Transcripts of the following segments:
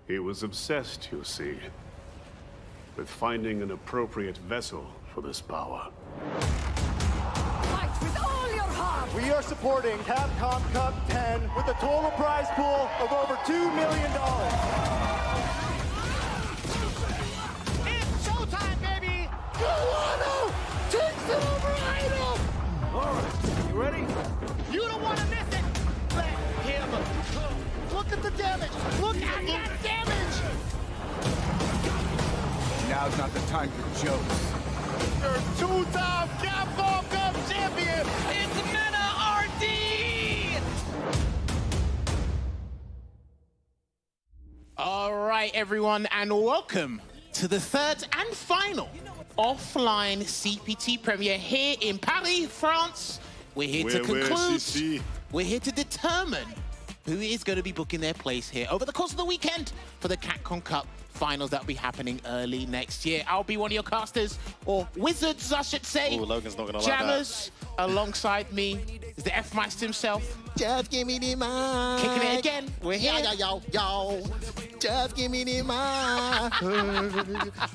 He was obsessed, you see, with finding an appropriate vessel for this power. Fight with all your heart! We are supporting Capcom Cup 10 with a total prize pool of over $2 million. It's showtime, baby! Wano takes it over Idol! All right, you ready? You don't want to miss it! Let him go! Look at the damage! Look at that damage! Now's not the time for jokes. Your two-time Capcom Cup champion, it's Menard! All right, everyone, and welcome to the third and final offline CPT premiere here in Paris, France. We're here to conclude. We're here to determine who is going to be booking their place here over the course of the weekend for the Capcom Cup finals that will be happening early next year. I'll be one of your casters, or wizards, I should say. Oh, Logan's not gonna like Jammers, alongside me is the F-Master himself. Just give me the mic. Kicking it again. We're here. Yo. Just give me the mic.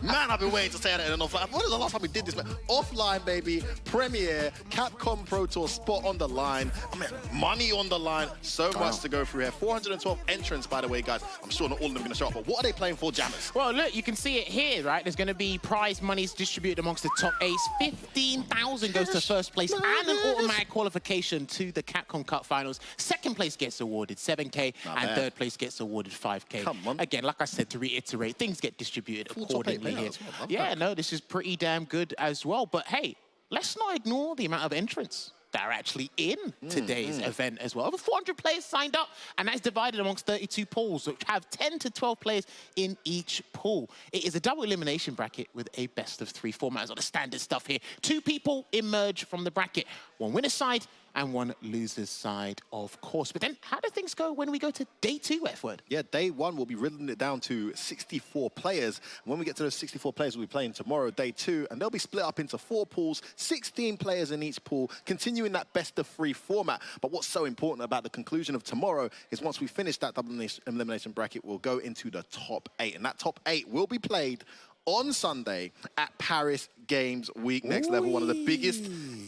Man, I've been waiting to say that in an offline. When was the last time we did this, man? Offline, baby. Premiere, Capcom Pro Tour, spot on the line. I mean, money on the line. So much to go through here. 412 entrants, by the way, guys. I'm sure not all of them are going to show up, but what are they playing for, Jammers? Well, look, you can see it here, right? There's going to be prize monies distributed amongst the top 8. 15,000 goes to first place and an automatic qualification to the Capcom Cup finals. Second place gets awarded 7K and third place gets awarded 5K. Come on. Again, like I said, to reiterate, things get distributed Full accordingly here. well. Yeah, no, this is pretty damn good as well. But hey, let's not ignore the amount of entrants that are actually in today's event as well. Over 400 players signed up, and that's divided amongst 32 pools, which have 10 to 12 players in each pool. It is a double elimination bracket with a best-of-3 format. On the standard stuff here. 2 people emerge from the bracket. 1 winner's side and 1 loser's side, of course. But then, how do things go when we go to day 2, F-Word? Yeah, day 1, we'll be riddling it down to 64 players. When we get to those 64 players, we'll be playing tomorrow, day 2, and they'll be split up into 4 pools, 16 players in each pool, continuing that best-of-3 format. But what's so important about the conclusion of tomorrow is once we finish that double elimination bracket, we'll go into the top 8. And that top 8 will be played on Sunday at Paris Games Week Next Level, one of the biggest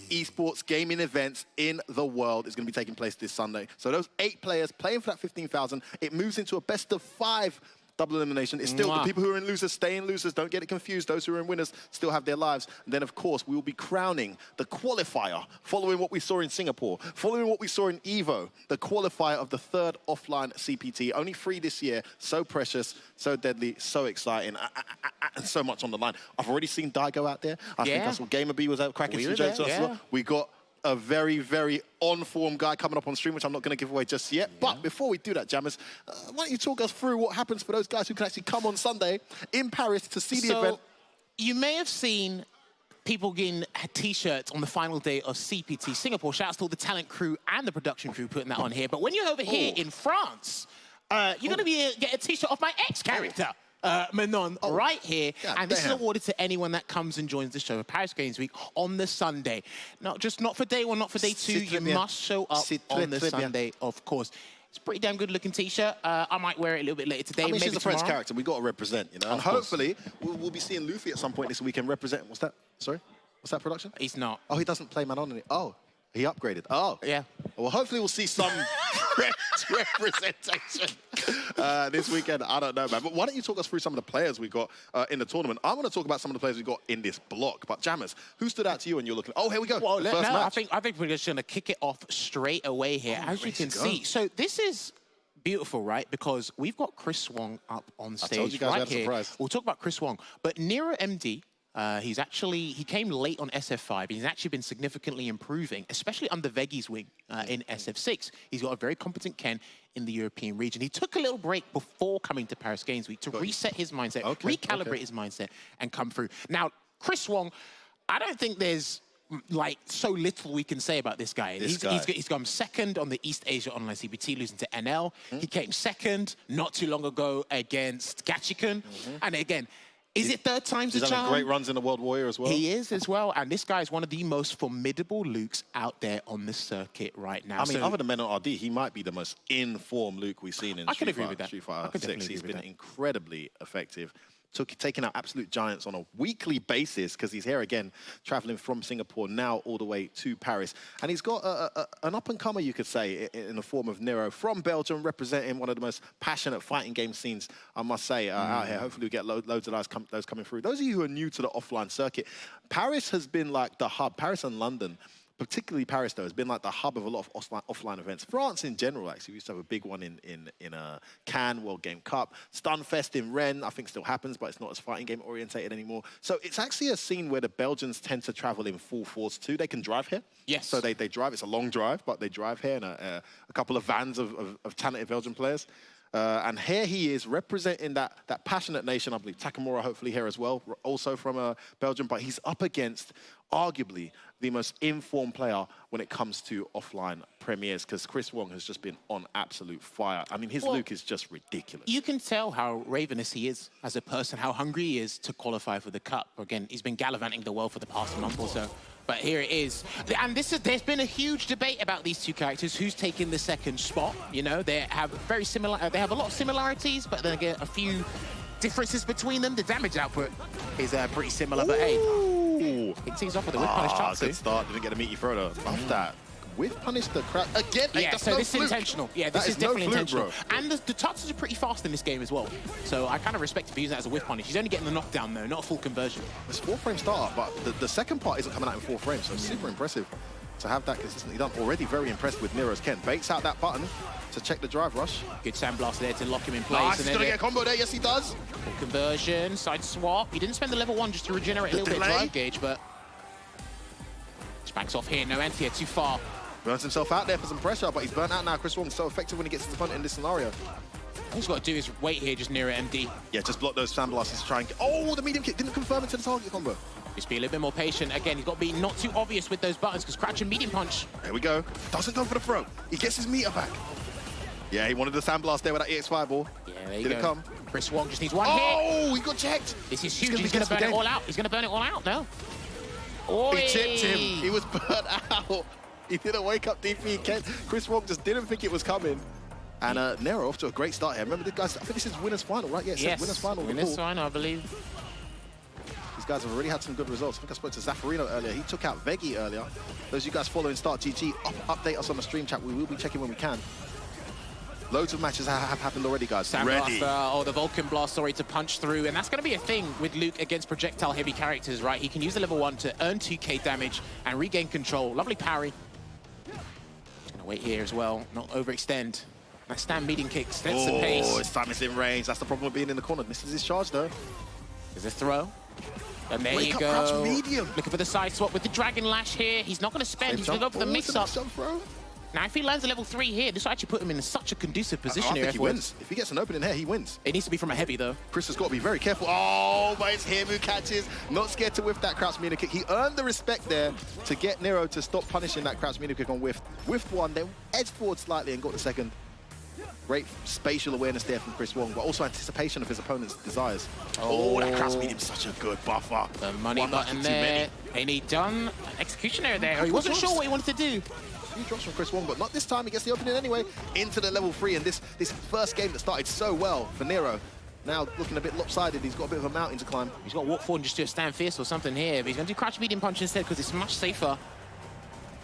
esports gaming events in the world is going to be taking place this Sunday. So those 8 players playing for that 15,000, it moves into a best-of-5 double elimination. It's still the people who are in losers stay in losers. Don't get it confused. Those who are in winners still have their lives. And then, of course, we will be crowning the qualifier, following what we saw in Singapore, following what we saw in EVO, the qualifier of the 3rd offline CPT. Only 3 this year. So precious, so deadly, so exciting, and so much on the line. I've already seen Daigo out there. I think I saw GamerBee was out cracking some jokes. We got a very, very on-form guy coming up on stream, which I'm not going to give away just yet. But before we do that, Jammers, why don't you talk us through what happens for those guys who can actually come on Sunday in Paris to see the event? You may have seen people getting T-shirts on the final day of CPT Singapore. Shouts to all the talent crew and the production crew putting that on here. But when you're over here in France, you're going to be get a T-shirt of my ex-character. Menard right here, and this is awarded to anyone that comes and joins the show for Paris Games Week on the Sunday. Not for day 1, not for day 2. You must show up on the Sunday, of course. It's a pretty damn good looking T-shirt. I might wear it a little bit later today. I mean, maybe she's a French tomorrow. character. We got to represent, you know. And hopefully, we'll be seeing Luffy at some point this weekend represent. What's that? Sorry, what's that production? He's not. Oh, he doesn't play Manon in it. Oh. He upgraded. Oh. Yeah. Well, hopefully we'll see some representation this weekend. I don't know, man. But why don't you talk us through some of the players we got in the tournament? I want to talk about some of the players we got in this block. But Jammers, who stood out to you when you're looking? Oh, here we go. Well, First match. I think we're just going to kick it off straight away here. As you can see, so this is beautiful, right? Because we've got Chris Wong up on stage. I told you guys right we had a here. surprise. We'll talk about Chris Wong, but NeroMD. He came late on SF5. He's actually been significantly improving, especially under Vegi's wing in SF6. He's got a very competent Ken in the European region. He took a little break before coming to Paris Games Week to reset his mindset, recalibrate his mindset, and come through. Now, Chris Wong, I don't think there's like so little we can say about this guy. He's gone second on the East Asia Online CPT, losing to NL. He came second not too long ago against Gachikan. And again, Is it third time's He's the having charm? great runs in the World Warrior as well. He is as well, and this guy is one of the most formidable Lukes out there on the circuit right now. I mean, other than Menard RD, he might be the most in-form Luke we've seen in I can agree with that. Street I Fighter could 6. definitely He's agree with been that. incredibly effective. Taking out absolute giants on a weekly basis because he's here again, traveling from Singapore now all the way to Paris. And he's got an up-and-comer, you could say, in the form of Nero from Belgium, representing one of the most passionate fighting game scenes, I must say, out here. Hopefully we get loads of those coming through. Those of you who are new to the offline circuit, Paris has been like the hub, Paris and London, particularly Paris, though, has been like the hub of a lot of offline events. France in general, actually, we used to have a big one in Cannes, World Game Cup. Stunfest in Rennes, I think still happens, but it's not as fighting game orientated anymore. So it's actually a scene where the Belgians tend to travel in full force too. They can drive here. Yes. So they drive, it's a long drive, but they drive here in a couple of vans of talented Belgian players. And here he is representing that passionate nation. I believe Takamura hopefully here as well, also from Belgium, but he's up against arguably the most informed player when it comes to offline premieres, because Chris Wong has just been on absolute fire. I mean, his Luke is just ridiculous. You can tell how ravenous he is as a person, how hungry he is to qualify for the Cup. Again, he's been gallivanting the world for the past month or so. But here it is. And there's been a huge debate about these two characters, who's taking the second spot. You know, they have they have a lot of similarities, but then again, a few differences between them. The damage output is pretty similar, but hey, it tees off with a whip punish chance. Good start. Didn't get a meaty throw though. Off that. Whip punish the crowd again. Yeah, so this is intentional. Yeah, this is definitely intentional. Bro. And the touches are pretty fast in this game as well. So I kind of respect him for using that as a whip punish. He's only getting the knockdown though, not a full conversion. It's 4-frame startup, but the second part isn't coming out in 4 frames, so super impressive to have that consistently done. Already very impressed with Nero's Ken. Baits out that button to check the drive rush. Good sandblast there to lock him in place. Nice, he's gonna get a combo there. Yes, he does. Full conversion, side swap. He didn't spend the level 1 just to regenerate a little bit of drive gauge, but backs off here. No anti too far. Burns himself out there for some pressure, but he's burnt out now. Chris Wong's so effective when he gets to the front in this scenario. All he's got to do is wait here, just near MD. Yeah, just block those sandblasts to try and get... Oh, the medium kick didn't confirm into the target combo. Just be a little bit more patient. Again, he's got to be not too obvious with those buttons, because crouch and medium punch. There we go. Doesn't go for the throw. He gets his meter back. Yeah, he wanted the sandblast there with that EX5 ball. Yeah, there you Didn't go. come. Chris Wong just needs one hit. Oh, he got checked. This is huge. He's going to burn it all out. He's going to burn it all out, no? Oi. He chipped him. He was burnt out. He didn't wake up DP. Chris Wong just didn't think it was coming. And Nero off to a great start here. Remember, the guys, I think this is winner's final, right? Yeah, it says winner's final. Winner's final, I believe. These guys have already had some good results. I think I spoke to Zafarino earlier. He took out Veggie earlier. Those of you guys following Start GG, update us on the stream chat. We will be checking when we can. Loads of matches have happened already, guys. Ready. Oh, the Vulcan Blast, sorry, to punch through. And that's going to be a thing with Luke against projectile-heavy characters, right? He can use the level 1 to earn 2k damage and regain control. Lovely parry. Just going to wait here as well, not overextend. That stand medium kick sets the pace. Oh, it's time it's in range. That's the problem with being in the corner. This is his charge, though. There's a throw. And there you Crouch go. medium. Looking for the side swap with the Dragon Lash here. He's not going to spend. He's going to go for the mix-up. Now, if he lands a level 3 here, this will actually put him in such a conducive position here. I think he wins. If he gets an opening here, he wins. It needs to be from a heavy, though. Chris has got to be very careful. Oh, but it's him who catches. Not scared to whiff that crouch medium kick. He earned the respect there to get Nero to stop punishing that crouch medium kick on whiff. Whiffed one, then edged forward slightly and got the second. Great spatial awareness there from Chris Wong, but also anticipation of his opponent's desires. Oh, that crouch medium is such a good buffer. The money button there. And he done an execution error there. He wasn't sure what he wanted to do. He drops from Chris Wong, but not this time. He gets the opening anyway into the level 3. And this first game that started so well for Nero, now looking a bit lopsided. He's got a bit of a mountain to climb. He's got to walk forward and just do a stand fierce or something here. But he's going to do crouch medium punch instead because it's much safer.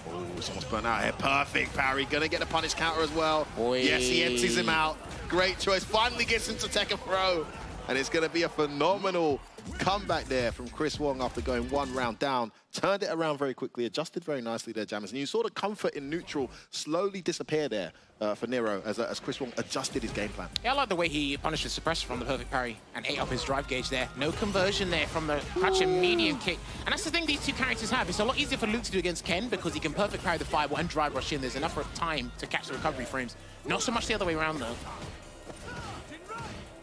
Oh, someone's burnt out here. Perfect parry. Gonna get a punish counter as well. Oy. Yes, he empties him out. Great choice. Finally gets him to take a throw. And it's gonna be a phenomenal comeback there from Chris Wong after going 1 round down. Turned it around very quickly, adjusted very nicely there, Jammers. And you saw the comfort in neutral slowly disappear there for Nero as Chris Wong adjusted his game plan. Yeah, I like the way he punished the suppressor from the perfect parry and ate up his drive gauge there. No conversion there from the crouch and medium kick. And that's the thing these two characters have. It's a lot easier for Luke to do against Ken because he can perfect parry the fireball and drive rush in. There's enough time to catch the recovery frames. Not so much the other way around, though.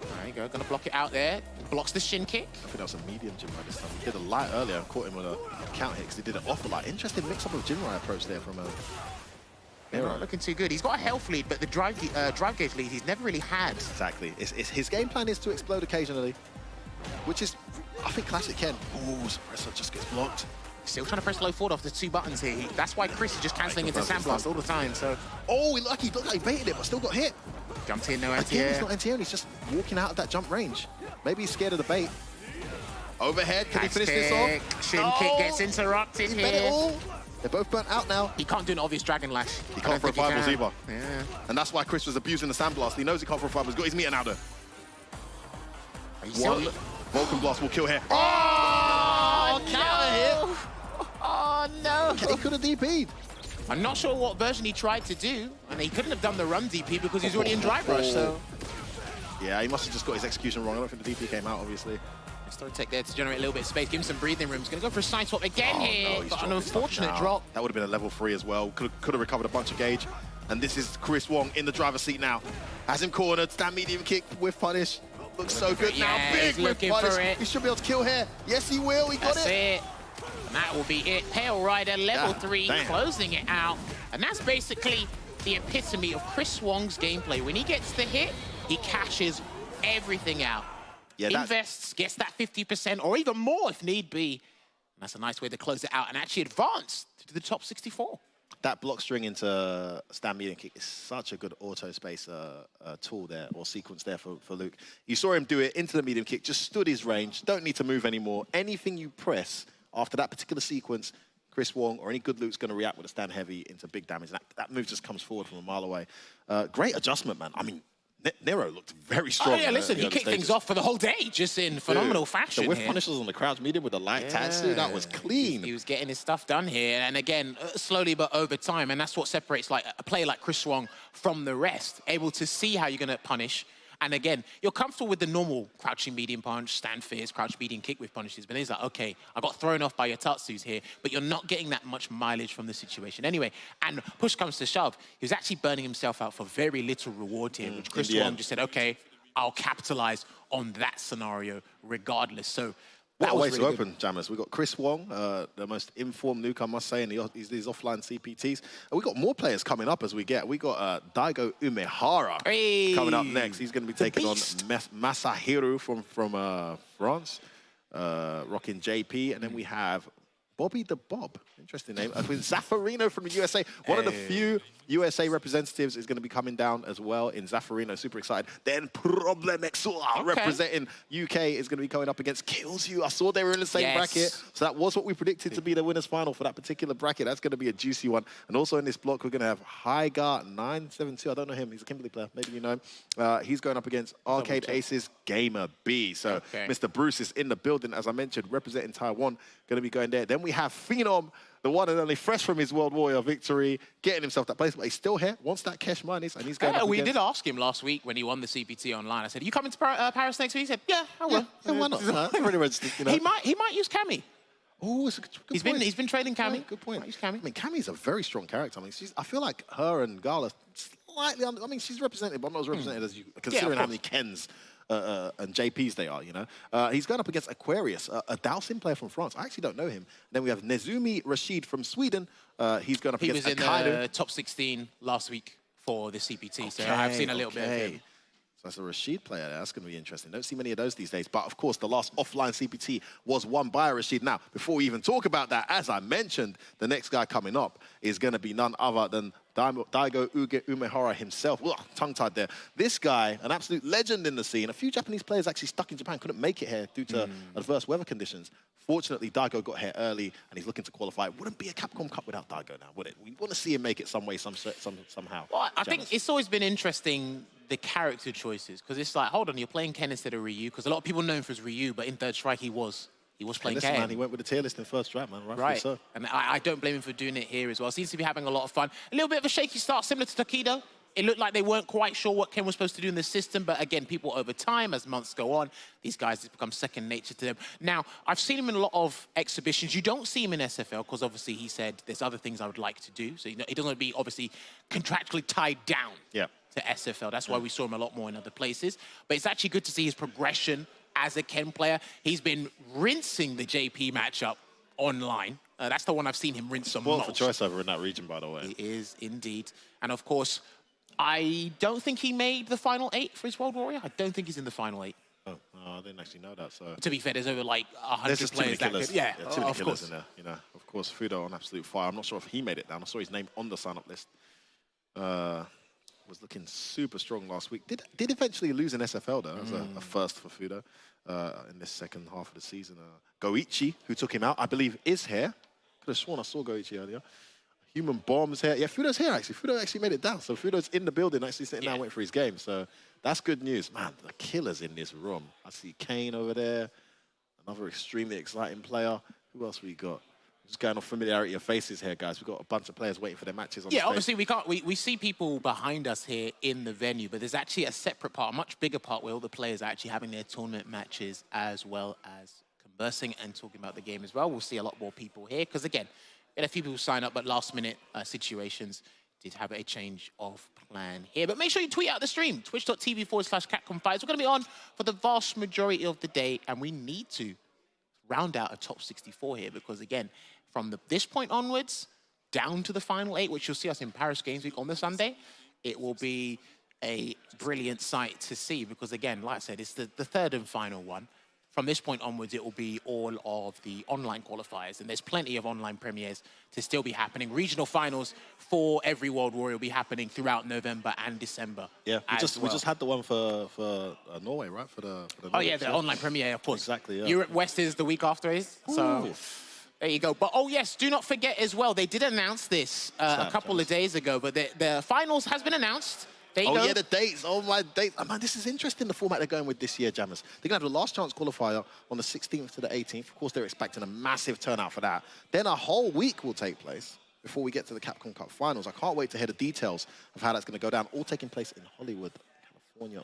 There you go, gonna block it out there. Blocks the shin kick. I think that was a medium Jinrai this time. He did a light earlier and caught him with a count hit because he did it off the light. Interesting mix-up of Jinrai approach there from Nero. Not looking too good. He's got a health lead, but the drive gauge lead he's never really had. Exactly. His game plan is to explode occasionally. which is, I think, classic Ken. Oh, suppressor just gets blocked. Still trying to press low forward off the 2 buttons here. That's why Chris is just cancelling into Sandblast all the time, so... Oh, look like he baited it, but still got hit. Jumped in, no anti-air. Again, he's not anti-air, he's just walking out of that jump range. Maybe he's scared of the bait. Overhead, can he finish this off? Shin kick gets interrupted He's here. bet it all. They're both burnt out now. He can't do an obvious Dragon Lash. He can't throw fireballs either. Yeah. And that's why Chris was abusing the Sandblast. He knows he can't throw fireballs. He's got his meter now, though. One Vulcan Blast will kill here. Oh, no! Oh, no! He could have DP'd. I'm not sure what version he tried to do, and he couldn't have done the run DP because he's already in Drive Rush, so... Yeah, he must have just got his execution wrong. I don't think the DP came out, obviously. Tech there to generate a little bit of space, give him some breathing room. He's going to go for a side swap again here, no, but an unfortunate drop. That would have been a level 3 as well. Could have recovered a bunch of gauge. And this is Chris Wong in the driver's seat now. Has him cornered, stand medium kick with punish. Looks so good now, big with punish. He should be able to kill here. Yes, he will, he got it. That's it. And that will be it. Pale Rider, level 3, closing it out. And that's basically the epitome of Chris Wong's gameplay. When he gets the hit, he cashes everything out. Yeah, invests, gets that 50% or even more if need be. And that's a nice way to close it out and actually advance to the top 64. That block string into stand medium kick is such a good auto space tool there, or sequence there for Luke. You saw him do it into the medium kick, just stood his range, don't need to move anymore. Anything you press after that particular sequence, Chris Wong or any good Luke's going to react with a stand heavy into big damage. That move just comes forward from a mile away. Great adjustment, man. I mean, Nero looked very strong. Oh, yeah, listen, he kicked things off for the whole day, just in phenomenal fashion. The whiff punishes on the crouch medium with the light tatsu, that was clean. He was getting his stuff done here, and again, slowly but over time, and that's what separates like a player like Chris Wong from the rest, able to see how you're going to punish. And again, you're comfortable with the normal crouching medium punch, stand fierce, crouch medium kick with punishes. But he's like, okay, I got thrown off by your tatsus here, but you're not getting that much mileage from the situation. Anyway, and push comes to shove, he was actually burning himself out for very little reward here, which Chris Wong just said, okay, I'll capitalize on that scenario regardless. So what a way to open, Jammers. We've got Chris Wong, the most informed newcomer, I must say, in these offline CPTs. And we've got more players coming up as we get. We got Daigo Umehara coming up next. He's going to be taking on Masahiro from France, rocking JP. And then we have Bobby the Bob, interesting name, with Zafarino from the USA. One of the few USA representatives is going to be coming down as well in Zafarino. Super excited. Then Problem Exua representing UK is going to be going up against Kilzyou. I saw they were in the same bracket. So that was what we predicted to be the winner's final for that particular bracket. That's going to be a juicy one. And also in this block, we're going to have Higa 972. I don't know him. He's a Kimberly player. Maybe you know him. He's going up against Arcade Aces GamerBee. So Mr. Bruce is in the building, as I mentioned, representing Taiwan. Going to be going there. Then we have Phenom, the one and only, fresh from his World Warrior victory, getting himself that place, but he's still here, wants that cash money, and he's going up we did ask him last week when he won the CPT online. I said, "Are you coming to Paris next week?" He said, "Yeah, I will." Yeah, why not? You know. He might use Cammy. Oh, it's a good point. He's been trading Cammy. Right, good point. Might use Cammy. I mean, Cammy's a very strong character. I mean, I feel like her and Gala slightly I mean, she's represented, but not as represented as you, considering how many Kens and JPs they are, you know. He's going up against Aquarius, a Dalsim player from France. I actually don't know him. Then we have Nezumi Rashid from Sweden. He's going up against Akuma. He was in the top 16 last week for the CPT, so I've seen a little bit of him. So that's a Rashid player there. That's going to be interesting. Don't see many of those these days. But, of course, the last offline CPT was won by Rashid. Now, before we even talk about that, as I mentioned, the next guy coming up is going to be none other than Daigo Umehara himself. Ugh, tongue-tied there. This guy, an absolute legend in the scene. A few Japanese players actually stuck in Japan, couldn't make it here due to adverse weather conditions. Fortunately, Daigo got here early, and he's looking to qualify. It wouldn't be a Capcom Cup without Daigo now, would it? We want to see him make it some way, somehow. Well, I think it's always been interesting, the character choices, because it's like, hold on, you're playing Ken instead of Ryu, because a lot of people know him for his Ryu, but in Third Strike he was playing Ken. Man, he went with the tier list in First Strike, man. Right. So. And I don't blame him for doing it here as well. Seems to be having a lot of fun. A little bit of a shaky start, similar to Takido. It looked like they weren't quite sure what Ken was supposed to do in the system, but again, people over time, as months go on, these guys, it's become second nature to them. Now, I've seen him in a lot of exhibitions. You don't see him in SFL, because obviously he said, there's other things I would like to do. So he doesn't want to be, obviously, contractually tied down to SFL. That's why we saw him a lot more in other places. But it's actually good to see his progression as a Ken player. He's been rinsing the JP matchup online. That's the one I've seen him rinse the most. For choice over in that region, by the way. He is, indeed. And of course, I don't think he made the final 8 for his World Warrior. I don't think he's in the final 8. Oh, I didn't actually know that. So To be fair, there's over like 100 there's just too many players that killers. could, yeah, too many of killers course. in there. You know, of course, Fudo on absolute fire. I'm not sure if he made it down. I saw his name on the sign-up list. Was looking super strong last week. Did eventually lose an SFL though. That was a first for Fudo in this second half of the season. Goichi, who took him out, I believe, is here. Could have sworn I saw Goichi earlier. Human Bomb's here. Yeah, Fudo's here actually. Fudo actually made it down. So Fudo's in the building, actually sitting down waiting for his game. So that's good news. Man, the killers in this room. I see Kane over there. Another extremely exciting player. Who else we got? Just going off familiarity of faces here, guys. We've got a bunch of players waiting for their matches on the stage. Obviously we see people behind us here in the venue, but there's actually a separate part, a much bigger part where all the players are actually having their tournament matches as well as conversing and talking about the game as well. We'll see a lot more people here because, again, we had a few people sign up, but last-minute situations did have a change of plan here. But make sure you tweet out the stream, twitch.tv/Capcom Fighters. We're going to be on for the vast majority of the day, and we need to round out a top 64 here because, again, from this point onwards, down to the final 8, which you'll see us in Paris Games Week on the Sunday, it will be a brilliant sight to see because, again, like I said, it's the third and final one. From this point onwards, it will be all of the online qualifiers, and there's plenty of online premieres to still be happening. Regional finals for every World Warrior will be happening throughout November and December. Yeah, we just had the one for Norway, right? For the oh yeah, the online premiere, of course. Exactly. Yeah. Europe West is the week after is. So there you go. But oh yes, do not forget as well. They did announce this a couple of days ago, but the finals has been announced. There you go. Yeah, the dates. Oh, my dates. Oh, man, this is interesting, the format they're going with this year, Jammers. They're going to have the last chance qualifier on the 16th to the 18th. Of course, they're expecting a massive turnout for that. Then a whole week will take place before we get to the Capcom Cup finals. I can't wait to hear the details of how that's going to go down. All taking place in Hollywood, California.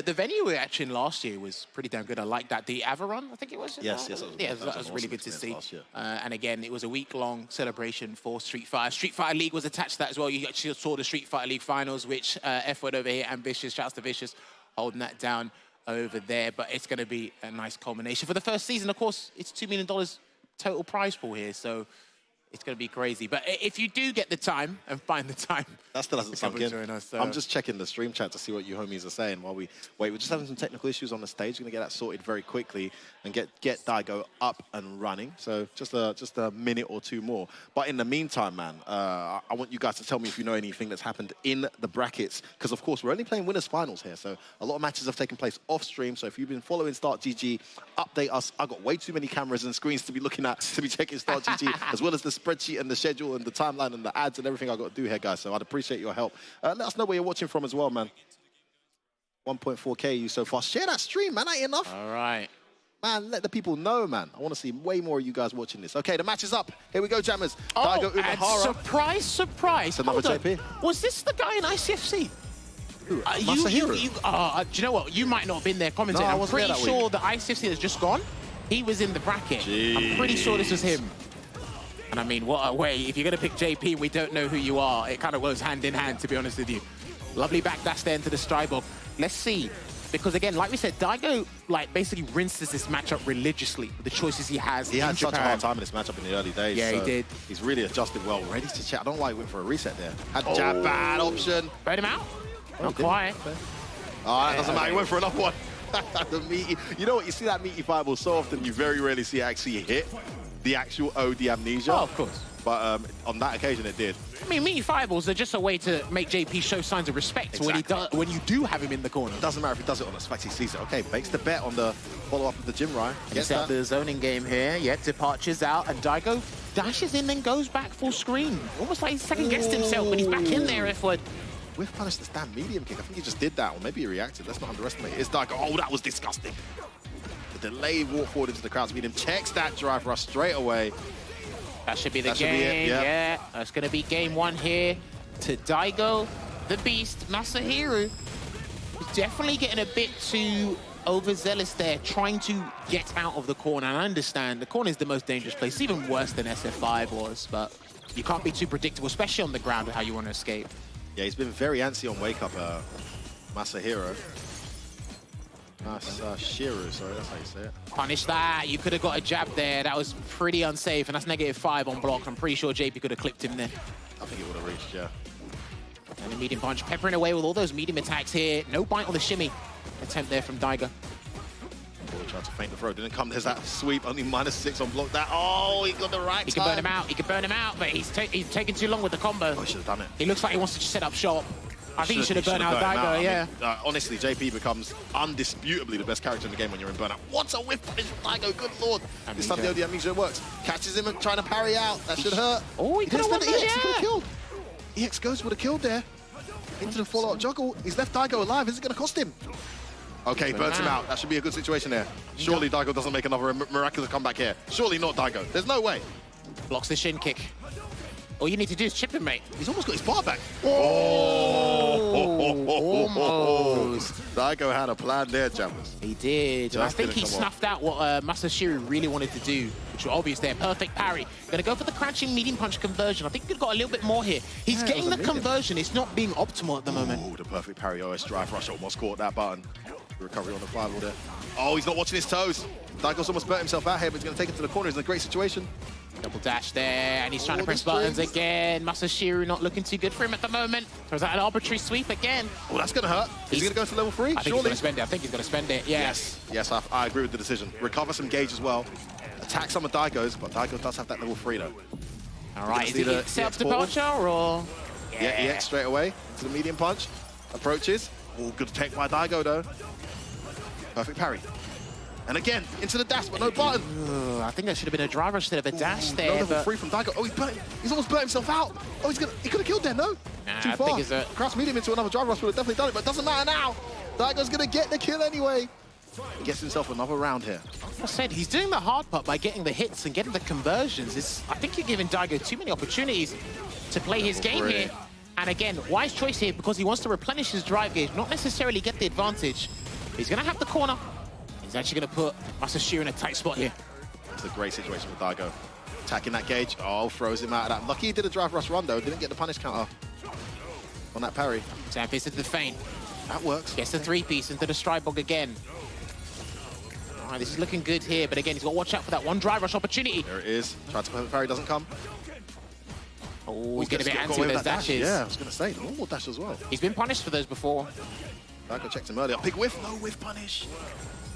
The venue we were actually in last year was pretty damn good. I like that. The Avaron, I think it was. Yes. That was really good to see. And again, it was a week-long celebration for Street Fighter. Street Fighter League was attached to that as well. You actually saw the Street Fighter League finals, which F-Word over here, Ambitious, shouts to Vicious, holding that down over there. But it's going to be a nice culmination. For the first season, of course, it's $2 million total prize pool here. So it's going to be crazy. But if you do get the time and find the time, that still hasn't sunk in. Us, I'm just checking the stream chat to see what you homies are saying while we wait. We're just having some technical issues on the stage. We're going to get that sorted very quickly and get Daigo up and running. So just a minute or two more. But in the meantime, man, I want you guys to tell me if you know anything that's happened in the brackets. Because, of course, we're only playing winners finals here. So a lot of matches have taken place off stream. So if you've been following Start GG, update us. I've got way too many cameras and screens to be looking at, to be checking Start GG, as well as the spreadsheet and the schedule and the timeline and the ads and everything I've got to do here, guys. So I'd appreciate your help. Let us know where you're watching from as well, man. 1.4K you so far. Share that stream, man. Ain't enough. All right. Man, let the people know, man. I want to see way more of you guys watching this. Okay, the match is up. Here we go, Jammers. Daigo Umehara. And surprise. Another JP. Was this the guy in ICFC? Masahiro. Do you know what? You might not have been there commenting. No, I I'm wasn't pretty there that sure week. the ICFC has just gone. He was in the bracket. Jeez. I'm pretty sure this was him. And I mean, what a way. If you're going to pick JP and we don't know who you are, it kind of goes hand in hand, to be honest with you. Lovely backdash there into the stride block. Let's see. Because again, like we said, Daigo basically rinses this matchup religiously with the choices he has. He had such a hard time in this matchup in the early days. Yeah, so he did. He's really adjusted well. Ready to check. I don't know why he went for a reset there. Had jab bad option. Bait him out. Not quite. Oh, that doesn't matter. He went for another one. The meaty. You know what? You see that meaty fireball so often, you very rarely see it actually hit the actual OD amnesia. Oh, of course. But on that occasion, it did. I mean, meaty fireballs are just a way to make JP show signs of respect when you do have him in the corner. It doesn't matter if he does it on the fact he sees it. Okay, makes the bet on the follow-up of the gym ride. Gets out the zoning game here. Yeah, departures out, and Daigo dashes in and goes back full screen. Almost like he second-guessed himself, but he's back in there, F-Word. We've punished this damn medium kick. I think he just did that, or maybe he reacted. Let's not underestimate it. It's Daigo. Oh, that was disgusting. The delayed walk forward into the crowd speed. Him checks that drive for us straight away. That should be the game. Yeah, that's going to be game one here to Daigo, the Beast. Masahiro is definitely getting a bit too overzealous there, trying to get out of the corner. And I understand the corner is the most dangerous place. It's even worse than SF5 was, but you can't be too predictable, especially on the ground, with how you want to escape. Yeah, he's been very antsy on wake up, Masahiro. Masahiro, sorry, that's how you say it. Punish that. You could have got a jab there. That was pretty unsafe, and that's -5 on block. I'm pretty sure JP could have clipped him there. I think it would have reached, yeah. And a medium punch, peppering away with all those medium attacks here. No bite on the shimmy attempt there from Daigo. tried to feint the throw. Didn't come. There's that sweep. Only -6 on block. That. Oh, he got the right He can burn him out. He can burn him out, but he's taking too long with the combo. Oh, he should have done it. He looks like he wants to just set up shop. I think he should have burned out burnt him Daigo, I yeah. mean, honestly, JP becomes undisputably the best character in the game when you're in burnout. What's a whiff punish from Daigo? Good lord. This time the OD Amnesia works. Catches him and trying to parry out. That should hurt. Oh, he could have won EX. that, He could have yeah. killed. EX Ghost would have killed there. Into the follow-up juggle. He's left Daigo alive. Is it going to cost him? Okay, burns him out. That should be a good situation there. Surely Daigo doesn't make another miraculous comeback here. Surely not Daigo. There's no way. Blocks the shin kick. All you need to do is chip him, mate. He's almost got his bar back. Almost. Daigo had a plan there, Jammers. He did. And I Just think he didn't come off. snuffed out what Masahiro really wanted to do, which was obvious there. Perfect parry. Going to go for the crouching medium punch conversion. I think he could have got a little bit more here. He's Yeah, it getting was the a medium. conversion. It's not being optimal at the moment. Oh, the perfect parry OS drive rush almost caught that button. The recovery on the fireball there. Oh, he's not watching his toes. Daigo's almost burnt himself out here, but he's going to take it to the corner. He's in a great situation. Double dash there, and he's trying to Oh, press the buttons strings. again. Masahiro not looking too good for him at the moment. Throws out an arbitrary sweep again. Oh, that's going to hurt. Is he going to go to level 3? I think he's Surely. going to spend it. I think he's going to spend it, yeah. Yes, I agree with the decision. Recover some gauge as well. Attack some of Daigo's, but Daigo does have that level 3 though. All right, is see he the set up EX portal? departure, or? Yeah, EX straight away to the medium punch. Approaches. Oh, good tech by Daigo though. Perfect parry. And again, into the dash, but no button. Ugh, I think that should have been a driver instead of a dash No there. level But 3 from Daigo. Oh, he's almost burnt himself out. Oh, he could have killed there, no? Nah, Too I far. think it's a- Crouch medium into another driver rush would have definitely done it, but it doesn't matter now. Daigo's going to get the kill anyway. He gets himself another round here. like I said, he's doing the hard part by getting the hits and getting the conversions. I think you're giving Daigo too many opportunities to play his game Great. here. And again, wise choice here because he wants to replenish his drive gauge, not necessarily get the advantage. He's going to have the corner. He's actually going to put Masahiro in a tight spot here. It's a great situation with Daigo. Attacking that gauge. Oh, throws him out of that. Lucky he did a drive rush run though. Didn't get the punish counter on that parry. Sam fits into the feint. That works. Gets the three-piece into the stride bog again. All right, this is looking good here, but again, he's got to watch out for that one drive rush opportunity. There it is. Tried to perfect parry, doesn't come. Oh, he's getting a bit Got antsy away with those that dash. dashes. Yeah, I was going to say, the normal dash as well. He's been punished for those before. Daigo checked him earlier. Big whiff. No whiff punish.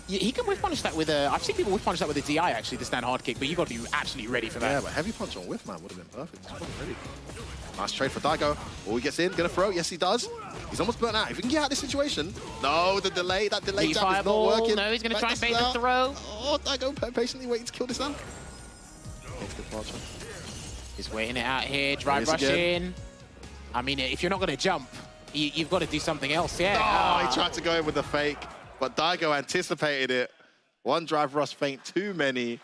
Yeah, he can whiff punish that with a... I've seen people whiff punish that with a DI, actually, the stand hard kick, but you got to be absolutely ready for that. Yeah, but heavy punch on whiff, man, would have been perfect. He's probably ready. Nice trade for Daigo. Oh, he gets in. Going to throw. Yes, he does. He's almost burnt out. If he can get out of this situation. No, the delay. That delay Lead jab is not fireball. working. No, he's going to try and bait the out. throw. Oh, Daigo patiently waiting to kill this man. Takes the departure. He's waiting it out here. Drive rush again. in. I mean, if you're not going to jump, you've got to do something else, yeah. Oh, he tried to go in with the fake, but Daigo anticipated it. One drive rush feint too many.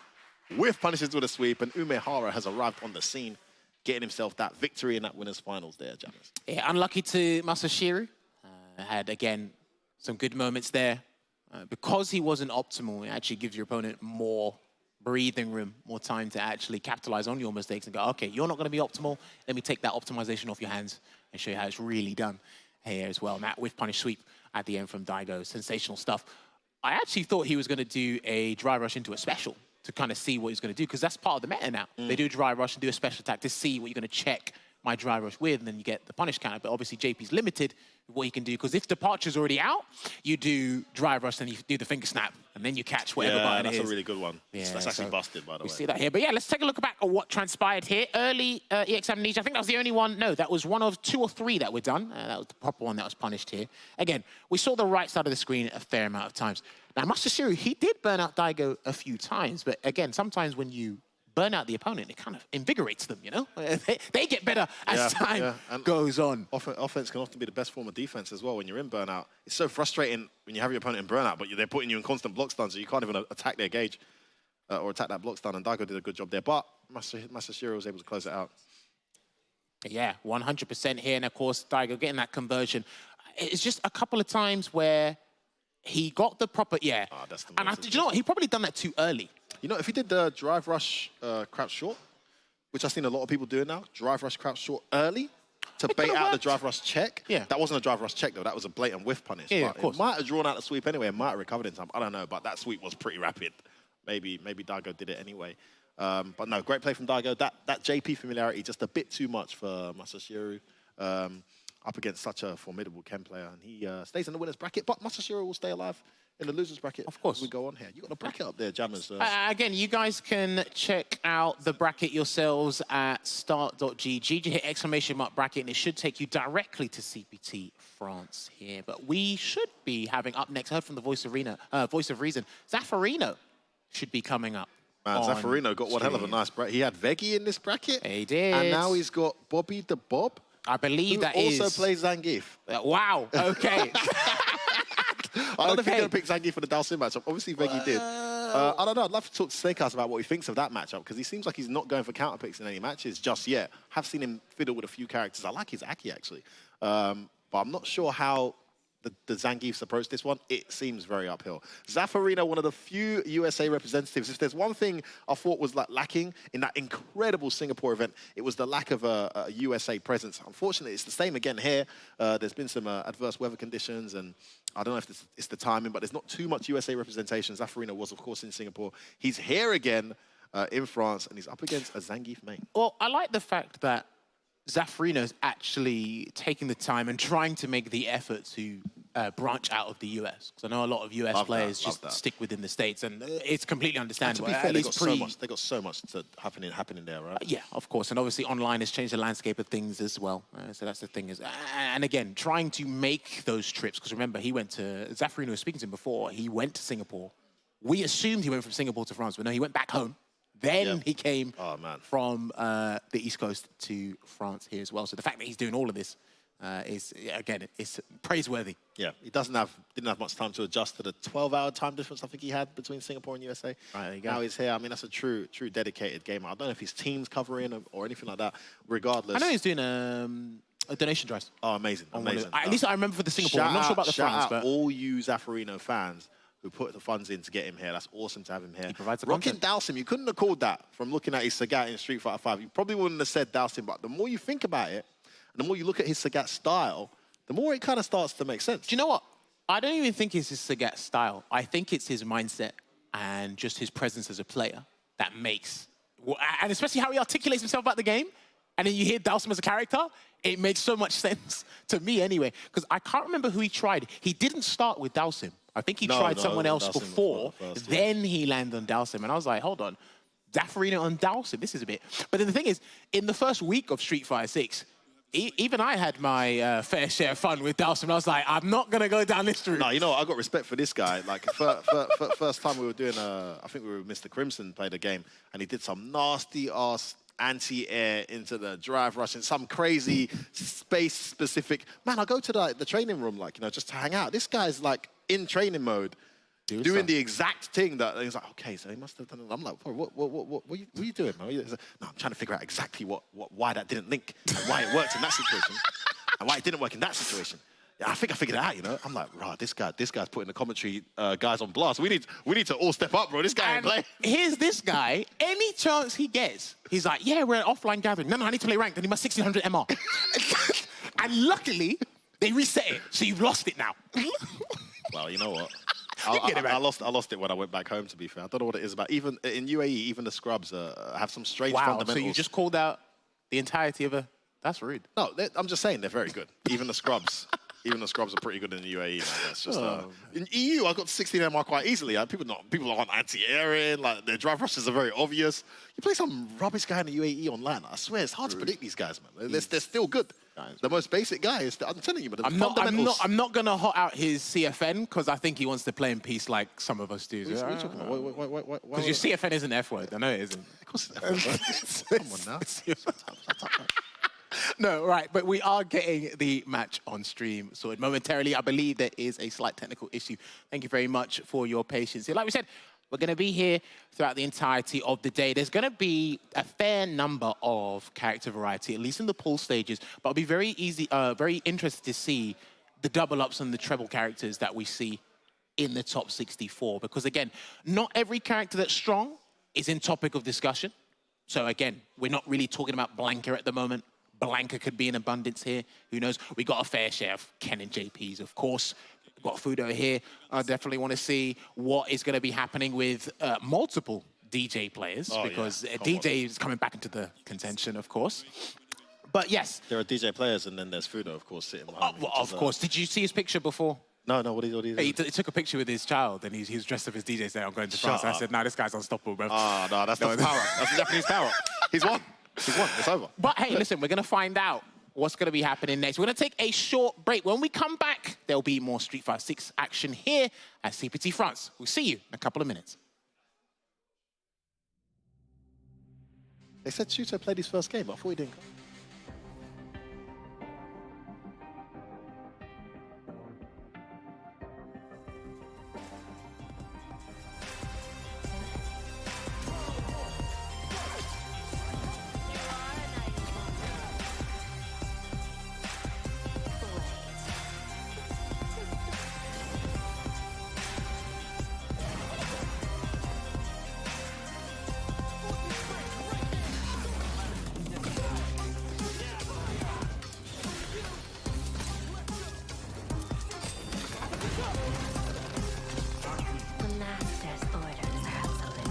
Whiff punishes with a sweep, and Umehara has arrived on the scene, getting himself that victory in that winners finals there, Jammers. Yeah, unlucky to Masahiro. Had, again, some good moments there. Because he wasn't optimal, it actually gives your opponent more breathing room, more time to actually capitalize on your mistakes and go, okay, you're not going to be optimal. Let me take that optimization off your hands and show you how it's really done here as well. And that whiff punish sweep at the end from Daigo, sensational stuff. I actually thought he was going to do a dry rush into a special to kind of see what he's going to do, because that's part of the meta now. They do dry rush and do a special attack to see what you're going to check my dry rush with, and then you get the punish counter. But obviously JP's limited with what he can do, because if departure's already out, you do dry rush, then you do the finger snap, and then you catch whatever button it is. that's a really good one. Yeah, That's actually so busted, by the way. We see that here. But yeah, let's take a look back at what transpired here. Early EX Amnesia, I think that was the only one. No, that was one of 2 or 3 that were done. That was the proper one that was punished here. Again, we saw the right side of the screen a fair amount of times. Now, Masahiro, he did burn out Daigo a few times, but again, sometimes when you burn out the opponent, it kind of invigorates them, you know? They get better as time goes on. Offense can often be the best form of defense as well when you're in burnout. It's so frustrating when you have your opponent in burnout, but they're putting you in constant block stun, so you can't even attack their gauge or attack that block stun, and Daigo did a good job there, but Masahiro was able to close it out. Yeah, 100% here, and of course, Daigo getting that conversion. It's just a couple of times where he got the proper, That's the and do you know what? He probably done that too early. You know, if he did the drive rush crouch short, which I've seen a lot of people doing now, drive rush crouch short early to bait out the drive rush check. Yeah. That wasn't a drive rush check, though. That was a blatant whiff punish. Yeah, but of course. It might have drawn out the sweep anyway. It might have recovered in time. I don't know, but that sweep was pretty rapid. Maybe Daigo did it anyway. But no, great play from Daigo. That JP familiarity, just a bit too much for Masahiro. Up against such a formidable Ken player. And he stays in the winner's bracket, but Masahiro will stay alive in the losers bracket. Of course. We go on here. You got the bracket up there, Jammers. Again, you guys can check out the bracket yourselves at start.gg. You hit ! bracket, and it should take you directly to CPT France here. But we should be having up next, heard from the Voice of Reason, Zafarino should be coming up. Man, Zafarino got one hell of a nice bracket. He had Veggie in this bracket. He did. And now he's got Bobby the Bob. I believe that also plays Zangief. Wow, okay. I don't know if he's going to pick Zangief for the Dalsim matchup. Obviously, Veggie did. I don't know. I'd love to talk to Snake Eyes about what he thinks of that matchup, because he seems like he's not going for counter picks in any matches just yet. Have seen him fiddle with a few characters. I like his Aki, actually. But I'm not sure how the Zangiefs approach this one. It seems very uphill. Zafarino, one of the few USA representatives. If there's one thing I thought was lacking in that incredible Singapore event, it was the lack of a USA presence. Unfortunately, it's the same again here. There's been some adverse weather conditions, and I don't know if it's the timing, but there's not too much USA representation. Zafarino was, of course, in Singapore. He's here again in France, and he's up against a Zangief main. Well, I like the fact that Zafarino's actually taking the time and trying to make the effort to branch out of the US. Because I know a lot of US players just stick within the States, and it's completely understandable. And to be fair, they got so much happening there, right? Yeah, of course. And obviously online has changed the landscape of things as well. So that's the thing. And again, trying to make those trips, because remember, Zafarino was speaking to him before, he went to Singapore. We assumed he went from Singapore to France, but no, he went back home. Then he came from the East Coast to France here as well. So the fact that he's doing all of this is, again, it's praiseworthy. Yeah, he didn't have much time to adjust to the 12-hour time difference I think he had between Singapore and USA. Right, there you go. Now he's here. I mean, that's a true dedicated gamer. I don't know if his team's covering or anything like that. Regardless, I know he's doing a donation drive. Oh, amazing, amazing. At least I remember for the Singapore. I'm not sure about the France, but all you Zafarino fans who put the funds in to get him here. That's awesome to have him here. He provides the Rocking content. Dalsim, you couldn't have called that from looking at his Sagat in Street Fighter 5. You probably wouldn't have said Dalsim, but the more you think about it, and the more you look at his Sagat style, the more it kind of starts to make sense. Do you know what? I don't even think it's his Sagat style. I think it's his mindset and just his presence as a player that makes, and especially how he articulates himself about the game. And then you hear Dalsim as a character, it makes so much sense to me anyway. Because I can't remember who he tried. He didn't start with Dalsim. I think he tried someone else before, then he landed on Dalsim. And I was like, hold on, Zafarino on Dalsim, this is a bit. But then the thing is, in the first week of Street Fighter 6, even I had my fair share of fun with Dalsim. I was like, I'm not going to go down this route. No, you know what? I got respect for this guy. Like, first time we were doing, I think we were with Mr. Crimson, played a game, and he did some nasty-ass anti-air into the drive rush and some crazy space-specific... Man, I go to the training room, like, you know, just to hang out. This guy's, like, in training mode, doing the exact thing that... He's like, okay, so he must have done it. I'm like, what are you doing, man? No, I'm trying to figure out exactly why that didn't link and why it worked in that situation and why it didn't work in that situation. Yeah, I think I figured it out, you know? I'm like, right, this guy's putting the commentary guys on blast. We need to all step up, bro. This guy ain't playing. Here's this guy, any chance he gets, he's like, yeah, we're at offline gathering. No, I need to play ranked. I need my 1600 MR. And luckily, they reset it, so you've lost it now. Well, you know what? I lost it when I went back home, to be fair. I don't know what it is about. Even in UAE, even the scrubs have some strange fundamentals. So you just called out the entirety of a... That's rude. No, I'm just saying they're very good. Even the scrubs. Even the scrubs are pretty good in the UAE, man. That's just, in EU, I got 16 MR quite easily. People aren't anti-airing, like their drive rushes are very obvious. You play some rubbish guy in the UAE online, I swear it's hard to predict these guys, man. They're still good. The most basic guy is, I'm telling you, but the fundamentals... I'm not going to hot out his CFN because I think he wants to play in peace like some of us do. What are you talking about? Because your CFN isn't F word. I know it isn't. Of course it's F word. Come on now. Shut up. No, right, but we are getting the match on stream sorted momentarily. I believe there is a slight technical issue. Thank you very much for your patience. Like we said, we're going to be here throughout the entirety of the day. There's going to be a fair number of character variety, at least in the pool stages, but it'll be very interested to see the double ups and the treble characters that we see in the top 64. Because again, not every character that's strong is in topic of discussion. So again, we're not really talking about Blanca at the moment. Blanca could be in abundance here. Who knows? We got a fair share of Ken and JPs, of course. We've got Fudo here. I definitely want to see what is going to be happening with multiple DJ players, because DJ is coming back into the contention, of course. But yes. There are DJ players, and then there's Fudo, of course, sitting behind me. Of course. Did you see his picture before? No, what is it? He took a picture with his child, and he was dressed up as DJ saying, I'm going to France. up. I said, no, this guy's unstoppable, bro. Oh, no, that's the power. That's the Japanese power. He's won. It's over. But hey, listen, we're going to find out what's going to be happening next. We're going to take a short break. When we come back, there'll be more Street Fighter 6 action here at CPT France. We'll see you in a couple of minutes. They said Shuto played his first game, but I thought he didn't. The Master's orders are absolute.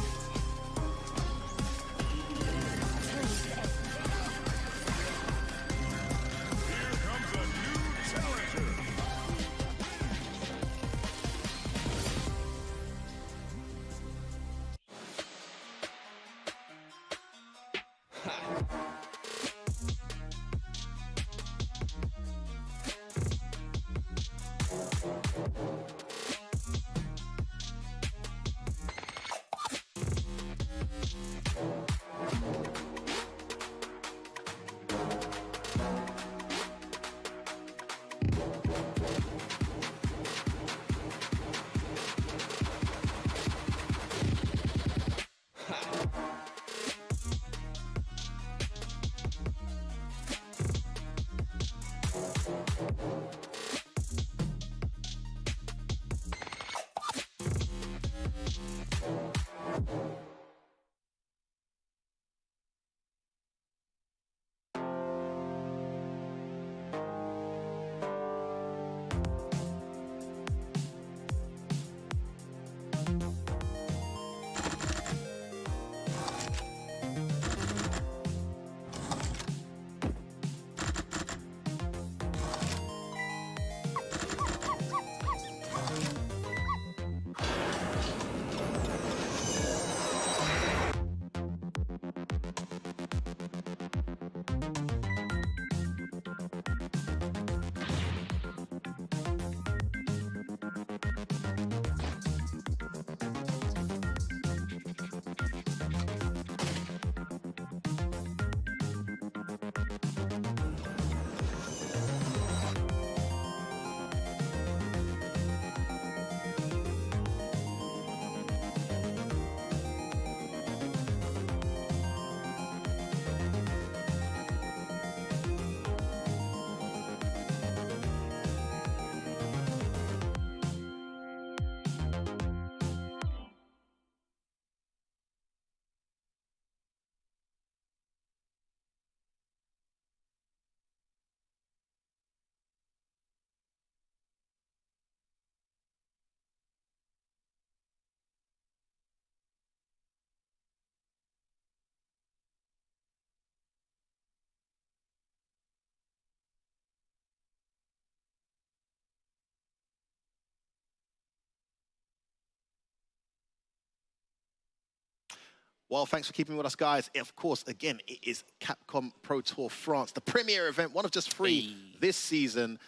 Well, thanks for keeping with us, guys. Of course, again, it is Capcom Pro Tour France, the premier event, one of just three this season.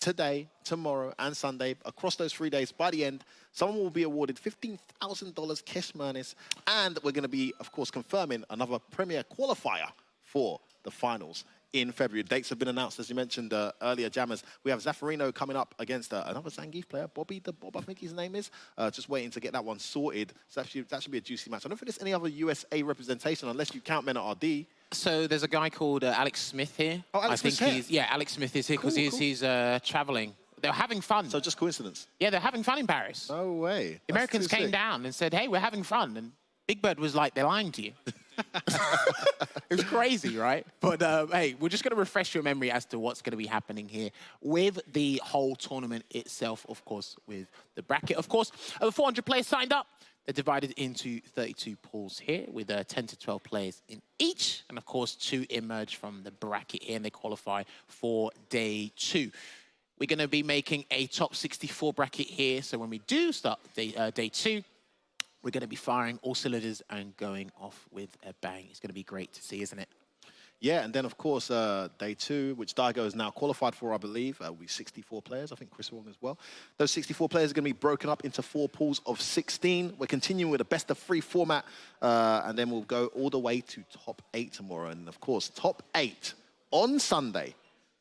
Today, tomorrow, and Sunday. Across those 3 days, by the end, someone will be awarded $15,000 cash monies, and we're going to be, of course, confirming another premier qualifier for the finals in February. Dates have been announced, as you mentioned earlier, Jammers. We have Zafarino coming up against another Zangief player, Bobby the Bob, I think his name is. Just waiting to get that one sorted. So that should be a juicy match. I don't think there's any other USA representation unless you count Menard. So there's a guy called Alex Smith here. Oh, Alex Smith's here? Yeah, Alex Smith is here because he's traveling. They're having fun. So just coincidence? Yeah, they're having fun in Paris. No way. The Americans came down and said, hey, we're having fun. And Big Bird was like, they're lying to you. It was crazy, right? But hey, we're just going to refresh your memory as to what's going to be happening here with the whole tournament itself, of course, with the bracket. Of course, over 400 players signed up. They're divided into 32 pools here with 10 to 12 players in each. And of course, 2 emerge from the bracket here and they qualify for day 2. we're going to be making a top 64 bracket here. So when we do start day 2, we're going to be firing all cylinders and going off with a bang. It's going to be great to see, isn't it? Yeah, and then, of course, day 2, which Daigo is now qualified for, I believe, will be 64 players. I think Chris Wong as well. Those 64 players are going to be broken up into 4 pools of 16. We're continuing with a best-of-3 format, and then we'll go all the way to top 8 tomorrow. And, of course, top 8 on Sunday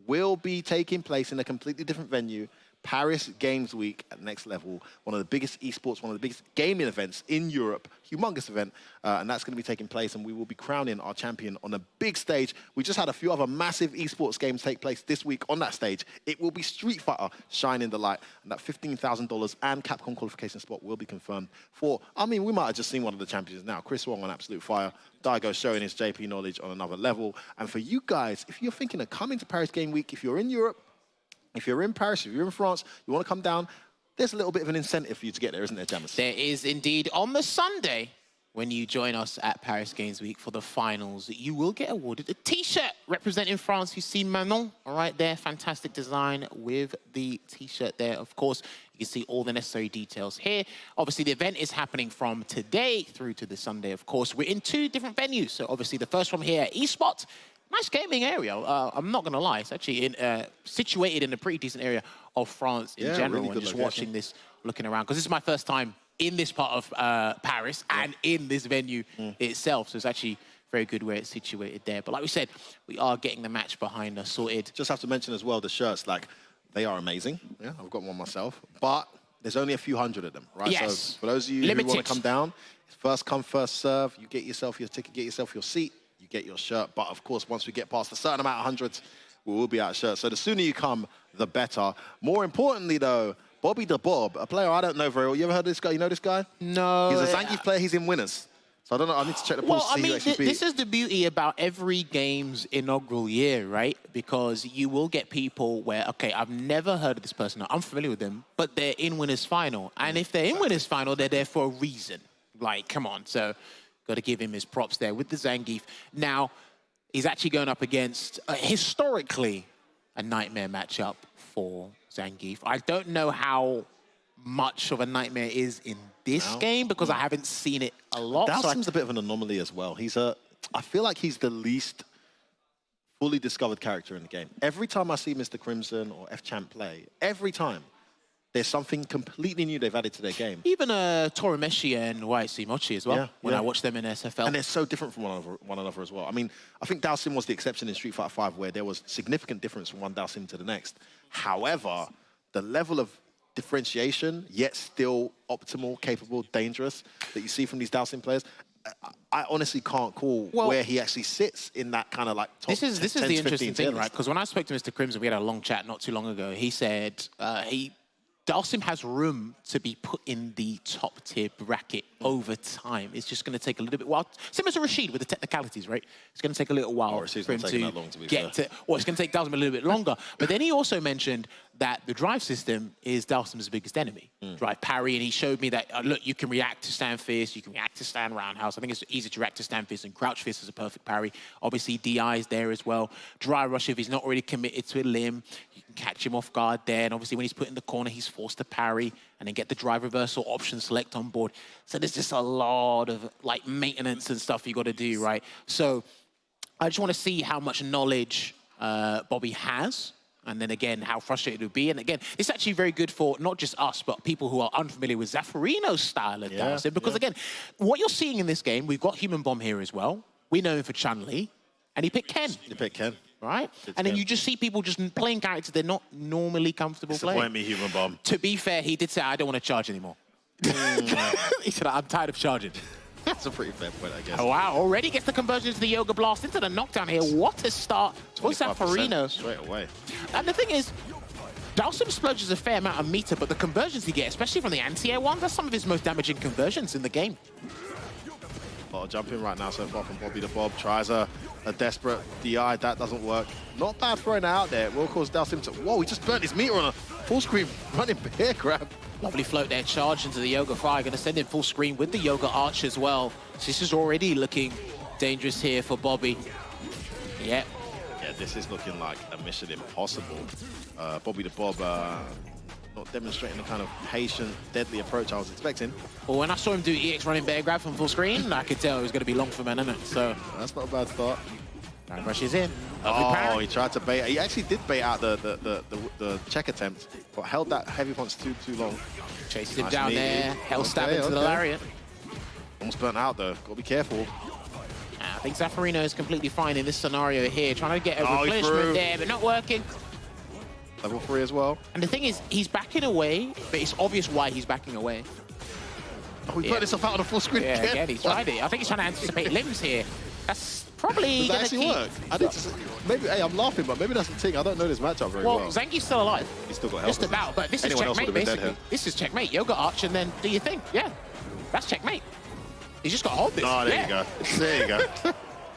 will be taking place in a completely different venue, Paris Games Week at Next Level, one of the biggest esports, one of the biggest gaming events in Europe, humongous event, and that's going to be taking place, and we will be crowning our champion on a big stage. We just had a few other massive esports games take place this week on that stage. It will be Street Fighter shining the light, and that $15,000 and Capcom qualification spot will be confirmed for, I mean, we might have just seen one of the champions now. Chris Wong on absolute fire, Daigo showing his JP knowledge on another level. And for you guys, if you're thinking of coming to Paris Game Week, if you're in Europe, if you're in Paris, if you're in France, you want to come down, there's a little bit of an incentive for you to get there, isn't there, Jamis? There is indeed. On the Sunday, when you join us at Paris Games Week for the finals, you will get awarded a T-shirt representing France. You see Manon right there. Fantastic design with the T-shirt there. Of course, you can see all the necessary details here. Obviously, the event is happening from today through to the Sunday, of course. We're in 2 different venues. So obviously, the first one here at eSpot. Nice gaming area. I'm not going to lie. It's actually situated in a pretty decent area of France in general. Really and good just location. watching this, looking around. Because this is my first time in this part of Paris and in this venue itself. So it's actually very good where it's situated there. But like we said, we are getting the match behind us sorted. Just have to mention as well, the shirts, like, they are amazing. Yeah, I've got one myself. But there's only a few hundred of them, right? Yes. So for those of you who want to come down, it's first come, first serve. You get yourself your ticket, get yourself your seat, you get your shirt. But of course, once we get past a certain amount of hundreds, we will be out of shirts. So the sooner you come, the better. More importantly, though, Bobby the Bob, a player I don't know very well. You ever heard of this guy? You know this guy? No. He's a Zangief player. He's in winners. So I don't know. I need to check the polls to see who actually beat. This is the beauty about every game's inaugural year, right? Because you will get people where, okay, I've never heard of this person. I'm familiar with them, but they're in winners final. And if they're in winners final, they're there for a reason. Like, come on. So got to give him his props there with the Zangief. Now, he's actually going up against, historically, a nightmare matchup for Zangief. I don't know how much of a nightmare is in this game because I haven't seen it a lot. That seems a bit of an anomaly as well. I feel like he's the least fully discovered character in the game. Every time I see Mr. Crimson or F-Champ play, every time, there's something completely new they've added to their game. Even Torimeshi and YC Mochi as well, when I watch them in SFL. And they're so different from one another as well. I mean, I think Dalsim was the exception in Street Fighter V where there was significant difference from one Dalsim to the next. However, the level of differentiation, yet still optimal, capable, dangerous, that you see from these Dalsim players, I honestly can't call where he actually sits in that kind of like top This is 10, the interesting 15 thing, right? Because when I spoke to Mr. Crimson, we had a long chat not too long ago. He said Dalsim has room to be put in the top tier bracket over time. It's just going to take a little bit while. Same as a Rashid with the technicalities, right? It's going to take a little while for him to get to. Well, it's going to take Dalsim a little bit longer. But then he also mentioned that the drive system is Dalsim's biggest enemy, drive parry, and he showed me that look, you can react to stand fist, you can react to stand roundhouse. I think it's easy to react to stand fist, and crouch fist is a perfect parry. Obviously, DI is there as well. Dry rush, if he's not already committed to a limb, you can catch him off guard there. And obviously, when he's put in the corner, he's forced to parry and then get the drive reversal option select on board. So there's just a lot of like maintenance and stuff you got to do, right? So I just want to see how much knowledge Bobby has. And then again, how frustrated it would be. And again, it's actually very good for not just us, but people who are unfamiliar with Zafarino's style of dancing. Because again, what you're seeing in this game, we've got Human Bomb here as well. We know him for Chun-Li. And he picked Ken. You picked Ken. Right? And then you just see people just playing characters they're not normally comfortable playing. Disappoint me, Human Bomb. To be fair, he did say, I don't want to charge anymore. He said, I'm tired of charging. That's a pretty fair point, I guess. Oh, wow, already gets the conversion to the Yoga Blast into the knockdown here. What a start for Zafarino. Straight away. And the thing is, Dalsim splurges a fair amount of meter, but the conversions he gets, especially from the anti-air one, that's some of his most damaging conversions in the game. A lot of jumping right now so far from Bobby the Bob. Tries a desperate DI. That doesn't work. Not bad throwing out there. Will cause Dalsim to... Whoa, he just burnt his meter on a full screen running bear grab. Lovely float there, charge into the Yoga Fire. Going to send him full screen with the Yoga Arch as well. So this is already looking dangerous here for Bobby. Yeah. Yeah, this is looking like a mission impossible. Bobby the Bob not demonstrating the kind of patient, deadly approach I was expecting. Well, when I saw him do EX running bear grab from full screen, I could tell it was going to be long for men, isn't it? So that's not a bad start. And rushes in. Oh, he tried to bait. He actually did bait out the check attempt, but held that heavy punch too long. Chases him down there. Hell stab into the lariat. Almost burnt out though. Got to be careful. I think Zafarino is completely fine in this scenario here, trying to get a replenishment there, but not working. Level 3 as well. And the thing is, he's backing away, but it's obvious why he's backing away. Oh, he put himself out on the full screen Yeah, again. again, he tried it. I think he's trying to anticipate limbs here. That's probably Does that actually work? I didn't just, maybe, hey, I'm laughing, but maybe that's the thing. I don't know this matchup very well. Well, Zangief's still alive. He's still got health. Just about, but this is checkmate, basically. This is checkmate. Yoga Arch, and then do your thing. Yeah, that's checkmate. He's just got to hold this. Oh, there you go. There you go.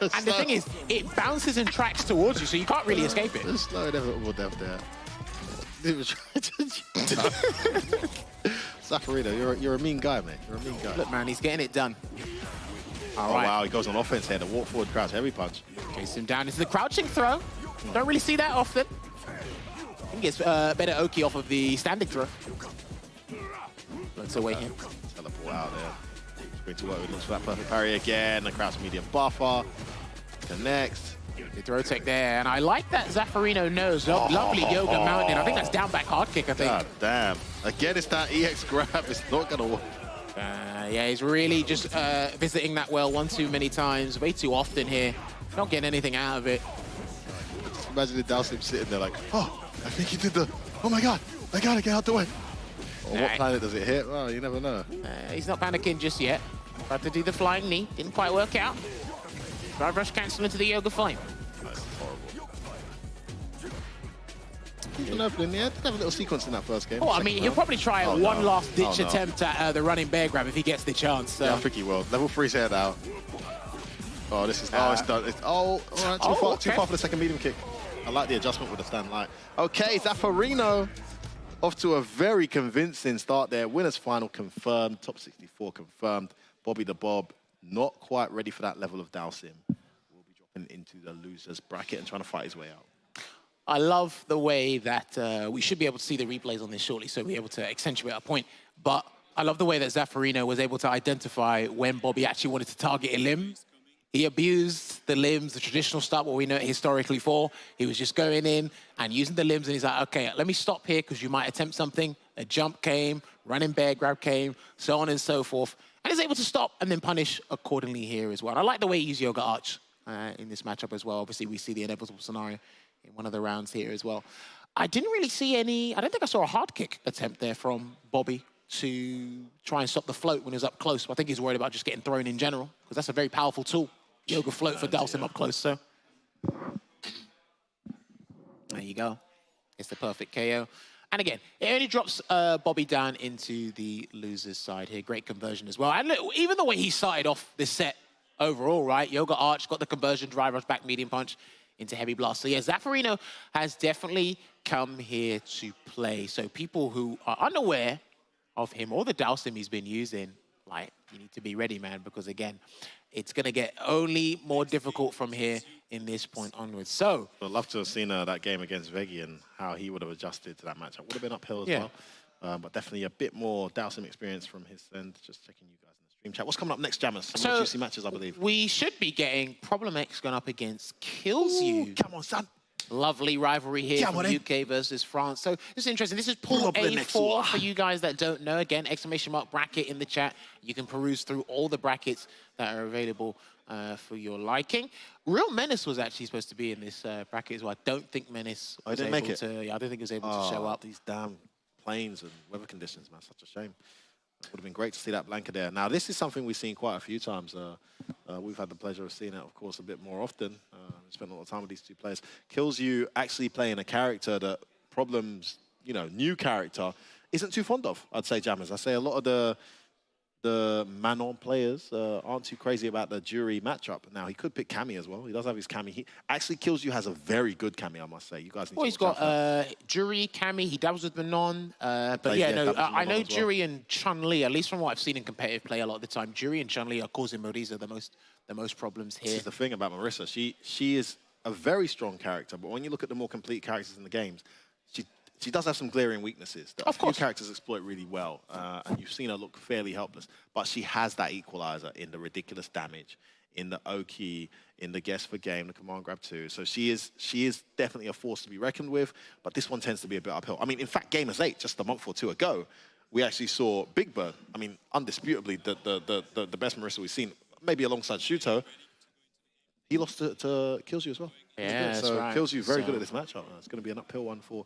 And the thing is, it bounces and tracks towards you, so you can't really escape it. There's no inevitable death there. Zafarino, you're a mean guy, mate. You're a mean guy. Look, man, he's getting it done. Oh, wow, he goes on offense here. The walk forward crouch, heavy punch. Chase him down into the crouching throw. Don't really see that often. I think it's better Oki off of the standing throw. Let's away him. Teleport out there. Going to work with looks for that perfect parry again. The crouch medium buffer. Connects. The throw tech there, and I like that Zafarino knows. Lovely yoga mountain. I think that's down back hard kick, I think. God damn. Again, it's that EX grab. It's not going to work. Yeah, he's really just visiting that well one too many times, way too often here. Not getting anything out of it. Just imagine the Dalsim sitting there like, oh, I think he did the, oh my God, I gotta get out the way. Or what planet does it hit? Well, you never know. He's not panicking just yet. Tried to do the flying knee, didn't quite work out. Drive rush cancel into the yoga flame. That's horrible. He's an opening, yeah. Did have a little sequence in that first game. Oh, I mean, he'll probably try one last ditch attempt at the running bear grab if he gets the chance. So. Yeah, I think he will. Level 3's head out. Oh, this is, oh, it's done. It's, all right, too far for the second medium kick. I like the adjustment with the stand light. Okay, Zafarino off to a very convincing start there. Winners final confirmed, top 64 confirmed. Bobby the Bob not quite ready for that level of Dalsim. Will be dropping into the losers bracket and trying to fight his way out. I love the way that we should be able to see the replays on this shortly, so we'll be able to accentuate our point. But I love the way that Zafarino was able to identify when Bobby actually wanted to target a limb. He abused the limbs, the traditional stuff, what we know it historically for. He was just going in and using the limbs, and he's like, okay, let me stop here because you might attempt something. A jump came, running bear grab came, so on and so forth. And he's able to stop and then punish accordingly here as well. And I like the way he used Yoga Arch in this matchup as well. Obviously, we see the inevitable scenario in one of the rounds here as well. I didn't really see any, I don't think I saw a hard kick attempt there from Bobby to try and stop the float when he was up close. I think he's worried about just getting thrown in general, because that's a very powerful tool. Yoga float for Dalsim up close, so. There you go. It's the perfect KO. And again, it only drops Bobby down into the loser's side here. Great conversion as well. And look, even the way he started off this set overall, right? Yoga Arch got the conversion, drive rush back, medium punch into heavy blast. So yeah, Zafarino has definitely come here to play. So people who are unaware of him or the Dalsim he's been using, like, you need to be ready, man, because again, it's going to get only more difficult from here in this point onwards. So I'd love to have seen that game against Veggie and how he would have adjusted to that matchup. Would have been uphill as well, but definitely a bit more Dalsim experience from his end. Just checking you guys in the stream chat. What's coming up next, Jammers? Some more juicy matches, I believe. We should be getting Problem X going up against Kilzyou. Come on, son. Lovely rivalry here from UK versus France. So this is interesting. This is pool A4 for you guys that don't know. Again, exclamation mark bracket in the chat. You can peruse through all the brackets that are available for your liking. Real Menace was actually supposed to be in this bracket as well. I don't think Menace was able to. Yeah, I don't think he was able to show up. These damn planes and weather conditions, man. Such a shame. It would have been great to see that blanket there. Now, this is something we've seen quite a few times. We've had the pleasure of seeing it, of course, a bit more often. We spent a lot of time with these two players. Kilzyou actually playing a character that Problem's, you know, new character isn't too fond of, I'd say, Jammers. I say a lot of the Manon players aren't too crazy about the Jury matchup. Now, he could pick Cammy as well. He does have his Cammy. Actually, Kilzyou has a very good Cammy, I must say. You guys need to he's got Jury, Cammy, he dabbles with Manon. But yeah, no, I know Jury and Chun-Li, at least from what I've seen in competitive play a lot of the time, Jury and Chun-Li are causing Marisa the most problems here. This is the thing about Marisa. She is a very strong character, but when you look at the more complete characters in the games, she does have some glaring weaknesses that a few characters exploit really well, and you've seen her look fairly helpless. But she has that equalizer in the ridiculous damage, in the Oki, in the guess for game, the command grab too. So she is definitely a force to be reckoned with, but this one tends to be a bit uphill. I mean, in fact, Gamers 8, just a month or two ago, we actually saw Big Bird. I mean, undisputably, the best Marissa we've seen, maybe alongside Shuto. He lost to Kilzyou as well. Yeah, so right. Kilzyou very good at this matchup. It's going to be an uphill one for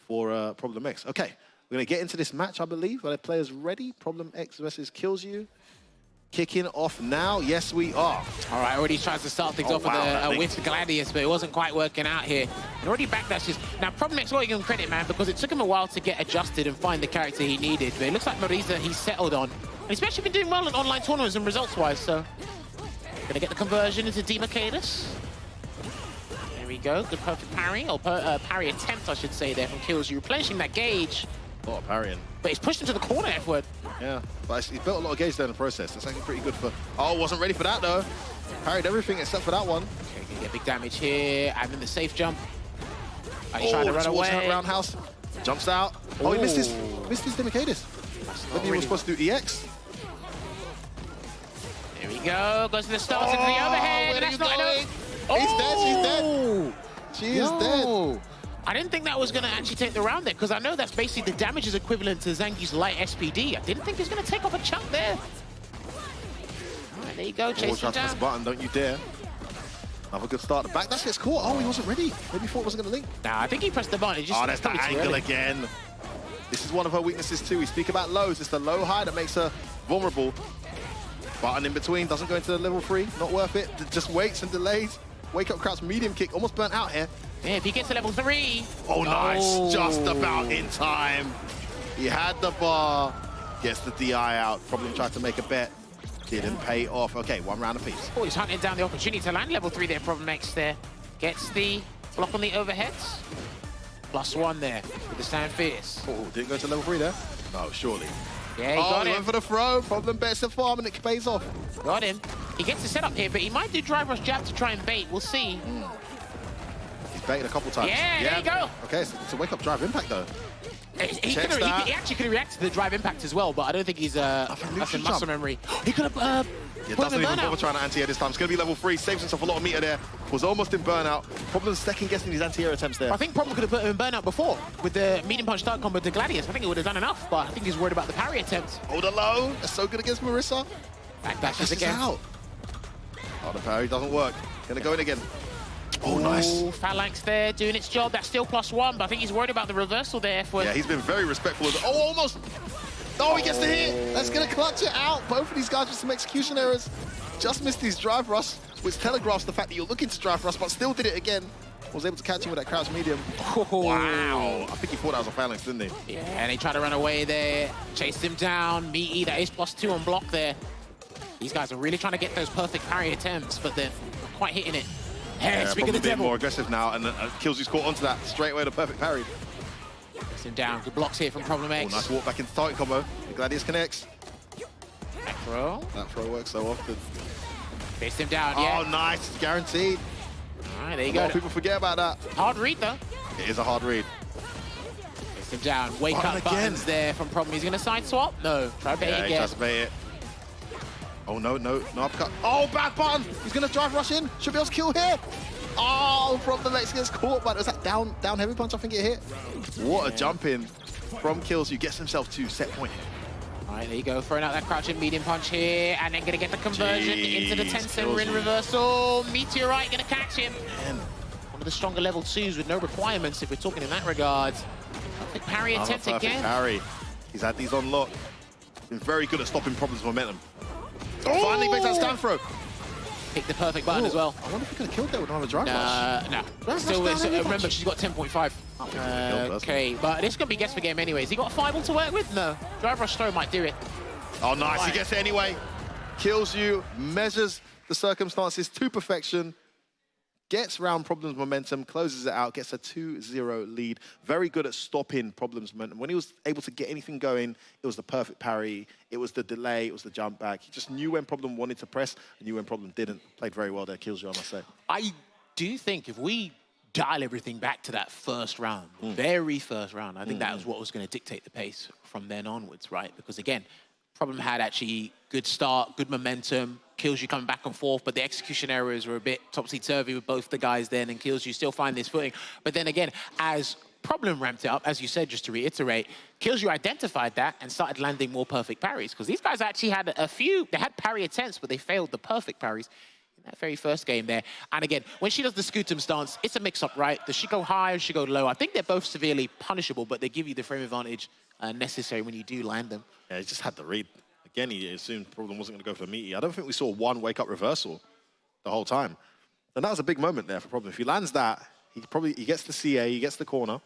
Problem X. Okay, we're going to get into this match, I believe. Are the players ready? Problem X versus Kilzyou. Kicking off now. Yes, we are. All right, already tries to start things off with Gladius, but it wasn't quite working out here. And already backdashes. Now, Problem X, got to give him credit, man, because it took him a while to get adjusted and find the character he needed. But it looks like Marisa, he's settled on. And he's actually been doing well in online tournaments and results-wise, so... Gonna get the conversion into Demarcatus. There we go. Good perfect parry, or parry attempt, I should say, there from Kilzyou, replenishing that gauge. A lot of parrying. But he's pushed into the corner, F-word. Yeah, but he's built a lot of gauge there in the process. That's actually pretty good for... Oh, wasn't ready for that, though. Parried everything except for that one. Okay, gonna get big damage here, and then the safe jump. He's trying to run away. That roundhouse. Jumps out. Oh, he missed his Demarcatus. Maybe he was supposed to do EX. There we go. Goes to the start into the overhead. That's not enough. He's dead. She is dead. I didn't think that was going to actually take the round there, because I know that's basically the damage is equivalent to Zangief's light SPD. I didn't think he was going to take off a chunk there. Right, there you go, chase him down. Press the button, don't you dare. Have a good start. The back, that's gets caught. Oh, he wasn't ready. Maybe thought it wasn't going to link. Nah, I think he pressed the button. That's the angle again. This is one of her weaknesses too. We speak about lows. It's the low high that makes her vulnerable. Button in between, doesn't go into the level 3. Not worth it. Just waits and delays. Wake up crouch, medium kick. Almost burnt out here. Yeah, if he gets to level 3. Oh, nice. Just about in time. He had the bar. Gets the DI out. Probably tried to make a bet. Didn't pay off. Okay, one round apiece. Oh, he's hunting down the opportunity to land level 3 there. Problem X there. Gets the block on the overheads. +1 there with the stand fierce. Oh, didn't go to level 3 there? No, surely. Yeah, he got him. Went for the throw. Problem bets the farm and it pays off. Got him. He gets the setup here, but he might do drive rush jab to try and bait. We'll see. He's baited a couple times. Yeah, there you go. Okay, it's a wake-up drive impact, though. He actually could have reacted to the drive impact as well, but I don't think he's nothing muscle memory. He could have doesn't even bother trying to anti-air this time. It's going to be level 3. Saves himself a lot of meter there. Was almost in burnout. Problem's second-guessing his anti-air attempts there. I think Problem could have put him in burnout before with the medium punch start combo to Gladius. I think it would have done enough, but I think he's worried about the parry attempt. Oh, the low. That's so good against Marisa. Backdashes again. Out. Oh, the parry doesn't work. Going to go in again. Oh, nice. Phalanx there doing its job. That's still +1, but I think he's worried about the reversal there. Yeah, he's been very respectful. Oh, almost. Oh, he gets the hit. That's going to clutch it out. Both of these guys with some execution errors. Just missed his drive rush, which telegraphs the fact that you're looking to drive rush, but still did it again. Was able to catch him with that crouch medium. Oh. Wow. I think he thought that was a phalanx, didn't he? Yeah, and he tried to run away there. Chased him down. Meaty, that is +2 on block there. These guys are really trying to get those perfect parry attempts, but they're not quite hitting it. Yeah, speaking of the devil. More aggressive now, and Kilzyou's caught onto that straight away. The perfect parry. Gets him down. Good blocks here from Problem X. Oh, nice walk back into target combo. The Gladius connects. Back throw. That throw works so often. Faced him down, yeah. Oh, nice. Guaranteed. All right, there you go. go. A lot of people forget about that. Hard read, though. It is a hard read. Faced him down. Wake up buttons there from Problem. He's going to side swap? No. Try bait again. He tries to bait it. Oh, no uppercut. Oh, bad button. He's going to drive rush in. Should be able to kill here. Oh, Problem X gets caught, but was that down heavy punch? I think it hit. What a jump in from Kilzyou. Gets himself to set point here. All right, there you go. Throwing out that crouching medium punch here, and then going to get the conversion into the 10-cent ring reversal. Meteorite going to catch him. Man. One of the stronger level 2s with no requirements, if we're talking in that regard. Perfect parry attempt again. Parry. He's had these on lock. Been very good at stopping Problem's momentum. Oh! Finally makes that stand throw. Pick the perfect button as well. I wonder if he could have killed that with another drive rush. No. Still, remember, she's got 10.5. Okay, but this is going to be guess for game anyways. He got a 5 to work with? No. Drive rush throw might do it. Oh, nice. He gets it anyway. Kilzyou, measures the circumstances to perfection. Gets round Problem's momentum, closes it out, gets a 2-0 lead. Very good at stopping Problem's momentum. When he was able to get anything going, it was the perfect parry, it was the delay, it was the jump back. He just knew when Problem wanted to press and knew when Problem didn't. Played very well there, Kilzyou, I must say. do think if we dial everything back to that first round, very first round, I think that was what was going to dictate the pace from then onwards, right? Because again, Problem had actually good start, good momentum, Kilzyou coming back and forth, but the execution errors were a bit topsy-turvy with both the guys then, and Kilzyou still find this footing. But then again, as Problem ramped it up, as you said, just to reiterate, Kilzyou identified that and started landing more perfect parries, because these guys actually had a few, they had parry attempts, but they failed the perfect parries in that very first game there. And again, when she does the Scootum stance, it's a mix-up, right? Does she go high or does she go low? I think they're both severely punishable, but they give you the frame advantage necessary when you do land them. Yeah, he just had the read. Again, he assumed Problem wasn't going to go for meaty. I don't think we saw one wake-up reversal the whole time. And that was a big moment there for Problem. If he lands that, he gets the CA, he gets the corner,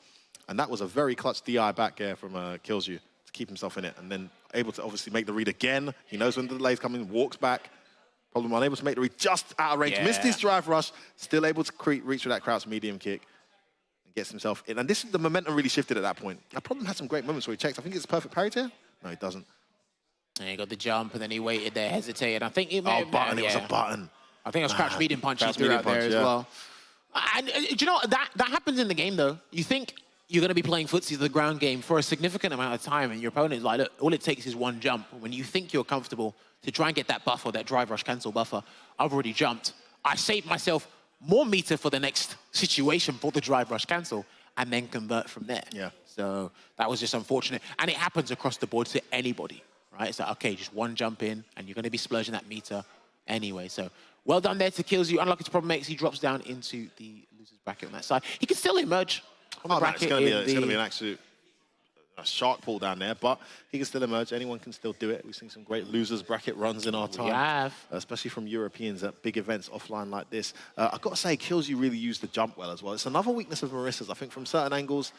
and that was a very clutch DI back there from Kilzyou to keep himself in it, and then able to obviously make the read again. He knows when the delay's coming, walks back. Problem unable to make the read just out of range. Yeah. Missed his drive rush, still able to reach with that crouch medium kick. Gets himself in. And this is the momentum really shifted at that point. That Problem had some great moments where he checks. I think it's a perfect parry tier. No, he doesn't. And he got the jump, and then he waited there, hesitated. I think it may button. It was a button. I think it was crouch medium punch he Crouch threw medium out there punch, as well. And do you know what? That happens in the game, though. You think you're going to be playing footsies, the ground game, for a significant amount of time, and your opponent is like, look, all it takes is one jump. When you think you're comfortable to try and get that buffer, that drive rush cancel buffer, I've already jumped. I saved myself more meter for the next situation for the drive rush cancel, and then convert from there. Yeah. So that was just unfortunate. And it happens across the board to anybody, right? It's like, okay, just one jump in, and you're going to be splurging that meter anyway. So well done there to Kilzyou. Unlucky to Problem makes, he drops down into the loser's bracket on that side. He can still emerge on the bracket. It's going to be an absolute shark pull down there, but he can still emerge. Anyone can still do it. We've seen some great losers bracket runs in our time. We have. Especially from Europeans at big events offline like this. I've got to say, Kilzyou really used the jump well as well. It's another weakness of Marissa's. I think from certain angles,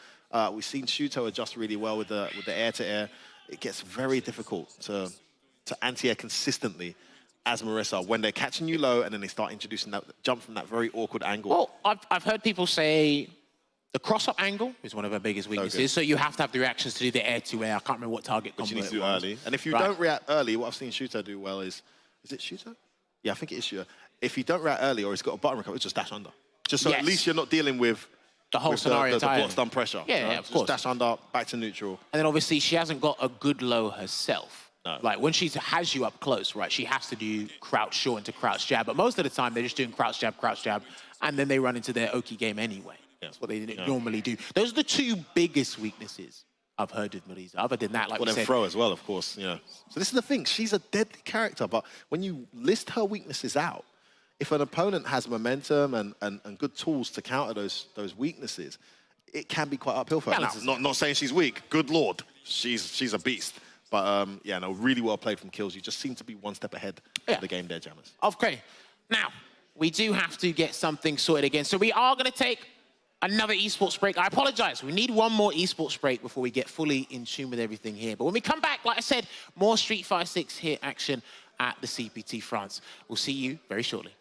we've seen Shuto adjust really well with the air-to-air. It gets very difficult to anti-air consistently as Marissa when they're catching you low and then they start introducing that jump from that very awkward angle. Well, I've heard people say the cross-up angle is one of her biggest weaknesses, so you have to have the reactions to do the air-to-air. I can't remember what target combo But you need to do was. early. And if you don't react early, what I've seen Shuto do well is it Shuto? Yeah, I think it is Shuto. If you don't react early or he's got a button recovery, just dash under. Just so at least you're not dealing with the whole scenario the block stun pressure. Yeah, yeah, of just course. dash under, back to neutral. And then obviously she hasn't got a good low herself. No. Like when she has you up close, right, she has to do crouch short into crouch jab. But most of the time they're just doing crouch jab, and then they run into their Oki game anyway. Yeah. That's what they normally do. Those are the two biggest weaknesses I've heard with Marisa. Other than that, like we then said, throw as well, of course. Yeah. So this is the thing. She's a deadly character, but when you list her weaknesses out, if an opponent has momentum and good tools to counter those weaknesses, it can be quite uphill for her. Now, not saying she's weak. Good Lord, she's a beast. But yeah, no, really well played from Kilzyou. Just seem to be one step ahead of the game there, Jammers. Okay. Now, we do have to get something sorted again. So we are going to take another esports break. I apologize. We need one more esports break before we get fully in tune with everything here. But when we come back, like I said, more Street Fighter 6 here action at the CPT France. We'll see you very shortly.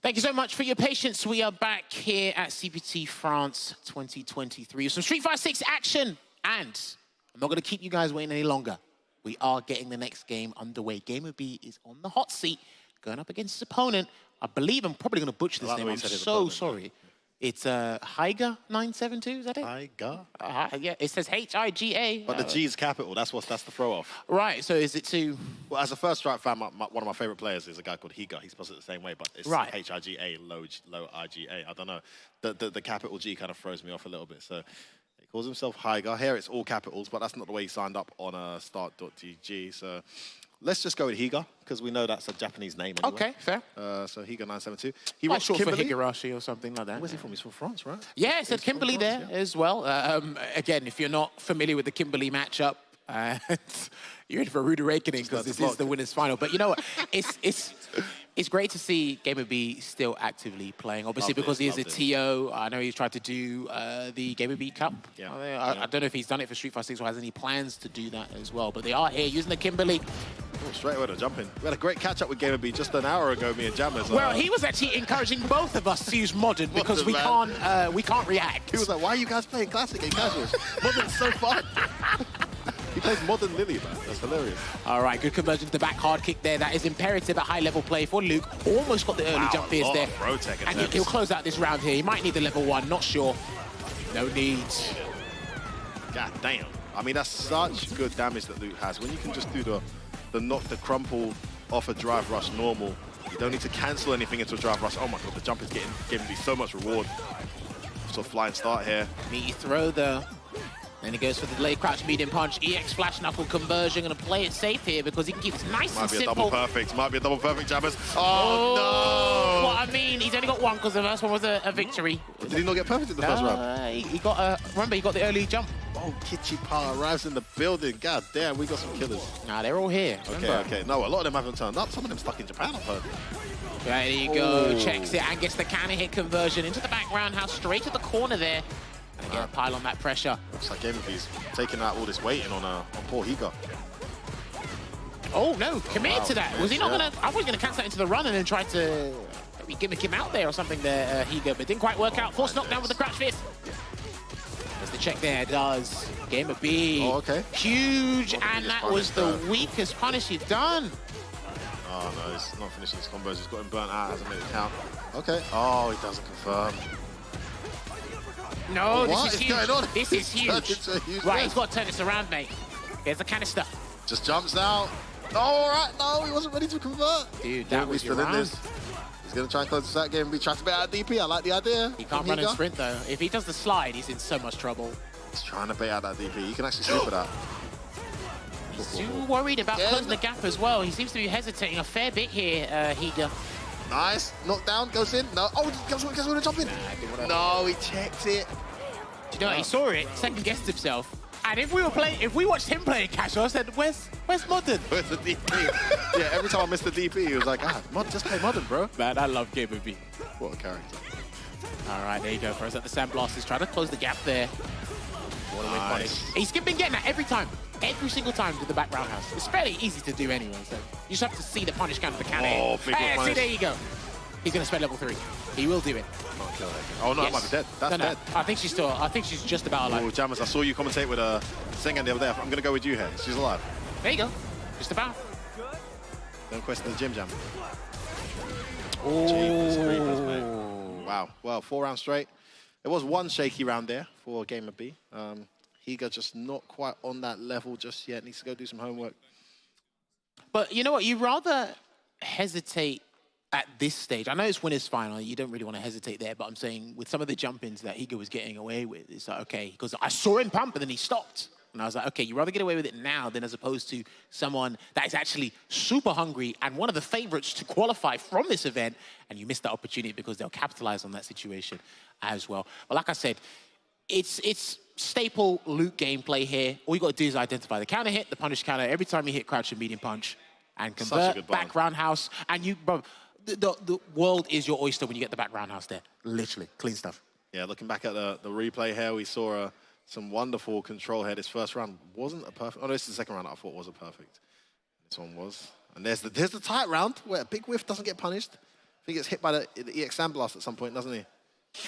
Thank you so much for your patience. We are back here at CPT France 2023. Some Street Fighter 6 action. And I'm not going to keep you guys waiting any longer. We are getting the next game underway. GamerBee is on the hot seat, going up against his opponent. I believe I'm probably going to butcher this name. I'm so sorry. It's Higa 972, is that it? Higa? Yeah, it says H-I-G-A. But the G is capital, that's the throw-off. Right, so is it to... Well, as a first strike fan, one of my favorite players is a guy called Higa. He spells it the same way, but it's right. H-I-G-A, low I-G-A. I don't know. The capital G kind of throws me off a little bit, so... He calls himself Higa. Here it's all capitals, but that's not the way he signed up on start.gg, so... Let's just go with Higa, because we know that's a Japanese name anyway. Okay, fair. So Higa 972. He Might was short for Kimberly. Higurashi or something like that. Where's he from? He's from France, right? Yeah, it said Kimberly there as well. Again, if you're not familiar with the Kimberly matchup, you're in for a rude awakening because this is the winners' final. But you know what? It's great to see GamerBee still actively playing. Obviously, because he is a TO. I know he's tried to do the GamerBee Cup. Yeah. I don't know if he's done it for Street Fighter 6 or has any plans to do that as well. But they are here using the Kimberly. Oh, straight away to jump in. We had a great catch up with GamerBee just an hour ago, me and Jammers. Well, he was actually encouraging both of us to use Modern because we can't react. He was like, why are you guys playing Classic and Casuals? Modern's so fun. He plays Modern Lily, man. That's hilarious. All right, good conversion to the back hard kick there. That is imperative at high-level play for Luke. Almost got the early jump fierce there. And he'll close out this round here. He might need the level 1, not sure. No need. God damn. I mean, that's such good damage that Luke has. When you can just do the knock the crumple off a drive rush normal, you don't need to cancel anything into a drive rush. Oh my god, the jump is giving me so much reward. Sort of flying start here. Meaty throw though. Then he goes for the delayed crouch medium punch. EX flash knuckle conversion. Gonna play it safe here because he can keep it nice and simple. Might be a double perfect. Might be a double perfect, Jammers. Oh, no! Well, I mean, he's only got one because the first one was a victory. Did he not get perfect in the first round? He got remember, he got the early jump. Oh, Kichipa arrives in the building. God damn, we got some killers. Nah, they're all here. Okay. No, a lot of them haven't turned up. Some of them stuck in Japan, I've heard. There you go. Checks it and gets the counter hit conversion into the back roundhouse, straight to the corner there. And again, pile on that pressure. Looks like GamerBee's taking out all this weighting on poor Higa. Oh no, committed to that. Was he not gonna? I was gonna cancel that into the run and then try to maybe gimmick him out there or something there, Higa, but didn't quite work out. Forced knockdown with the crouch fist. There's the check there, does. GamerBee. Oh, okay. Huge, and that was the weakest punish he's done. Oh no, he's not finishing his combos. He's got him burnt out, hasn't made it count. Okay. Oh, he doesn't confirm. No, what this is huge. This is huge. Right, he's got to turn this around, mate. Here's the canister. Just jumps out. Oh, all right. No, he wasn't ready to convert. Dude, that was your round. He's going to try and close this out game. Be trying to be out of DP. I like the idea. He can't run and sprint, though. If he does the slide, he's in so much trouble. He's trying to bait out that DP. He can actually sleep with that. He's too worried about closing the gap as well. He seems to be hesitating a fair bit here, Higa. Nice. Knockdown, goes in. No. Oh, guess what? To jump in. No, he checked it. Do you know what? He saw it, second guessed himself. And if we watched him playing casual, I said, where's Modern? Where's the DP? Yeah, every time I missed the DP, he was like, just play Modern, bro. Man, I love GamerBee. What a character. All right, there you go. Throws out the sandblast. He's trying to close the gap there. Nice. He's been getting that every time. Every single time with the back roundhouse. It's fairly easy to do anyway, so you just have to see the punish count of the counter. Oh, big punish. See, there you go. He's going to spend level 3. He will do it. Oh, no, yes. That might be dead. That's dead. I think she's just about alive. Oh, Jammers, I saw you commentate with Sengan the other day. I'm going to go with you here. She's alive. There you go. Just about. Don't question the gym jam. Oh. Wow. Well, 4 rounds straight. There was one shaky round there for GamerBee. Higa just not quite on that level just yet. Needs to go do some homework. But you know what? You rather hesitate at this stage. I know it's winners final. You don't really want to hesitate there. But I'm saying with some of the jump-ins that Higa was getting away with, it's like, okay, because I saw him pump and then he stopped. And I was like, okay, you rather get away with it now than as opposed to someone that is actually super hungry and one of the favorites to qualify from this event, and you missed that opportunity because they'll capitalize on that situation as well. But like I said, it's staple Luke gameplay here. All you got to do is identify the counter hit, the punish counter, every time you hit crouch and medium punch, and convert back roundhouse. And you, bro, the world is your oyster when you get the back roundhouse there. Literally, clean stuff. Yeah, looking back at the replay here, we saw some wonderful control here. This first round wasn't a perfect. Oh, no, this is the second round I thought was a perfect. This one was. And there's the tight round where a big whiff doesn't get punished. He gets hit by the EX Sandblast at some point, doesn't he?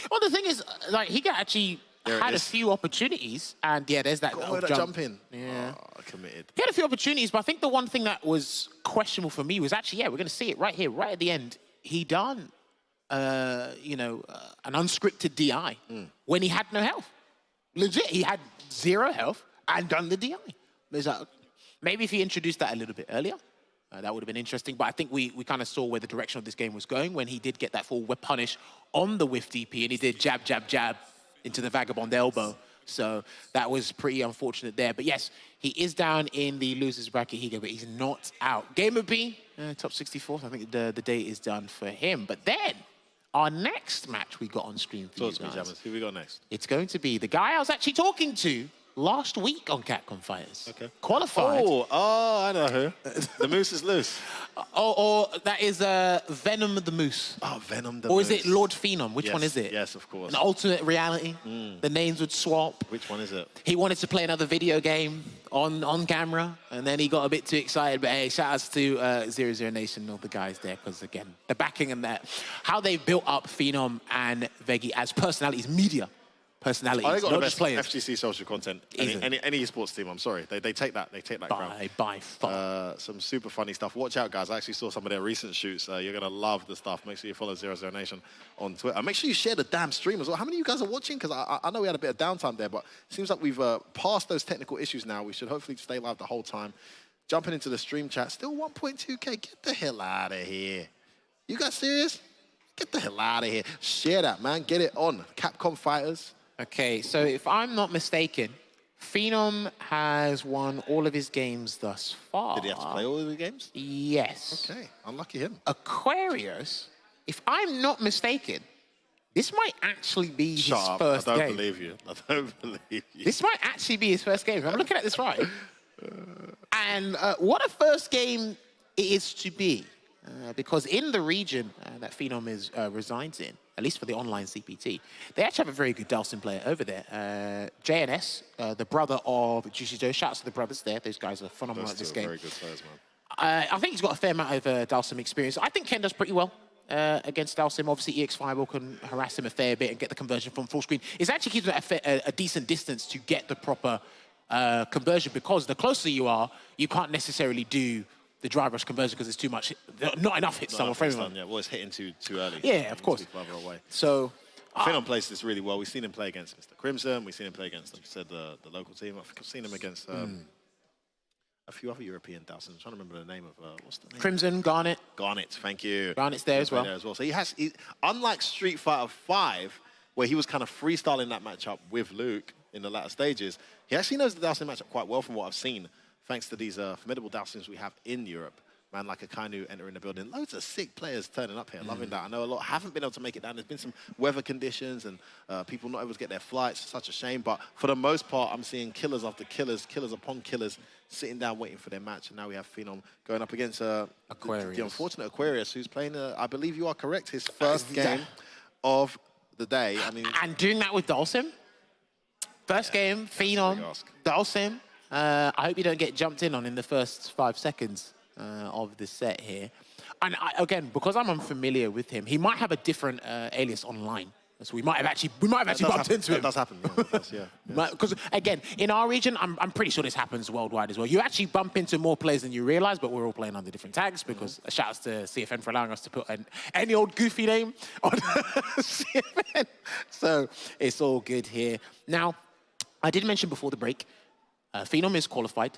Well, the thing is, like, he actually had a is. few opportunities, and yeah, there's that, Oh, that jump in. Yeah. Oh, committed. He had a few opportunities, but I think the one thing that was questionable for me was actually, yeah, we're going to see it right here, right at the end. He done, you know, an unscripted DI when he had no health. Legit, he had 0 health and done the DI. There's a, maybe if he introduced that a little bit earlier, that would have been interesting. But I think we kind of saw where the direction of this game was going when he did get that full whip punish on the whiff DP, and he did jab, jab, jab into the Vagabond elbow. So that was pretty unfortunate there. But yes, he is down in the losers bracket, Higa, but he's not out. GamerBee, top 64th. I think the day is done for him. But then, our next match we got on stream for you guys. Who we got next? It's going to be the guy I was actually talking to last week on Capcom Fighters. Okay. Qualified. Oh, I know who. The Moose is loose. Or that is Venom the Moose. Oh, Venom the Or Moose. is it Lord Phenom? Which Yes, one is it? Yes, of course. An alternate reality. The names would swap. Which one is it? He wanted to play another video game on camera, and then he got a bit too excited. But hey, shout outs to 00 Nation and all the guys there, because again, the backing and that, how they built up Phenom and Veggie as personalities, media personalities, Oh, they got not the just best players. FGC social content. Any esports team, I'm sorry. They take that crown. By far. Some super funny stuff. Watch out, guys. I actually saw some of their recent shoots. You're going to love the stuff. Make sure you follow 00 Nation on Twitter. Make sure you share the damn stream as well. How many of you guys are watching? Because I know we had a bit of downtime there, but it seems like we've passed those technical issues now. We should hopefully stay live the whole time. Jumping into the stream chat. Still 1.2K. Get the hell out of here. You guys serious? Get the hell out of here. Share that, man. Get it on. Capcom Fighters. Okay, so if I'm not mistaken, Phenom has won all of his games thus far. Did he have to play all of the games? Yes. Okay, unlucky him. Aquarius, if I'm not mistaken, this might actually be his first game. I don't believe you. I don't believe you. This might actually be his first game. I'm looking at this right. And what a first game it is to be. Because in the region that Phenom resides in, at least for the online CPT, they actually have a very good Dalsim player over there. JNS, the brother of Juicy Joe. Shouts to the brothers there. Those guys are phenomenal at this game. Very good players, man. I think he's got a fair amount of Dalsim experience. I think Ken does pretty well against Dalsim. Obviously, EX Fireball can harass him a fair bit and get the conversion from full screen. It actually keeps him at a decent distance to get the proper conversion, because the closer you are, you can't necessarily do the drive rush conversion because it's too much, not enough hits on frame. Yeah, well, it's hitting too early. Yeah, of course. Too further away. So, Phenom plays this really well. We've seen him play against Mr. Crimson. We've seen him play against, like you said, the local team. I think I've seen him against a few other European Dalsims. I'm trying to remember the name of what's the name? Crimson, Garnet. Garnet, thank you. Garnet's there as well. So he unlike Street Fighter 5, where he was kind of freestyling that matchup with Luke in the latter stages, he actually knows the Dalsim matchup quite well from what I've seen, thanks to these formidable Dalsims we have in Europe. Man like a Kainu entering the building. Loads of sick players turning up here. Loving that. I know a lot haven't been able to make it down. There's been some weather conditions and people not able to get their flights. Such a shame. But for the most part, I'm seeing killers after killers, killers upon killers, sitting down waiting for their match. And now we have Phenom going up against Aquarius. The unfortunate Aquarius, who's playing, I believe you are correct, his first game of the day. I mean, and doing that with Dalsim. First game, Phenom, Dalsim. I hope you don't get jumped in on in the first 5 seconds of the set here. And again, because I'm unfamiliar with him, he might have a different alias online. So we might have actually bumped into him. That does happen. Yeah. Because again, in our region, I'm pretty sure this happens worldwide as well. You actually bump into more players than you realize, but we're all playing under different tags. Because shout outs to CFN for allowing us to put any old goofy name on CFN. So it's all good here. Now, I did mention before the break, Phenom is qualified,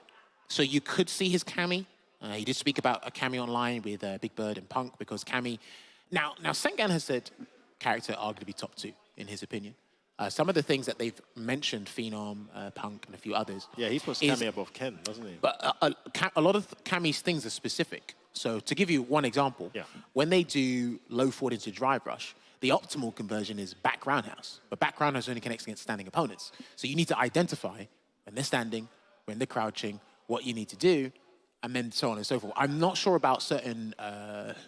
so you could see his Cammy. He did speak about a Cammy online with Big Bird and Punk, because Cammy... Now Sengan has said character arguably top 2, in his opinion. Some of the things that they've mentioned, Phenom, Punk, and a few others... Yeah, he puts Cammy above Ken, doesn't he? But a lot of Cammy's things are specific. So to give you one example, when they do low forward into drive rush, the optimal conversion is back roundhouse. But back roundhouse only connects against standing opponents. So you need to identify when they're standing, when they're crouching, what you need to do, and then so on and so forth. I'm not sure about certain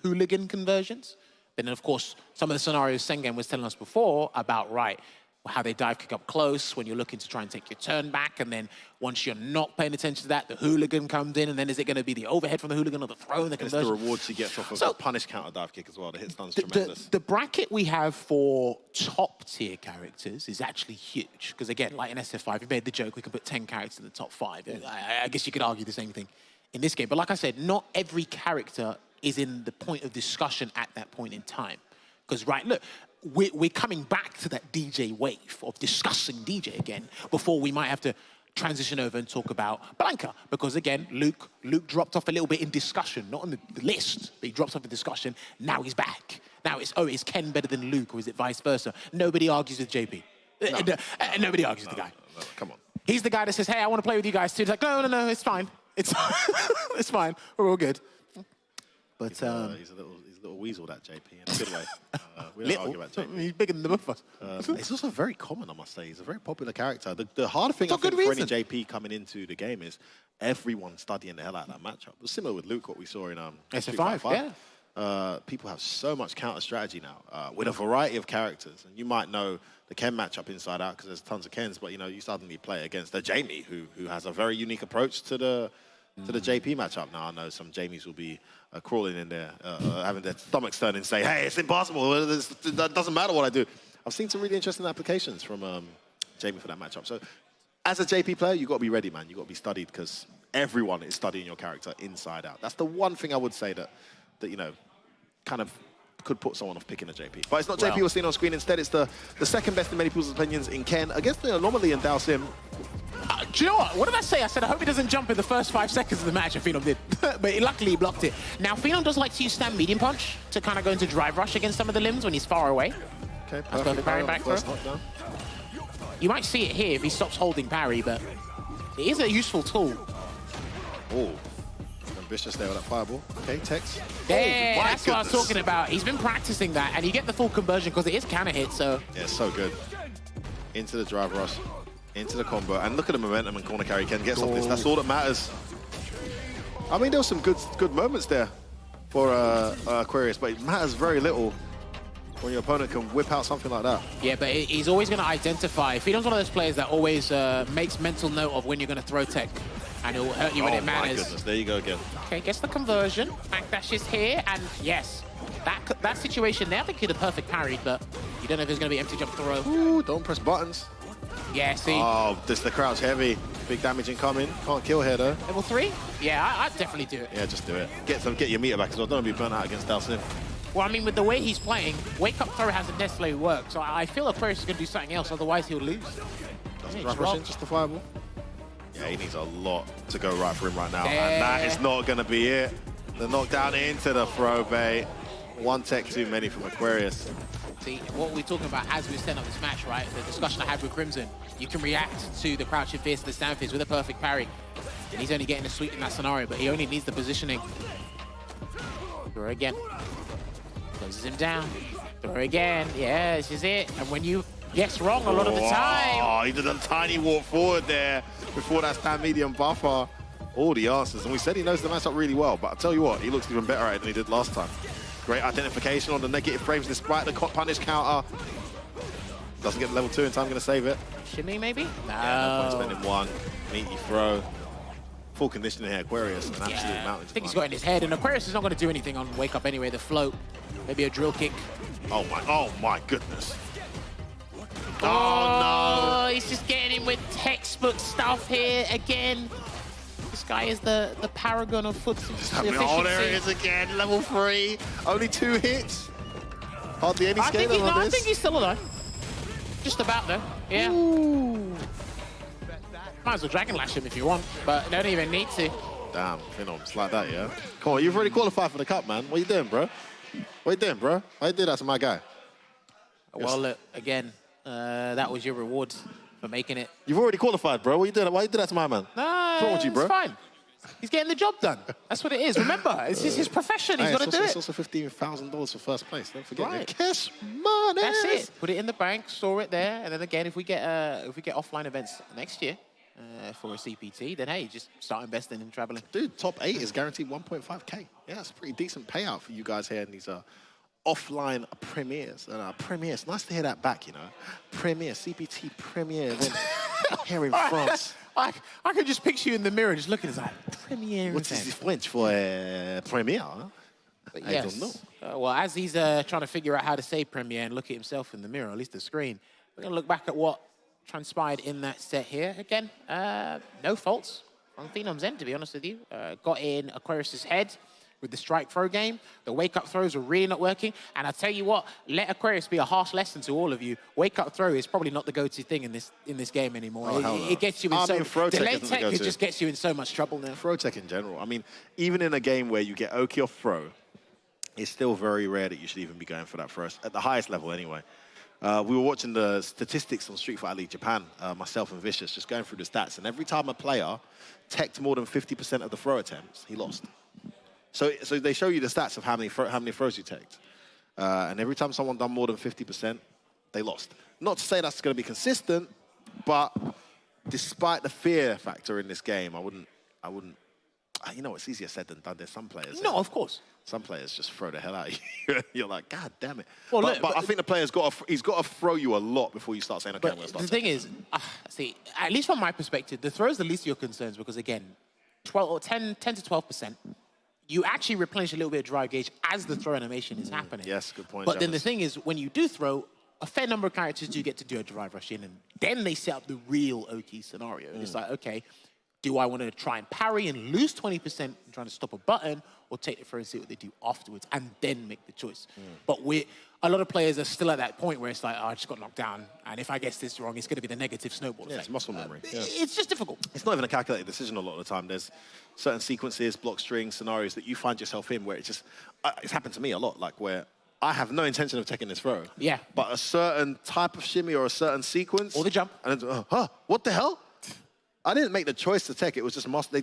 hooligan conversions. But then, of course, some of the scenarios Sengen was telling us before about, right, how they dive kick up close when you're looking to try and take your turn back, and then once you're not paying attention to that, the hooligan comes in, and then is it going to be the overhead from the hooligan or the throw and the conversion? It's the rewards he gets off of the punish counter dive kick as well. The hit stun's tremendous. The bracket we have for top tier characters is actually huge, because again, like in SF5, we made the joke we can put 10 characters in the top 5. I guess you could argue the same thing in this game, but like I said, not every character is in the point of discussion at that point in time. Because, right, look, we're coming back to that DJ wave of discussing DJ again before we might have to transition over and talk about Blanca. Because, again, Luke dropped off a little bit in discussion, not on the list, but he drops off in discussion. Now he's back. Now it's, oh, is Ken better than Luke, or is it vice versa? Nobody argues with JP. No. Nobody argues with the guy. No, come on. He's the guy that says, hey, I want to play with you guys too. He's like, no, it's fine. It's, it's fine. We're all good. But he's a little weasel, that JP, in a good way. We don't argue about JP. He's bigger than the both of us. He's also very common, I must say. He's a very popular character. The harder thing I think for any JP coming into the game is everyone studying the hell out of that matchup. It was similar with Luke, what we saw in SF5, yeah. People have so much counter strategy now with a variety of characters. And you might know the Ken matchup inside out because there's tons of Kens, but you suddenly play against the Jamie, who has a very unique approach to the JP matchup. Now I know some Jamies will be crawling in there, having their stomachs turn and say, hey, it's impossible. That doesn't matter what I do. I've seen some really interesting applications from Jamie for that matchup. So as a JP player, you've got to be ready, man. You've got to be studied because everyone is studying your character inside out. That's the one thing I would say that kind of could put someone off picking a JP. But it's not JP we're seeing on screen. Instead, it's the second best in many people's opinions in Ken against the anomaly in Nasim. Do you know what? What did I say? I said, I hope he doesn't jump in the first 5 seconds of the match, and Phenom did. But luckily, he blocked it. Now, Phenom does like to use stand medium punch to kind of go into drive rush against some of the limbs when he's far away. Okay, perfect parry back throw. You might see it here if he stops holding parry, but it is a useful tool. Oh, ambitious there with that fireball. Okay, Tex. Yeah, that's what I was talking about. He's been practicing that, and you get the full conversion because it is counter hit, so... Yeah, so good. Into the drive rush. Into the combo, and look at the momentum and corner carry. Ken gets off this. That's all that matters. I mean, there were some good moments there for Aquarius, but it matters very little when your opponent can whip out something like that. Yeah, but he's always going to identify. Phenom's one of those players that always makes mental note of when you're going to throw tech, and it will hurt you when it matters. Oh my goodness, there you go again. Okay, gets the conversion. Backdash is here, and yes, that situation there, I think he'd have perfect parried, but you don't know if there's going to be empty jump throw. Ooh, don't press buttons. Yeah, see? Oh, this the crouch heavy. Big damage incoming. Can't kill here, though. Level 3? Yeah, I'd definitely do it. Yeah, just do it. Get your meter back as well. Don't want to be burnt out against Nasim. Well, I mean, with the way he's playing, wake-up throw hasn't necessarily worked, so I feel Aquarius is going to do something else, otherwise he'll lose. Just the fireball. Yeah, he needs a lot to go right for him right now, and that is not going to be it. The knockdown into the throw bait. One tech too many from Aquarius. See, what we're talking about as we set up this match, right? The discussion I had with Crimson. You can react to the crouching fist, the stand fist with a perfect parry. And he's only getting a sweep in that scenario, but he only needs the positioning. Throw again. Closes him down. Throw again. Yeah, this is it. And when you guess wrong a lot of the time. Oh, he did a tiny walk forward there before that stand medium buffer. All the answers. And we said he knows the matchup really well, but I'll tell you what, he looks even better at it than he did last time. Great identification on the negative frames despite the punish counter. Doesn't get the level 2 in time, going to save it. Shimmy, maybe? No. Yeah, no point spending 1. Meaty throw. Full conditioning here, Aquarius. An absolute mountain. I think he's got it in his head, and Aquarius is not going to do anything on wake up anyway. The float, maybe a drill kick. Oh my goodness. Oh, no. He's just getting in with textbook stuff here again. This guy is the paragon of foot efficiency. Oh, there it is again, level 3. Only 2 hits. Hardly any scaling on this. I think he's still alive. Just about though, yeah. Ooh. Might as well Dragon Lash him if you want, but don't even need to. Damn, Phenom, it's like that, yeah? Come on, you've already qualified for the cup, man. What you doing, bro? What you doing, bro? Why you do that to my guy? Well, look, again, that was your reward for making it. You've already qualified, bro. What you doing? Why you do that to my man? What's wrong with you, bro? It's fine. He's getting the job done. That's what it is. Remember, it's his profession. He's got to do it. It's also $15,000 for first place. Don't forget Right. your cash money. That's it. Put it in the bank, store it there, and then again, if we get offline events next year for a CPT, then hey, just start investing in traveling. Dude, top 8 is guaranteed 1.5K. Yeah, that's a pretty decent payout for you guys here in these offline premieres. Premieres, nice to hear that back, you know. Premiere, CPT premiere event here in France. I could just picture you in the mirror just looking at like, premiere What event. is French for premiere? Huh? But I yes. don't know. Well, as he's trying to figure out how to say premiere and look at himself in the mirror, at least the screen, we're going to look back at what transpired in that set here. Again, no faults on Phenom's end, to be honest with you. Got in Aquarius' head with the strike throw game. The wake-up throws were really not working. And I tell you what, let Aquarius be a harsh lesson to all of you. Wake-up throw is probably not the go-to thing in this game anymore. Oh, it gets you in delay tech it just gets you in so much trouble now. Throw tech in general. I mean, even in a game where you get Oki off throw, it's still very rare that you should even be going for that first, at the highest level anyway. We were watching the statistics on Street Fighter League Japan, myself and Vicious, just going through the stats, and every time a player teched more than 50% of the throw attempts, he lost. So they show you the stats of how many throws you teched. And every time someone done more than 50%, they lost. Not to say that's going to be consistent, but despite the fear factor in this game, I wouldn't, you know, it's easier said than done. There's some players. No, of course. Some players just throw the hell out of you. You're like, God damn it. Well, but I think the player's he's got to throw you a lot before you start saying, okay, I'm going to start. The thing is, see, at least from my perspective, the throw is the least of your concerns because, again, 10 to 12%, you actually replenish a little bit of drive gauge as the throw animation is happening. Yes, good point. But then the thing is, when you do throw, a fair number of characters do get to do a drive rush in, and then they set up the real Oki scenario. And it's like, okay, do I want to try and parry and lose 20% trying to stop a button, or take the throw and see what they do afterwards, and then make the choice? But a lot of players are still at that point where it's like, oh, I just got knocked down, and if I guess this wrong, it's going to be the negative snowball effect. It's muscle memory. It's just difficult. It's not even a calculated decision a lot of the time. There's certain sequences, block strings, scenarios that you find yourself in where it's happened to me a lot, like where I have no intention of taking this throw. Yeah. But a certain type of shimmy or a certain sequence. Or the jump. And then, what the hell? I didn't make the choice to take it. It was just muscle.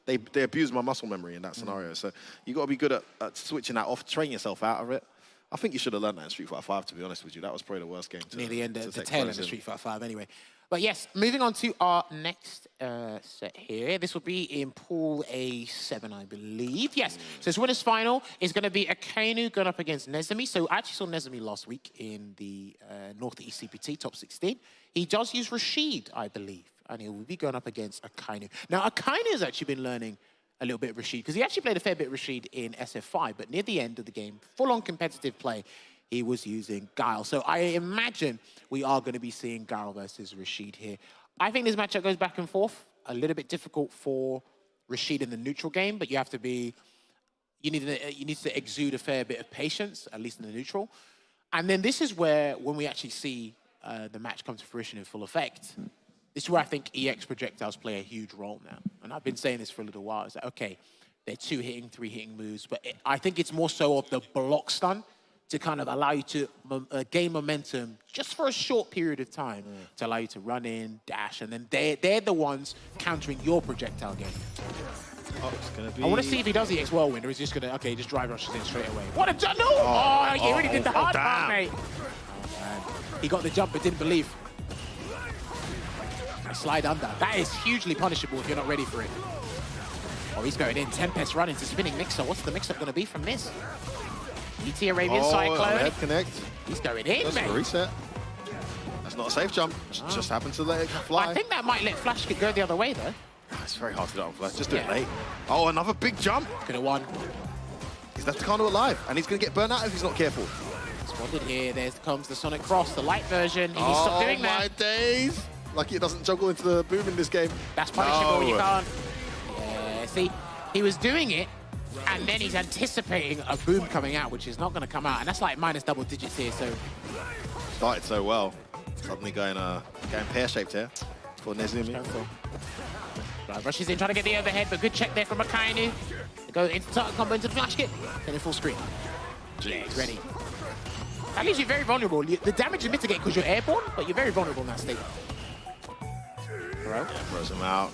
They abused my muscle memory in that scenario. So you got to be good at switching that off, train yourself out of it. I think you should have learned that in Street Fighter 5, to be honest with you. That was probably the worst game to near the end, the take tail end throws of in. Street Fighter 5 anyway. But yes, moving on to our next set here. This will be in Pool A7, I believe. Yes, so this winner's final is going to be Kane going up against Nezumi. So I actually saw Nezumi last week in the Northeast CPT Top 16. He does use Rashid, I believe, and he will be going up against Akainu. Now, Akainu has actually been learning a little bit of Rashid, because he actually played a fair bit of Rashid in SF5, but near the end of the game, full-on competitive play, he was using Guile. So I imagine we are going to be seeing Guile versus Rashid here. I think this matchup goes back and forth. A little bit difficult for Rashid in the neutral game, but you have to be, you need to exude a fair bit of patience, at least in the neutral. And then this is where, when we actually see the match come to fruition in full effect, this is where I think EX projectiles play a huge role now. And I've been saying this for a little while. It's like, okay, they're 2-hitting, 3-hitting moves, but I think it's more so of the block stun to kind of allow you to gain momentum just for a short period of time to allow you to run in, dash, and then they're the ones countering your projectile game. Oh, it's gonna be... I want to see if he does EX Whirlwind, or is he just going to, okay, just drive rushes in straight away. What a jump! No! He really did the hard part, mate. Oh, man. He got the jump, but didn't believe. Slide under. That is hugely punishable if you're not ready for it. Oh, he's going in. Tempest run into spinning mix-up. What's the mix-up going to be from this? ET Arabian Cyclone. Head connect. He's going in, That's mate. a reset. That's not a safe jump. Just happened to let it fly. I think that might let Flash go the other way, though. It's very hard to do it on Flash. Just do it late. Oh, another big jump. Could have won. He's left Kano alive, and he's going to get burnt out if he's not careful. Spotted here. There comes the Sonic Cross, the light version. He needs to stop doing that. Oh, my days. Lucky it doesn't juggle into the boom in this game. That's punishable. No. You can't. Yeah, see, he was doing it, and then he's anticipating a boom coming out, which is not going to come out. And that's like minus double digits here, so... Started so well. Suddenly going pear-shaped here for Nezumi. Right, rushes in, trying to get the overhead, but good check there from Akainu. They go into target combo into the flash kick, then in full screen. Yeah, he's ready. That leaves you very vulnerable. The damage is mitigated because you're airborne, but you're very vulnerable in that state. Yeah, throws him out.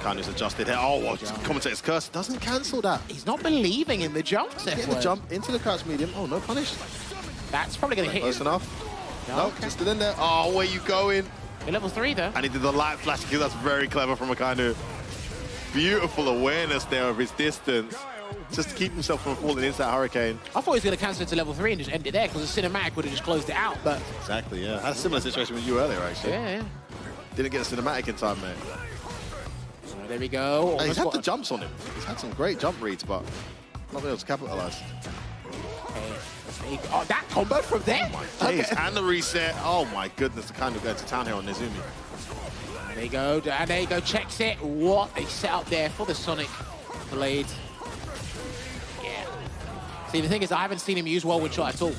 Kainu's adjusted here. Oh, what? Commentator's curse doesn't cancel that. He's not believing in the jumps. Getting the jump into the crouch medium. Oh, no punish. That's probably going to hit Close him. enough. No, just still in there. Oh, where you going? You're level 3, though. And he did the light flash kill. That's very clever from Akainu. Beautiful awareness there of his distance. just to keep himself from falling into that hurricane. I thought he was going to cancel it to level 3 and just end it there, because the cinematic would have just closed it out, but... Exactly, yeah. I had a similar situation with you earlier, actually. Yeah. Didn't get a cinematic in time, mate. So there we go. He's had the jumps on him. He's had some great jump reads, but not been able to capitalize. Oh, that combo from there? Jeez, and the reset. Oh my goodness, the kind of going to town here on Naoumi. There you go, and there you go, checks it. What a setup there for the Sonic Blade. Yeah. See, the thing is, I haven't seen him use whirlwind shot at all.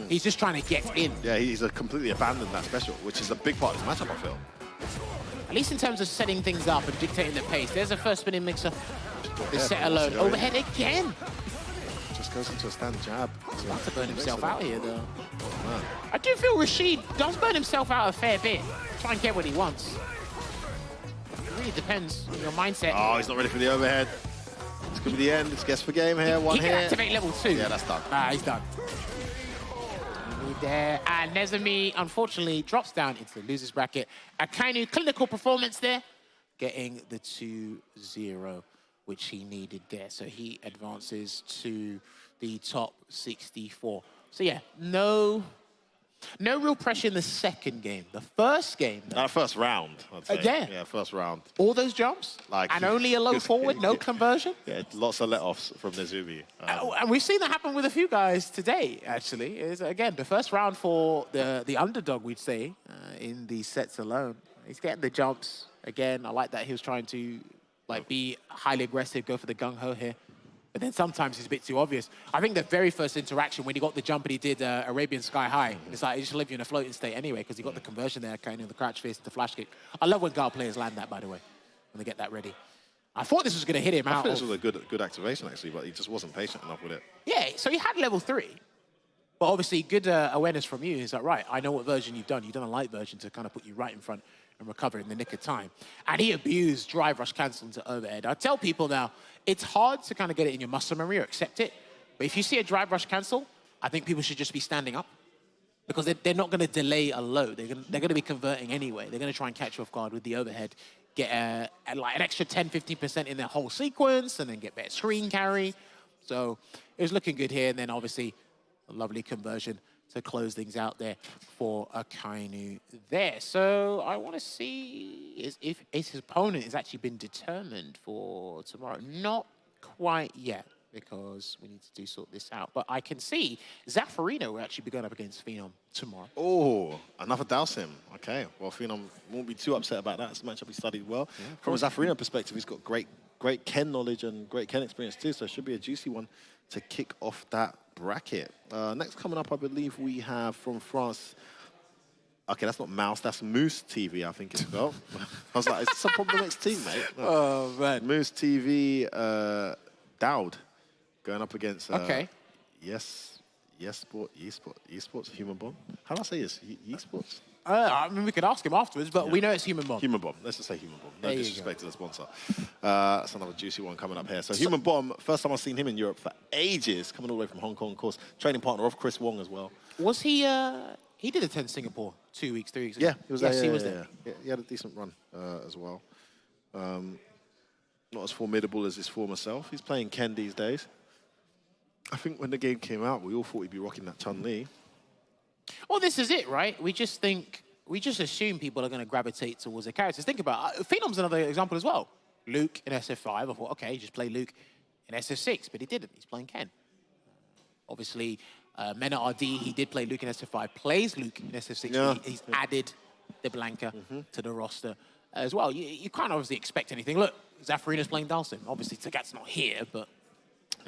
He's just trying to get in. Yeah, he's completely abandoned that special, which is a big part of his matchup, I feel. At least in terms of setting things up and dictating the pace. There's a first spinning mixer. The set alone. Overhead again. Just goes into a stand jab. He's about to burn himself out here, though. Oh, man. I do feel Rashid does burn himself out a fair bit. Try and get what he wants. It really depends on your mindset. Oh, he's not ready for the overhead. It's going to be the end. It's guess for game here. One he here. can activate level 2. Yeah, that's done. He's done. There, and Nezumi, unfortunately, drops down into the losers bracket. A kind of clinical performance there, getting the 2-0, which he needed there. So he advances to the top 64. So yeah, no real pressure in the second game. The first game, though, First round, I'd say. Yeah, first round. all those jumps, and only a low forward, no conversion. Yeah, lots of let-offs from Nezumi. And we've seen that happen with a few guys today, actually. Is again, the first round for the underdog, we'd say, in these sets alone. He's getting the jumps. Again, I like that he was trying to be highly aggressive, go for the gung-ho here. But then sometimes it's a bit too obvious. I think the very first interaction, when he got the jump and he did Arabian Sky High, it's like he just left you in a floating state anyway, because he got the conversion there, kind of the crouch face, the flash kick. I love when guard players land that, by the way, when they get that ready. I thought this was going to hit him out. I thought this was a good activation, actually, but he just wasn't patient enough with it. Yeah, so he had level 3. But obviously, good awareness from you is that, right, I know what version you've done. You've done a light version to kind of put you right in front and recover in the nick of time. And he abused drive rush cancel into overhead. I tell people now, it's hard to kind of get it in your muscle memory or accept it. But if you see a drive rush cancel, I think people should just be standing up, because they're not going to delay a load. They're going to be converting anyway. They're going to try and catch you off guard with the overhead, get like an extra 10-15% in their whole sequence, and then get better screen carry. So it was looking good here. And then obviously a lovely conversion to close things out there for Akainu there. So I want to see if his opponent has actually been determined for tomorrow. Not quite yet, because we need to sort this out. But I can see Zafarino will actually be going up against Phenom tomorrow. Oh, another Dalsim. Okay, well, Phenom won't be too upset about that. It's a matchup he studied well. Yeah, from a Zafarino perspective, he's got great Ken knowledge and great Ken experience too, so it should be a juicy one to kick off that bracket. Next coming up, I believe we have from France. Okay, that's not Mouse, that's Moose TV, I think it's spelled. I was like, is this a problem next team, mate? No. Oh, man. Moose TV, Dowd, going up against... Esports, Human Bomb. How do I say this? Esports? I mean, we could ask him afterwards, but we know it's Human Bomb. Human Bomb. Let's just say Human Bomb. No disrespect to the sponsor. That's another juicy one coming up here. So Human Bomb, first time I've seen him in Europe for ages, coming all the way from Hong Kong, of course. Training partner of Chris Wong as well. Was he... he did attend Singapore 2 weeks, 3 weeks ago. Yeah, he was there. Yes, he was there. Yeah, he had a decent run as well. Not as formidable as his former self. He's playing Ken these days. I think when the game came out, we all thought he'd be rocking that Chun-Li. Well, this is it, right? We just assume people are going to gravitate towards their characters. Think about it. Phenom's another example as well. Luke in SF5. I thought, okay, just play Luke in SF6, but he didn't. He's playing Ken. Obviously, Menard, he did play Luke in SF5, plays Luke in SF6. Yeah. He's added the Blanca to the roster as well. You can't obviously expect anything. Look, Zafarino's playing Dalsim. Obviously, Tagat's not here, but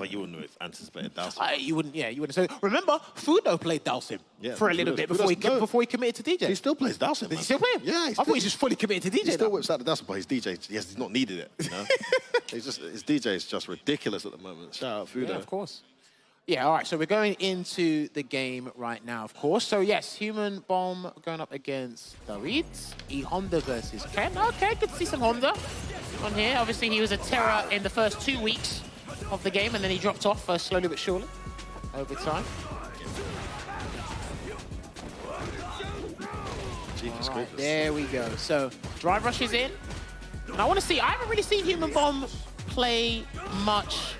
you wouldn't have anticipated Dalsim. You wouldn't. So remember, Fudo played Dalsim for a little bit before he committed to DJ. He still plays Dalsim. Does he still play him? Yeah. I thought he's just fully committed to DJ. He still whips out the Dalsim, but his DJ, yes, he's not needed it. You know? His DJ is just ridiculous at the moment. Shout out Fudo. Yeah, of course. Yeah, all right, so we're going into the game right now, of course. So, yes, Human Bomb going up against David. Honda versus Ken. Okay, good to see some Honda on here. Obviously, he was a terror in the first 2 weeks of the game, and then he dropped off slowly but surely over time. Right, there we go. So, drive rush is in. And I want to see, I haven't really seen Human Bomb play much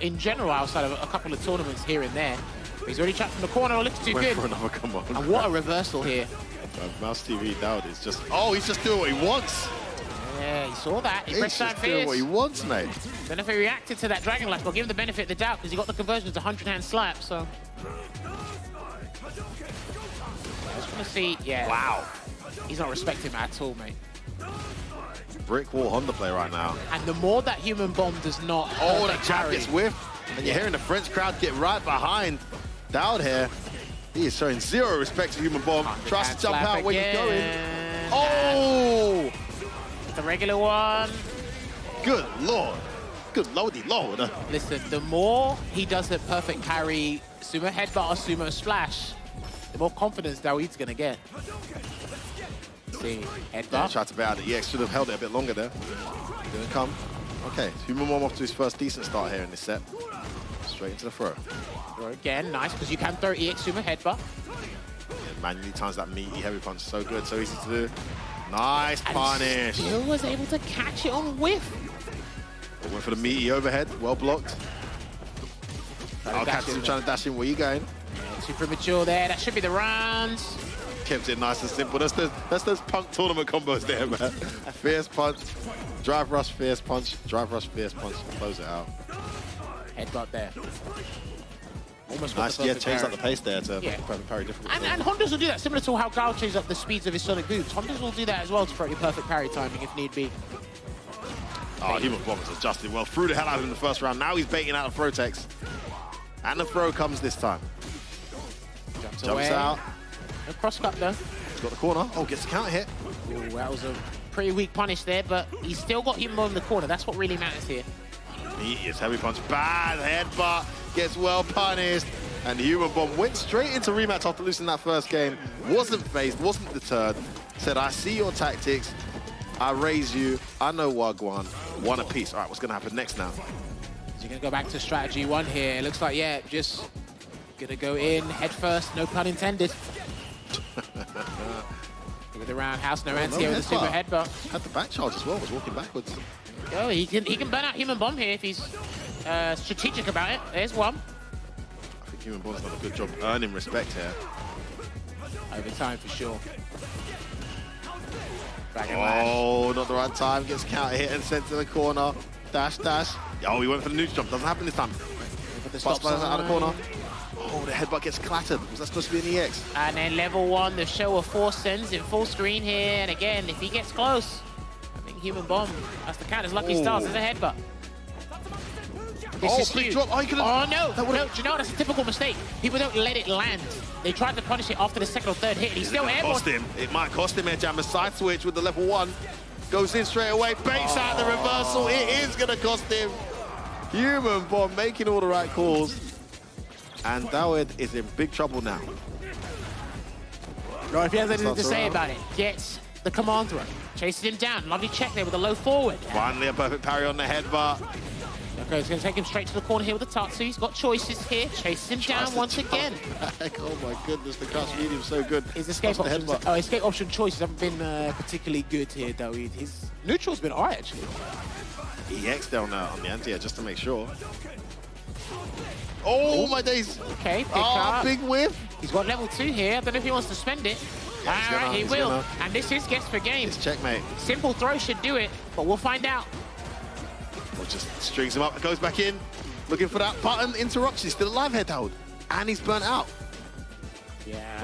in general outside of a couple of tournaments here and there. But he's already trapped in the corner. It looks too Went good. for another come on. And what a reversal here. Mouse TV Dowd is just... Oh, he's just doing what he wants. Yeah, he saw that. He He's pressed down just doing what he fierce. wants, mate. Don't know if he reacted to that Dragon Lash, but I'll give him the benefit of the doubt because he got the conversion to 100-hand slap, so... I just want to see... Yeah. Wow. He's not respecting him at all, mate. Brick wall Honda play right now. And the more that Human Bomb does not... Oh, that that jab gets whiffed. And you're hearing the French crowd get right behind Dowd here. He is showing zero respect to Human Bomb. Tries to jump out when he's going. Oh! The regular one. Good lord. Good lordy lord. Listen, the more he does the perfect parry, sumo headbutt or sumo splash, the more confidence Daoud's gonna get. See, headbutt. Tried to bet out the EX. Should have held it a bit longer there. Gonna come. Okay, Human Bomb off to his first decent start here in this set. Straight into the throw. Throw again, nice, because you can throw EX sumo headbutt. Yeah, manually times that meaty heavy punch. So good, so easy to do. Nice punish. Still was able to catch it on whiff. Went for the meaty overhead. Well blocked. I'll catch him trying to dash in. Where you going? Yeah, too premature there. That should be the rounds. Kept it nice and simple. That's those punk tournament combos there, man. Fierce punch, drive rush, fierce punch, drive rush, fierce punch. Close it out. Headbutt there. Almost Nice, yeah, changed up the pace there to perfect parry difficult. And Hondas will do that, similar to how Gao changes up the speeds of his Sonic boots. Hondas will do that as well to throw your perfect parry timing if need be. Oh, Human Bomb has adjusted well. Threw the hell out of him in the first round. Now he's baiting out a throw text. And the throw comes this time. Jumps away. Out. No cross cut though. He's got the corner. Oh, gets the counter hit. Ooh, that was a pretty weak punish there, but he's still got Human Bomb in the corner. That's what really matters here. He is heavy punch. Bad headbutt. Gets well punished. And Human Bomb went straight into rematch after losing that first game. Wasn't phased, wasn't deterred. Said, I see your tactics. I raise you. I know Wagwan. One apiece. All right, what's going to happen next now? Is he going to go back to strategy one here? It looks like, yeah, just going to go in head first. No pun intended. With the roundhouse, no anti with the super headbutt. Had the back charge as well. Was walking backwards. Oh, he can burn out Human Bomb here if he's strategic about it. There's one. I think Human Bomb's done a good job earning respect here. Over time for sure. Oh, not the right time. Gets counter hit and sent to the corner. Dash, dash. Oh, he went for the neutral jump. Doesn't happen this time. Bust out of the corner. Oh, the headbutt gets clattered. Was that supposed to be an EX? And then level one, the show of force sends in full screen here. And again, if he gets close, I think Human Bomb has to count as lucky stars as a headbutt. This is huge. Drop. Oh, no, do you know that's a typical mistake? People don't let it land. They tried to punish it after the second or third hit, and he's still airborne. Cost him. It might cost him, Edjammer. Side switch with the level one. Goes in straight away, baits out the reversal. It is going to cost him. Human Bomb making all the right calls. And Daoud is in big trouble now. No, if he has anything to say about it, gets the command throw. Chases him down. Lovely check there with a low forward. Finally a perfect parry on the headbutt. Okay, he's going to take him straight to the corner here with the Tatsu. He's got choices here. Chases him down once again. Oh my goodness, the crouch medium so good. His escape options, escape option choices haven't been particularly good here, Daoud. His neutral's been alright, actually. EX down on the anti-air just to make sure. Oh my days. Okay, pick up. Big whiff. He's got level 2 here. I don't know if he wants to spend it. All right, he will. And this is guess for game. It's checkmate. Simple throw should do it, but we'll find out. Well, just strings him up, goes back in, looking for that button, interrupts. He's still alive here, Daoud. And he's burnt out. Yeah.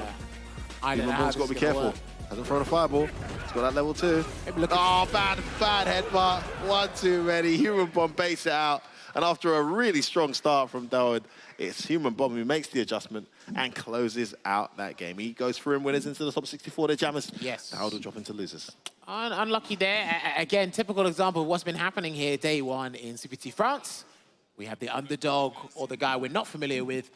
I don't know. Human Bomb's got to be careful. Hasn't thrown a fireball. He's got that level 2. Oh, bad headbutt. One too many. Human Bomb baits it out. And after a really strong start from Daoud, it's Human Bomb who makes the adjustment and closes out that game. He goes through and winners into the top 64. They're jammers. Yes. Daoud will drop into losers. Unlucky there. Again, typical example of what's been happening here day one in CPT France. We have the underdog or the guy we're not familiar with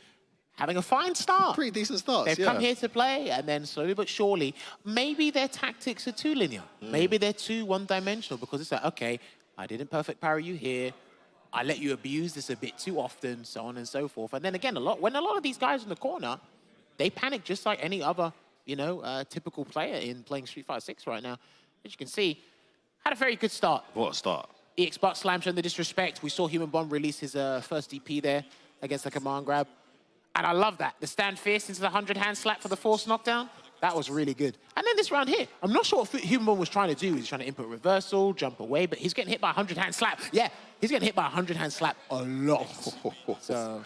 having a fine start. Pretty decent starts, They've come here to play, and then slowly but surely, maybe their tactics are too linear. Maybe they're too one-dimensional because it's like, okay, I didn't perfect parry you here. I let you abuse this a bit too often, so on and so forth. And then again, when a lot of these guys in the corner, they panic just like any other, typical player in playing Street Fighter 6 right now. As you can see, had a very good start. What a start. EX Buck Slam showing the disrespect. We saw Human Bomb release his first DP there against the command grab. And I love that. The stand fierce into the 100-hand slap for the force knockdown. That was really good. And then this round here, I'm not sure what Human Bomb was trying to do. He's trying to input reversal, jump away, but he's getting hit by a 100-hand slap. Yeah, he's getting hit by a 100-hand slap a lot. So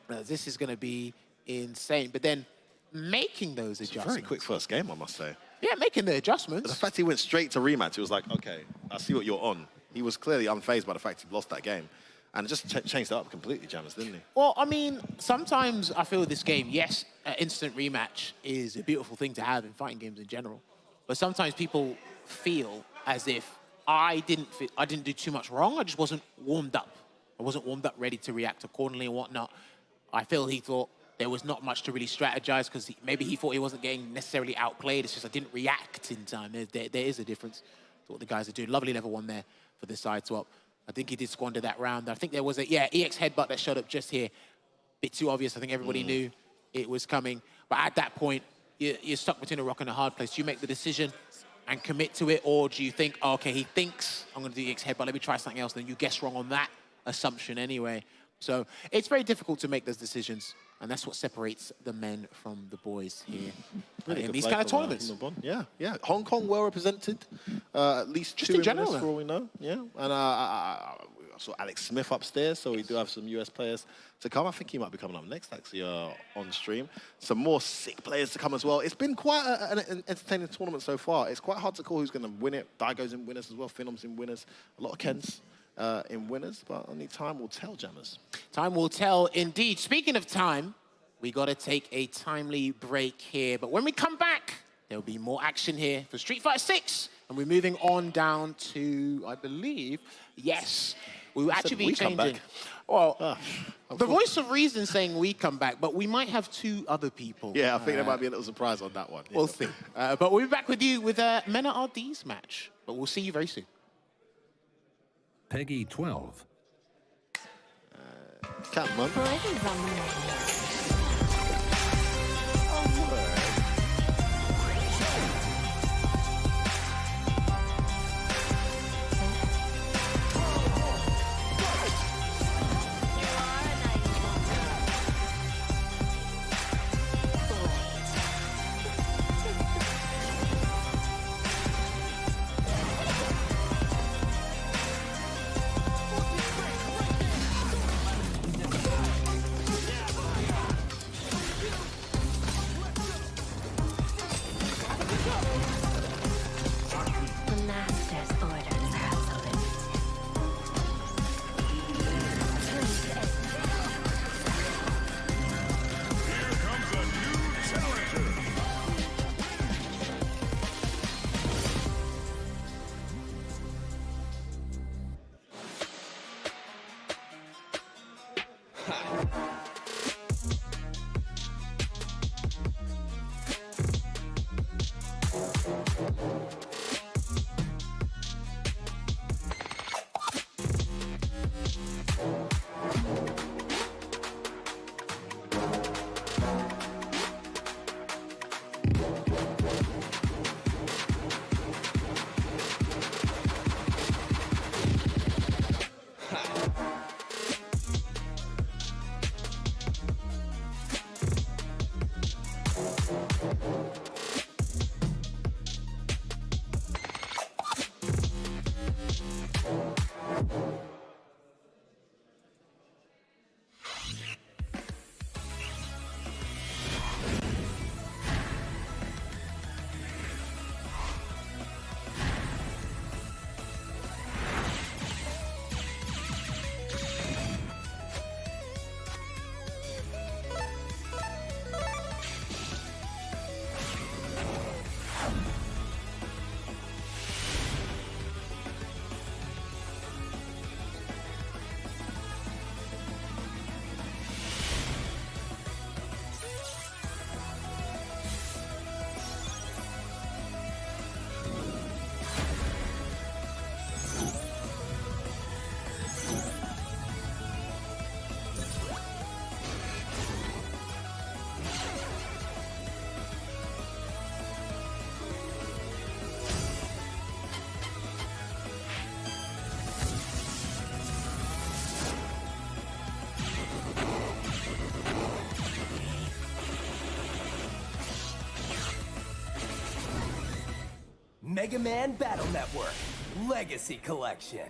this is going to be insane. But then making those adjustments. Very quick first game, I must say. Yeah, making the adjustments. The fact he went straight to rematch, he was like, okay, I see what you're on. He was clearly unfazed by the fact he lost that game. And just changed it up completely, Jammers, didn't he? Well, I mean, sometimes I feel this game, yes, an instant rematch is a beautiful thing to have in fighting games in general. But sometimes people feel as if I didn't do too much wrong. I just wasn't warmed up. I wasn't warmed up ready to react accordingly and whatnot. I feel he thought there was not much to really strategize because maybe he thought he wasn't getting necessarily outplayed. It's just I didn't react in time. There is a difference to what the guys are doing. Lovely level 1 there for the side swap. I think he did squander that round. I think there was a, EX headbutt that showed up just here. Bit too obvious. I think everybody knew it was coming. But at that point, you're stuck between a rock and a hard place. Do you make the decision and commit to it? Or do you think, oh, okay, he thinks I'm going to do EX headbutt, let me try something else. Then you guess wrong on that assumption anyway. So it's very difficult to make those decisions. And that's what separates the men from the boys here in these kind of tournaments. Yeah. Hong Kong well represented. At least just two in general, for all we know. Yeah. And I saw Alex Smith upstairs, so we do have some US players to come. I think he might be coming up next, actually, on stream. Some more sick players to come as well. It's been quite an entertaining tournament so far. It's quite hard to call who's going to win it. Daigo's in winners as well. Phenom's in winners. A lot of Kens in winners, but only time will tell, Jammers. Time will tell, indeed. Speaking of time, we got to take a timely break here. But when we come back, there'll be more action here for Street Fighter 6. And we're moving on down to, I believe, yes, we will actually be changing. Well, the voice of reason saying we come back, but we might have 2 other people. Yeah, I think there might be a little surprise on that one. We'll see. But we'll be back with you with a Menard's match. But we'll see you very soon. Peggy 12. Catman. Mega Man Battle Network Legacy Collection.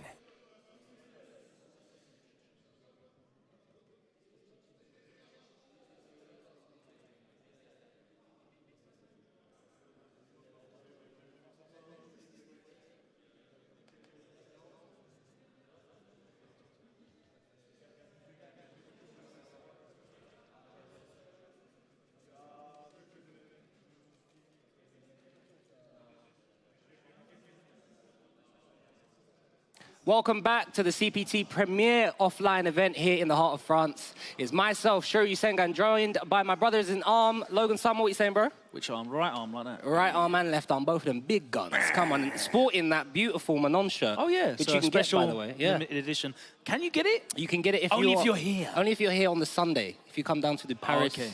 Welcome back to the CPT premier offline event here in the heart of France. It's myself, Shiryu Sengan, joined by my brothers in arm. Logan Summer, what you saying, bro? Which arm? Right arm, like that? Right arm and left arm, both of them big guns. Come on, and sporting that beautiful Manon shirt. Oh, yeah. Which so you can special get, by the way. Yeah. limited edition. Can you get it? You can get it if only if you're here. Only if you're here on the Sunday. If you come down to the Paris... Oh, okay.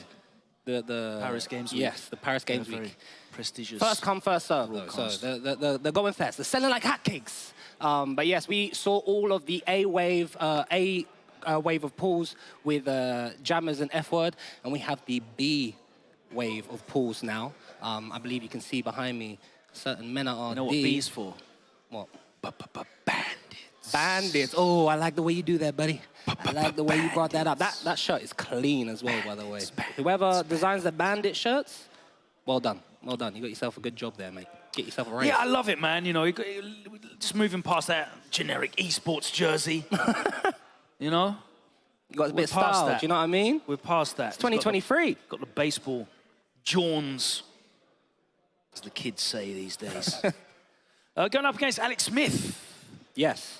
The Paris Games Week. Yes, the Paris Games Very Week. Prestigious. First come, first serve, though. So they're going fast. They're selling like hotcakes. But yes, we saw all of the A wave of pulls with jammers and F word, and we have the B wave of pulls now. I believe you can see behind me certain Menard. You know what B is for? What? Bandits. Bandits. Oh, I like the way you do that, buddy. I like the way you brought that up. That shirt is clean as well, by the way. Whoever designs the bandit shirts, well done. Well done. You got yourself a good job there, mate. Get yourself a raise. Yeah, I love it, man. You know, just moving past that generic esports jersey. You know? You got a bit of style, do you know what I mean? We're past that. It's 2023. Got the baseball Jawns, as the kids say these days. Going up against Alex Smith. Yes.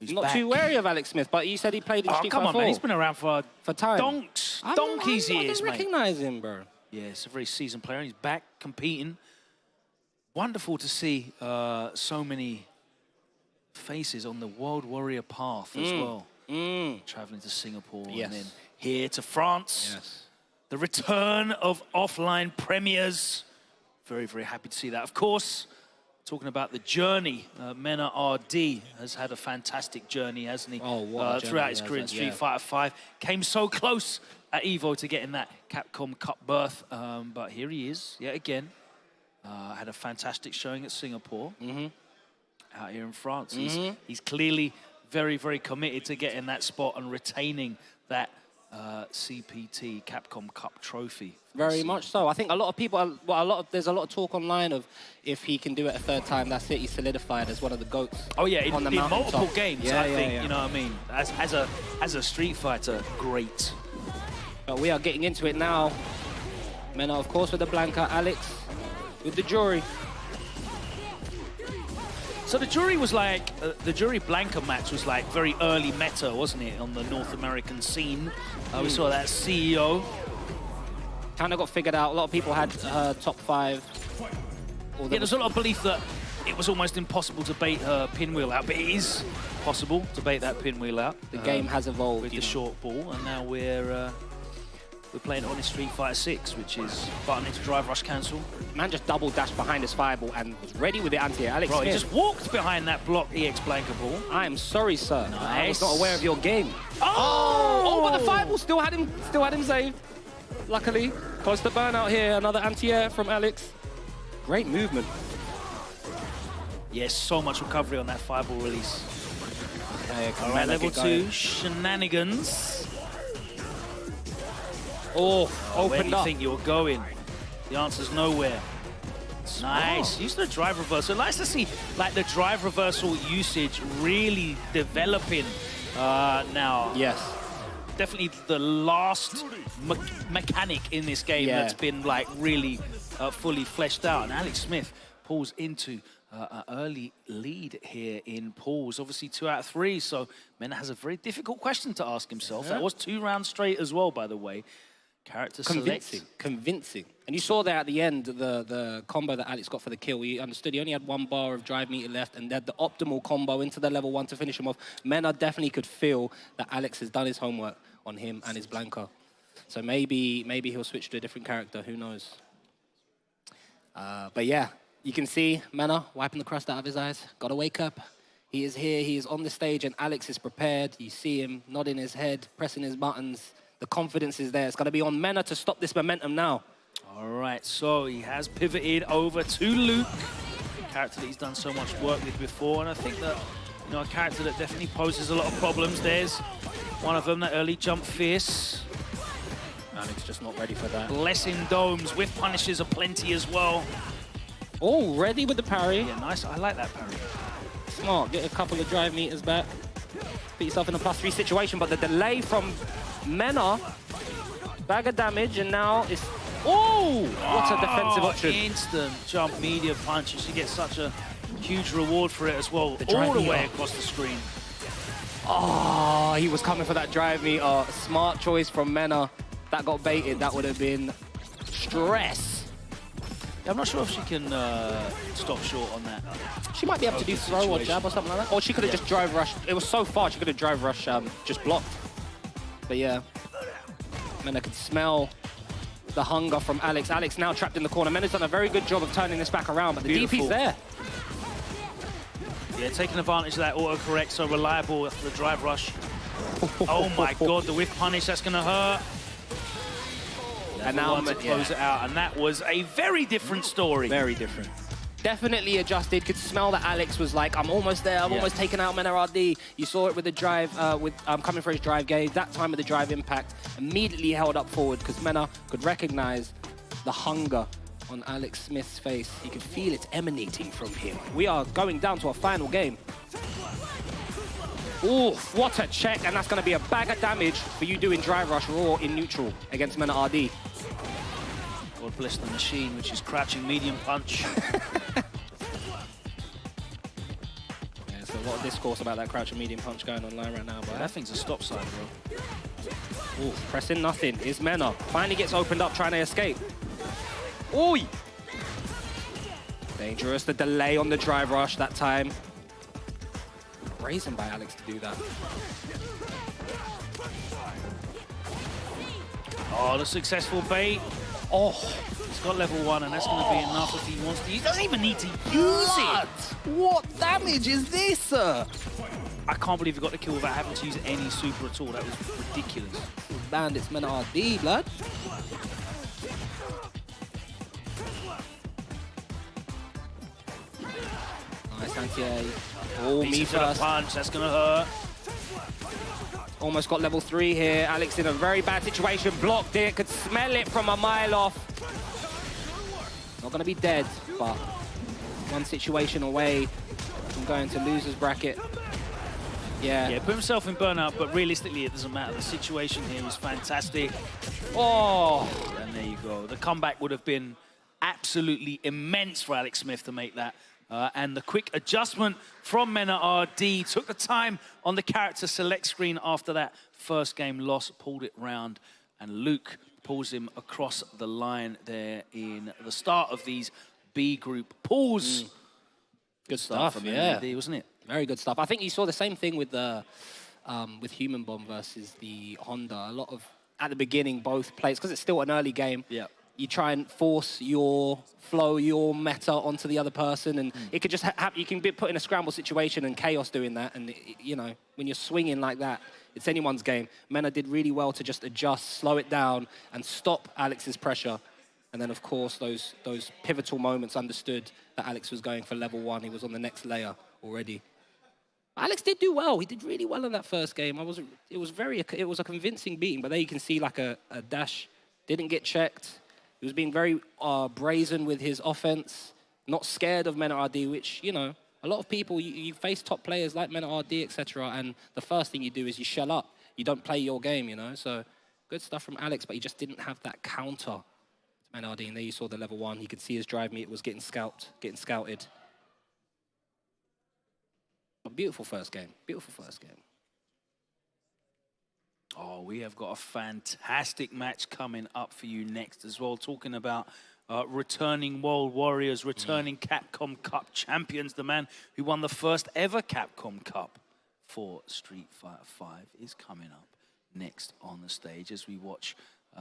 Who's not back. too wary of Alex Smith, but you said he played in Street Fighter 4. Fighter 4. Man. He's been around for time. Donkeys I years, don't mate. recognise him, bro. Yeah, it's a very seasoned player. He's back competing. Wonderful to see so many faces on the World Warrior path as well. Traveling to Singapore and then here to France. Yes. The return of offline premiers. Very, very happy to see that. Of course, talking about the journey, Menard has had a fantastic journey, hasn't he? Oh, what a throughout his journey career in he Street has, Fighter 5. Came so close at EVO to getting that Capcom Cup berth, but here he is, yet again. Had a fantastic showing at Singapore. Out here in France. He's clearly very, very committed to getting that spot and retaining that CPT Capcom Cup trophy. Very much so. I think a lot of people, there's a lot of talk online of if he can do it a third time, that's it. He's solidified as one of the GOATs. Oh yeah, in multiple games, yeah, I think, you know what I mean? As a Street Fighter, great. But we are getting into it now. Menard, of course, with the Blanca, Alex with the Jury. So the Jury was like, the Jury Blanca match was like very early meta, wasn't it, on the North American scene? We saw that CEO. Kind of got figured out. A lot of people had top 5. Yeah, there's a lot of belief that it was almost impossible to bait her pinwheel out, but it is possible to bait that pinwheel out. The game has evolved. With the short ball, and now we're playing it on in Street Fighter 6, which is button into drive rush cancel. Man just double dashed behind his fireball and was ready with the anti-air. Alex Smith. He just walked behind that block EX Blanca ball. I am sorry, sir. Nice. I was not aware of your game. Oh, but the fireball still had him saved. Luckily, close to burnout here. Another anti-air from Alex. Great movement. Yes, so much recovery on that fireball release. Okay, all right, level 2 shenanigans. Oh, opened where do you up. think you're going? The answer's nowhere. Nice. Use the drive reversal. Nice to see like the drive reversal usage really developing now. Yes. Definitely the last mechanic in this game that's been like really fully fleshed out. And Alex Smith pulls into an early lead here in pools. Obviously 2 out of 3, so Menard has a very difficult question to ask himself. That was 2 rounds straight as well, by the way. Character convincing. And you saw there at the end, the combo that Alex got for the kill. We understood he only had 1 bar of drive meter left and had the optimal combo into the level 1 to finish him off. Menard definitely could feel that Alex has done his homework on him and his Blanca. So maybe he'll switch to a different character, who knows. But yeah, you can see Menard wiping the crust out of his eyes. Gotta wake up. He is here, he is on the stage, and Alex is prepared. You see him nodding his head, pressing his buttons. The confidence is there. It's going to be on Menard to stop this momentum now. All right, so he has pivoted over to Luke. character that he's done so much work with before, and I think that, you know, a character that definitely poses a lot of problems. There's one of them, that early jump fierce. Alex just not ready for that. Blessing domes, whiff punishes are plenty as well. Oh, ready with the parry. Yeah, nice. I like that parry. Smart. Get a couple of drive meters back. Put yourself in a +3 situation, but the delay from Menard, bag of damage, and now it's... Oh! What a defensive option. Instant jump media punch, and she gets such a huge reward for it as well, The all drive the way meter. across the screen. Oh, he was coming for that drive meter. Smart choice from Menard. That got baited. That would have been stress. Yeah, I'm not sure if she can stop short on that. She might be able to do throw or jab or something like that. Or she could have just drive rush. It was so far, she could have drive rush just blocked. But yeah, Menard could smell the hunger from Alex. Alex now trapped in the corner. Menard's done a very good job of turning this back around, but the DP's there. Yeah, taking advantage of that autocorrect, so reliable after the drive rush. Oh my god, the whiff punish, that's gonna hurt. And now to close it out, and that was a very different story. Very different. Definitely adjusted. Could smell that Alex was like, I'm almost there. I'm almost taking out Menard RD. You saw it with the drive, coming for his drive gauge. That time with the drive impact, immediately held up forward because Menard could recognize the hunger on Alex Smith's face. He could feel it emanating from him. We are going down to our final game. Oof, what a check, and that's going to be a bag of damage for you doing drive rush raw in neutral against Menard RD. God bless the machine, which is crouching medium punch. Yeah, so a lot of discourse about that crouching medium punch going online right now. But Yeah, that thing's a stop sign, bro. ooh, pressing nothing is Menard. Finally gets opened up trying to escape. Oi! Dangerous, the delay on the drive rush that time. Brazen by Alex to do that. Oh, the successful bait. Oh, he's got level 1, and that's going to be enough if he wants to. He doesn't even need to use it. What damage is this, sir? I can't believe he got the kill without having to use any super at all. That was ridiculous. Bandits Menard RD, blood. Nice anti-A. Oh, me For the first. punch, that's going to hurt. Almost got level 3 here. Alex in a very bad situation. Blocked it. Could smell it from a mile off. Not going to be dead, but one situation away from going to loser's bracket. Yeah, put himself in burnout, but realistically, it doesn't matter. The situation here is fantastic. Oh! And there you go. The comeback would have been absolutely immense for Alex Smith to make that. And the quick adjustment from Menard RD took the time on the character select screen after that first game loss, pulled it round, and Luke pulls him across the line there in the start of these B group pools. Good stuff, yeah. NeroMD, wasn't it? Very good stuff. I think you saw the same thing with the Human Bomb versus the Honda. A lot of, at the beginning, both players, because it's still an early game, you try and force your flow, your meta onto the other person, and it could just you can be put in a scramble situation and chaos doing that, and you know, when you're swinging like that, it's anyone's game. Menard did really well to just adjust, slow it down, and stop Alex's pressure. And then, of course, those pivotal moments understood that Alex was going for level 1. He was on the next layer already. Alex did do well. He did really well in that first game. It was a convincing beating, but there you can see like a dash didn't get checked. He was being very brazen with his offense, not scared of Menard RD, which, you know, a lot of people, you face top players like Menard RD, etc., and the first thing you do is you shell up. You don't play your game, you know? So good stuff from Alex, but he just didn't have that counter to Menard RD. And there you saw the level 1. He could see his drive meter was getting scouted. A beautiful first game. Beautiful first game. Oh, we have got a fantastic match coming up for you next as well. Talking about returning World Warriors, returning Capcom Cup champions. The man who won the first ever Capcom Cup for Street Fighter V is coming up next on the stage as we watch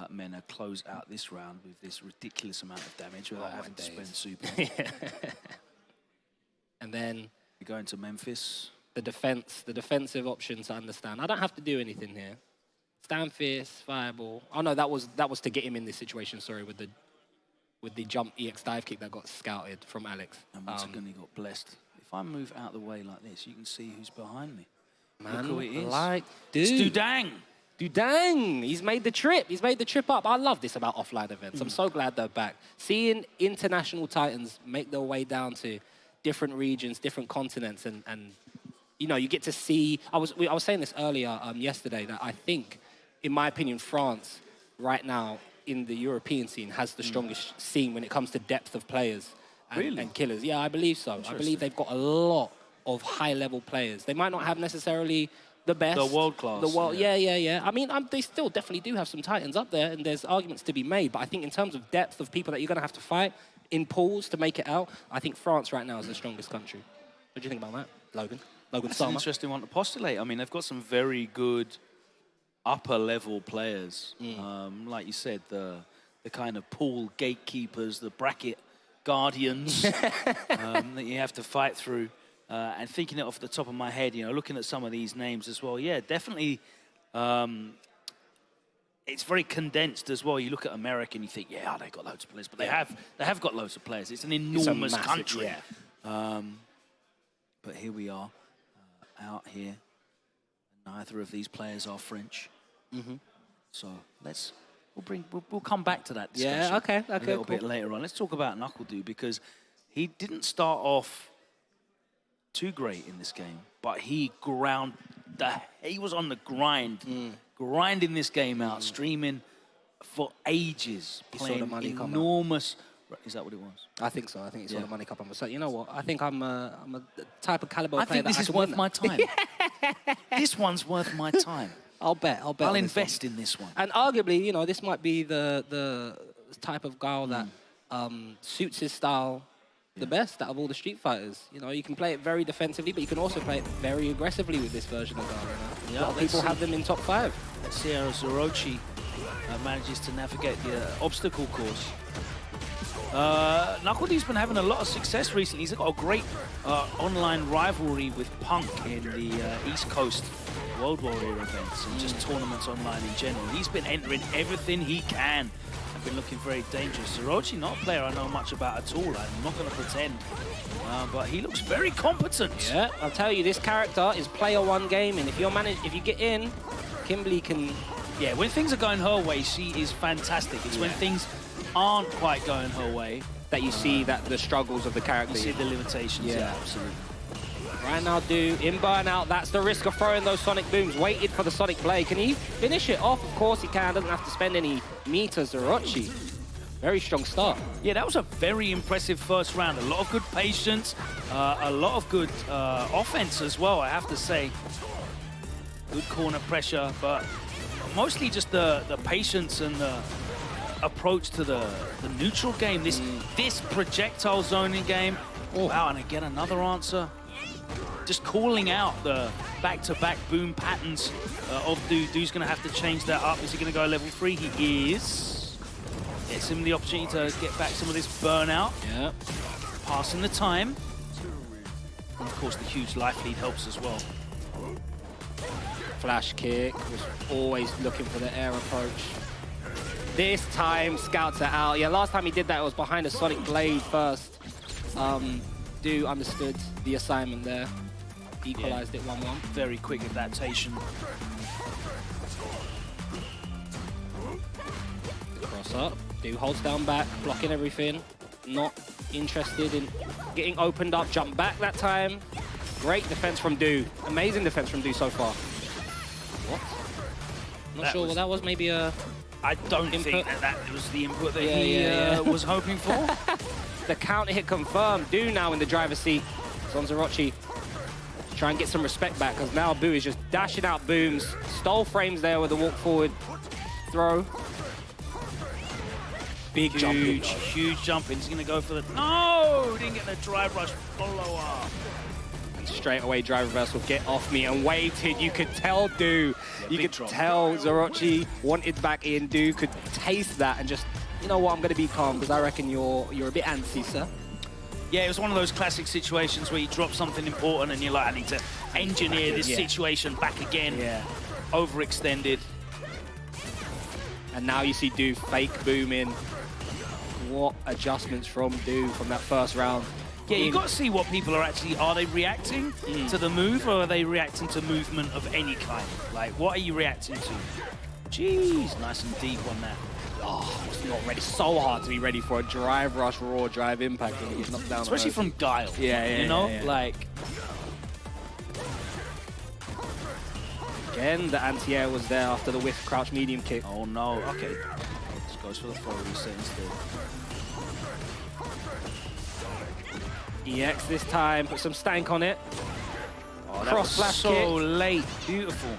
Menard close out this round with this ridiculous amount of damage without having to spend super. And then we go into Memphis. The defensive option to understand. I don't have to do anything here. Stand fierce, fireball. Oh no, that was to get him in this situation. Sorry, with the with the jump EX dive kick that got scouted from Alex. And once again, he got blessed. If I move out of the way like this, you can see who's behind me. Man, look who it is. like, It's dude. Dudang. Dudang, he's made the trip. He's made the trip up. I love this about offline events. I'm so glad they're back. Seeing international titans make their way down to different regions, different continents, and you know, you get to see. I was saying this earlier yesterday that I think, in my opinion, France right now in the European scene has the strongest scene when it comes to depth of players and killers. Yeah, I believe so. I believe they've got a lot of high-level players. They might not have necessarily the best. The world class. The world, yeah. I mean, they still definitely do have some titans up there, and there's arguments to be made. But I think in terms of depth of people that you're going to have to fight in pools to make it out, I think France right now is the strongest country. What do you think about that, Logan? That's an interesting one to postulate. I mean, they've got some very good upper-level players. Like you said, the kind of pool gatekeepers, the bracket guardians that you have to fight through. And thinking it off the top of my head, you know, looking at some of these names as well, yeah, definitely, it's very condensed as well. You look at America and you think, yeah, they've got loads of players, but they have got loads of players. It's an enormous country. Yeah. But here we are, out here. Neither of these players are French. So we'll come back to that discussion. Yeah, okay, a little bit later on. Let's talk about KnuckleDu, because he didn't start off too great in this game, but he was on the grind, grinding this game out, streaming for ages, playing enormous. Is that what it was? I think so. I think he saw the money come up. So you know what? I think I'm a type of caliber player. I think this is worth my time. This one's worth my time. I'll bet. I'll invest in this one. And arguably, you know, this might be the type of guy that suits his style the best out of all the Street Fighters. You know, you can play it very defensively, but you can also play it very aggressively with this version of Zara. You know? A lot of people have them in top 5. Let's see how Zorochi manages to navigate the obstacle course. KnuckleDu's been having a lot of success recently. He's got a great online rivalry with Punk in the East Coast World Warrior events and just tournaments online in general. He's been entering everything he can. Been looking very dangerous. Zorochi, not a player I know much about at all. I'm not going to pretend, but he looks very competent. Yeah, I'll tell you, this character is player 1 gaming. If you get in, Kimberly can. Yeah, when things are going her way, she is fantastic. It's when things aren't quite going her way that you see that the struggles of the character. You see the limitations. Yeah, absolutely. Right now, in burnout, that's the risk of throwing those sonic booms. Waited for the sonic blade. Can he finish it off? Of course he can. Doesn't have to spend any meters. Zorochi. Very strong start. Yeah, that was a very impressive first round. A lot of good patience, a lot of good offense as well, I have to say. Good corner pressure, but mostly just the patience and the approach to the neutral game. This projectile zoning game. Oh, wow, and again, another answer. Just calling out the back-to-back boom patterns of Du. Du's going to have to change that up. Is he going to go level 3? He is. Gets him the opportunity to get back some of this burnout. Yeah. Passing the time. And of course, the huge life lead helps as well. Flash kick. Was always looking for the air approach. This time, scouts it out. Yeah, last time he did that, it was behind a sonic blade first. Du understood the assignment there. Equalized it 1-1. Very quick adaptation. Cross up. Du holds down back, blocking everything. Not interested in getting opened up. Jump back that time. Great defense from Du. Amazing defense from Du so far. What? Not sure what that was. Maybe a... I don't think that was the input that he was hoping for. The counter hit confirmed. Du now in the driver's seat. It's on Zorochi. Try and get some respect back, because now Bu is just dashing out booms. Stole frames there with a walk forward throw. Big jump. Huge jump in. He's going to go for the... No! Didn't get the drive rush follow-up. And straight away drive reversal, get off me, and waited. You could tell Du. You could tell Zorochi wanted back in. Du could taste that and just, you know what, I'm going to be calm, because I reckon you're a bit antsy, sir. Yeah, it was one of those classic situations where you drop something important and you're like, I need to engineer this situation back again. Yeah. Overextended. And now you see Du fake boom in. what adjustments from Du from that first round. Yeah, you got to see what people are actually, are they reacting to the move or are they reacting to movement of any kind? Like, what are you reacting to? Jeez, nice and deep on that. Oh, it's not ready. So hard to be ready for a drive rush, raw drive impact when you get knocked down. Especially from Guile. Yeah, you know, yeah. like. Again, the anti-air was there after the whiff crouch medium kick. Oh no, okay. Just goes for the full reset instead. EX this time, put some stank on it. Oh, that Cross was flash so kick. late. Beautiful.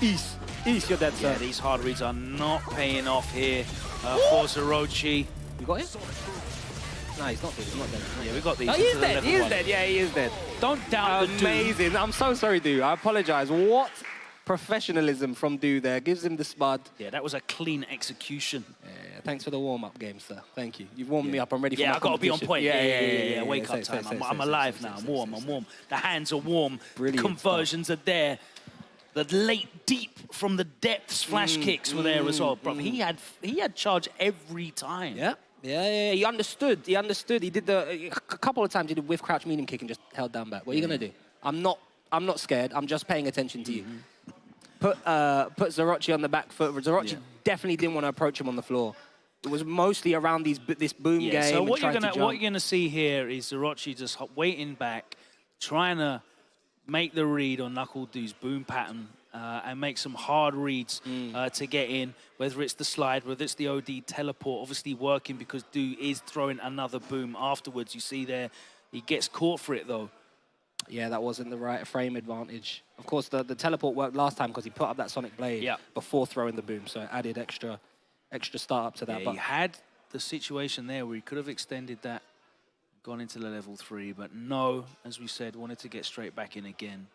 East, you're dead, sir. Yeah, these hard reads are not paying off here for Zerochi. You got it? No, he's not dead. He's not dead. Yeah, we got these. Oh, he is into the dead. level He is one. dead. Yeah, he is dead. Don't doubt the dude. Amazing. I'm so sorry, Du. I apologize. What professionalism from Du there. Gives him the spud. Yeah, that was a clean execution. Yeah, thanks for the warm-up game, sir. Thank you. You've warmed me up. I'm ready for my Yeah, I've got to be on competition. point. Yeah. Wake up Safe, time. safe, I'm safe, alive safe, now. safe, I'm warm. safe, I'm warm. The hands are warm. Brilliant Conversions are there. The late deep from the depths flash kicks were there as well. Bro, he had charge every time. Yeah. Yeah, he understood. He understood. He did a couple of times. He did with crouch medium kick and just held down back. What are you gonna do? I'm not scared. I'm just paying attention to you. Put Zerochi on the back foot. Zerochi definitely didn't want to approach him on the floor. It was mostly around this boom game. So what and you're gonna see here is Zerochi just waiting back, trying to make the read on KnuckleDu's boom pattern. And make some hard reads to get in, whether it's the slide, whether it's the OD teleport, obviously working because Du is throwing another boom afterwards. You see there, he gets caught for it though. Yeah, that wasn't the right frame advantage. Of course, the teleport worked last time because he put up that Sonic Blade before throwing the boom, so it added extra startup to that. Yeah, but he had the situation there where he could have extended that, gone into the level 3, but no, as we said, wanted to get straight back in again.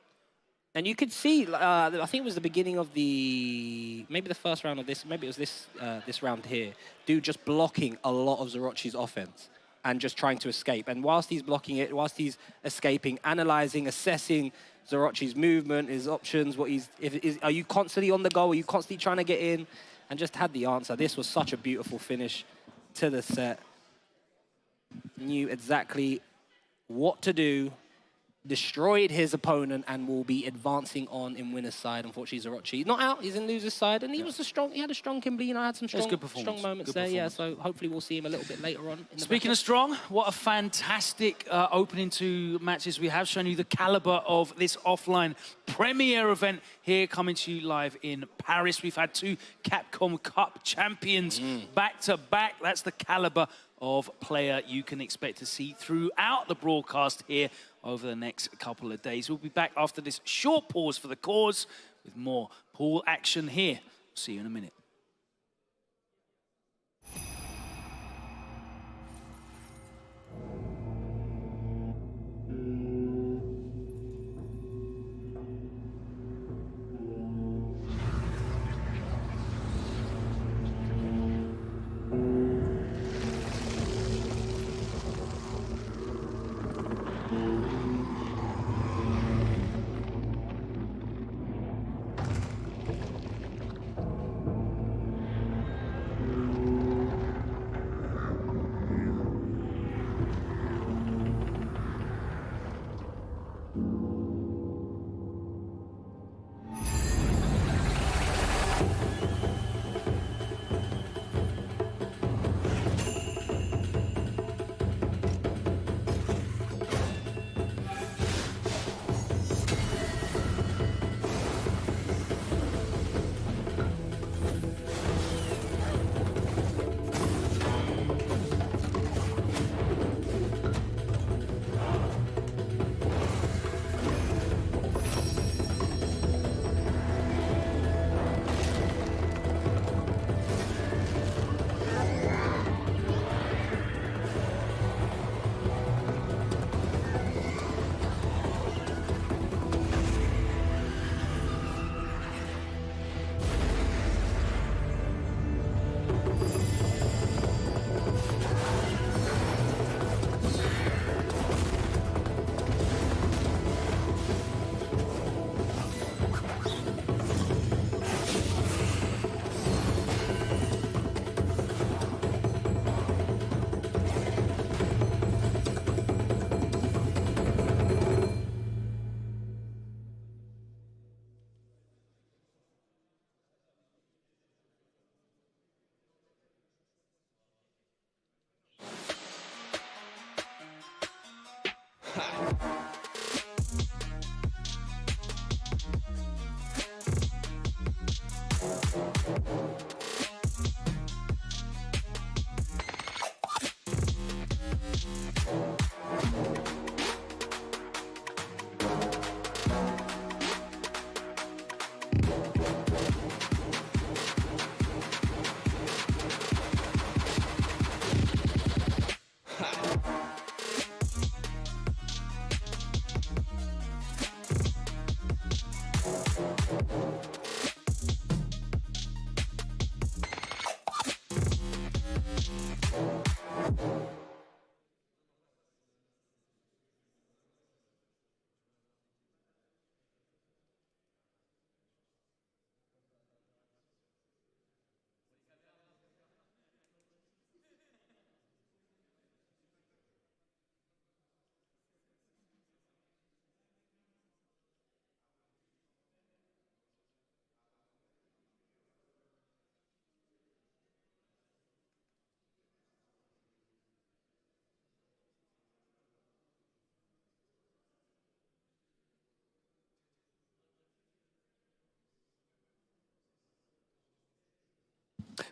And you could see, I think it was the beginning of maybe the first round of this, maybe it was this round here, Du just blocking a lot of Zerochi's offense and just trying to escape. And whilst he's blocking it, whilst he's escaping, analyzing, assessing Zerochi's movement, his options, are you constantly on the go? Are you constantly trying to get in? And just had the answer. This was such a beautiful finish to the set. Knew exactly what to do. Destroyed his opponent and will be advancing on in winner's side. Unfortunately, Zerochi not out. He's in loser's side, and he had a strong Kimberly. You know, had some strong moments there. Yeah, so hopefully we'll see him a little bit later on. Speaking of strong, what a fantastic opening to matches we have, shown you the caliber of this offline premiere event here, coming to you live in Paris. We've had 2 Capcom Cup champions back to back. That's the caliber of player you can expect to see throughout the broadcast here over the next couple of days. We'll be back after this short pause for the cause with more pool action here. See you in a minute.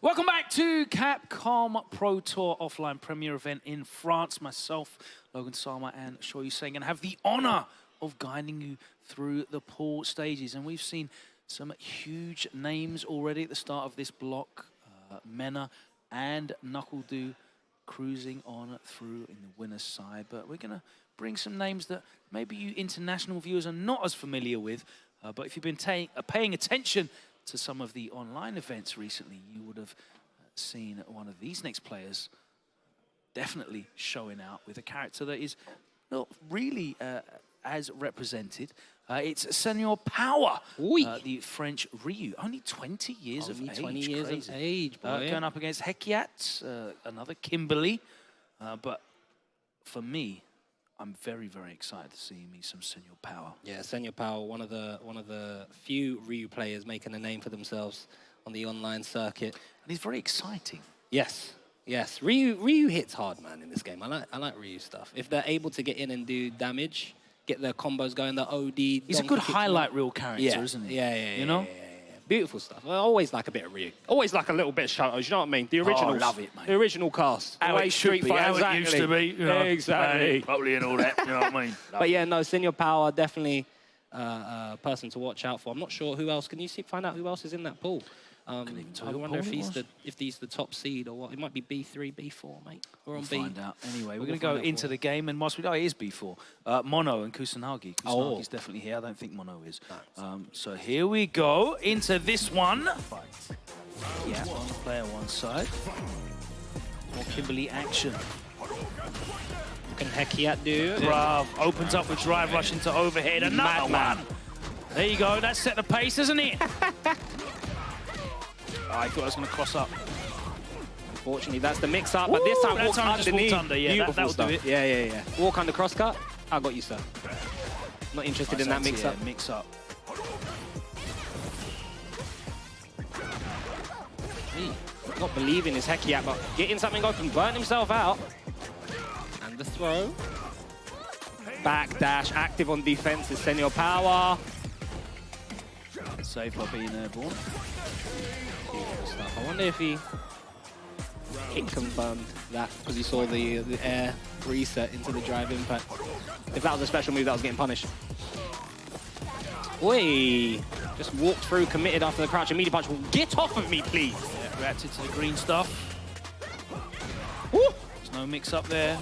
Welcome back to Capcom Pro Tour offline premiere event in France. Myself, Logan Sama, and Shoyu Sengen have the honor of guiding you through the pool stages. And we've seen some huge names already at the start of this block. Menard and KnuckleDu cruising on through in the winner's side. But we're going to bring some names that maybe you international viewers are not as familiar with. But if you've been paying attention to some of the online events recently, you would have seen one of these next players definitely showing out with a character that is not really as represented. It's Seor Power, the French Ryu. Only 20 years of age. 20 years of age, boy. Going up against Hiet, another Kimberly. But for me, I'm very, very excited to see me some Seor Power. Yeah, Seor Power, one of the few Ryu players making a name for themselves on the online circuit. And he's very exciting. Yes, yes. Ryu hits hard, man, in this game. I like Ryu stuff. If they're able to get in and do damage, get their combos going, the OD. He's a good highlight reel character, isn't he? Yeah, you know? Yeah. Beautiful stuff. I always like a bit of Ryu. Always like a little bit of Shadows, you know what I mean? The original. Oh, love it, mate. The original cast. How it should be, how it used to be. You know, exactly. Probably and all that, you know what I mean? But yeah, no, Seor Power, definitely a person to watch out for. I'm not sure who else. Can you find out who else is in that pool? I wonder if he's the top seed or what. It might be B3, B4, mate. We're on B. Find out. Anyway, we're going to go into the game, and whilst we know it is B4, Mono and Kusanagi. Kusanagi's definitely here. I don't think Mono is. So here we go into this one. Yeah, one player, one side. More Kimberly action. What can Hiet do? Bruv, opens up with drive rush into overhead. Another one. There you go. That set the pace, isn't it? I thought I was going to cross up. Unfortunately, that's the mix-up, but this time walk underneath. Under, yeah, Beautiful that'll do it. Yeah. Walk under cross-cut. I got you, sir. Not interested in that mix-up. Yeah, mix-up. Not believing his Hiet, but getting something open, burn himself out. And the throw. Backdash, active on defense is Seor Power. Saved by being airborne. I wonder if he hit confirmed that because he saw the air reset into the drive impact. If that was a special move, that was getting punished. Oi! Just walked through, committed after the crouch and media punch. Get off of me, please! Yeah, reacted to the green stuff. Woo! There's no mix-up there.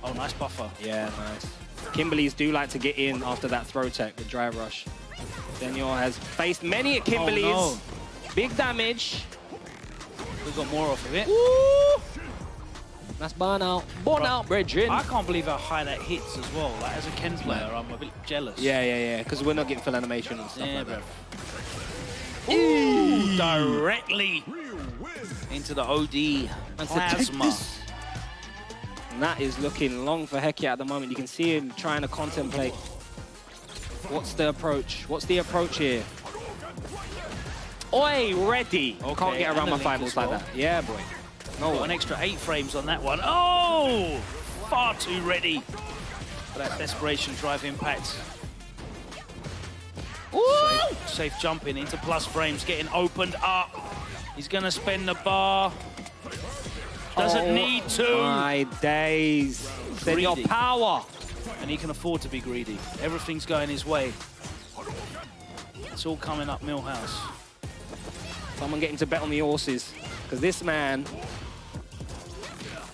Oh, nice buffer. Yeah, nice. Kimberlys do like to get in after that throw tech, the drive rush. Seor has faced many at Kimberlys. Oh, no. Big damage. We've got more off of it. Woo! That's burnout. Burnout, brethren. I can't believe how high that hits as well. Like, as a Ken player, I'm a bit jealous. Yeah, because we're not getting full animation and stuff like that. Ooh, directly into the OD plasma. And that is looking long for Hiet at the moment. You can see him trying to contemplate. What's the approach? What's the approach here? Oi, ready. Okay, can't get around my finals like that. Yeah, boy. No, an extra 8 frames on that one. Oh, far too ready for that desperation drive impact. Safe jumping into plus frames, getting opened up. He's going to spend the bar. Doesn't need to. My days. Seor Power. And he can afford to be greedy. Everything's going his way. It's all coming up Millhouse. Someone getting to bet on the horses, because this man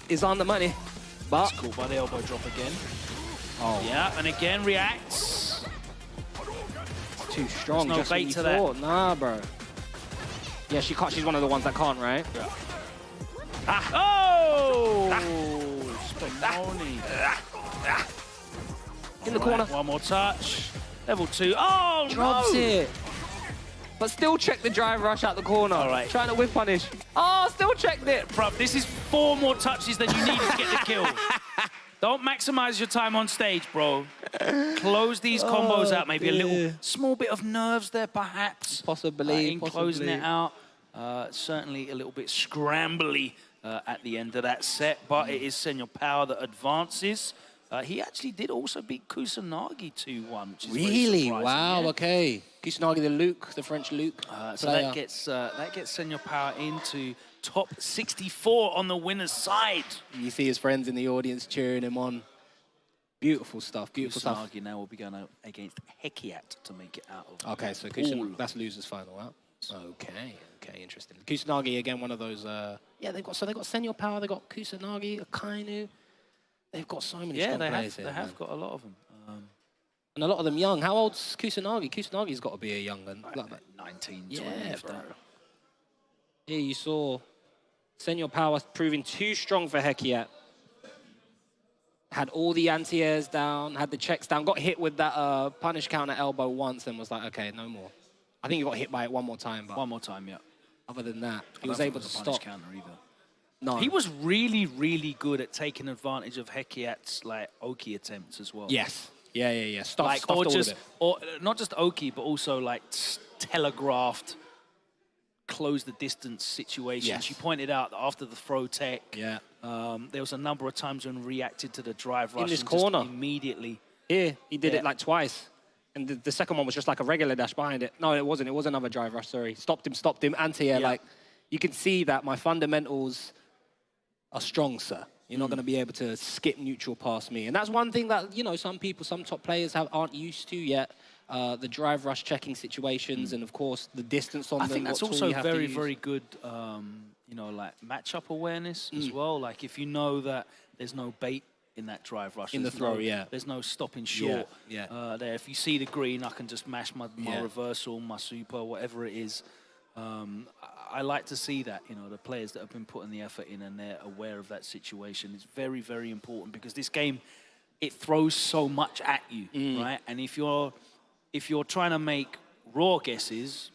is on the money. But that's cool by the elbow drop again. Oh. Yeah, and again reacts. It's too strong. There's no bait to that. Nah, bro. Yeah, she can't. She's one of the ones that can't, right? Yeah. Oh! Spumoni. In the corner. One more touch. Level 2. Oh, drops it. But still check the drive rush out the corner. All right. Trying to whip punish. Oh, still checked it. Bruv, this is 4 more touches than you need to get the kill. Don't maximize your time on stage, bro. Close these combos out. Maybe a little small bit of nerves there, perhaps. Possibly. In closing it out. Certainly a little bit scrambly at the end of that set, but it is Seor Power that advances. He actually did also beat Kusanagi 2-1, which is very Really? surprising, Wow, yeah. okay. Kusanagi, the Luke, the French Luke. So that gets Seor Power into top 64 on the winner's side. You see his friends in the audience cheering him on. Beautiful stuff, beautiful stuff. Kusanagi now will be going out against Hiet to make it out of Okay, so that's losers final out. Okay, interesting. Kusanagi again, one of those. Yeah, they've got Seor Power, they've got Kusanagi, Akainu. They've got so many strong players here. They have got a lot of them. And a lot of them young. How old's Kusanagi? Kusanagi's got to be a young one. Like 19, 20. Yeah, bro. Here you saw Seor Power proving too strong for Hiet. Had all the anti-airs down, had the checks down, got hit with that punish counter elbow once and was like, okay, no more. I think he got hit by it one more time. But one more time, yeah. Other than that, he was able to stop. Counter either. No. He was really, really good at taking advantage of Hiet's like Oki attempts as well. Yes. Yeah. Stuffed or all just, of it. or not just Oki, but also like telegraphed, close the distance situations. Yes. You pointed out that after the throw tech, yeah, there was a number of times when reacted to the drive rush in this and corner just immediately. Here, he did it like twice. And the second one was just like a regular dash behind it. No, it wasn't. It was another drive rush, sorry. Stopped him, anti-air. Like, you can see that my fundamentals are strong, sir. You're not going to be able to skip neutral past me. And that's one thing that, you know, some top players aren't used to yet. The drive rush checking situations and, of course, the distance on them. I think that's also very, very good, you know, like matchup awareness as well. Like, if you know that there's no bait in that drive rush. In the throw, There's no stopping short. There. If you see the green, I can just mash my reversal, my super, whatever it is. I like to see that, you know, the players that have been putting the effort in and they're aware of that situation. It's very, very important because this game, it throws so much at you, right? And if you're trying to make raw guesses,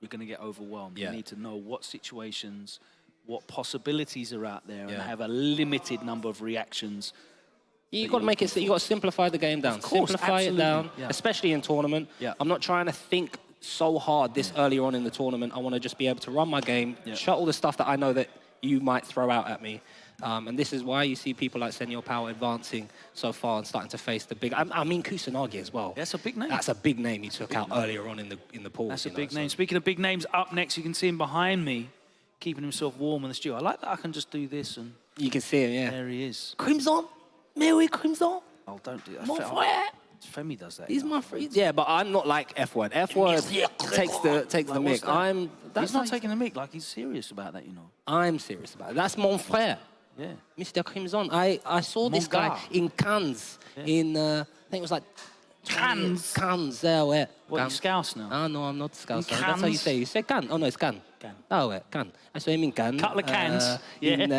you're going to get overwhelmed. You need to know what situations, what possibilities are out there, and have a limited number of reactions. You got to make it. You got to simplify the game down. Of course, simplify it down, especially in tournament. I'm not trying to think so hard this early on in the tournament. I want to just be able to run my game, shut all the stuff that I know that you might throw out at me. And this is why you see people like Seor Power advancing so far and starting to face the big. I mean Kusanagi as well. That's a big name. That's a big name he took out earlier on in the pool. That's a big name. Speaking of big names, up next you can see him behind me, keeping himself warm in the stew. I like that I can just do this and you can see him. Yeah. There he is. Crimson, Mary Crimson. Oh, don't do that. Mon frère. Femi does that. He's my friend. Yeah, but I'm not like F-word. F-word takes the mic. He's not taking the mic. Like, he's serious about that, you know. I'm serious about it. That's mon frère. Yeah. Mr. Crimson. I saw this guy in Cannes. In, I think it was like... Cannes? Cannes, there, where? What, you Scouse now? Ah, no, I'm not Scouse. That's how you say it. You say Cannes. Oh, no, it's Cannes. Cannes. Oh, wait, Cannes. I saw him in Cannes. Couple of cans. In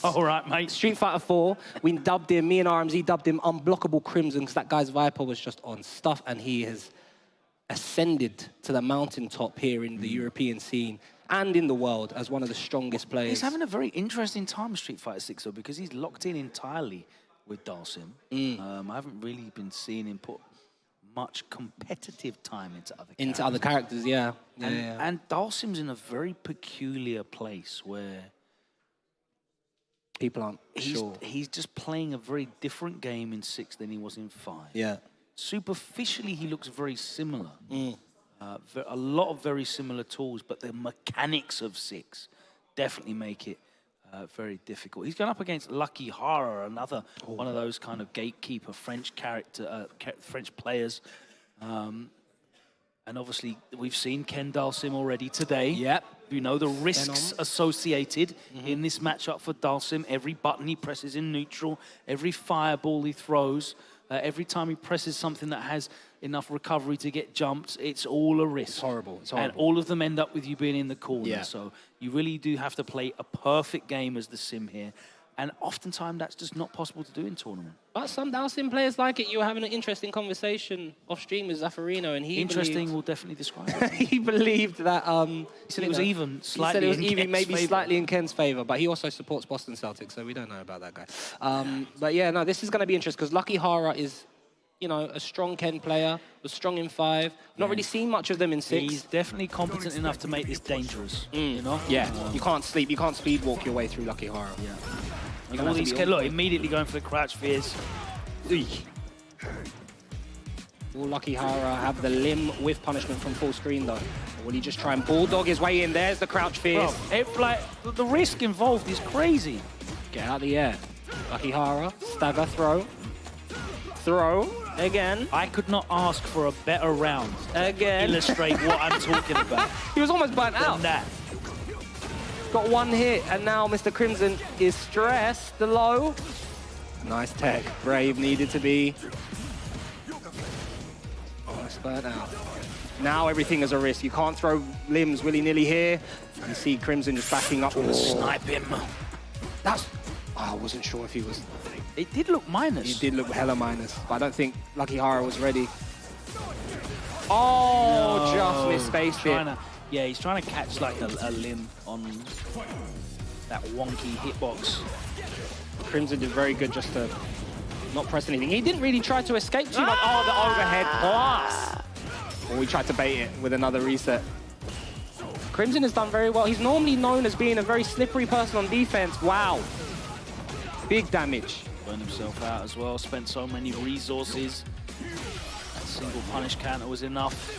all right, mate. Street Fighter 4, we dubbed him, me and RMZ dubbed him Unblockable Crimson because that guy's Viper was just on stuff and he has ascended to the mountaintop here in the European scene and in the world as one of the strongest players. He's having a very interesting time with Street Fighter 6 though because he's locked in entirely with Dalsim. I haven't really been seeing him put much competitive time into other characters. And Dalsim's in a very peculiar place where people aren't sure. He's just playing a very different game in 6 than he was in 5. Yeah. Superficially, he looks very similar. A lot of very similar tools, but the mechanics of 6 definitely make it very difficult. He's going up against Luckyhara, another one of those kind of gatekeeper French French players. And obviously, we've seen Ken Dalsim already today. Yep. You know the risks associated in this matchup for Dalsim. Every button he presses in neutral, every fireball he throws, every time he presses something that has enough recovery to get jumped, it's all a risk. It's horrible. And all of them end up with you being in the corner. So you really do have to play a perfect game as the Sim here. And oftentimes that's just not possible to do in tournament. But some Dalsim players like it. You were having an interesting conversation off stream with Zafarino, and he will definitely describe it. He believed that he said it was even slightly. He said it was in even Ken's maybe favor. slightly in Ken's favor, but he also supports Boston Celtics, so we don't know about that guy. But yeah, no, this is going to be interesting because Luckyhara is, you know, a strong Ken player, was strong in 5. Not really seen much of them in 6. He's definitely competent enough to make this dangerous. You know? Yeah. You can't sleep. You can't speed walk your way through Luckyhara. Yeah. All these look, immediately going for the crouch fears. Will Luckyhara have the limb with punishment from full screen though? Or will he just try and bulldog his way in? There's the crouch fierce. Like, the risk involved is crazy. Get out of the air. Luckyhara, stagger, throw. Throw, again. I could not ask for a better round. Again. To illustrate what I'm talking about. He was almost burnt out. That. Got one hit, and now Mr. Crimson is stressed. The low. Nice tech. Brave needed to be. Almost burnt out. Now everything is a risk. You can't throw limbs willy-nilly here. You see Crimson just backing up. Snipe him. That's... I wasn't sure if he was... It did look minus. He did look hella minus, but I don't think Luckyhara was ready. Oh, no, just misspaced it. Yeah, he's trying to catch like a limb on that wonky hitbox. Crimson did very good just to not press anything. He didn't really try to escape too much. Oh, the overhead plus. Or we tried to bait it with another reset. Crimson has done very well. He's normally known as being a very slippery person on defense. Wow. Big damage. Burned himself out as well, spent so many resources. That single punish counter was enough.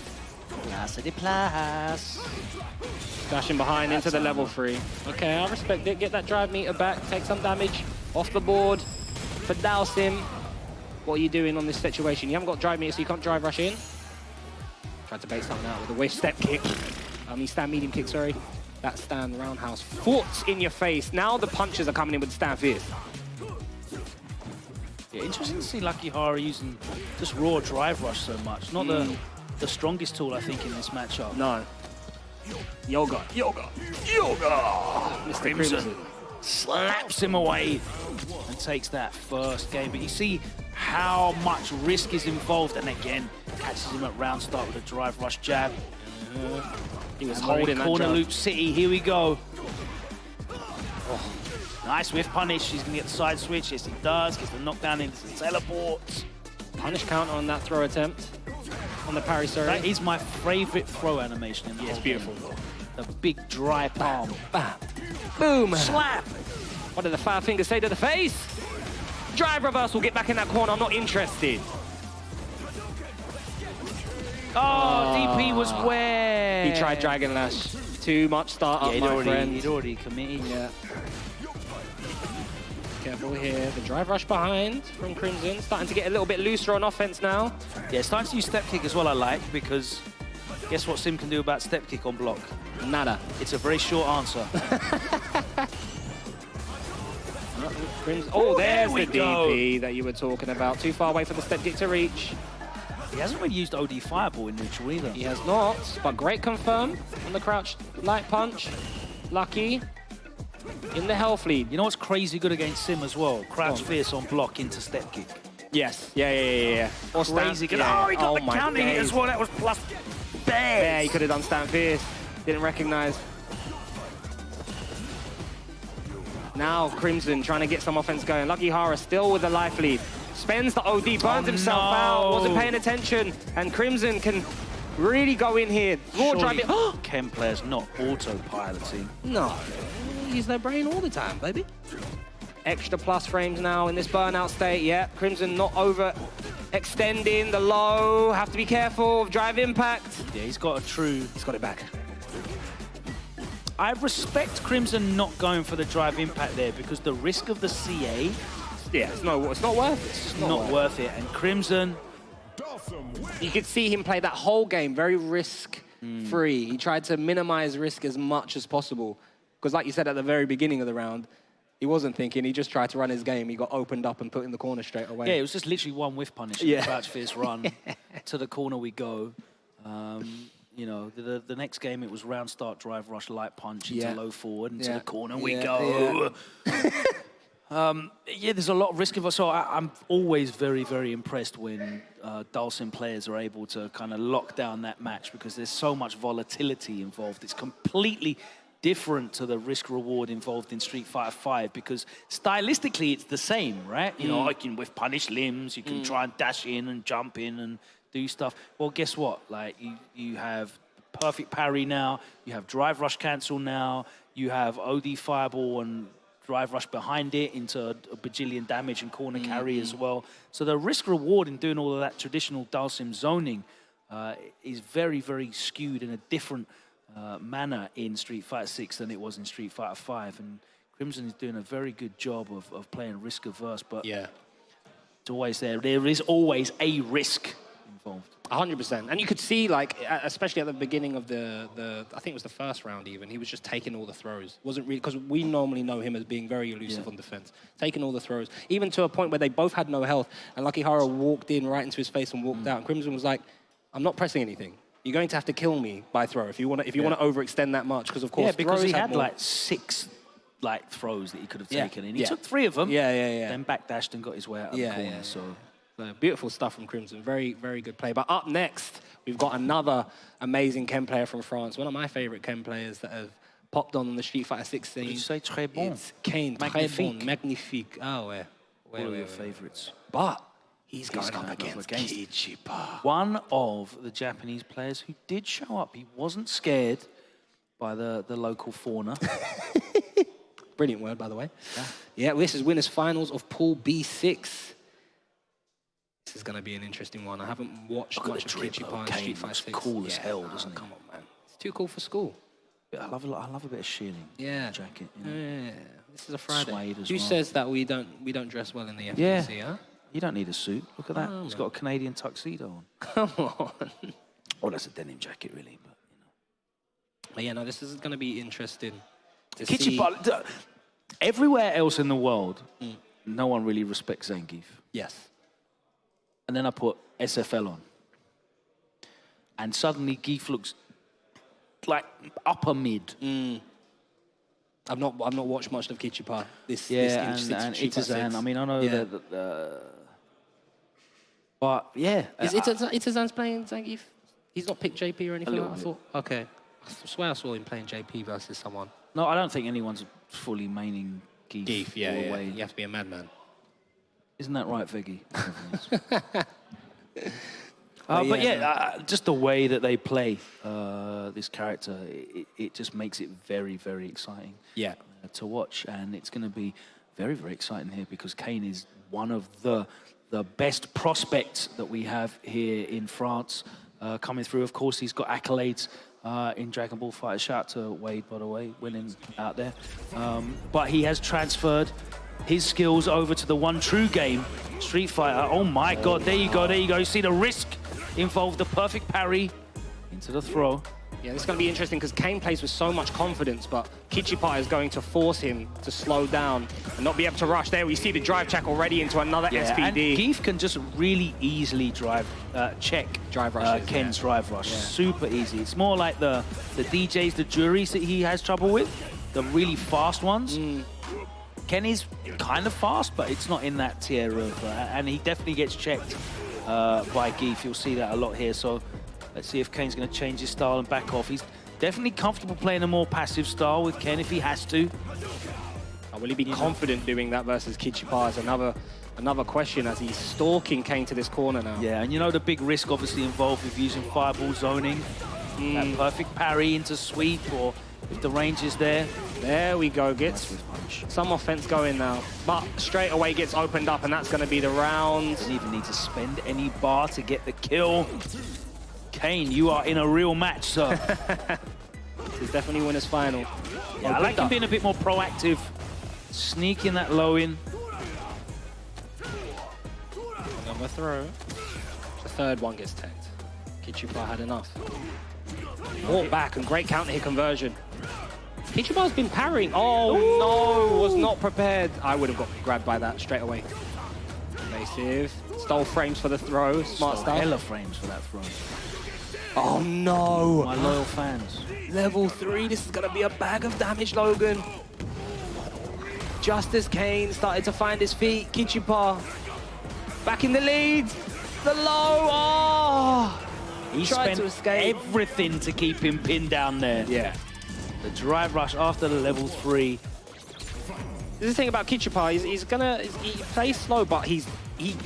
Dashing behind into the level 3. Okay, I respect it. Get that drive meter back, take some damage off the board for Nasim. What are you doing on this situation? You haven't got drive meter, so you can't drive rush in. Tried to bait something out with a whiff step kick. Stand medium kick, sorry. That stand roundhouse foot in your face. Now the punches are coming in with stand fierce. Yeah, interesting to see Luckyhara using just raw drive rush so much. Not the strongest tool, I think, in this matchup. No. Yoga. Mr. Crimson slaps him away and takes that first game. But you see how much risk is involved. And again, catches him at round start with a drive rush jab. He was holding that corner jab. loop city, here we go. Oh, nice whiff punish. He's gonna get the side switch. Yes, he does. Gets the knockdown into the teleport. Punish counter on that throw attempt. On the parry, sorry. That is my favorite throw animation in the It's beautiful. The big dry palm. Bam. Boom. Slap. What did the 5 fingers say to the face? Drive reversal, get back in that corner. I'm not interested. Oh, DP was where? He tried Dragon Lash. Too much start up, my friend. He'd already committed. Yeah. Careful here. The drive rush behind from Crimson. Starting to get a little bit looser on offense now. Yeah, starting to use step kick as well, I like, because guess what Sim can do about step kick on block? Nada. It's a very short answer. Oh, there's the DP that you were talking about. Too far away for the step kick to reach. He hasn't really used OD Fireball in neutral either. He has not, but great confirm on the crouch light punch. Lucky in the health lead. You know what's crazy good against Sim as well? Crouch fierce on block into step kick. Yes, yeah. Or crazy good. Yeah. Oh, he got the counter hit as well. That was plus bears. Yeah, he could have done stand fierce. Didn't recognize. Now Crimson trying to get some offense going. Luckyhara still with the life lead. Spends the OD, burns himself out, wasn't paying attention, and Crimson can really go in here. Raw drive it. Chem players not autopiloting. No, use their brain all the time, baby. Extra plus frames now in this burnout state. Yeah, Crimson not over extending the low. Have to be careful of drive impact. Yeah, he's got it back. I respect Crimson not going for the drive impact there because the risk of the CA. Yeah, it's not worth it. It's not worth it. And Crimson, you could see him play that whole game very risk-free. He tried to minimize risk as much as possible. Because like you said at the very beginning of the round, he wasn't thinking, he just tried to run his game. He got opened up and put in the corner straight away. yeah, it was just literally one whiff punish. Yeah. Crouch fierce run. To the corner we go. You know, the next game it was round start, drive rush, light punch into low forward, and to the corner we go. Yeah, there's a lot of risk of us. So I'm always very, very impressed when Dalsim players are able to kind of lock down that match because there's so much volatility involved. It's completely different to the risk-reward involved in Street Fighter V because stylistically it's the same, right? You know, you can whiff punish limbs, you can try and dash in and jump in and do stuff. Well, guess what? Like, you have perfect parry now, you have drive rush cancel now, you have OD Fireball and drive rush behind it into a bajillion damage and corner carry as well. So the risk reward in doing all of that traditional Dalsim zoning is very, very skewed in a different manner in Street Fighter 6 than it was in Street Fighter 5. And Crimson is doing a very good job of playing risk averse, but it's always there. There is always a risk involved. 100%. And you could see, like, especially at the beginning of the I think it was the first round even, he was just taking all the throws. Wasn't really, because we normally know him as being very elusive on defense. Taking all the throws, even to a point where they both had no health, and Luckyhara walked in right into his face and walked out, and Crimson was like, I'm not pressing anything. You're going to have to kill me by throw if you want to overextend that much, because of course because he had more... like 6 throws that he could have taken, and he took 3 of them. Then backdashed and got his way out of the corner. So beautiful stuff from Crimson. Very, very good play. But up next, we've got another amazing Ken player from France. One of my favorite Ken players that have popped on the Street Fighter 6 scene. Did you say très bon? It's Kane. Magnifique. Très bon. Magnifique. Oh, One of your favorites. But he's going up against Kipa. One of the Japanese players who did show up. He wasn't scared by the local fauna. Brilliant word, by the way. Yeah, this is winners finals of Pool B6. This is going to be an interesting one. I haven't watched much of Kipa in Street Fighter 6. Cool as hell, doesn't he? Come on, man. It's too cool for school. I love a bit of shielding. Jacket. You know. Yeah. This is a Friday. Suede as Who well. says that we don't dress well in the FNC, huh? You don't need a suit. Look at that. He's got a Canadian tuxedo on. Come on. Oh, that's a denim jacket, really. But you know. But yeah, no, this is going to be interesting to see. see. Everywhere else in the world, no one really respects Zangief. Yes. And then I put SFL on. And suddenly Geef looks like upper mid. I've not watched much of Kipa. This and Itazan. I mean, I know that. But yeah, is Itazan's playing Zangief? He's not picked JP or anything. I thought. Okay, I swear I saw him playing JP versus someone. No, I don't think anyone's fully maining Geef. Yeah. You have to be a madman. Isn't that right, Viggy? But yeah, just the way that they play this character, it just makes it very, very exciting to watch. And it's going to be very, very exciting here because Kane is one of the best prospects that we have here in France coming through. Of course, he's got accolades in Dragon Ball FighterZ. Shout out to Wade, by the way, winning out there. But he has transferred his skills over to the one true game, Street Fighter. Oh my God, there you go. You see the risk involved, the perfect parry into the throw. Yeah, this is going to be interesting because Kane plays with so much confidence, but Kipa is going to force him to slow down and not be able to rush. There we see the drive check already into another SPD. And Geef can just really easily check Ken's drive rush. Super easy. It's more like the DJs, the juries that he has trouble with, the really fast ones. Ken is kind of fast, but it's not in that tier of... and he definitely gets checked by Geef. You'll see that a lot here. So let's see if Kane's going to change his style and back off. He's definitely comfortable playing a more passive style with Ken if he has to. Will he be confident doing that versus Kipa is another question as he's stalking Kane to this corner now. Yeah, and you know the big risk obviously involved with using fireball zoning. That perfect parry into sweep, or if the range is there. There we go, gets some offense going now. But straight away gets opened up, and that's going to be the round. Doesn't even need to spend any bar to get the kill. Kane, you are in a real match, sir. This is definitely winner's final. Yeah, I like him being a bit more proactive, sneaking that low in. Another throw. The third one gets tagged. Kipa had enough. Walk back and great counter hit conversion. Kichiba's been parrying. Oh no, was not prepared. I would have got grabbed by that straight away. Evasive. Stole frames for the throw. Smart stuff. Hella frames for that throw. Oh no. My loyal fans. Level 3, this is going to be a bag of damage, Logan. Just as Kane started to find his feet, Kipa back in the lead. The low, oh. He tried spent to escape. Everything to keep him pinned down there. Yeah. The drive rush after the level 3. This is the thing about Kipa, he plays slow, but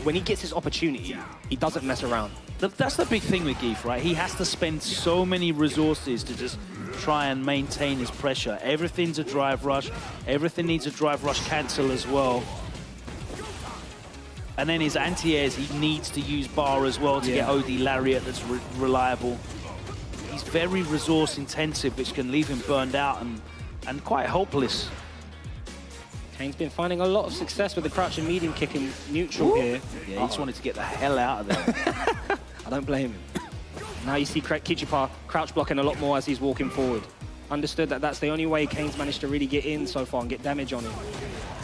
when he gets his opportunity, he doesn't mess around. That's the big thing with Geef, right? He has to spend so many resources to just try and maintain his pressure. Everything's a drive rush. Everything needs a drive rush cancel as well. And then his anti-airs, he needs to use bar as well to get OD Lariat that's reliable. He's very resource intensive, which can leave him burned out and quite helpless. Kane's been finding a lot of success with the crouch and medium kick in neutral here. Yeah, he just wanted to get the hell out of there. I don't blame him. Now you see Kichipa crouch blocking a lot more as he's walking forward. Understood that that's the only way Kane's managed to really get in so far and get damage on him.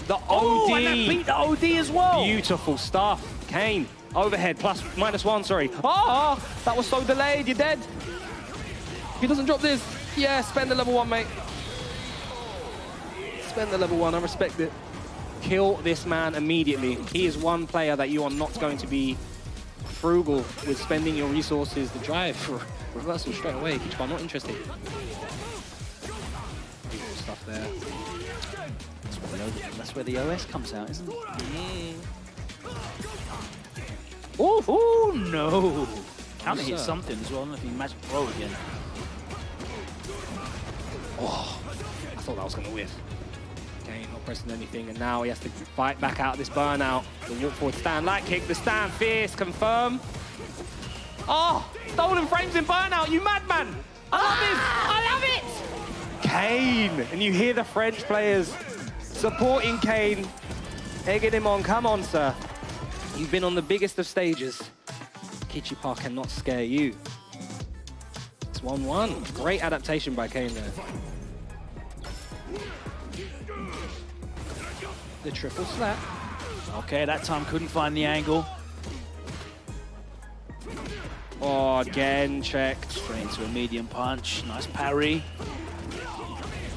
The OD! And that beat the OD as well! Beautiful stuff. Kane, overhead, -1, sorry. Oh, that was so delayed, you're dead. If he doesn't drop this, yeah, spend the level 1, mate. Spend the level 1, I respect it. Kill this man immediately. He is one player that you are not going to be frugal with spending your resources to drive for reversal straight away. I'm not interested. Beautiful stuff there. That's where the OS comes out, isn't it? Oh no! Counter hit something as well. I don't know if he magic throw again. Oh, I thought that was going to whiff. Kane not pressing anything, and now he has to fight back out of this burnout. The walk forward stand light kick, the stand fierce, confirm. Oh, stolen frames in burnout, you madman! I love this! I love it! Kane, and you hear the French players supporting Kane, egging him on. Come on, sir. You've been on the biggest of stages. Kichipa cannot scare you. It's 1-1. Great adaptation by Kane there. The triple slap. Okay, that time couldn't find the angle. Oh, again checked. Straight into a medium punch. Nice parry.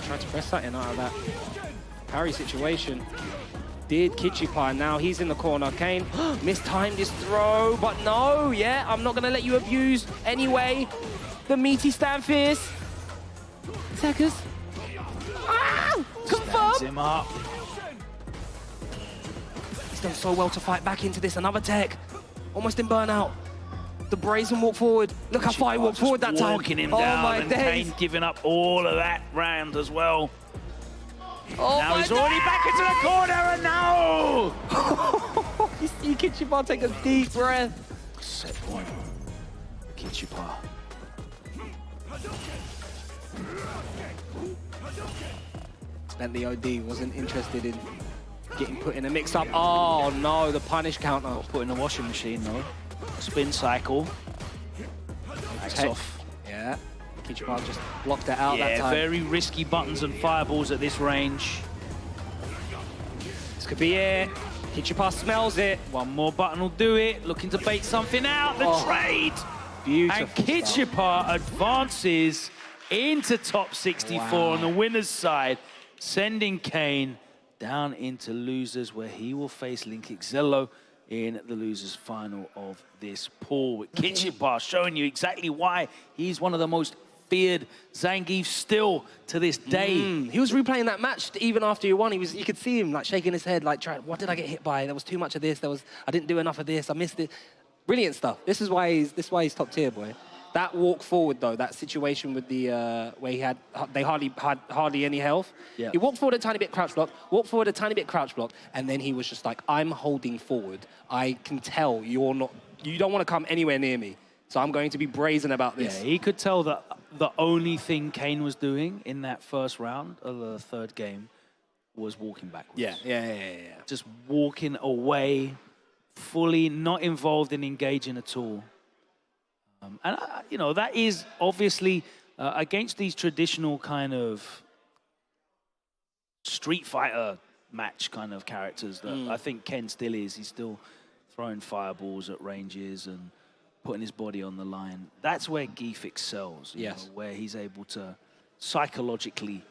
Tried to press that in out of that parry situation. Did Kichipa, now he's in the corner. Kane mistimed his throw, but no, yeah, I'm not gonna let you abuse anyway. The meaty stand fierce. Seconds. Ah! Stands him up. He's done so well to fight back into this. Another tech. Almost in burnout. The brazen walk forward. Look how far he walked forward that time. Walking him oh down, my and days. Kane giving up all of that round as well. Oh now he's already back into the corner, and now! You see Kichipa take a deep breath. Set point. Kichipa. And the OD wasn't interested in getting put in a mix-up. Oh no, the punish counter. Got put in the washing machine though. Spin cycle. Backs off. Yeah. Kichipa just blocked it out that time. Very risky buttons and fireballs at this range. This could be it. Kichipa smells it. One more button will do it. Looking to bait something out. The trade. Beautiful. And Kichipa advances into top 64 on the winner's side, sending Kane down into losers, where he will face Linkixello in the losers final of this pool. With Kichipa showing you exactly why he's one of the most feared Zangief still to this day. He was replaying that match even after you won. You could see him like shaking his head, like, what did I get hit by? There was too much of this. I didn't do enough of this. I missed it. Brilliant stuff. This is why he's top tier, boy. That walk forward though, that situation with the where they hardly had any health. Yeah. He walked forward a tiny bit, crouch block. Walked forward a tiny bit, crouch block, and then he was just like, I'm holding forward. I can tell you don't want to come anywhere near me. So I'm going to be brazen about this. Yeah, he could tell that the only thing Kane was doing in that first round of the third game was walking backwards. Yeah. Just walking away, fully not involved in engaging at all. And, you know, that is obviously against these traditional kind of Street Fighter match kind of characters that I think Ken still is. He's still throwing fireballs at ranges and putting his body on the line. That's where Geef excels, you know, where he's able to psychologically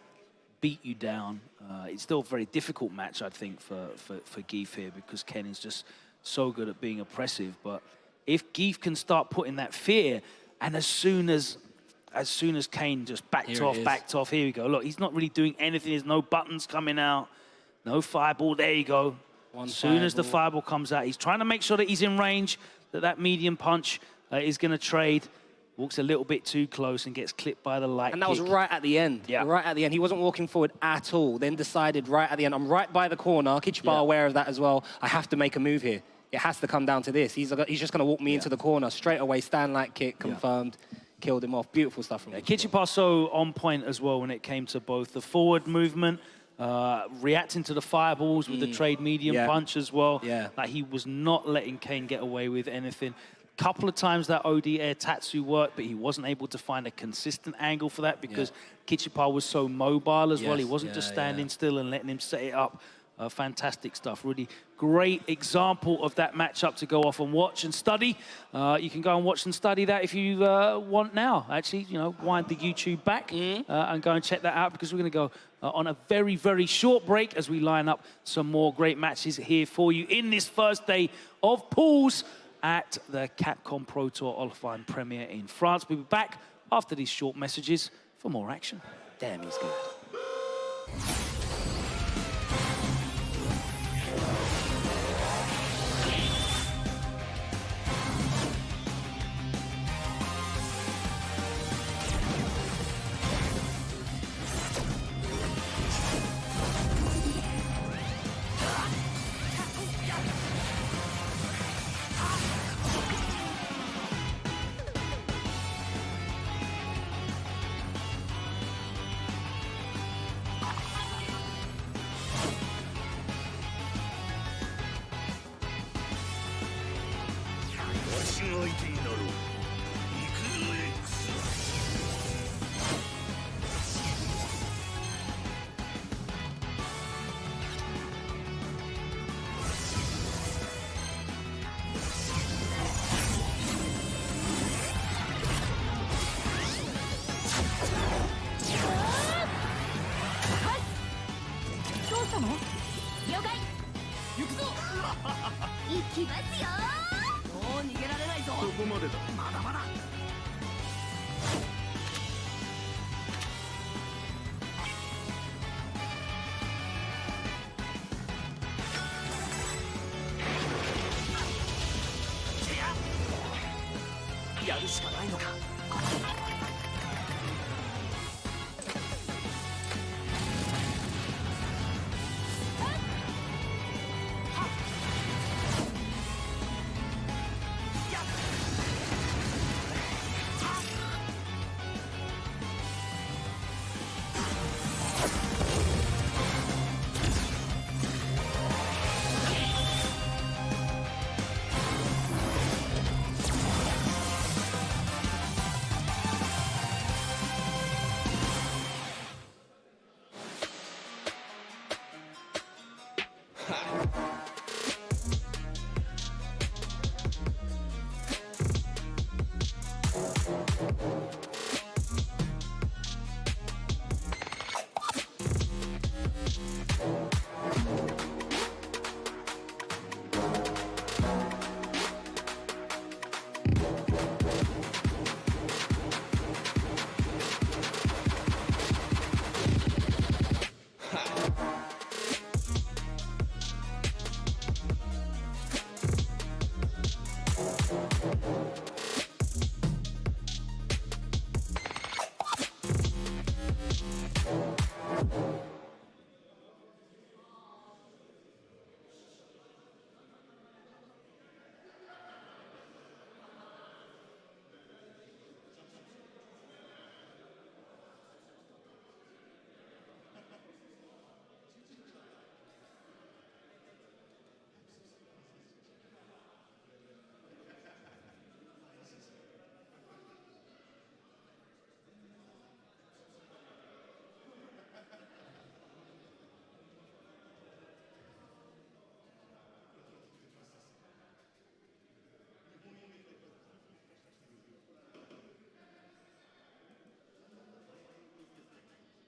beat you down. It's still a very difficult match, I think, for Geef here, because Ken is just so good at being oppressive. But if Geef can start putting that fear, and as soon as Kane just backed off, here we go. Look, he's not really doing anything. There's no buttons coming out, no fireball. There you go. As soon as the fireball comes out, he's trying to make sure that he's in range, that medium punch is going to trade. walks a little bit too close and gets clipped by the light And that was kick. right at the end. Yeah. Right at the end. He wasn't walking forward at all. Then decided right at the end, I'm right by the corner. Kichipa aware of that as well. I have to make a move here. It has to come down to this. He's just going to walk me into the corner. Straight away, stand light kick, confirmed. Killed him off. Beautiful stuff from him. Kichipa so on point as well when it came to both the forward movement, reacting to the fireballs with the trade medium punch as well. Like he was not letting Kane get away with anything. Couple of times that OD air tatsu worked, but he wasn't able to find a consistent angle for that because Kichipa was so mobile as well. He wasn't just standing still and letting him set it up. Fantastic stuff. Really great example of that matchup to go off and watch and study. You can go and watch and study that if you want now. Actually, you know, wind the YouTube back and go and check that out because we're going to go on a very, very short break as we line up some more great matches here for you in this first day of pools at the Capcom Pro Tour offline premiere in France. We'll be back after these short messages for more action. Damn, he's good.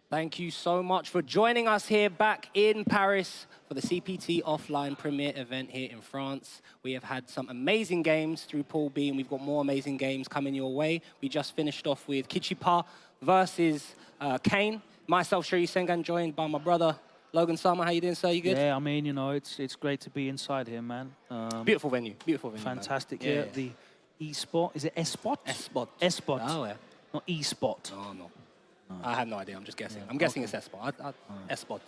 Thank you so much for joining us here back in Paris for the CPT offline premiere event here in France. We have had some amazing games through Pool B, and we've got more amazing games coming your way. We just finished off with Kichipa versus Kane. Myself, Shuri Sengan, joined by my brother, Logan Summer. How you doing, sir? You good? Yeah, I mean, you know, it's great to be inside here, man. Beautiful venue, fantastic. Man. The E-Spot. Is it S-Spot? S-Spot. S-Spot. Oh, yeah. Not E-Spot. Oh, no. I have no idea. I'm just guessing. I'm guessing it's S-Spot. S-Spot.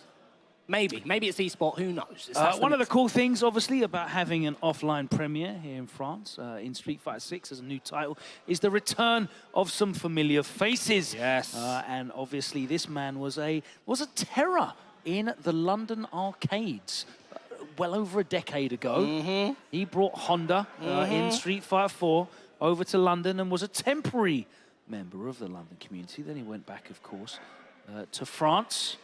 Maybe. Maybe it's E-Spot. Who knows? One of the cool things, obviously, about having an offline premiere here in France, in Street Fighter 6 as a new title, is the return of some familiar faces. Yes. And obviously, this man was a terror in the London arcades. Well over a decade ago, he brought Honda in Street Fighter 4 over to London and was a temporary member of the London community. Then he went back, of course, to France,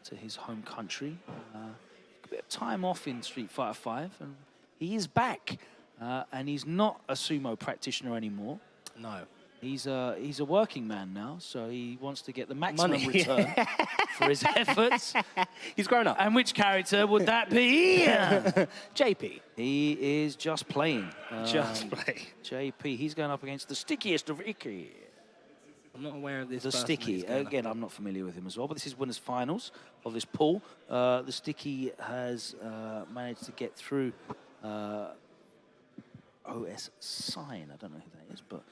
to his home country. A bit of time off in Street Fighter 5, and he is back. And he's not a sumo practitioner anymore. No. He's a working man now, so he wants to get the maximum return for his efforts. He's grown up. And which character would that be? JP. He is just playing. Just playing. JP, he's going up against the stickiest of Icky. I'm not aware of this. The Sticky. Again, I'm not familiar with him as well, but this is winners finals of this pool. The Sticky has managed to get through OS Sign. I don't know who that is, but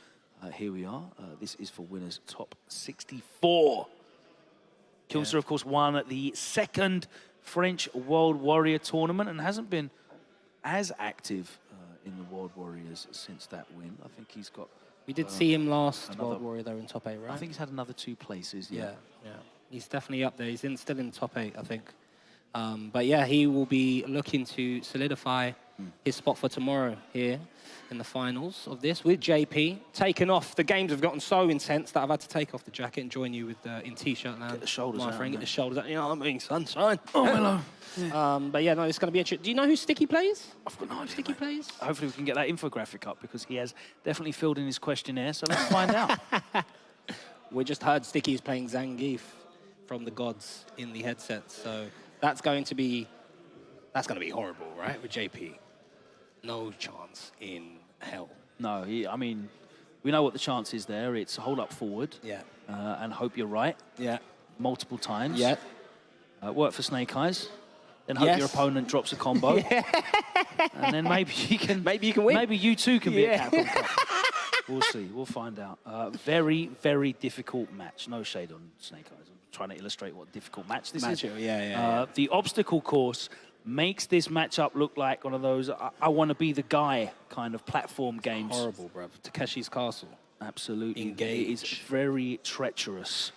here we are. This is for winners top 64. Kilzyou, of course, won at the second French World Warrior tournament and hasn't been as active in the World Warriors since that win. I think he's got... We did see him last World Warrior, though, in top 8, right? I think he's had another 2 places, yeah. He's definitely up there. He's still in top 8, I think. But yeah, he will be looking to solidify his spot for tomorrow here in the finals of this with JP. Taken off. The games have gotten so intense that I've had to take off the jacket and join you with in t-shirt land. Get the shoulders out. Get the shoulders out. You know what I mean? Sunshine. Oh, hello. Yeah. But yeah, no, it's going to be interesting. Do you know who Sticky plays? I've got no idea. Sticky plays? Hopefully we can get that infographic up because he has definitely filled in his questionnaire, so let's find out. We just heard Sticky's playing Zangief from the gods in the headset, so that's going to be horrible, right, with JP? No chance in hell. No, I mean, we know what the chance is there. It's hold up forward. Yeah. And hope you're right. Yeah. Multiple times. Yeah. Work for Snake Eyes. Then hope your opponent drops a combo. And then maybe you can win. Maybe you too can be at Capcom Cup. We'll see. We'll find out. Very, very difficult match. No shade on Snake Eyes. I'm trying to illustrate what a difficult match this is. Yeah. The obstacle course makes this matchup look like one of those I want to be the guy kind of platform games. Horrible, bruv. Takeshi's Castle. Absolutely. Engage. It is very treacherous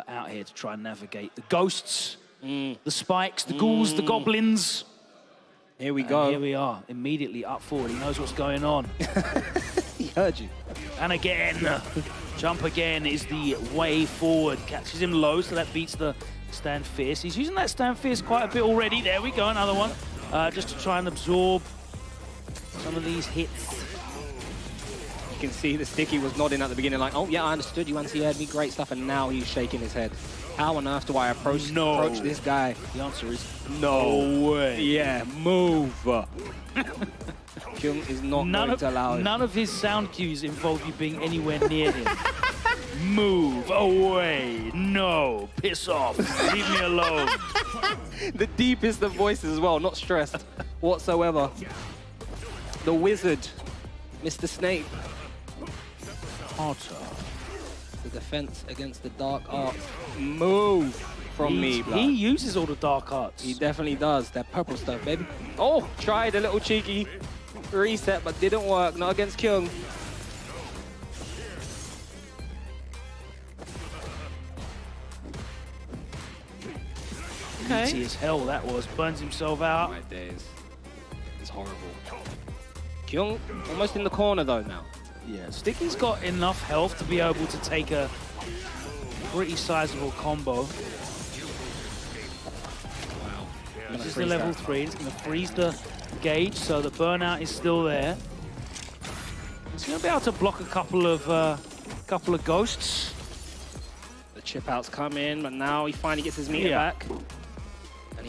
out here to try and navigate the ghosts, the spikes, the ghouls, the goblins. Here we go. Here we are, immediately up forward. He knows what's going on. He heard you. And again, jump again is the way forward. Catches him low, so that beats the Stand Fierce. He's using that Stand Fierce quite a bit already. There we go, another one. Just to try and absorb some of these hits. You can see the Sticky was nodding at the beginning like, oh, yeah, I understood you once he heard me. Great stuff. And now he's shaking his head. How on earth do I approach this guy? The answer is no way. Yeah, move. Kyung is not going to allow it. None of his sound cues involve you being anywhere near him. Move away. No. Piss off. Leave me alone. The deepest of voices as well, not stressed whatsoever. The wizard, Mr. Snape. Potter. The defense against the dark arts. Move from me, blood. He uses all the dark arts. He definitely does. That purple stuff, baby. Oh, tried a little cheeky reset, but didn't work. Not against Kyung. Okay. Easy as hell that was. Burns himself out. My days. It's horrible. Kyung almost in the corner though now. Yeah, Sticky's got enough health to be able to take a pretty sizable combo. Wow. This is the level 3. It's going to freeze the gauge, so the burnout is still there. He's going to be able to block a couple of ghosts. The chip outs come in, but now he finally gets his meter back.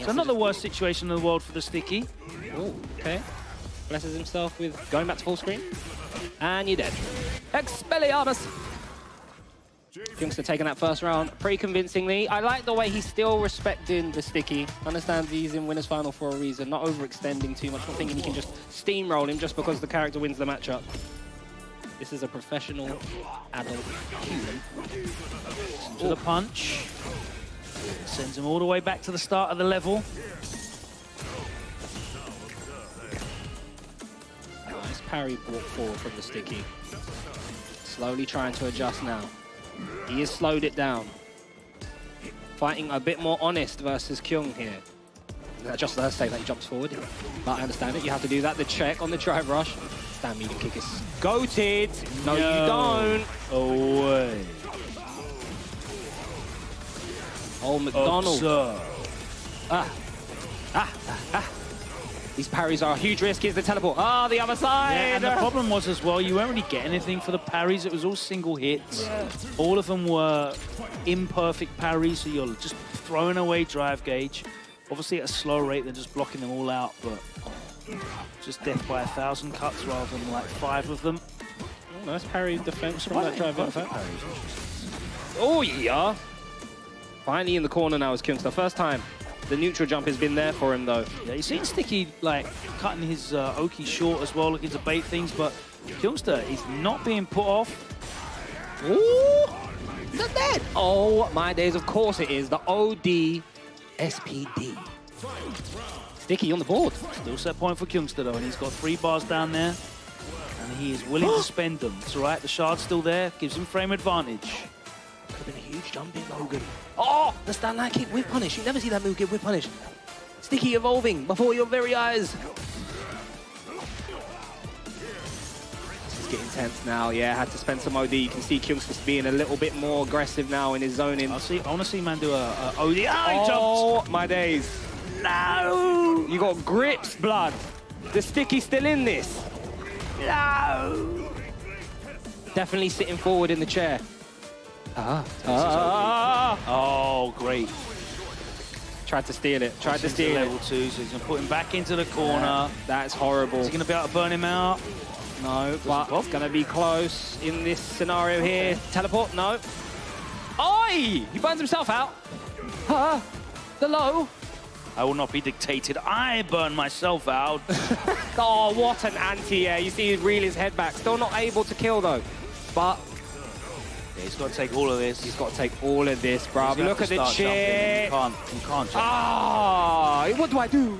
So not the worst situation in the world for the Sticky. Oh, okay. Blesses himself with going back to full screen. And you're dead. Expelliarmus! Kyungster taking that first round pretty convincingly. I like the way he's still respecting the Sticky. Understands he's in winner's final for a reason, not overextending too much, not thinking he can just steamroll him just because the character wins the matchup. This is a professional adult human. To the punch. Sends him all the way back to the start of the level. Nice parry brought forward from the sticky. Slowly trying to adjust now. He has slowed it down. Fighting a bit more honest versus Kyung here. Just the sake that he jumps forward. But I understand it, you have to do that. The check on the drive rush. Stand medium kick is goated. No, you don't. Away. Oh, McDonald. Observe. These parries are a huge risk. Here's the teleport. Ah, the other side. Yeah, and the problem was as well, you weren't really getting anything for the parries. It was all single hits. Yeah. All of them were imperfect parries, so you're just throwing away drive gauge. Obviously at a slower rate than just blocking them all out, but just death by 1,000 cuts rather than like 5 of them. Oh, nice parry defense from that drive. Oh, yeah. Finally in the corner now is Kyungster. First time. The neutral jump has been there for him, though. Yeah, you've seen Sticky, like, cutting his Oki short as well, looking to bait things, but Kyungster is not being put off. Ooh! Is that dead? Oh, my days. Of course it is. The OD SPD. Sticky on the board. Still set point for Kyungster, though, and he's got 3 bars down there, and he is willing to spend them. It's all right, the shard's still there, gives him frame advantage. Could have been a huge jump in, Logan. Oh, the stand line kick with punish. You never see that move get with punish. Sticky evolving before your very eyes. This is getting tense now. Yeah, had to spend some OD. You can see Kyungster being a little bit more aggressive now in his zoning. I want to see man do a OD. Oh, my days. No! You got grips, blood. The Sticky's still in this. No! Definitely sitting forward in the chair. Oh, great. Tried to steal it. Tried to steal it. Level 2, so he's going to put him back into the corner. Yeah, that's horrible. Is he going to be able to burn him out? No, but it's going to be close in this scenario here. Teleport? No. Oi! He burns himself out. The low. I will not be dictated. I burn myself out. Oh, what an anti-air. You see him reel his head back. Still not able to kill, though. But yeah, he's got to take all of this. He's got to take all of this, bruv. Look at the chip. You can't jump. What do I do?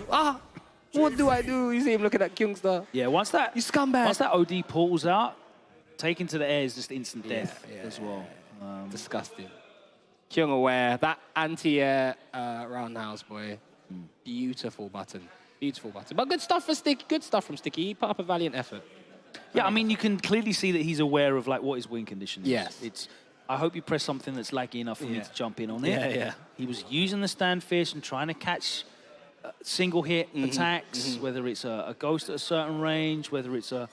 What do I do? You see him looking at Kyungster. Yeah, once that... You scumbag. Once that OD portals out, taken to the air is just instant death as well. Disgusting. Kyung aware. That anti-air roundhouse, boy. Beautiful button. Beautiful button. But good stuff for Sticky. Good stuff from Sticky. He put up a valiant effort. Yeah, I mean, you can clearly see that he's aware of like what his win condition is. Yes. It's. I hope you press something that's laggy enough for me to jump in on it. Yeah. He was using the stand fish and trying to catch single hit attacks, whether it's a ghost at a certain range, whether it's a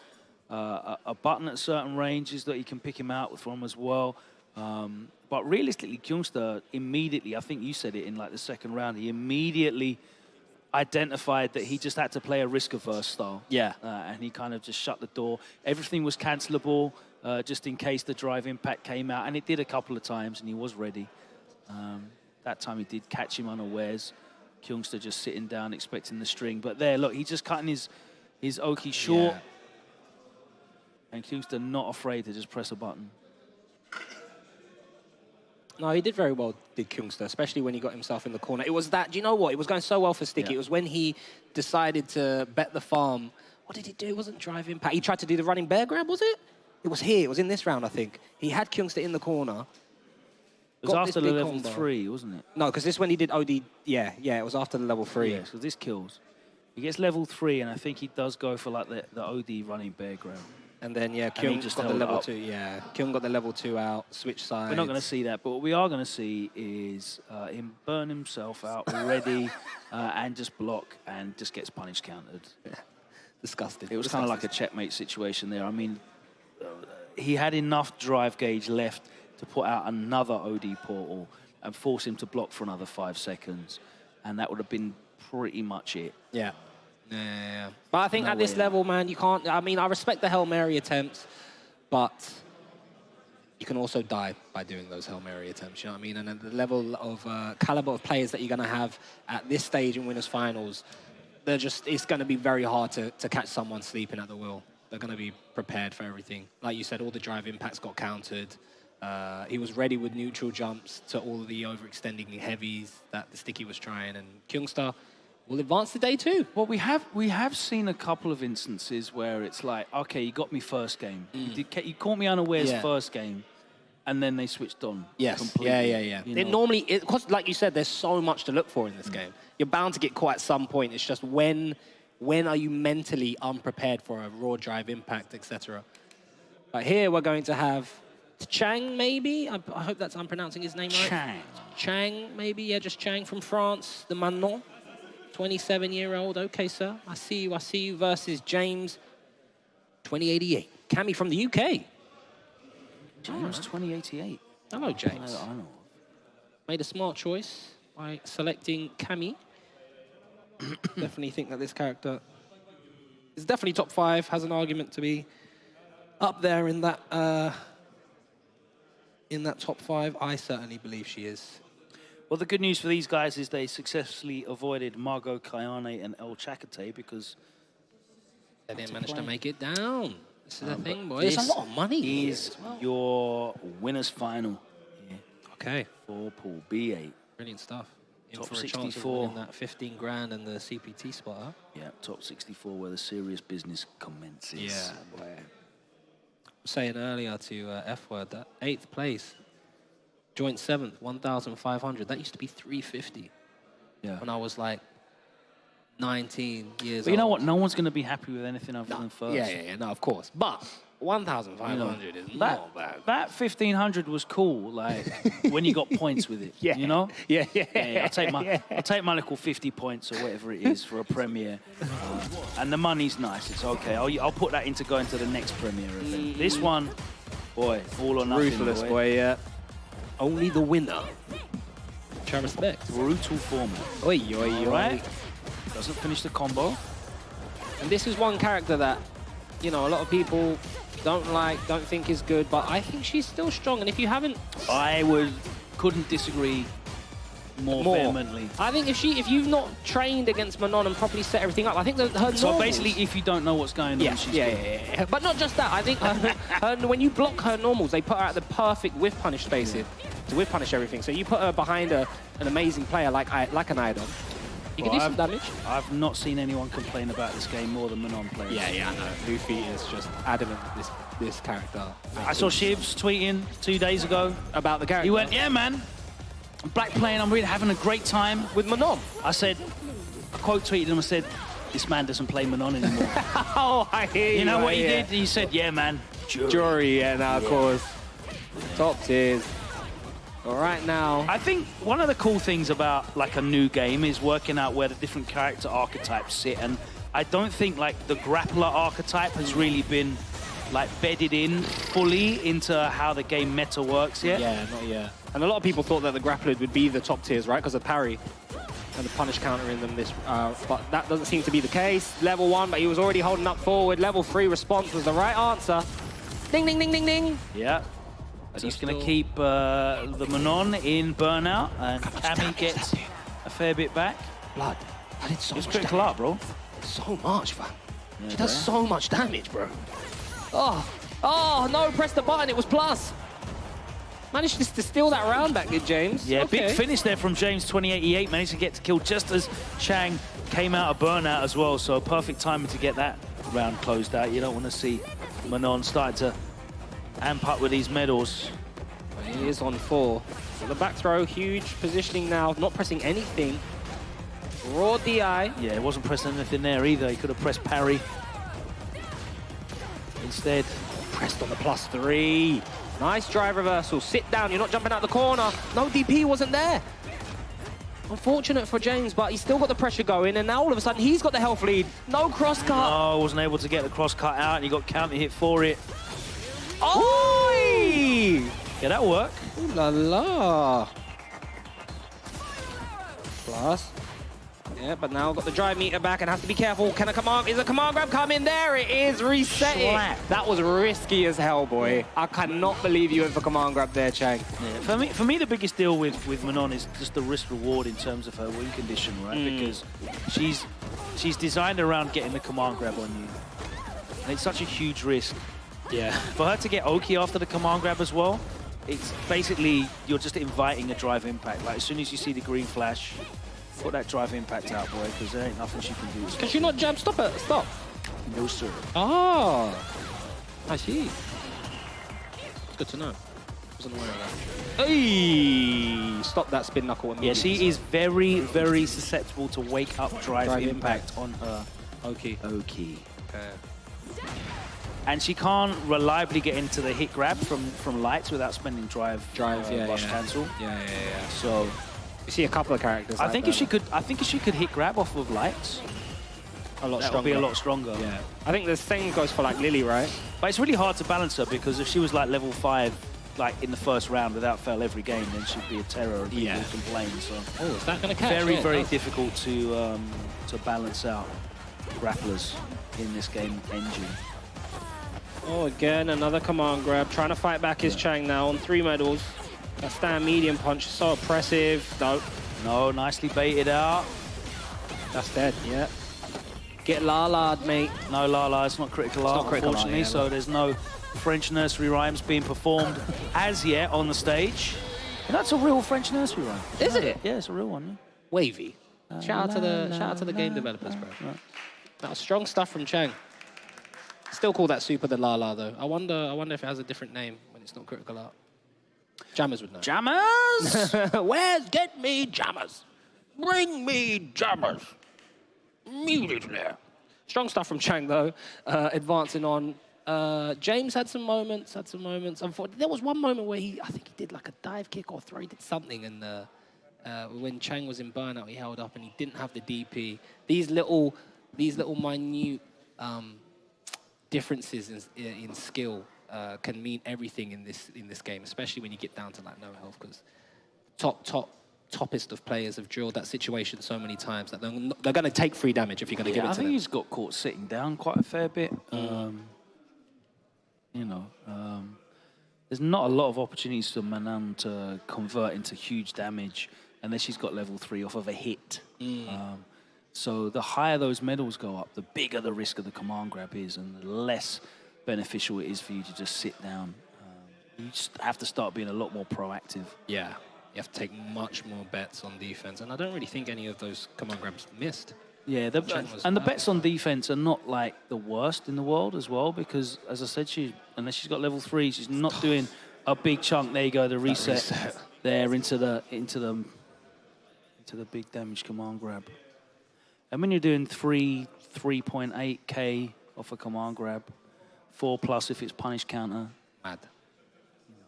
button at certain ranges that you can pick him out from as well. But realistically, Kyungster immediately, I think you said it in like the second round, he immediately identified that he just had to play a risk-averse style. Yeah. And he kind of just shut the door. Everything was cancelable just in case the drive impact came out. And it did a couple of times, and he was ready. That time he did catch him unawares. Kyungster just sitting down, expecting the string. But there, look, he's just cutting his Oki short. Yeah. And Kyungster not afraid to just press a button. No, he did very well, did Kyungster, especially when he got himself in the corner. It was that, do you know what? It was going so well for Sticky. Yeah. It was when he decided to bet the farm. What did he do? It wasn't drive impact. He tried to do the running bear grab, was it? It was here. It was in this round, I think. He had Kyungster in the corner. It was after the level 3, wasn't it? No, because this when he did OD, yeah, it was after the level 3. Yeah, so this kills. He gets level 3, and I think he does go for like the OD running bear grab. And then, yeah, Kyung just got the level 2. Yeah, Kyung got the level 2 out, switch sides. We're not going to see that, but what we are going to see is him burn himself out already and just block and just gets punish countered. Yeah. Disgusting. It was kind of like a checkmate situation there. I mean, he had enough drive gauge left to put out another OD portal and force him to block for another 5 seconds, and that would have been pretty much it. Yeah. Yeah. But I think at this level, man, you can't... I mean, I respect the Hail Mary attempts, but you can also die by doing those Hail Mary attempts, you know what I mean? And at the level of caliber of players that you're going to have at this stage in Winners' Finals, it's going to be very hard to catch someone sleeping at the wheel. They're going to be prepared for everything. Like you said, all the drive impacts got countered. He was ready with neutral jumps to all of the overextending heavies that the Sticky was trying, and Kyungstar will advance to day 2. Well, we have seen a couple of instances where it's like, okay, you got me first game. You caught me unawares first game, and then they switched on. Yes. Completely, Yeah. It normally, because like you said, there's so much to look for in this game. You're bound to get caught at some point. It's just when are you mentally unprepared for a raw drive impact, etc. But here we're going to have Chang, maybe? I hope I'm pronouncing his name right. Chang, maybe? Yeah, just Chang from France, the Manon. 27-year-old. Okay, sir. I see you versus James, 2088. Cammy from the UK. James 2088. Hello, James. I know. Made a smart choice by selecting Cammy. Definitely think that this character is definitely top 5, has an argument to be up there in that top 5. I certainly believe she is. Well, the good news for these guys is they successfully avoided Margot Kayane and El Chakate because they didn't manage to make it down. This is the thing, boys. There's a lot of money here is your winners final. Okay. For Pool B8. Brilliant stuff. Top for a 64. Chance of that 15 grand and the CPT spot, huh? Yeah, top 64 where the serious business commences. Yeah, boy. I was saying earlier to F-Word that 8th place, joint 7th, 1,500. That used to be 350. Yeah. When I was like 19 years old. But you know what? No one's going to be happy with anything other than first. Yeah, no, of course. But 1,500 is not bad. That 1,500 was cool, like, when you got points with it, you know? Yeah. I'll take my little 50 points or whatever it is for a premiere. And the money's nice, it's okay. I'll put that into going to the next premiere event. This one, boy, all or nothing. Ruthless, boy, yeah. Only the winner. Which I respect. Brutal format. Oi. Right? Doesn't finish the combo. And this is one character that, you know, a lot of people don't think is good, but I think she's still strong. And if you haven't... couldn't disagree more vehemently. I think if you've not trained against Manon and properly set everything up, I think that her So normals, basically, if you don't know what's going on, she's good. But not just that, I think when you block her normals, they put her at the perfect whiff punish spaces to whiff punish everything. So you put her behind an amazing player like an Idol, you can do some damage. I've not seen anyone complain about this game more than Manon players. Yeah, I know. Luffy is just adamant this character. I saw Shivs tweeting 2 days ago about the character. He went, yeah, man, I'm black playing, I'm really having a great time. With Manon? I quote tweeted him, I said, this man doesn't play Manon anymore. Oh, I hear you. You know what he did? He said, yeah, man. Jury, of course. Top tiers. All right, now. I think one of the cool things about like a new game is working out where the different character archetypes sit, and I don't think like the grappler archetype has really been like bedded in fully into how the game meta works yet. Yeah, not yet. And a lot of people thought that the grappler would be the top tiers, right? Because of parry and the punish counter in them. But that doesn't seem to be the case. Level 1, but he was already holding up forward. Level 3 response was the right answer. Ding, ding, ding, ding, ding. Yeah. So he's going to keep the Manon in burnout, and Cammy gets a fair bit back. Blood. I did so much critical up, bro. So much, fam. She does so much damage, bro. Oh, no, press the button. It was plus. Managed to steal that round back, did James? Yeah, big finish there from James 2088. Managed to get to kill just as Chang came out of burnout as well. So perfect timing to get that round closed out. You don't want to see Manon start to amp up with these medals. He is on 4. So the back throw, huge positioning now, not pressing anything. Raw DI. Yeah, it wasn't pressing anything there either. He could have pressed parry. Instead, pressed on the +3. Nice drive reversal. Sit down, you're not jumping out the corner. No DP wasn't there. Unfortunate for James, but he's still got the pressure going, and now all of a sudden he's got the health lead. No cross cut. No, wasn't able to get the cross cut out, and he got counter hit for it. Oh! Yeah, that'll work. Ooh la la. Plus. Yeah, but now got the drive meter back and has to be careful. Is a command grab coming? There it is, reset it. That was risky as hell, boy. I cannot believe you went for command grab there, Chang. Yeah, for me, the biggest deal with Manon is just the risk reward in terms of her win condition, right? Because she's designed around getting the command grab on you. And it's such a huge risk. Yeah. For her to get Oki after the command grab as well, it's basically, you're just inviting a drive impact. Like, as soon as you see the green flash, put that drive impact out, boy, because there ain't nothing she can do. Can she not jab? Stop it. Stop. No, sir. Oh. I see. Good to know. Wasn't aware of that. Hey! Stop that spin knuckle. Yeah, she is very, very susceptible to wake up drive impact on her Oki. Okay. And she can't reliably get into the hit grab from lights without spending drive rush cancel. Yeah. So you see a couple of characters. I think if she could hit grab off of lights, that would be a lot stronger. Yeah. I think the same goes for like Lily, right? But it's really hard to balance her because if she was like level 5, like in the first round without fail every game, then she'd be a terror and people would complain. So is that going to catch? very difficult to balance out grapplers in this game engine. Oh, again, another command grab. Trying to fight back is Chang now on 3 medals. That stand medium punch is so oppressive. No, nicely baited out. That's dead, yeah. Get Lala, mate. No, Lala, it's not critical art, unfortunately, so there's no French nursery rhymes being performed as yet on the stage. And that's a real French nursery rhyme. Is it? Yeah, it's a real one. Yeah. Wavy. Shout out to the game developers, bro. Right. That was strong stuff from Chang. Still call that Super the Lala though. I wonder if it has a different name when it's not critical art. Jammers would know. Jammers? Get me jammers. Bring me jammers. Immediately. Strong stuff from Chang though. Advancing on. James had some moments. There was one moment where I think he did like a dive kick or throw. He did something, and when Chang was in burnout, he held up and he didn't have the DP. These little minute differences in skill can mean everything in this game, especially when you get down to like no health, because toppest of players have drilled that situation so many times that they're going to take free damage if you're going to give it to them. I think he's got caught sitting down quite a fair bit. There's not a lot of opportunities for Menard to convert into huge damage unless she's got level 3 off of a hit. So the higher those medals go up, the bigger the risk of the command grab is, and the less beneficial it is for you to just sit down. You just have to start being a lot more proactive. Yeah, you have to take much more bets on defense, and I don't really think any of those command grabs missed. Yeah, the bets on defense are not like the worst in the world as well, because as I said, unless she's got level 3, she's not doing a big chunk. There you go, the reset there into the big damage command grab. And when you're doing 3.8k off a command grab, 4+ if it's punish counter, mad.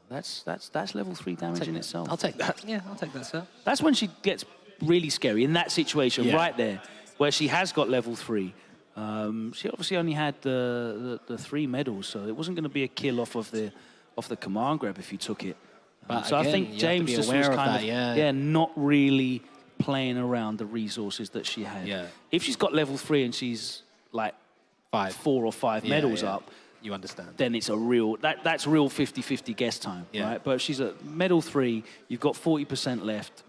That's level 3 damage in itself. I'll take that. Yeah, I'll take that, sir. That's when she gets really scary in that situation right there, where she has got level 3. She obviously only had the 3 medals, so it wasn't going to be a kill off the command grab if you took it. But so again, I think James just was kind of not really playing around the resources that she had. Yeah. If she's got level 3 and she's like 4 or 5 medals up, you understand. Then it's a real that's real 50-50 guess time, right? But if she's at medal 3, you've got 40% left.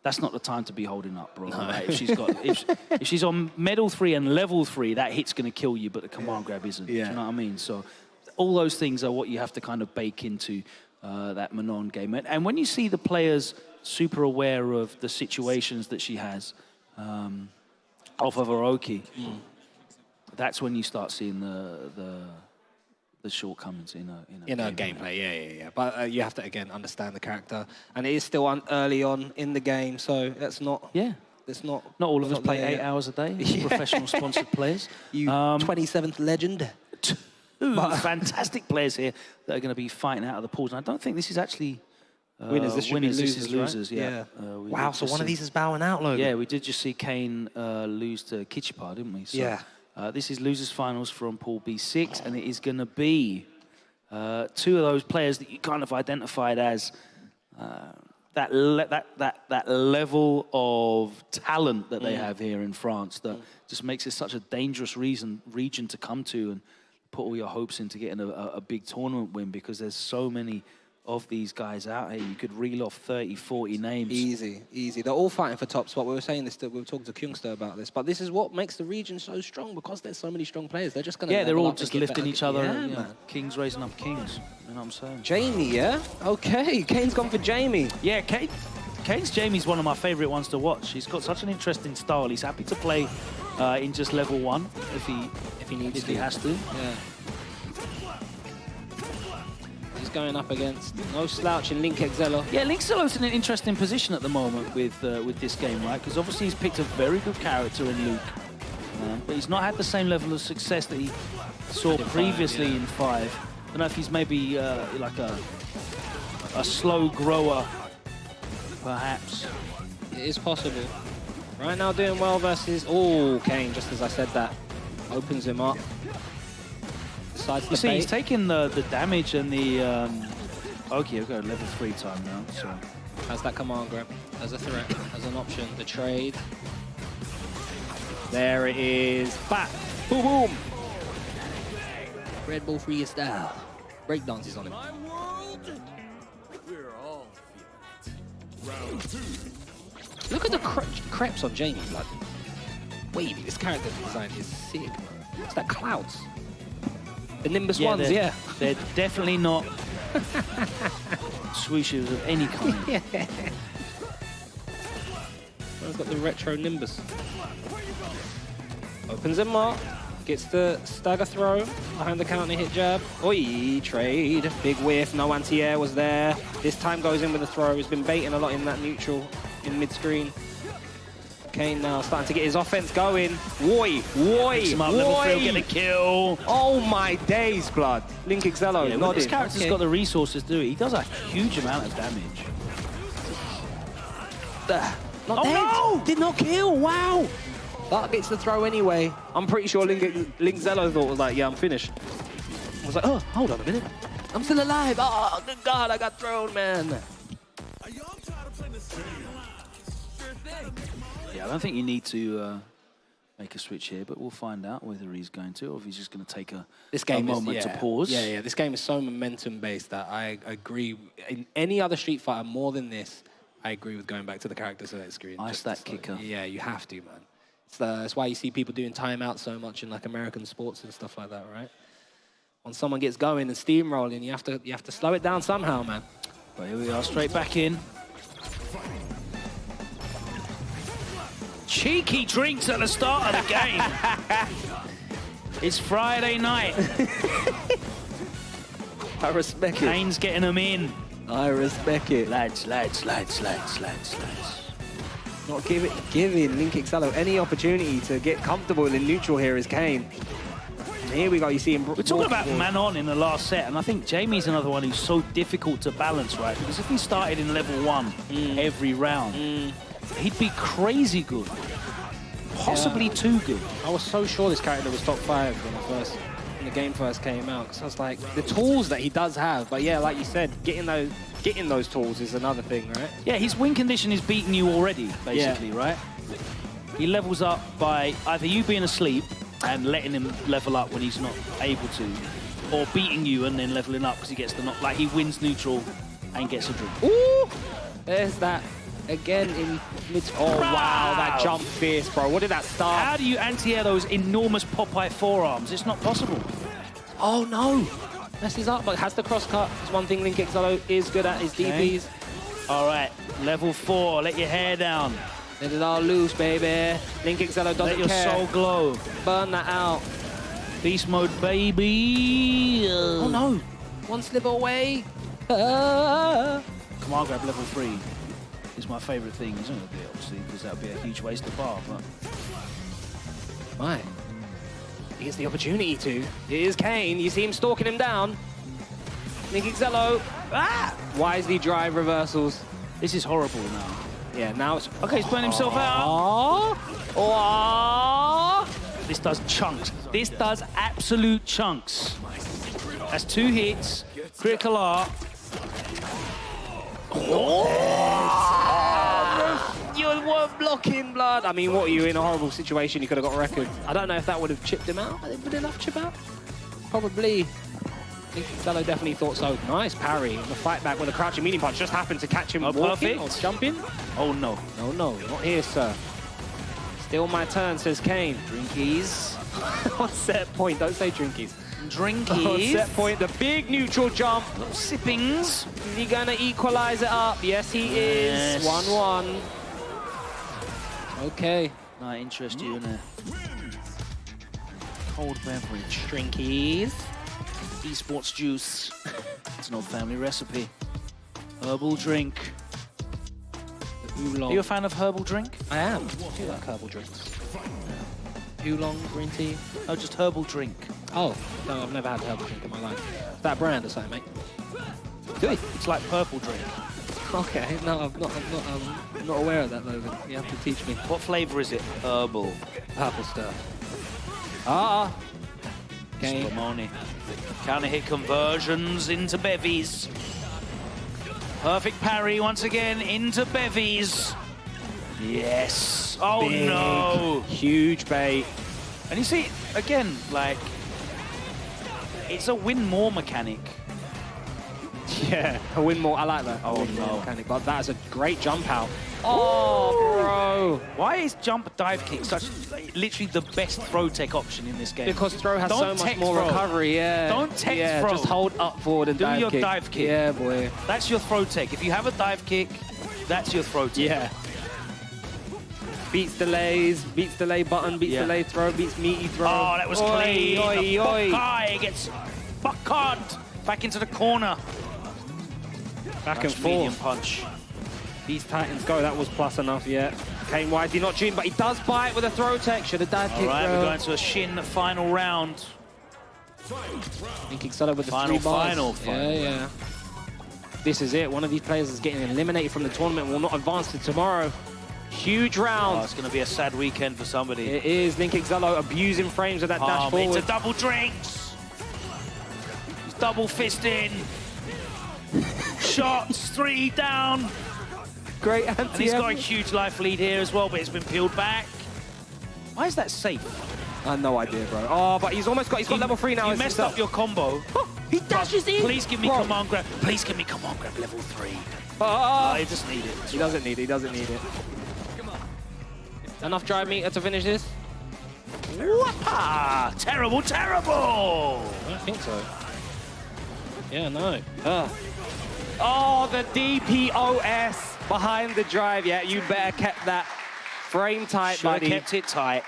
That's not the time to be holding up, bro. No. Right? If she's on medal 3 and level 3, that hit's going to kill you, but the command grab isn't. Yeah. Do you know what I mean? So all those things are what you have to kind of bake into that Menard game. And when you see the players super aware of the situations that she has off of her Oki, that's when you start seeing the shortcomings in her gameplay. Yeah. But you have to again understand the character, and it is still early on in the game, so that's not. Yeah, it's not. Not all of us play 8 hours a day. Professional sponsored players. You 27th legend. Two fantastic players here that are going to be fighting out of the pools, and I don't think this is actually. Winners, this is losers, right? Yeah. Wow, so one of these is bowing out, Logan. Yeah, we did just see Kane lose to Kipa, didn't we? So, yeah. This is losers finals from Pool B6, and it is going to be 2 of those players that you kind of identified as that level of talent that they have here in France that just makes it such a dangerous region to come to and put all your hopes into getting a big tournament win, because there's so many of these guys out here. You could reel off 30, 40 names. Easy, easy. They're all fighting for top spot. We were saying this, we were talking to Kyungster about this, but this is what makes the region so strong, because there's so many strong players. They're just going to they're all just lifting each other. Yeah, you know, man. Kings raising up kings. You know what I'm saying? Jamie, yeah? Okay, Kane's gone for Jamie. Yeah, Kane's Jamie's one of my favourite ones to watch. He's got such an interesting style. He's happy to play in just level 1 if he needs to. He has to. Yeah. He's going up against no slouch in Link Excello. Yeah, Link Excello's in an interesting position at the moment with this game, right? Because obviously he's picked a very good character in Luke, but he's not had the same level of success that he saw previously in 5. I don't know if he's maybe like a slow grower, perhaps. It is possible. Right now doing well versus... Oh, Kane, just as I said that. Opens him up. You see, he's taking the damage and the... Okay, we've got level 3 time now, so... Has that command grab, as a threat, as an option, the trade. There it is. Bat! Boom, boom! Red Bull freestyle. Breakdances on him. Look at the crepes on Jamie, blood. Wavy, this character design is sick, man. It's that clouds. The Nimbus ones, yeah. They're definitely not swooshes of any kind. Yeah. One's got the retro Nimbus. Opens him up. Gets the stagger throw behind the counter hit jab. Oi, trade. Big whiff. No anti-air was there. This time goes in with the throw. He's been baiting a lot in that neutral in mid-screen. Kane now starting to get his offense going. Woi, woi, level 3 will get a kill. Oh my days, blood. Link Excello, yeah, nodding. This character's got the resources to do it. He does a huge amount of damage. Not dead. No! Did not kill, wow. That gets the throw anyway. I'm pretty sure Link Excello thought was like, yeah, I'm finished. I was like, oh, hold on a minute. I'm still alive. Oh, good God, I got thrown, man. Yeah, I don't think you need to make a switch here, but we'll find out whether he's going to, or if he's just going to take a moment to pause. Yeah, this game is so momentum-based that I agree. In any other Street Fighter more than this, I agree with going back to the character select screen. Ice that kicker. Yeah, you have to, man. That's why you see people doing timeouts so much in like American sports and stuff like that, right? When someone gets going and steamrolling, you have to slow it down somehow, man. But here we are, straight back in. Cheeky drinks at the start of the game. It's Friday night. I respect it. Kane's getting them in. I respect it. Lads. Not giving Link Excello any opportunity to get comfortable in neutral here is Kane. And here we go, you see him... We're talking about man-on in the last set, and I think Jamie's another one who's so difficult to balance, right? Because if he started in level 1 every round, he'd be crazy good. Possibly too good. I was so sure this character was top 5 when the game first came out. Because I was like, the tools that he does have, but yeah, like you said, getting those tools is another thing, right? Yeah, his win condition is beating you already, basically, right? He levels up by either you being asleep and letting him level up when he's not able to, or beating you and then leveling up because he gets the knock. Like, he wins neutral and gets a drink. Ooh! There's that again in mid... Oh, wow, that jump fierce, bro. What did that start? How do you anti-air those enormous Popeye forearms? It's not possible. Oh, no. Messes up, but has the cross cut. It's one thing Link Excello is good at, his DPs. All right, level 4, let your hair down. Let it all loose, baby. Link Excello doesn't Let your care. soul glow. Burn that out. Beast mode, baby. Oh, no. One slip away. Command grab level 3 is my favourite thing. He's not going to do it, obviously, because that would be a huge waste of bar, but... My. He gets the opportunity to. It is Kane. You see him stalking him down. Link Excello. Wisely drive reversals. This is horrible now. Yeah, now it's... Okay, he's playing himself out. Oh. This does chunks. This does absolute chunks. That's 2 hits. Critical art. You were blocking, blood. I mean, what are you in a horrible situation? You could have got a record. I don't know if that would have chipped him out. Would it have chip out? Probably. Kilzyou definitely thought so. Nice parry. The fight back with a crouching medium punch. Just happened to catch him walking or jumping. Oh, no. No, not here, sir. Still my turn, says Kane. Drinkies. On set point, don't say drinkies. Drinkies. On set point, the big neutral jump. Little sippings. Is he gonna equalize it up? Yes, he is. 1-1. Okay. Might interest you in a cold beverage. Drinkies. Esports juice. It's an old family recipe. Herbal drink. Oolong. Are you a fan of herbal drink? I am. I do like herbal drinks. Oolong, green tea. No, just herbal drink. Oh, no, I've never had a herbal drink in my life. Is that a brand or something, mate? Good. It's like purple drink. Okay, no, I'm not aware of that, Logan. You have to teach me. What flavour is it? Herbal. Purple stuff. Ah. Okay. Spumoni. Counter hit conversions into bevies. Perfect parry once again into bevies. Yes. Oh Big, no. Huge bait. And you see, again, like, it's a win more mechanic. Yeah, a win more. I like that. Oh, Win more no. mechanic, but that is a great jump out. Oh, bro. Why is jump dive kick such literally the best throw tech option in this game? Because throw has Don't so much tech more throw. recovery, yeah. Don't tech yeah, throw. just hold up forward and Do dive your kick. dive kick. Yeah, boy. That's your throw tech. If you have a dive kick, that's your throw tech. Yeah. Beats delays, beats delay button, beats delay throw, beats meaty throw. Oh, that was Oi, clean. oi, The oi. Buckeye gets buckard back into the corner. Back and Nice medium forth. punch. These Titans go, that was plus enough, yeah. Kane, why is he not tuned? But he does bite with a throw tech. Should have dive kick, All right, bro. we're going to a Shin final round. Kilzyou with the Final, 3 bars. final. Yeah. This is it. One of these players is getting eliminated from the tournament and will not advance to tomorrow. Huge round. Oh, it's going to be a sad weekend for somebody. It is. Kilzyou abusing frames with that dash forward. Into double drinks. He's double fisting. Shots, 3 down. Great anti. And he's got a huge life lead here as well, but it's been peeled back. Why is that safe? I have no idea, bro. Oh, but he's almost got, he's got level 3 now. You messed up your combo. He dashes in. Please give me Bro. command grab. Please give me command grab level 3. Oh, He doesn't need it. he doesn't need it. He doesn't need it. Enough drive meter to finish this? Whoppa! Terrible, terrible! I don't think so. Yeah, no. Oh, the DPOS behind the drive. Yeah, you better kept that frame tight, Should have buddy. kept it tight.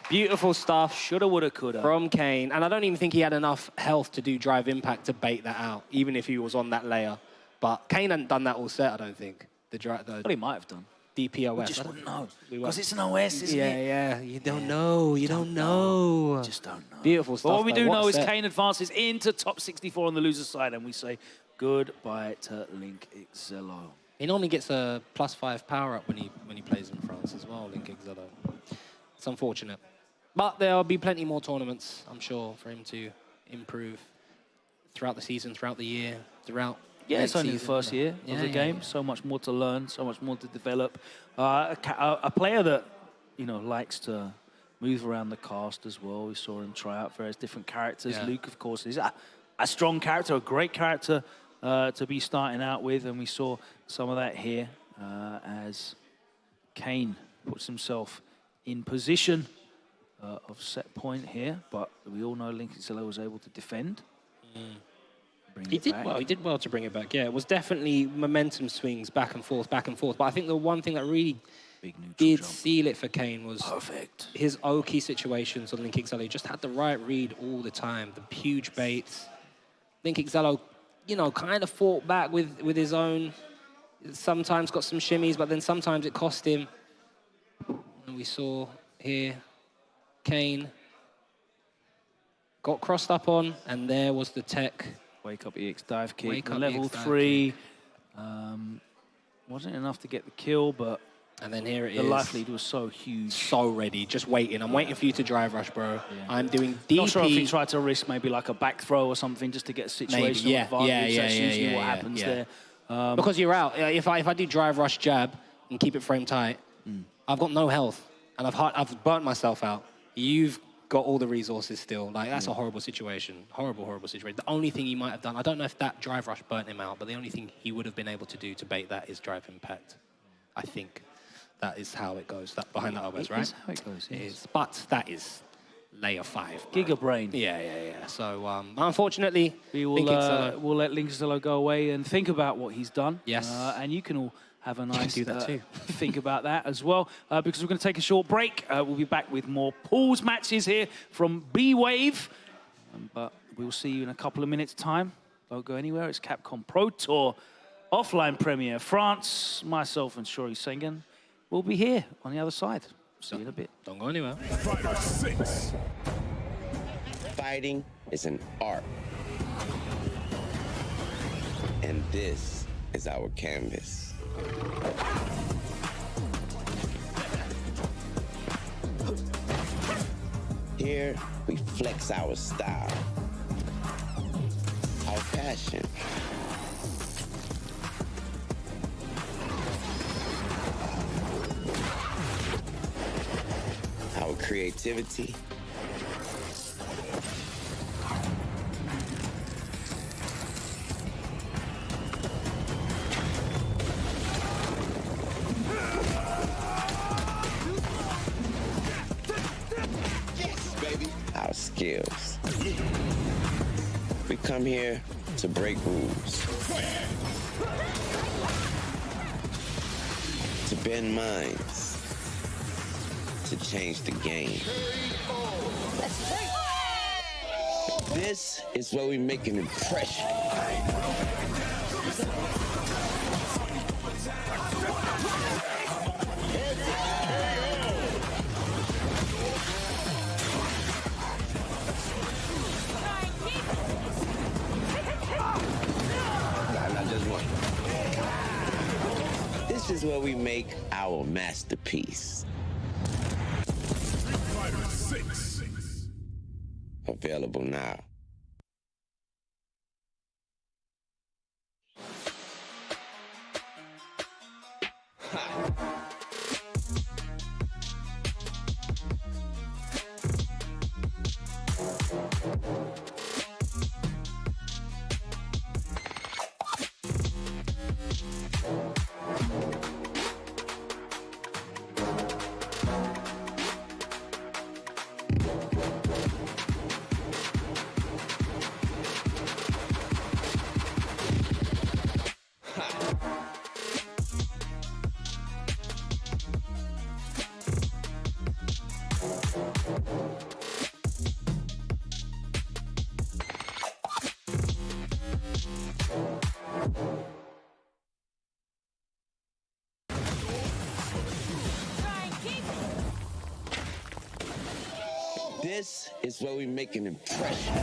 Beautiful stuff. Shoulda, woulda, coulda. From Kane. And I don't even think he had enough health to do drive impact to bait that out, even if he was on that layer. But Kane hadn't done that all set, I don't think. The Well, he might have done. DPOS. We just wouldn't know. We Because won't. it's an OS, isn't it? Yeah. You don't know. You don't know. Just don't know. Beautiful stuff. But what we though. do know What is a set. Kane advances into top 64 on the loser's side, and we say goodbye to Kilzyou. He normally gets a +5 power up when he plays in France as well, Kilzyou. It's unfortunate. But there'll be plenty more tournaments, I'm sure, for him to improve throughout the season, throughout the year, throughout. Yeah, it's only the season. first year of the game. So much more to learn, so much more to develop. A player that, you know, likes to move around the cast as well. We saw him try out various different characters. Yeah. Luke, of course, is a strong character, a great character to be starting out with. And we saw some of that here as Kane puts himself in position of set point here. But we all know Kilzyou was able to defend. He did well. He did well to bring it back. Yeah, it was definitely momentum swings back and forth, back and forth. But I think the one thing that really did seal it for Kane was his Oki situations on Kilzyou. He just had the right read all the time. The huge baits. Kilzyou, you know, kind of fought back with his own. Sometimes got some shimmies, but then sometimes it cost him. And we saw here, Kane got crossed up on, and there was the tech. Wake up EX dive kick. Wake The up level EX dive 3 wasn't enough to get the kill, but and then here it the is. life lead was so huge. So ready, just waiting. I'm waiting for you to drive rush, bro. Yeah. I'm doing DP. Not sure if he tried to risk maybe like a back throw or something just to get a situational yeah, advantage. yeah, That's yeah, usually yeah, what yeah, happens yeah. there. Because you're out. If I do drive rush jab and keep it frame tight, I've got no health and I've burnt myself out. You've got all the resources still. Like, that's a horrible situation. Horrible, horrible situation. The only thing he might have done, I don't know if that drive rush burnt him out, but the only thing he would have been able to do to bait that is drive impact. I think that is how it goes, that behind that always, right? That's how it goes, It yes. is. But that is layer 5. Giga brain. Yeah. So, unfortunately, We will we'll let Linkzilla go away and think about what he's done. Yes. And you can all have a nice do that too. think about that as well, because we're going to take a short break. We'll be back with more pools matches here from B-Wave. But we'll see you in a couple of minutes' time. Don't go anywhere. It's Capcom Pro Tour offline premiere. France, myself and Shori Sengen will be here on the other side. See you in a bit. Don't go anywhere. Fighter 6. Fighting is an art. And this is our canvas. Here, we flex our style, our passion, our creativity, our skills. We come here to break rules, to bend minds, to change the game. This is where we make an impression. This is where we make our masterpiece. Fighter 6. Available now. This is where we make an impression.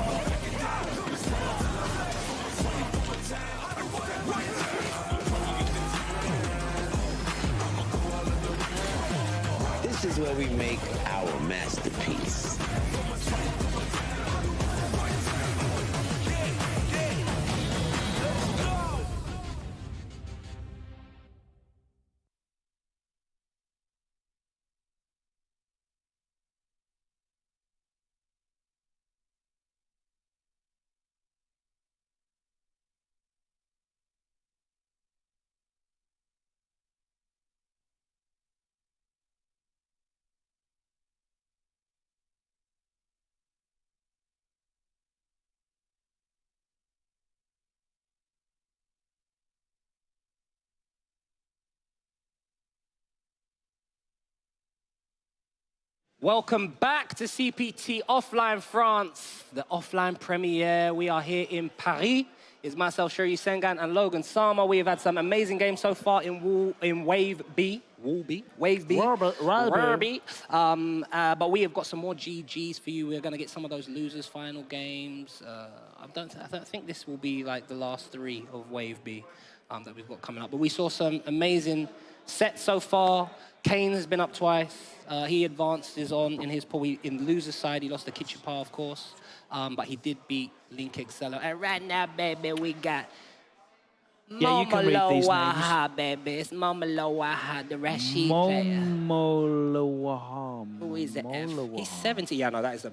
This is where we make our masterpiece. Welcome back to CPT Offline France, the offline premiere. We are here in Paris. It's myself, Shuri Sengan, and Logan Sama. We have had some amazing games so far in Wave B. Wave B. But we have got some more GGs for you. We're going to get some of those losers final games. I don't think this will be like the last 3 of Wave B that we've got coming up. But we saw some amazing sets so far. Kane has been up twice. He advanced in his pool. In the loser's side, he lost to Kipa, of course. But he did beat Linkzilla. And right now, baby, we got Yeah, you can read these names. Momolowaha, baby. It's Momolowaha, the Rashid player. Momolowaha. Who is it? He's 70. Yeah, no, that is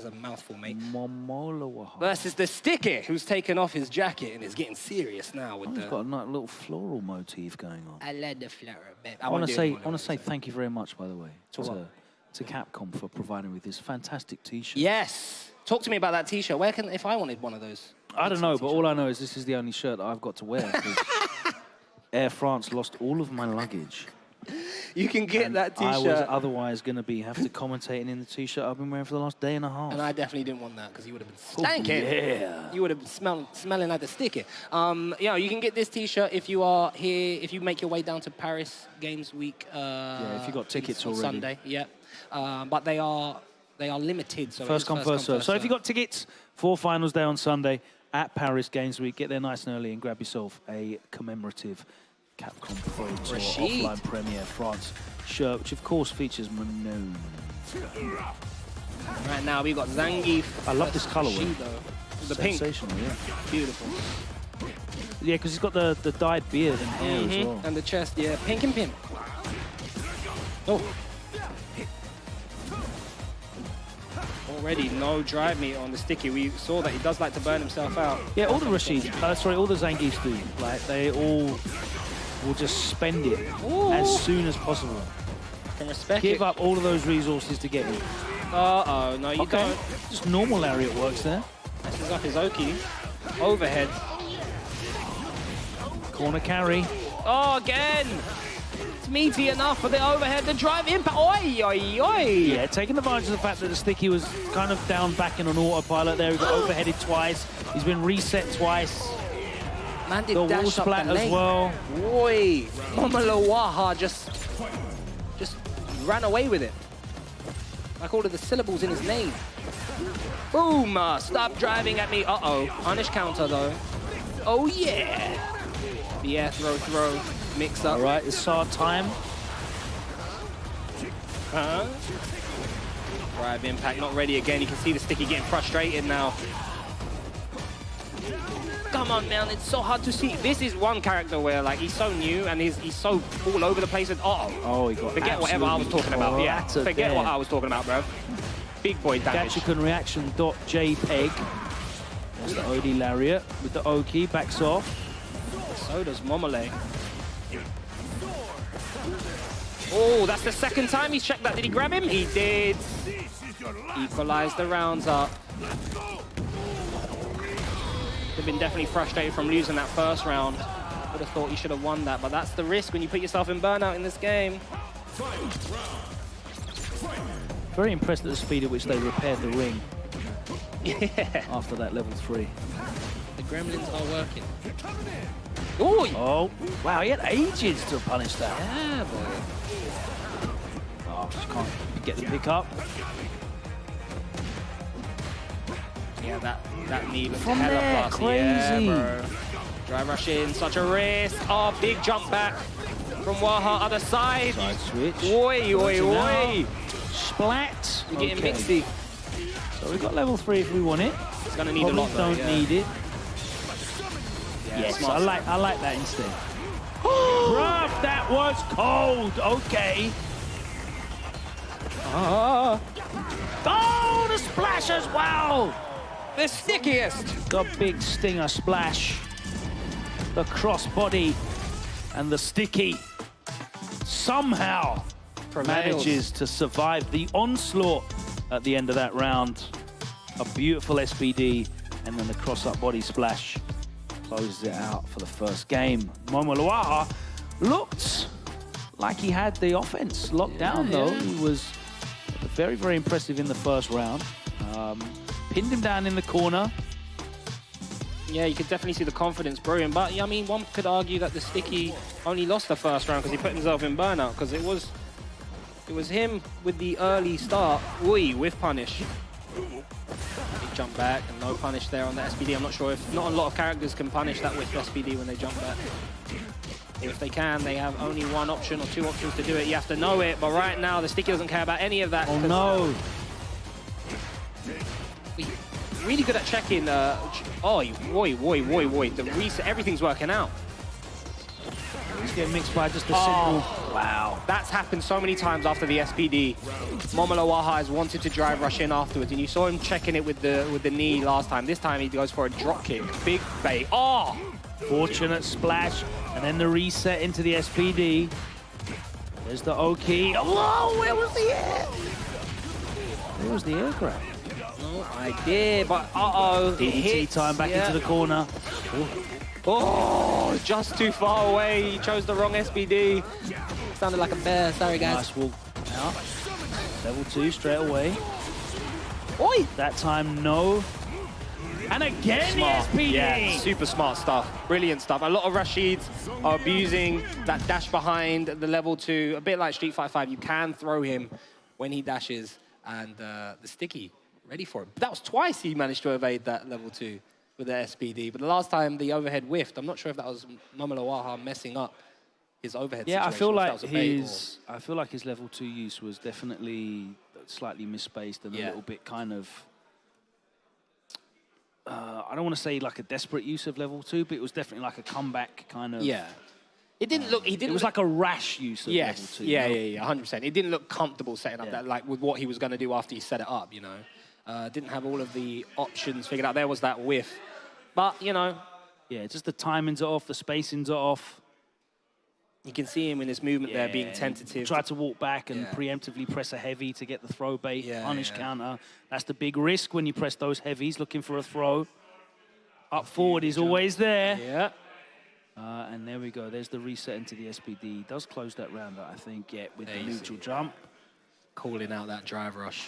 a mouthful, mate. Momolowaha. Versus the Sticky, who's taken off his jacket and is getting serious now with He's got a nice little floral motif going on. I love the flower, baby. I want to say thank you very much, by the way, to Capcom for providing me with this fantastic T-shirt. Yes. Talk to me about that T-shirt. Where can, if I wanted one of those? I don't know, but all I know is this is the only shirt that I've got to wear. Air France lost all of my luggage. You can get that T-shirt. I was otherwise going to have to commentating in the T-shirt I've been wearing for the last day and a half. And I definitely didn't want that because you would have been stanking. Yeah. You would have been smelling like the Sticky. You can get this T-shirt if you are here, if you make your way down to Paris Games Week. Yeah, if you got tickets already. Sunday, yeah. But they are limited. So first come, first serve. So if you got tickets for Finals Day on Sunday at Paris Games Week, get there nice and early and grab yourself a commemorative Capcom Pro Tour offline premiere France shirt, which of course features Menard. Right now we've got Zangief. I love this colorway. The pink. Yeah. Beautiful. Yeah, because he's got the dyed beard and hair as well. And the chest, yeah, pink and pimp. Oh. Already no drive meter on the Sticky. We saw that he does like to burn himself out. Yeah, all the Rashids, all the Zangiefs do. Like, they all will just spend it as soon as possible. I can respect Give up all of those resources to get it. Uh-oh, no, you don't. Just normal lariat works there. Messes up his Oki. Overhead. Corner carry. Oh, again! It's meaty enough for the overhead, the drive impact. Oi, oi, oi! Yeah, taking advantage of the fact that the Sticky was kind of down back in on autopilot there. He got overheaded twice. He's been reset twice. Man did the dash wall splat as well. Oi! Momolowaha just ran away with it. Like all of the syllables in his name. Boom! Stop driving at me. Uh-oh. Punish counter, though. Oh, yeah! The air throw. Mix up. All right, it's Seor time. Drive impact, not ready again. You can see the Sticky getting frustrated now. Come on, man, it's so hard to see. This is one character where, like, he's so new and he's so all over the place. And he got forget whatever I was talking about. Yeah, forget what I was talking about, bro. Big boy damage. Gachikan reaction .jpeg. That's the OD lariat with the Oki, backs off. So does Momole. Oh, that's the second time he's checked that. Did he grab him? He did. Equalize the rounds up. They've been definitely frustrated from losing that first round. Would have thought you should have won that, but that's the risk when you put yourself in burnout in this game. Very impressed at the speed at which they repaired the ring. Yeah. After that level 3. The gremlins are working. Ooh. Oh, wow, he had ages to punish that. Yeah, boy. Oh, just can't get the pick up. Yeah, that knee looks From hella there, classy. crazy. Yeah, bro. Dry rush in, such a risk. Oh, big jump back from Waha, other side. Side switch. Oi, oi, oi. Splat. You're getting mixy. So we've got level 3 if we want it. It's gonna need a lot, though. Don't need it. Yeah, Yes, I like that instead. Bruv, that was cold. Okay. Oh, the splash as well. The stickiest. The big stinger splash. The crossbody and the Sticky somehow manages to survive the onslaught at the end of that round. A beautiful SPD and then the cross-up body splash closes it out for the first game. Momolowaha looked like he had the offense locked down, though. He was very, very impressive in the first round. Pinned him down in the corner. Yeah, you could definitely see the confidence brewing. But, I mean, one could argue that the Sticky only lost the first round because he put himself in burnout, because it was him with the early start. Ui, with punish. Big jump back and no punish there on the SPD. I'm not sure if not a lot of characters can punish that with SPD when they jump back. If they can, they have only one option or two options to do it. You have to know it, but right now the Sticky doesn't care about any of that. Oh no! Really good at checking. Oi. The reset, everything's working out. He's getting mixed by just a simple... Wow. That's happened so many times after the SPD. Momolowaha has wanted to drive rush in afterwards, and you saw him checking it with the knee last time. This time he goes for a drop kick. Big bait. Oh! Fortunate splash, and then the reset into the SPD. There's the Oki. Whoa, where was the air? Where was the air grab? No idea, but uh-oh. DDT time back into the corner. Oh, just too far away. He chose the wrong SPD. Sounded like a bear. Sorry, guys. Nice walk out. Level 2 straight away. Oi! That time, no. And again, Smart. the SPD! Yeah, super smart stuff. Brilliant stuff. A lot of Rashids are abusing that dash behind the level 2. A bit like Street Fighter 5, you can throw him when he dashes, and the sticky, ready for him. That was twice he managed to evade that level 2 with the SPD, but the last time the overhead whiffed. I'm not sure if that was Momolowaha messing up his overhead Yeah, situation. I feel like his level 2 use was definitely slightly misspaced and a little bit kind of... I don't want to say like a desperate use of level 2, but it was definitely like a comeback kind of... Yeah. It didn't look... It was like a rash use of level 2. Yeah, 100%. It didn't look comfortable setting up that, like with what he was going to do after he set it up, you know. Didn't have all of the options figured out. There was that whiff. But, you know... Yeah, just the timings are off, the spacings are off. You can see him in his movement there being tentative. Tried to walk back and preemptively press a heavy to get the throw bait, punish counter. That's the big risk when you press those heavies, looking for a throw. Up forward is always there. Yeah. And there we go. There's the reset into the SPD. Does close that round, I think, with the neutral jump. Calling out that drive rush.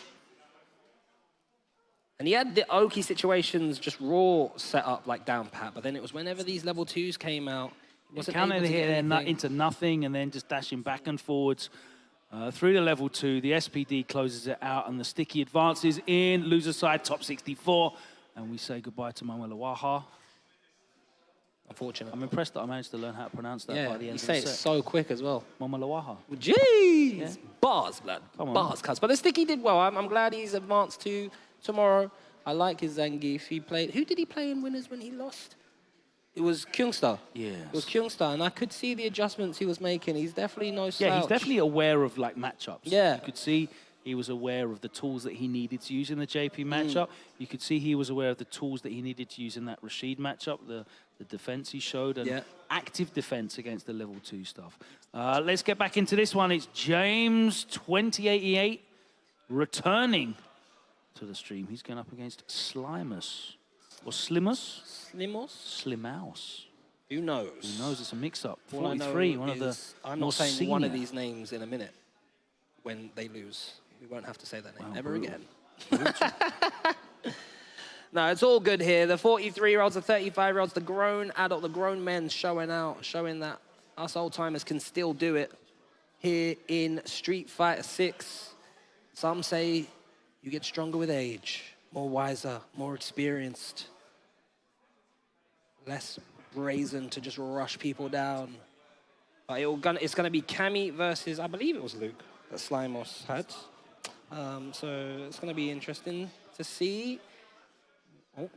And he had the Oki situations just raw set up like down pat, but then it was whenever these level 2s came out, Counter here into nothing and then just dashing back and forwards through the level 2. The SPD closes it out and the sticky advances in. Loser side, top 64. And we say goodbye to Momolowaha. Unfortunate. I'm impressed that I managed to learn how to pronounce that by the end of the set. You say it so quick as well. Momolowaha. Jeez! Yeah. Bars, blood. Come on. Bars, cuz. But the sticky did well. I'm glad he's advanced to tomorrow. I like his Zangief. He played... Who did he play in winners when he lost? It was Kyungstar. Yeah. It was Kyungstar, and I could see the adjustments he was making. He's definitely no slouch. Yeah, he's definitely aware of like matchups. Yeah. You could see he was aware of the tools that he needed to use in the JP matchup. You could see he was aware of the tools that he needed to use in that Rashid matchup, the defense he showed, and active defense against the level 2 stuff. Let's get back into this one. It's James 2088 returning to the stream. He's going up against Slimeous. Or Slimeous? Slimeous. Who knows? Who knows? It's a mix-up. All 43, one of the I'm more not saying senior. one of these names in a minute when they lose. We won't have to say that name ever again. No, it's all good here. The 43-year-olds, the 35-year-olds, the grown adult, the grown men showing out, showing that us old-timers can still do it here in Street Fighter 6. Some say you get stronger with age, more wiser, more experienced, less brazen to just rush people down. But it's going to be Cammy versus, I believe it was Luke that Slimeous had. So it's going to be interesting to see. Oh,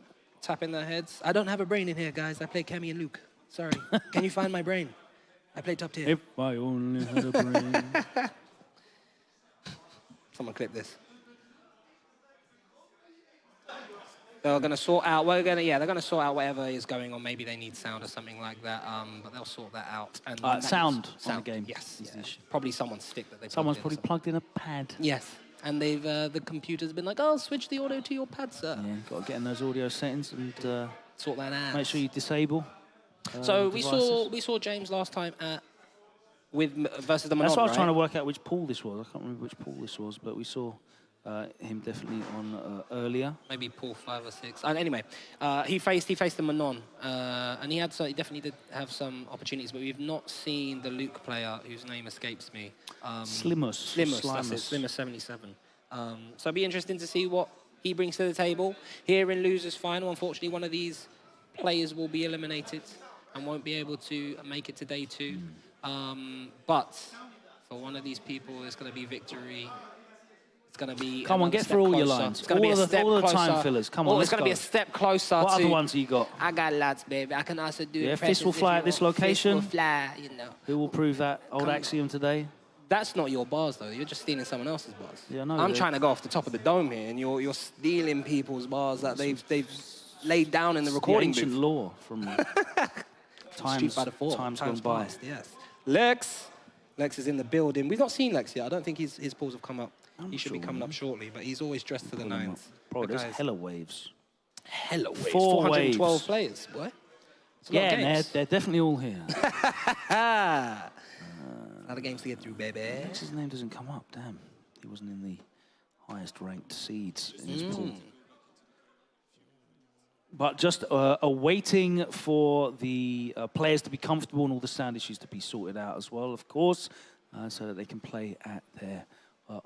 tapping their heads. I don't have a brain in here, guys. I play Cammy and Luke. Sorry. Can you find my brain? I play top tier. If I only had a brain. Someone clip this. They're going to sort out. They're going to sort out whatever is going on. Maybe they need sound or something like that. But they'll sort that out. And sound on the game. Yes. Yeah. Probably someone's stick that they. Someone's probably plugged in a pad. Yes. And they've the computer's been like, oh, switch the audio to your pad, sir. Yeah, got to get in those audio settings and sort that out. Make sure you disable. So we saw James last time at versus the Menard. That's why I was trying to work out which pool this was. I can't remember which pool this was, but we saw him definitely on earlier. Maybe pool 5 or 6. And anyway, he faced the Menard, and he definitely did have some opportunities, but we've not seen the Luke player whose name escapes me. Slimeous. That's it, Slimeous 77. So it'll be interesting to see what he brings to the table here in losers final. Unfortunately, one of these players will be eliminated and won't be able to make it to day 2. But for one of these people, it's going to be victory It's going to be... Come on, get through all your lines. It's going to be a step all the closer. time fillers. Come on, it's let's going to be go. a step closer What to... other ones have you got? I got lots, baby. I can also do... Yeah, fist will fly at this location. Fist will fly, you know. Who will prove that old axiom today? That's not your bars, though. You're just stealing someone else's bars. Yeah, I know. I'm trying to go off the top of the dome here, and you're stealing people's bars that they've laid down in the recording ancient booth. law from times gone by. Past, yes. Lex is in the building. We've not seen Lex yet. I don't think his pulls have come up. He should be coming up shortly, but he's always dressed to the nines. Bro, there's hella waves. Hella waves. 412 waves. Players, boy. Yeah, they're definitely all here. A lot of games to get through, baby. His name doesn't come up. Damn, he wasn't in the highest ranked seeds in his pool. But just awaiting for the players to be comfortable and all the sound issues to be sorted out as well, of course, so that they can play at their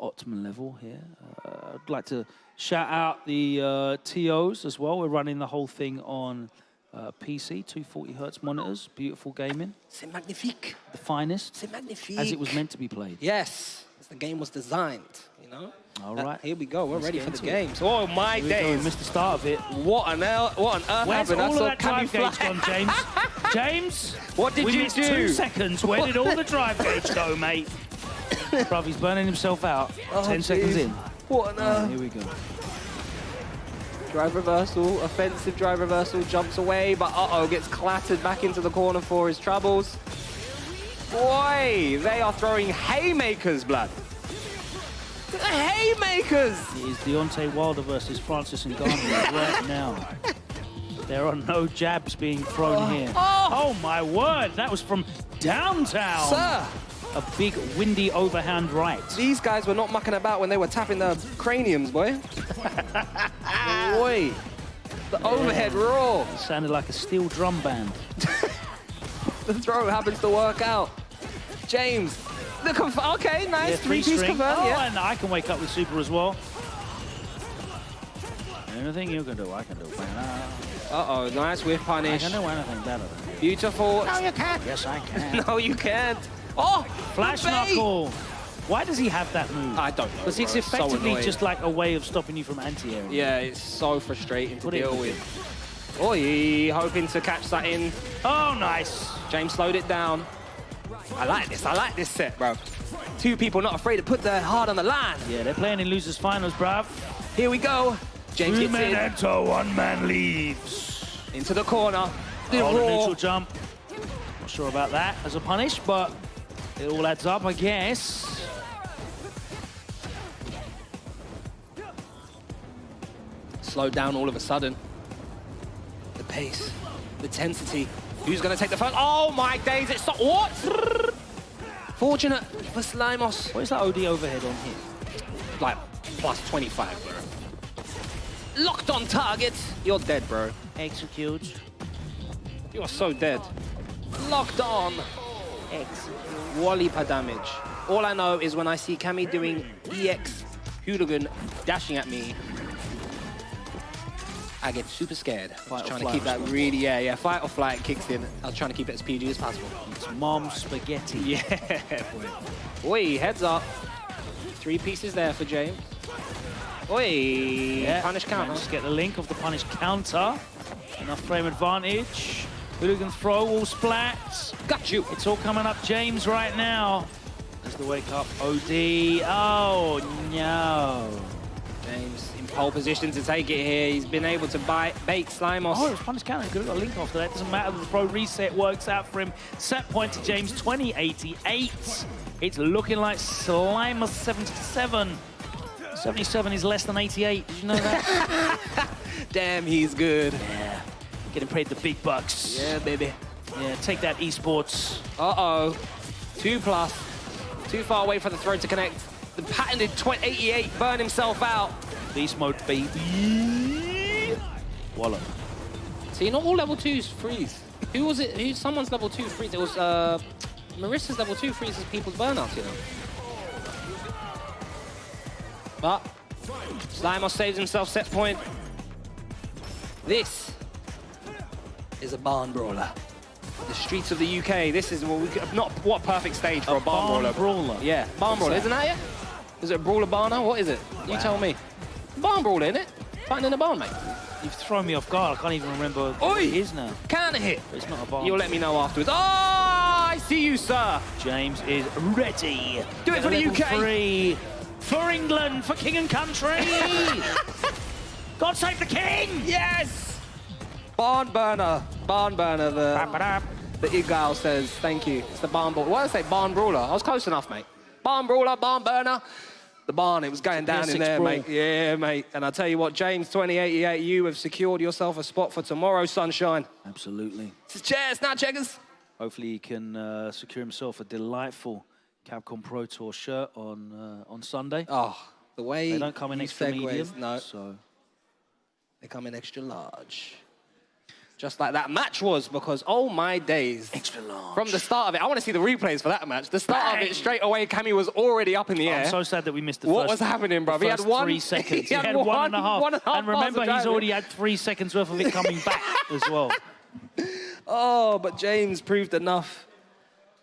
optimum level here. I'd like to shout out the TOs as well. We're running the whole thing on PC, 240 Hertz monitors, beautiful gaming. C'est magnifique. The finest. C'est magnifique. As it was meant to be played. Yes, as the game was designed, you know? All right. Here we go. We're ready for the game. games. Oh, my days. We missed the start of it. What on earth Where's happened? all of that drive gauge gone, James? James? What did we you missed do? 2 seconds. Where did all the drive gauge go, mate? Bruv, he's burning himself out. 10 seconds in. What on earth? Here we go. Drive reversal, offensive drive reversal, jumps away, but gets clattered back into the corner for his troubles. Boy, they are throwing haymakers, blood. Haymakers! It is Deontay Wilder versus Francis Ngannou right now. There are no jabs being thrown here. Oh my word, that was from downtown. Sir! A big windy overhand right. These guys were not mucking about when they were tapping their craniums, boy. Boy. The overhead roar. It sounded like a steel drum band. The throw happens to work out. James. Okay, nice. Yeah, Three-piece confirmed, yeah. And I can wake up with super as well. Anything you can do, I can do. Nice whiff punish. I can do anything better than you. Beautiful. No, you can't. Yes, I can. No, you can't. Oh, Flash knuckle. Why does he have that move? I don't know. Because it's effectively just like a way of stopping you from anti-airing. Yeah, it's so frustrating to deal with. Oi, hoping to catch that in. Oh, nice. James slowed it down. I like this set, bro. 2 people not afraid to put their heart on the line. Yeah, they're playing in losers finals, bruv. Here we go. James 2 gets men in. enter, 1 man leaves. Into the corner. The neutral jump. Not sure about that as a punish, but it all adds up, I guess. Slowed down all of a sudden. The pace, the intensity. Who's going to take the first? Oh my days, it's not. What? Fortunate for Slimeous. What is that OD overhead on here? Like, plus 25, bro. Locked on target. You're dead, bro. Execute. You are so dead. Locked on. Execute. Wallipa damage. All I know is when I see Cammy doing EX hooligan dashing at me, I get super scared. I was trying to keep that really, fight or flight kicks in. I was trying to keep it as PG as possible. It's mom spaghetti. Yeah, boy. Oi, heads up. 3 pieces there for James. Oi, yeah, punish counter. Just get the link of the punish counter. Enough frame advantage. Hooligan throw, all splats. Got you. It's all coming up James right now. There's the wake up OD. Oh, no. James in pole position to take it here. He's been able to bait Slimeous. Oh, it was punish counter. Could have got a link after that. Doesn't matter. The throw reset works out for him. Set point to James, 20-88. It's looking like Slimeous 77. 77 is less than 88. Did you know that? Damn, he's good. Yeah. Getting paid the big bucks. Yeah, baby. Yeah, take that, esports. 2+. Too far away for the throw to connect. The patented 88 burn himself out. Beast mode, baby. Wallop. See, not all level 2s freeze. Who was it? Someone's level 2 freeze. It was Marissa's level 2 freezes people's burnouts, you know. But Slimeous saves himself set point. This is a barn brawler. The streets of the UK. This is what perfect stage for a barn brawler. Brawler. Yeah, barn brawler, isn't that it? Is it a brawler barner? What is it? You tell me. Barn brawler, innit? Fighting in a barn, mate. You've thrown me off guard. I can't even remember what it is now. Counter hit. But it's not a barn. You'll let me know afterwards. Oh, I see you, sir. James is ready. Do it for the UK. 3 for England, for king and country. God save the king. Yes. Barn burner. Barn burner. The Igal says, thank you. It's the barn brawler. Why did I say barn brawler? I was close enough, mate. Barn brawler, barn burner. The barn, it was going down in there, mate. Yeah, mate. And I'll tell you what, James 2088, you have secured yourself a spot for tomorrow, sunshine. Absolutely. This is chairs, not checkers. Hopefully he can secure himself a delightful Capcom Pro Tour shirt on Sunday. Oh, the way they don't come in extra medium. No, so they come in extra large. Just like that match was, because, oh my days. Extra large. From the start of it, I want to see the replays for that match. The start of it, straight away, Cammy was already up in the air. I'm so sad that we missed the What first, was happening, bruv? He had 3 seconds. He had 1.5. And remember, he's already had 3 seconds worth of it coming back as well. Oh, but James proved enough.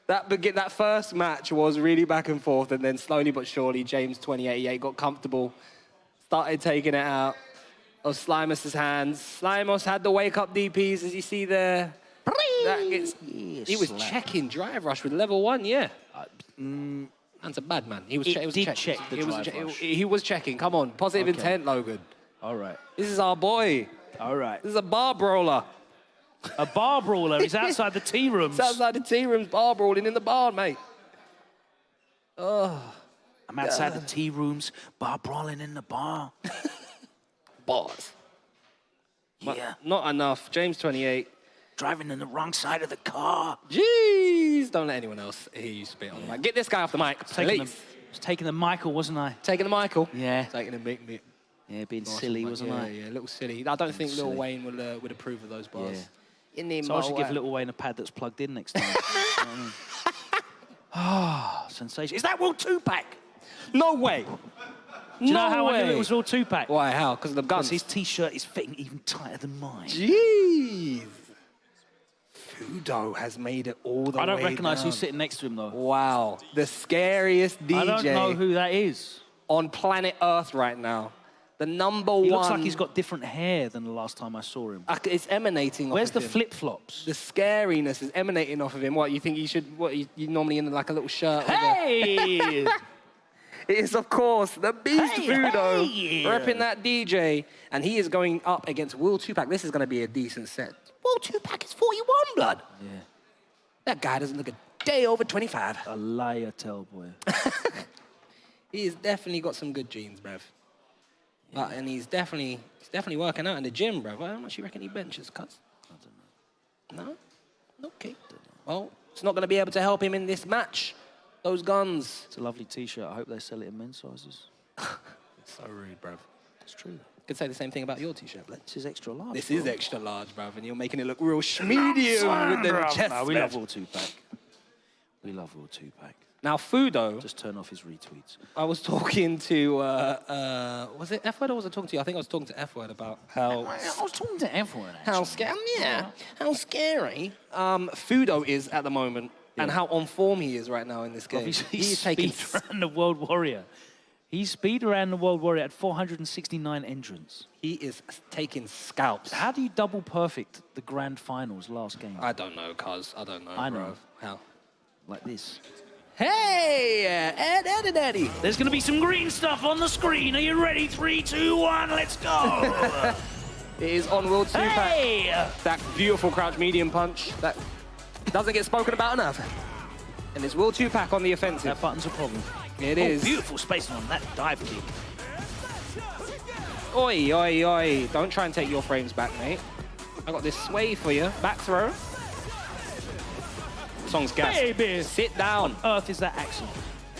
That first match was really back and forth, and then slowly but surely, James 2088 got comfortable, started taking it out of Slimeous' hands. Slimeous had the wake-up DPs, as you see there. He was checking drive rush with level 1, yeah. Man's a bad man. He was checking. He was checking. Come on, positive intent, Logan. All right. This is our boy. All right. This is a bar brawler. A bar brawler. He's outside the tea rooms. He's outside the tea rooms, bar brawling in the barn, mate. Oh. I'm outside the tea rooms, bar brawling in the bar. Bars. Yeah. Not enough. James 28. Driving in the wrong side of the car. Jeez. Don't let anyone else hear you spit on the mic. Get this guy off the mic, please. Was taking the Michael, wasn't I? Taking the Michael? Yeah. Taking the Yeah, being silly, wasn't I? Yeah, a little silly. I don't think Lil Wayne would approve of those bars. Yeah. So I should give Lil Wayne a pad that's plugged in next time. Ah, sensation. Is that World 2-pack? No way. Do you know how I knew it was World 2-pack? Why, how? Because of the guns? His T-shirt is fitting even tighter than mine. Jeez. Fudo has made it all the way I don't recognise down. who's sitting next to him, though. Wow. The scariest DJ. I don't know who that is. On planet Earth right now. The number one. He looks like he's got different hair than the last time I saw him. It's emanating Where's off the of him. flip-flops? The scariness is emanating off of him. What, you think you should, you normally in like a little shirt? Hey! It is, of course, the Beast Fudo, hey! repping that DJ, and he is going up against Will 2-Pack. This is going to be a decent set. Will 2-Pack is 41, blood. Yeah. That guy doesn't look a day over 25. A liar, tell boy. He's definitely got some good genes, bruv. Yeah. And he's definitely working out in the gym, bruv. How much you reckon he benches, cuz? I don't know. No? Okay. Well, it's not going to be able to help him in this match. Those guns. It's a lovely T-shirt. I hope they sell it in men's sizes. It's so rude, bruv. It's true. Could say the same thing about your T-shirt, Blake. This is extra large. This is extra large, bruv, and you're making it look real schmedium with the chest. No, we love all 2-pack. We love all 2-pack. Now, Fudo... Just turn off his retweets. I was talking to... was it F-Word or was I talking to you? I think I was talking to F-Word about how... I was talking to F-Word, actually. How scary... Yeah. How scary Fudo is at the moment. Yeah. And how on form he is right now in this game. He's taking around the World Warrior. He's speed around the World Warrior at 469 entrants. He is taking scalps. How do you double perfect the grand finals last game? I don't know, cuz. I don't know, I know. bro. How? Like this. Hey! Eddie. There's going to be some green stuff on the screen. Are you ready? 3, 2, 1, let's go! It is on World 2-Pack. Hey! That beautiful crouch medium punch that doesn't get spoken about enough. And it's World 2-Pack on the offensive. That button's a problem. It is. Beautiful spacing on that dive kick. Oi, oi, oi. Don't try and take your frames back, mate. I got this sway for you. Back throw. Song's gas. Baby! Sit down. On earth is that action?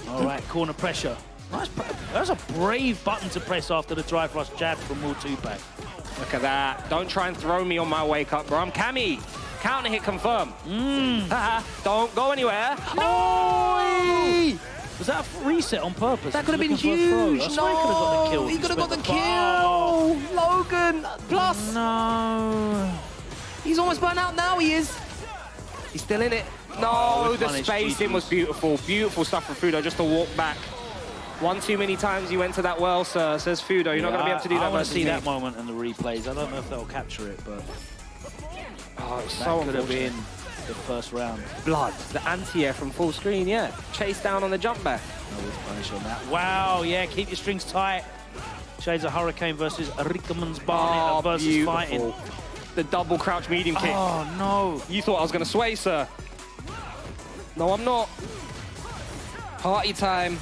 All right, corner pressure. Nice. That's a brave button to press after the drive rush jab from World 2-Pack. Look at that. Don't try and throw me on my wake up, bro. I'm Cammy. Counter hit confirm. Don't go anywhere. No! Was that a reset on purpose? That could have been huge. No, he could have got the kill. Logan, plus. No. He's almost burnt out now, he is. He's still in it. No, the spacing was beautiful. Beautiful stuff from Fudo just to walk back. One too many times you went to that well, sir, says Fudo. You're not going to be able to do that. I want to versus see me. that moment in the replays. I don't know if they'll capture it, but Oh, it's that so could have unfortunate. been the first round. Blood, the anti-air from full screen, yeah. Chase down on the jump back. No whiff punish on that. Wow, yeah, keep your strings tight. Shades of Hurricane versus Rickerman's Barnet versus beautiful. fighting. The double crouch medium kick. Oh, no. You thought I was going to sway, sir. No, I'm not. Party time.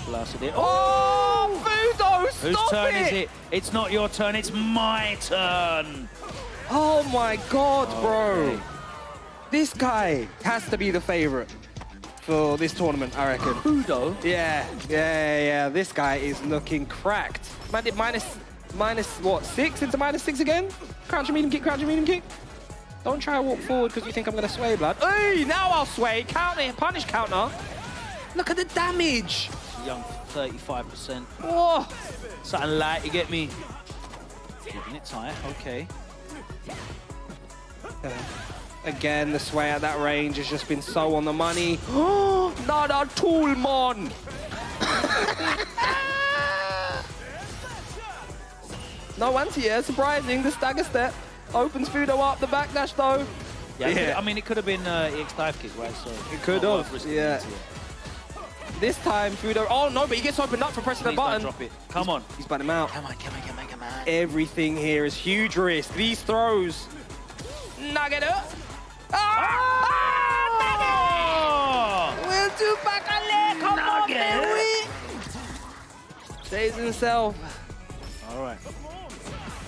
Blasted it. Oh, Fudo, stop Whose turn it! is it? It's not your turn, it's my turn. Oh my God, bro. Okay. This guy has to be the favorite for this tournament, I reckon. Fudo? Yeah. This guy is looking cracked. Man did minus what, 6 into -6 again? Crouch and medium kick, crouch and medium kick. Don't try to walk forward because you think I'm going to sway, blood. Hey, now I'll sway. Counter, punish counter. Look at the damage. Young 35%. Oh. Something light, you get me? Keeping it tight, okay. Again, the sway at that range has just been so on the money. Not a tool, mon. No anti-air, surprising. The stagger step opens Fudo up. The backdash though. Yeah, I mean, it could have been EX dive kick, right? So it could have, yeah. This time, Fudo. Oh no, but he gets opened up for pressing the button. Don't drop it. Come on. He's batting him out. Come on. Everything here is huge risk. These throws. Nugget up. Will do back a leg. Come on, baby. Saves himself. All right.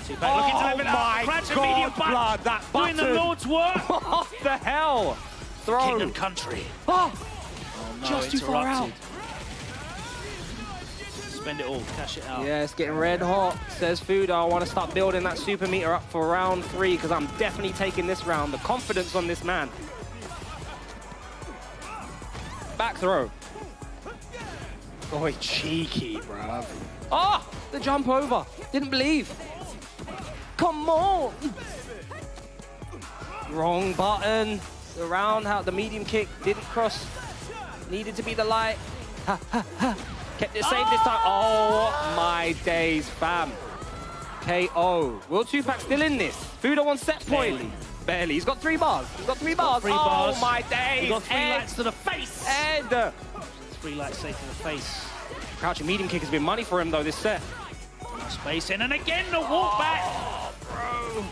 Looking to level my Crouch and God, medium punch. blood, that Doing the button. Lord's work. What the hell? Throw. King and country. Oh, no, just too far out. Spend it all, cash it out. Yeah, it's getting red hot, says Fudo. I want to start building that super meter up for round 3 because I'm definitely taking this round. The confidence on this man. Back throw. Oh, cheeky, bruv. Oh, the jump over. Didn't believe. Come on. Wrong button. The roundhouse, the medium kick didn't cross. Needed to be the light. Ha, ha, ha. Kept it safe this time. Oh my days, fam. KO. Will 2-pack still in this? Fudo on set point. Barely. He's got 3 bars. He's got 3 bars. bars. Oh my days. He got 3 lights to the face. Ed. 3 lights safe to the face. Crouching medium kick has been money for him though this set. Space in, and again the walk back. Oh, bro.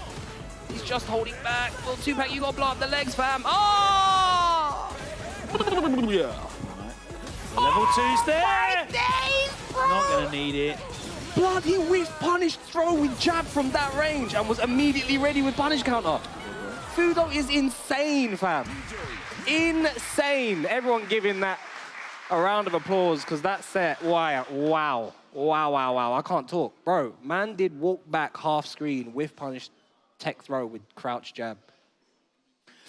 He's just holding back. Will 2-pack, you got to blow up the legs, fam. Oh! Yeah. Level 2's there. My days, bro. Not gonna need it. Blood, he whiffed punish throw with jab from that range and was immediately ready with punish counter. Fudo is insane, fam. Insane. Everyone giving that a round of applause because that set, wow. I can't talk. Bro, man did walk back half screen with punish tech throw with crouch jab.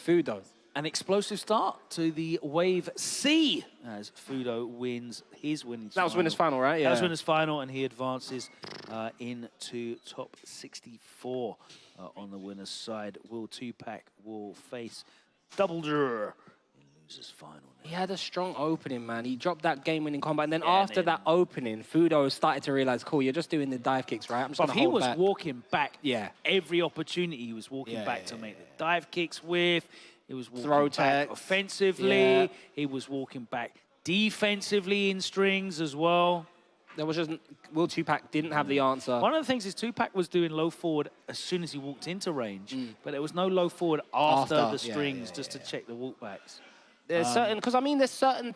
Fudo. An explosive start to the Wave C as Fudo wins his winners. That was winners final, right? Yeah. That was winners final, and he advances into top 64 on the winners side. Will 2-pack will face DoubleDu in losers final. He had a strong opening, man. He dropped that game-winning combat, and then after that opening, Fudo started to realize, cool, you're just doing the dive kicks, right? I'm just gonna hold he was back. walking back. Yeah. Every opportunity he was walking back to make the dive kicks with. He was walking Throw back tech. offensively. Yeah. He was walking back defensively in strings as well. There was just, Will 2-pack didn't have the answer. One of the things is 2-pack was doing low forward as soon as he walked into range, but there was no low forward after the strings just to check the walkbacks. There's certain, because I mean, there's certain...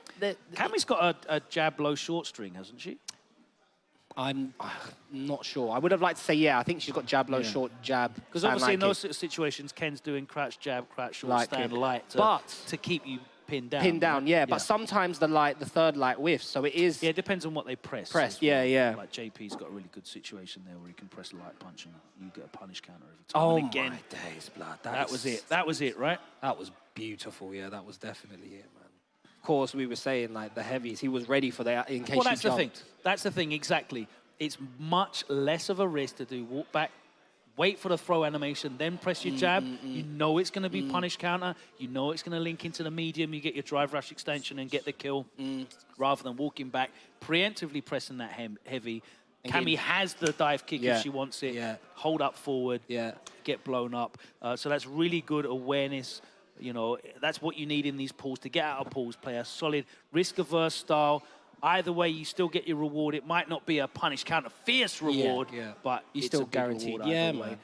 Cammy's got a jab low short string, hasn't she? I'm not sure. I would have liked to say, yeah, I think she's got jab, low, short, jab. Because obviously in those sort of situations, Ken's doing crouch jab, crouch short, stand light to keep you pinned down. Pinned down, yeah. But sometimes the third light whiffs, so it is... Yeah, it depends on what they press. Yeah. Like JP's got a really good situation there where he can press a light punch and you get a punish counter every time. Oh, and again, my days, blood. That was it. That was it, right? That was beautiful, yeah. That was definitely it, man. Of course, we were saying, like, the heavies, he was ready for that in case that's the thing. That's the thing, exactly. It's much less of a risk to do walk back wait for the throw animation, then press your jab. You know it's going to be punish counter. You know it's going to link into the medium. You get your drive rush extension and get the kill rather than walking back, preemptively pressing that heavy. Cammy has the dive kick if she wants it. Hold up forward, get blown up. So that's really good awareness. You know, that's what you need in these pools to get out of pools. Play a solid risk-averse style. Either way, you still get your reward. It might not be a punish counter fierce reward, but you it's still a big guaranteed. reward either way.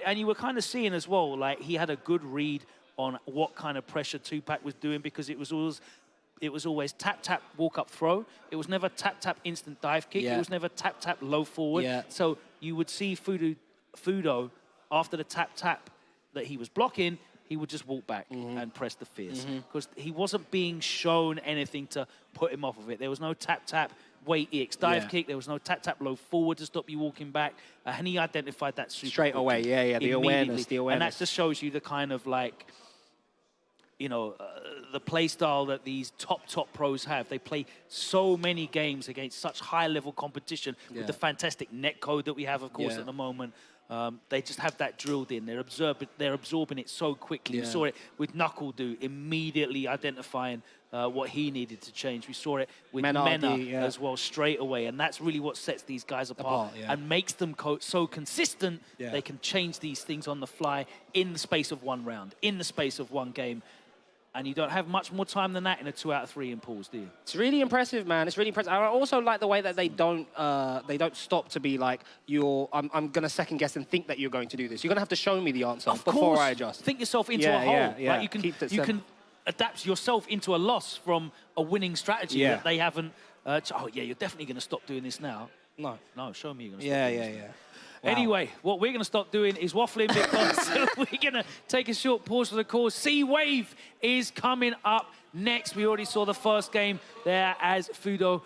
And you were kind of seeing as well, like he had a good read on what kind of pressure Tupac was doing, because it was always tap tap walk up throw. It was never tap tap instant dive kick. It was never tap tap low forward. So you would see Fudo after the tap tap that he was blocking, he would just walk back and press the fierce, because he wasn't being shown anything to put him off of it. There was no tap-tap, wait, EX dive kick. There was no tap-tap low forward to stop you walking back. And he identified that straight away, the awareness. And that just shows you the kind of like, you know, the play style that these top pros have. They play so many games against such high-level competition with the fantastic net code that we have, of course, at the moment. They just have that drilled in. They're absorbing it so quickly. We saw it with KnuckleDu immediately identifying what he needed to change. We saw it with Menard as well straight away. And that's really what sets these guys apart and makes them so consistent. They can change these things on the fly in the space of one round, in the space of one game. And you don't have much more time than that in a 2 out of 3 in pools, do you? It's really impressive, man. It's really impressive. I also like the way that they don't stop to be like, I'm going to second guess and think that you're going to do this. You're going to have to show me the answer before I adjust. Think yourself into a hole. Right? You can adapt yourself into a loss from a winning strategy that they haven't. Oh yeah, you're definitely going to stop doing this now. No, show me you're going to stop doing this. Wow. Anyway, what we're going to stop doing is waffling, because we're going to take a short pause for the cause. C-Wave is coming up next. We already saw the first game there as Fudo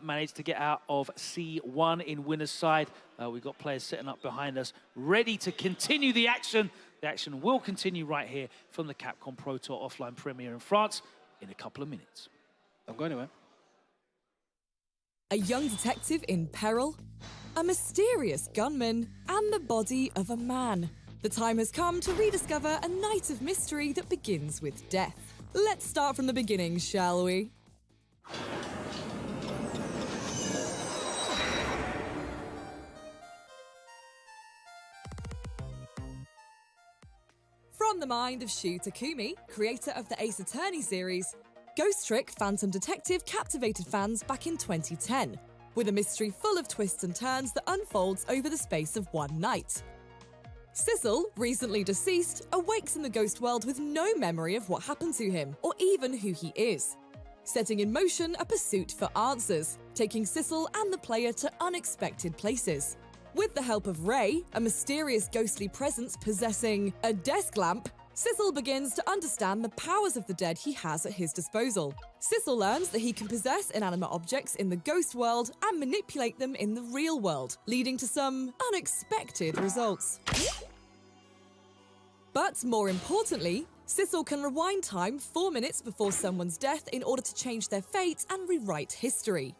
managed to get out of C1 in winner's side. We've got players sitting up behind us, ready to continue the action. The action will continue right here from the Capcom Pro Tour offline premiere in France in a couple of minutes. I'm going anywhere. A young detective in peril, a mysterious gunman, and the body of a man. The time has come to rediscover a night of mystery that begins with death. Let's start from the beginning, shall we? From the mind of Shu Takumi, creator of the Ace Attorney series, Ghost Trick Phantom Detective captivated fans back in 2010, with a mystery full of twists and turns that unfolds over the space of one night. Sissel, recently deceased, awakes in the ghost world with no memory of what happened to him, or even who he is, setting in motion a pursuit for answers, taking Sissel and the player to unexpected places. With the help of Ray, a mysterious ghostly presence possessing a desk lamp, Sissel begins to understand the powers of the dead he has at his disposal. Sissel learns that he can possess inanimate objects in the ghost world and manipulate them in the real world, leading to some unexpected results. But more importantly, Sissel can rewind time 4 minutes before someone's death in order to change their fate and rewrite history.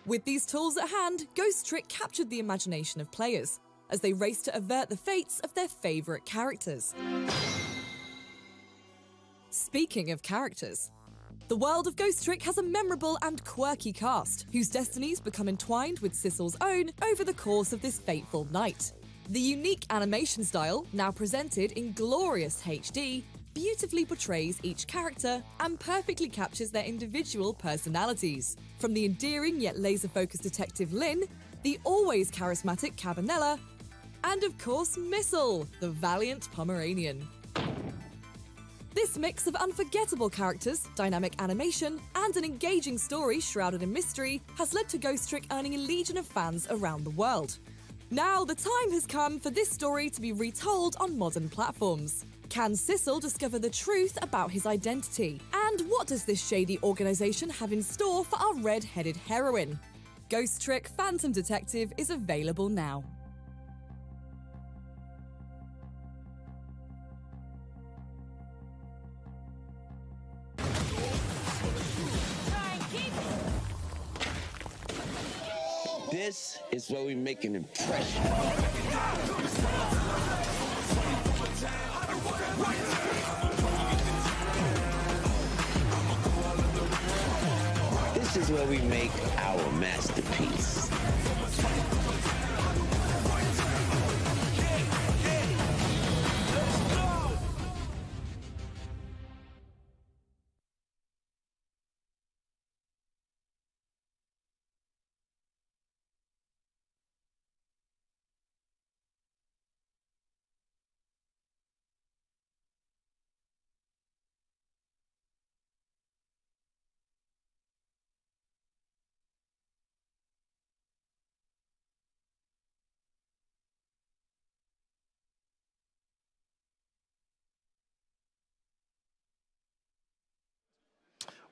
With these tools at hand, Ghost Trick captured the imagination of players as they race to avert the fates of their favourite characters. Speaking of characters, the world of Ghost Trick has a memorable and quirky cast, whose destinies become entwined with Sissel's own over the course of this fateful night. The unique animation style, now presented in glorious HD, beautifully portrays each character and perfectly captures their individual personalities. From the endearing yet laser-focused detective Lynn, the always charismatic Cabanella, and of course Missile, the valiant Pomeranian. This mix of unforgettable characters, dynamic animation, and an engaging story shrouded in mystery has led to Ghost Trick earning a legion of fans around the world. Now the time has come for this story to be retold on modern platforms. Can Sissel discover the truth about his identity? And what does this shady organisation have in store for our red-headed heroine? Ghost Trick Phantom Detective is available now. This is where we make an impression. This is where we make our masterpiece.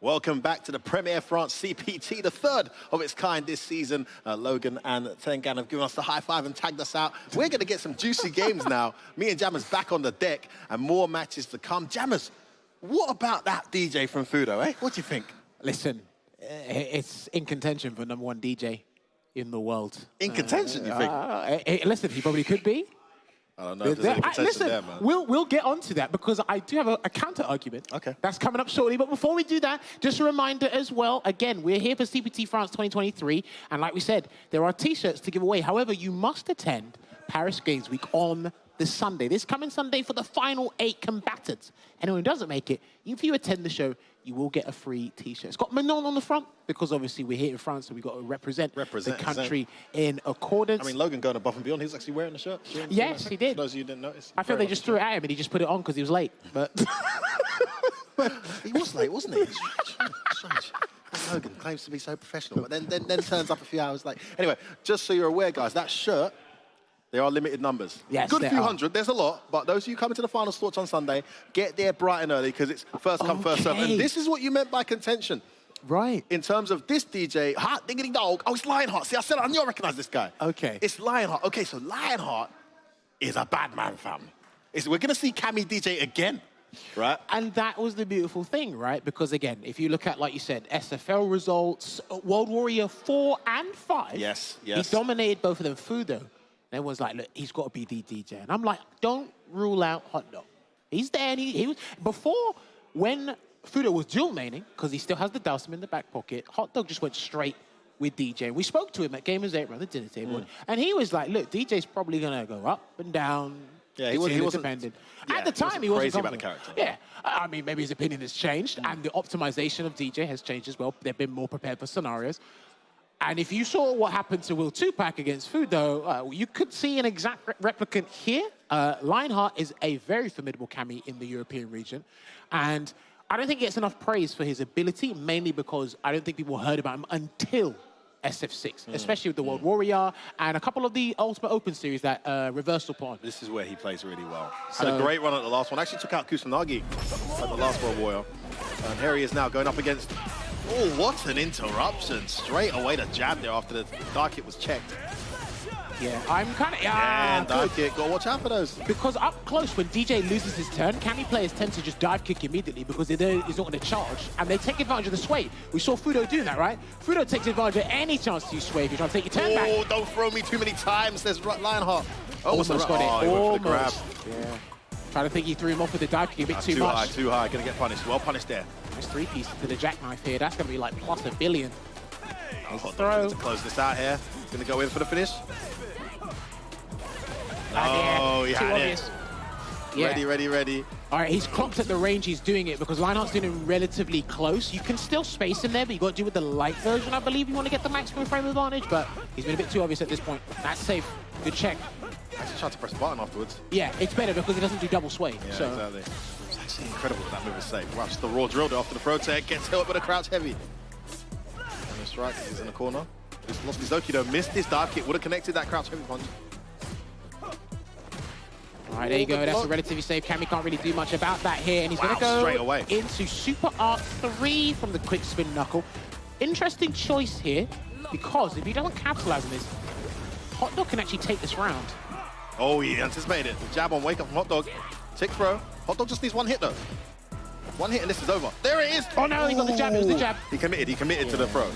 Welcome back to the Premier France CPT, the third of its kind this season. Logan and Tengan have given us the high five and tagged us out. We're going to get some juicy games now. Me and Jammers back on the deck and more matches to come. Jammers, what about that DJ from Fudo, eh? What do you think? Listen, it's in contention for #1 DJ in the world. In contention, you think? Listen, he probably could be. I don't know if there's any contention there, man. We'll get onto that because I do have a counter argument. Okay. That's coming up shortly. But before we do that, just a reminder as well. Again, we're here for CPT France 2023, and like we said, there are T-shirts to give away. However, you must attend Paris Games Week on this Sunday. This coming Sunday for the final 8 combatants. Anyone who doesn't make it, if you attend the show, you will get a free T-shirt. It's got Menard on the front because obviously we're here in France, so we've got to represent the country in accordance. I mean, Logan going above and beyond. He was actually wearing the shirt. Yes, he did. For those of you who didn't notice. I feel they just threw it at him and he just put it on because he was late. But he was late, wasn't he? Strange. Logan claims to be so professional, but then turns up a few hours late. Anyway, just so you're aware, guys, that shirt, there are limited numbers. Yes, good few hundred. There's a lot, but those of you coming to the final sports on Sunday, get there bright and early because it's first come, first serve. And this is what you meant by contention. Right. In terms of this DJ, Hot Diggity Dog. Oh, it's Lionheart. See, I said I knew I recognized this guy. Okay. It's Lionheart. Okay, so Lionheart is a bad man, fam. We're going to see Cammy DJ again. Right. And that was the beautiful thing, right? Because again, if you look at, like you said, SFL results, World Warrior 4 and 5. Yes. He dominated both of them. Fudo. Everyone's like, look, he's got to be the DJ. And I'm like, don't rule out Hot Dog. He's there, and he was... Before, when Fudo was dual maining, because he still has the Dulcim in the back pocket, Hot Dog just went straight with DJ. We spoke to him at Gamers 8 around the dinner table, and he was like, look, DJ's probably going to go up and down. Yeah, he wasn't... Dependent. At the time, he wasn't crazy about the character. Yeah. I mean, maybe his opinion has changed, and the optimization of DJ has changed as well. They've been more prepared for scenarios. And if you saw what happened to Will 2-Pack against Fudo, you could see an exact replicant here. Lionheart is a very formidable Cammy in the European region. And I don't think he gets enough praise for his ability, mainly because I don't think people heard about him until SF6, especially with the World Warrior and a couple of the Ultimate Open series that Reversal put on. This is where he plays really well. Had a great run at the last one. Actually took out Kusanagi at the last World Warrior. And here he is now going up against... Oh, what an interruption. Straight away to jab there after the dark hit was checked. Yeah, I'm kind of... and dive kick. Got to watch out for those. Because up close, when DJ loses his turn, Cammy players tend to just dive kick immediately because he's not going to charge. And they take advantage of the sway. We saw Fudo doing that, right? Fudo takes advantage of any chance to use sway if you're trying to take your turn back. Oh, don't throw me too many times, says Lionheart. Almost got it. He went for the grab. Yeah. Trying to think he throw him off with the dive kick a bit too much. Too high. Going to get punished. Well punished there. Nice 3-piece to the jackknife here. That's going to be like plus $1 billion. Throw. To close this out here. Going to go in for the finish. Oh, he had it. Yeah. Ready. All right, he's clocked at the range he's doing it because Lionheart's doing it relatively close. You can still space in there, but you got to do with the light version, I believe. You want to get the maximum frame advantage, but he's been a bit too obvious at this point. That's safe. Good check. Actually tried to press the button afterwards. Yeah, it's better because it doesn't do double sway. Yeah, so. Exactly. It's actually incredible that move is safe. Wow, just the raw drill after the protect. Gets hit with a crouch heavy. And the strike, he's in the corner. Just lost his Oki though, missed his dive kick. Would have connected that crouch heavy punch. All right, there you go. That's a relatively safe. Cammy can't really do much about that here. And he's going to go straight away into Super Art 3 from the quick spin knuckle. Interesting choice here, because if he doesn't capitalize on this, Hot Dog can actually take this round. Oh, he anticipated it. The jab on wake up from Hot Dog. Tick throw. Hot Dog just needs one hit though. One hit and this is over. There it is. Oh no, he got the jab. It was the jab. He committed to the throw.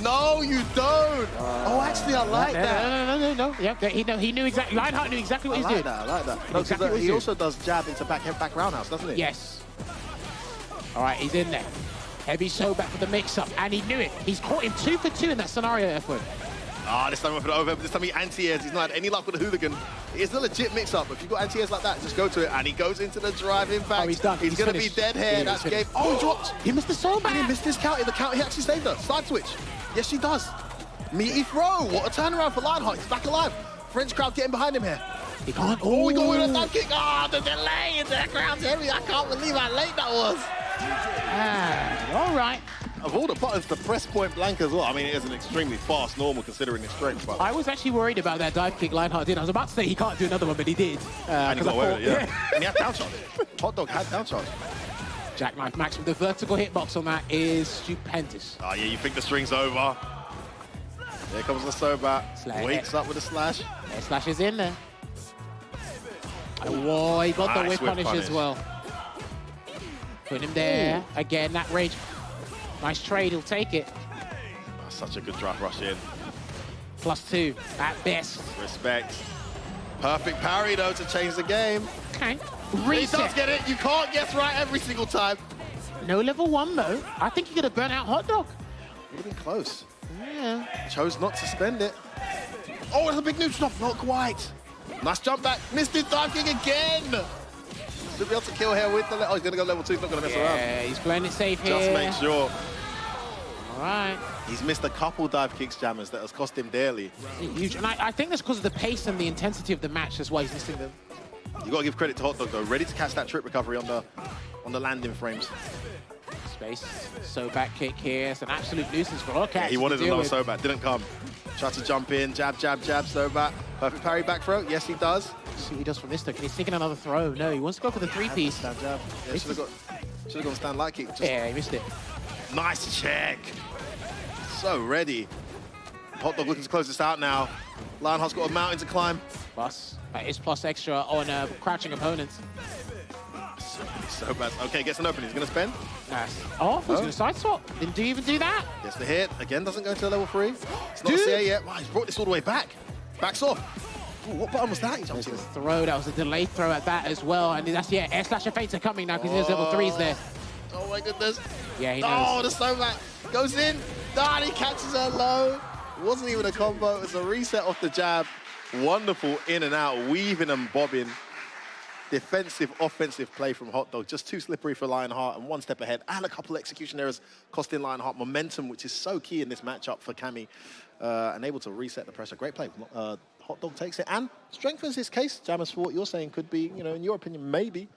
No, you don't. Oh, actually, I like that. No. Yeah, he knew exactly. Lionheart knew exactly what he's doing. I like that. No, Exactly what he he's also does jab into back roundhouse, doesn't he? Yes. All right, he's in there. Heavy so back for the mix-up, and he knew it. He's caught him 2 for 2 in that scenario, F1. This time he went for the over. This time he anti-airs. He's not had any luck with the hooligan. It's a legit mix-up. If you've got anti-airs like that, just go to it. And he goes into the drive impact. Oh, he's done. He's going to be dead here. That's game. Oh, he dropped. He missed the so back. He missed his counter. The counter, he actually saved her. Side switch. Yes, she does. Meaty throw. What a turnaround for Lionheart. He's back alive. French crowd getting behind him here. He can't. Oh, he got with a dive kick. Oh, the delay in the ground's heavy. I can't believe how late that was. All right. Of all the buttons to press point blank as well. I mean, it is an extremely fast normal considering his strength. But I was actually worried about that dive kick Lionheart did. I was about to say he can't do another one, but he did. And he got away with it, yeah. And he had down charge. Hot Dog had down charge. Jackknife Max with the vertical hitbox on that is stupendous. Oh, yeah, you think the string's over. Here comes the Sobat. Wakes up with a slash. Air slash is in there. Oh, he got the whip punish as well. Put him there. Again, that rage. Nice trade, he'll take it. That's such a good draft rush in. +2 at best. Respect. Perfect parry, though, to change the game. Okay. He does get it. You can't guess right every single time. No level 1, though. I think he could have burnt out Hot Dog. Would have been close. Yeah. Chose not to spend it. Oh, there's a big neutral. Not quite. Nice jump back. Missed his dive kick again. Should be able to kill here with the... Oh, he's going to go level 2. He's not going to mess around. Yeah, he's playing it safe here. Just make sure. All right. He's missed a couple dive kicks, Jammers, that has cost him dearly. Huge. And I think that's because of the pace and the intensity of the match. That's why he's missing them. You got to give credit to Hot Dog, though. Ready to catch that trip recovery on the landing frames. Space. So back kick here. It's an absolute nuisance for Hotcat. Yeah, he wanted another so back. Didn't come. Tried to jump in. Jab, jab, jab, so back. Perfect parry back throw. Yes, he does. Let's see what he does from this though. Can he stick in another throw? No, he wants to go for the 3-piece. Stand jab. Yeah, should have gone stand light kick. Yeah, he missed it. Nice check. So ready. Hot Dog looking to close this out now. Lionheart's got a mountain to climb. Plus. That is plus extra on crouching opponents. So bad. Okay, gets an open. He's going to spend. Nice. Oh, he's going to side swap. Didn't even do that. Gets the hit. Again, doesn't go to level 3. It's not a CA yet. Wow, he's brought this all the way back. Backs off. Ooh, what button was that? He jumped in. Throw. That was a delayed throw at that as well. And that's, yeah, air slash fates are coming now because there's level 3s there. Oh, my goodness. Yeah, he knows. Oh, the Sobat goes in. Ah, he catches her low. It wasn't even a combo. It was a reset off the jab. Wonderful in and out, weaving and bobbing. Defensive, offensive play from Hot Dog. Just too slippery for Lionheart and one step ahead. And a couple of execution errors costing Lionheart momentum, which is so key in this matchup for Cammy. And able to reset the pressure. Great play. Hot Dog takes it and strengthens his case. Jammers, for what you're saying, could be, you know, in your opinion, maybe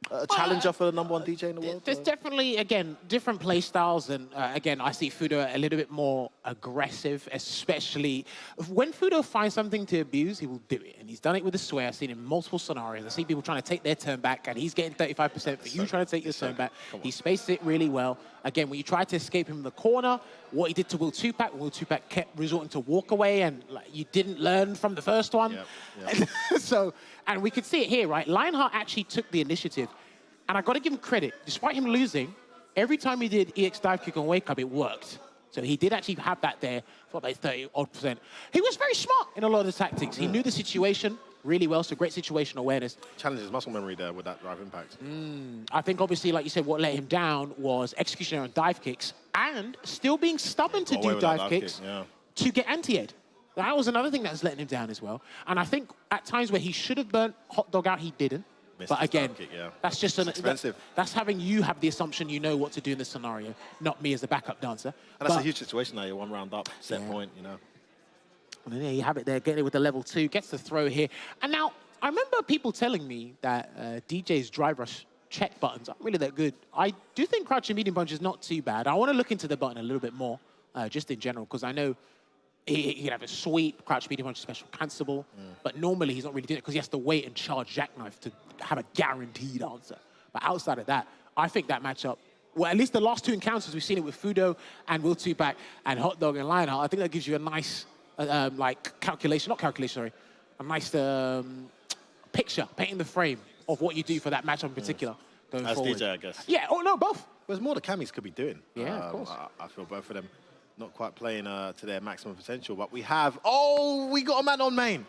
a challenger for the #1 DJ in the world. There's definitely, again, different play styles. And again, I see Fudo a little bit more aggressive, especially when Fudo finds something to abuse, he will do it. And he's done it with a swear. I've seen it in multiple scenarios. I see people trying to take their turn back, and he's getting 35% for you trying to take your turn back. He spaced it really well. Again, when you try to escape him in the corner, what he did to Will 2-Pack, Will 2-Pack kept resorting to walk away, and like, you didn't learn from the first one. Yep. So, and we could see it here, right? Lionheart actually took the initiative. And I got to give him credit. Despite him losing, every time he did EX dive kick on wake up, it worked. So he did actually have that there for about 30-odd%. He was very smart in a lot of the tactics. He knew the situation really well, so great situation awareness. Challenges muscle memory there with that drive impact. I think obviously, like you said, what let him down was execution on dive kicks and still being stubborn to do dive kicks to get anti-ed. That was another thing that was letting him down as well. And I think at times where he should have burnt Hot Dog out, he didn't. But again, that's just expensive. That's having you have the assumption you know what to do in the scenario, not me as the backup dancer. And that's a huge situation now. You're 1 round up, set point, you know. And then there you have it there, getting it with the level 2, gets the throw here. And now, I remember people telling me that DJ's drive rush check buttons aren't really that good. I do think crouching medium punch is not too bad. I want to look into the button a little bit more, just in general, because I know he can have a sweep, crouch medium punch special cancelable, but normally he's not really doing it because he has to wait and charge jackknife to have a guaranteed answer. But outside of that, I think that matchup, well, at least the last 2 encounters, we've seen it with Fudo and Will 2-Pack and Hot Dog and Lionheart. I think that gives you a nice, like, a nice picture, painting the frame of what you do for that matchup in particular going forward. As DJ, I guess. Yeah, oh no, both. There's more the Cammies could be doing. Yeah, of course. I feel both of them. not quite playing to their maximum potential, but we have, oh, we got a man on main.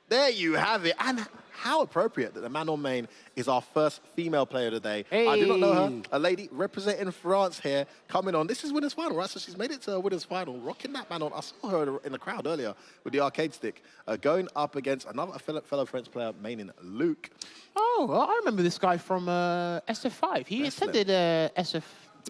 There you have it. And how appropriate that the man on main is our first female player today. Hey. I do not know her. A lady representing France here coming on. This is winners final, right? So she's made it to winners final, rocking that man on. I saw her in the crowd earlier with the arcade stick, going up against another fellow French player, maining Luke. Oh, well, I remember this guy from SF5. He attended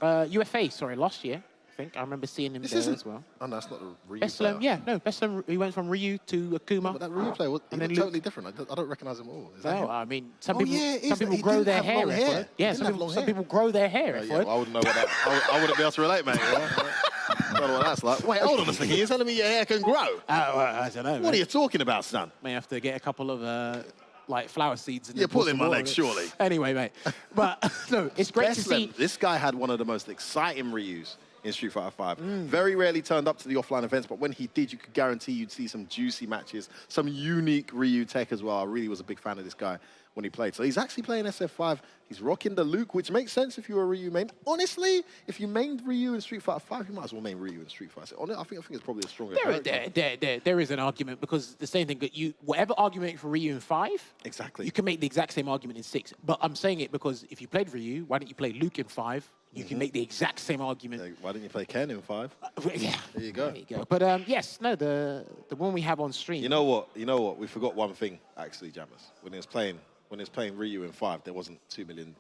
UFA, sorry, last year. I think I remember seeing him there as well. Oh, no, that's not the Ryu Bestlem, player. yeah, no, Bestlem, he went from Ryu to Akuma. But that Ryu player was and then totally different. I don't recognize him at all. Is that him? I mean, some Oh, people, yeah, some people grow their hair. Efforts. Yeah, some people grow their hair. Yeah, well, I wouldn't know what that. I wouldn't be able to relate, mate. I don't know what that's like. Wait, hold on a second. You're telling me your hair can grow? I don't know. What are you talking about, son? May have to get a couple of like flower seeds. And You're pulling my legs, surely. Anyway, mate. But no, it's great to see. This guy had one of the most exciting Ryus in Street Fighter 5. Very rarely turned up to the offline events, but when he did, you could guarantee you'd see some juicy matches, some unique Ryu tech as well. I really was a big fan of this guy when he played. So he's actually playing SF5. He's rocking the Luke, which makes sense if you're a Ryu main. Honestly, if you mained Ryu in Street Fighter 5, you might as well main Ryu in Street Fighter. I think it's probably a stronger character. There is an argument, because the same thing that whatever argument for Ryu in 5, exactly, you can make the exact same argument in 6. But I'm saying it because if you played Ryu, why don't you play Luke in 5? You can make the exact same argument. Why didn't you play Kane in 5? Yeah, there you go. There you go. But yes, no, the one we have on stream. You know what? We forgot one thing actually, Jammers. When he was playing Ryu in 5, there wasn't $2 million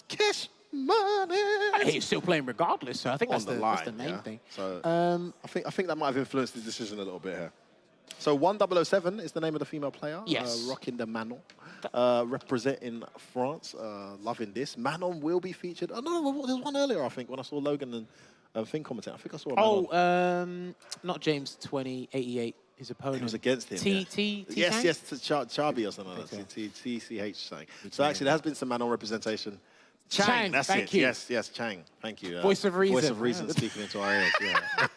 cash money. He's still playing regardless, so I think that's the main thing. So I think that might have influenced his decision a little bit here. So 1007 is the name of the female player. Yes. Rocking the Manon. Representing France. Loving this. Manon will be featured. Oh, no, there was one earlier, I think, when I saw Logan and Finn commentate. I think I saw a Manon. Not James 2088. His opponent. It was against him. Yes, Chabi or something. TCH something. So actually, there has been some Manon representation. Chang, that's it. You. Yes, Chang. Thank you. Voice of reason. Voice of reason speaking into our ears. Yeah.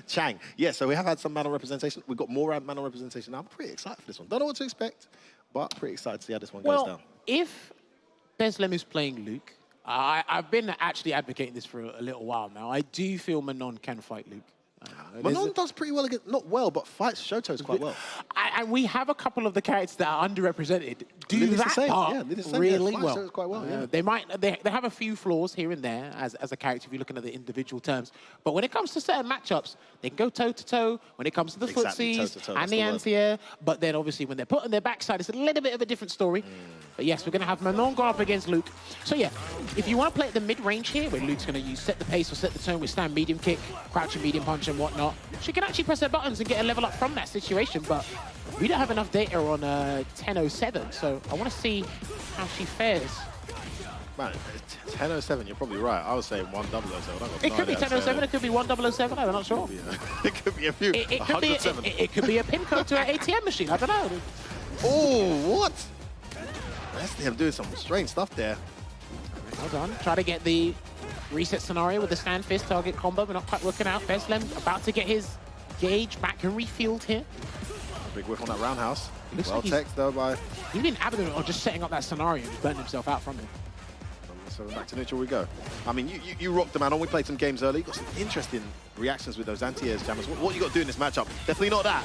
Chang. Yeah, so we have had some Manon representation. We've got more Manon representation now. I'm pretty excited for this one. Don't know what to expect, but pretty excited to see how this one goes down. If Bestlem is playing Luke, I've been actually advocating this for a little while now. I do feel Manon can fight Luke. Manon does pretty well against, not well, but fights Shoto's quite well. And we have a couple of the characters that are underrepresented do that part really well. Quite well. They have a few flaws here and there as a character if you're looking at the individual terms. But when it comes to certain matchups, they can go toe-to-toe when it comes to the footsies and the anti-air. But then obviously when they're put on their backside, it's a little bit of a different story. But yes, we're going to have Manon go up against Luke. So yeah, if you want to play at the mid-range here, where Luke's going to use set the pace or set the tone with stand medium kick, crouching medium punch and whatnot, she can actually press her buttons and get a level up from that situation. But we don't have enough data on 1007, so I want to see how she fares. Man, 1007, you're probably right. I was saying 1007. It could be 1007, it could be 1007, I'm not sure. It could be a few. It could be a pin code to an ATM machine, I don't know. Oh, what? That's him doing some strange stuff there. Hold on, try to get the reset scenario with the stand fist target combo, but not quite working out. Bestlem about to get his gauge back and refueled here. A big whiff on that roundhouse. Well like teched though by... He's been adamant on just setting up that scenario and burning himself out from it. So back to neutral we go. I mean, you rocked the Manon. We played some games early. Got some interesting reactions with those anti-airs, Jammers. What you got to do in this matchup? Definitely not that.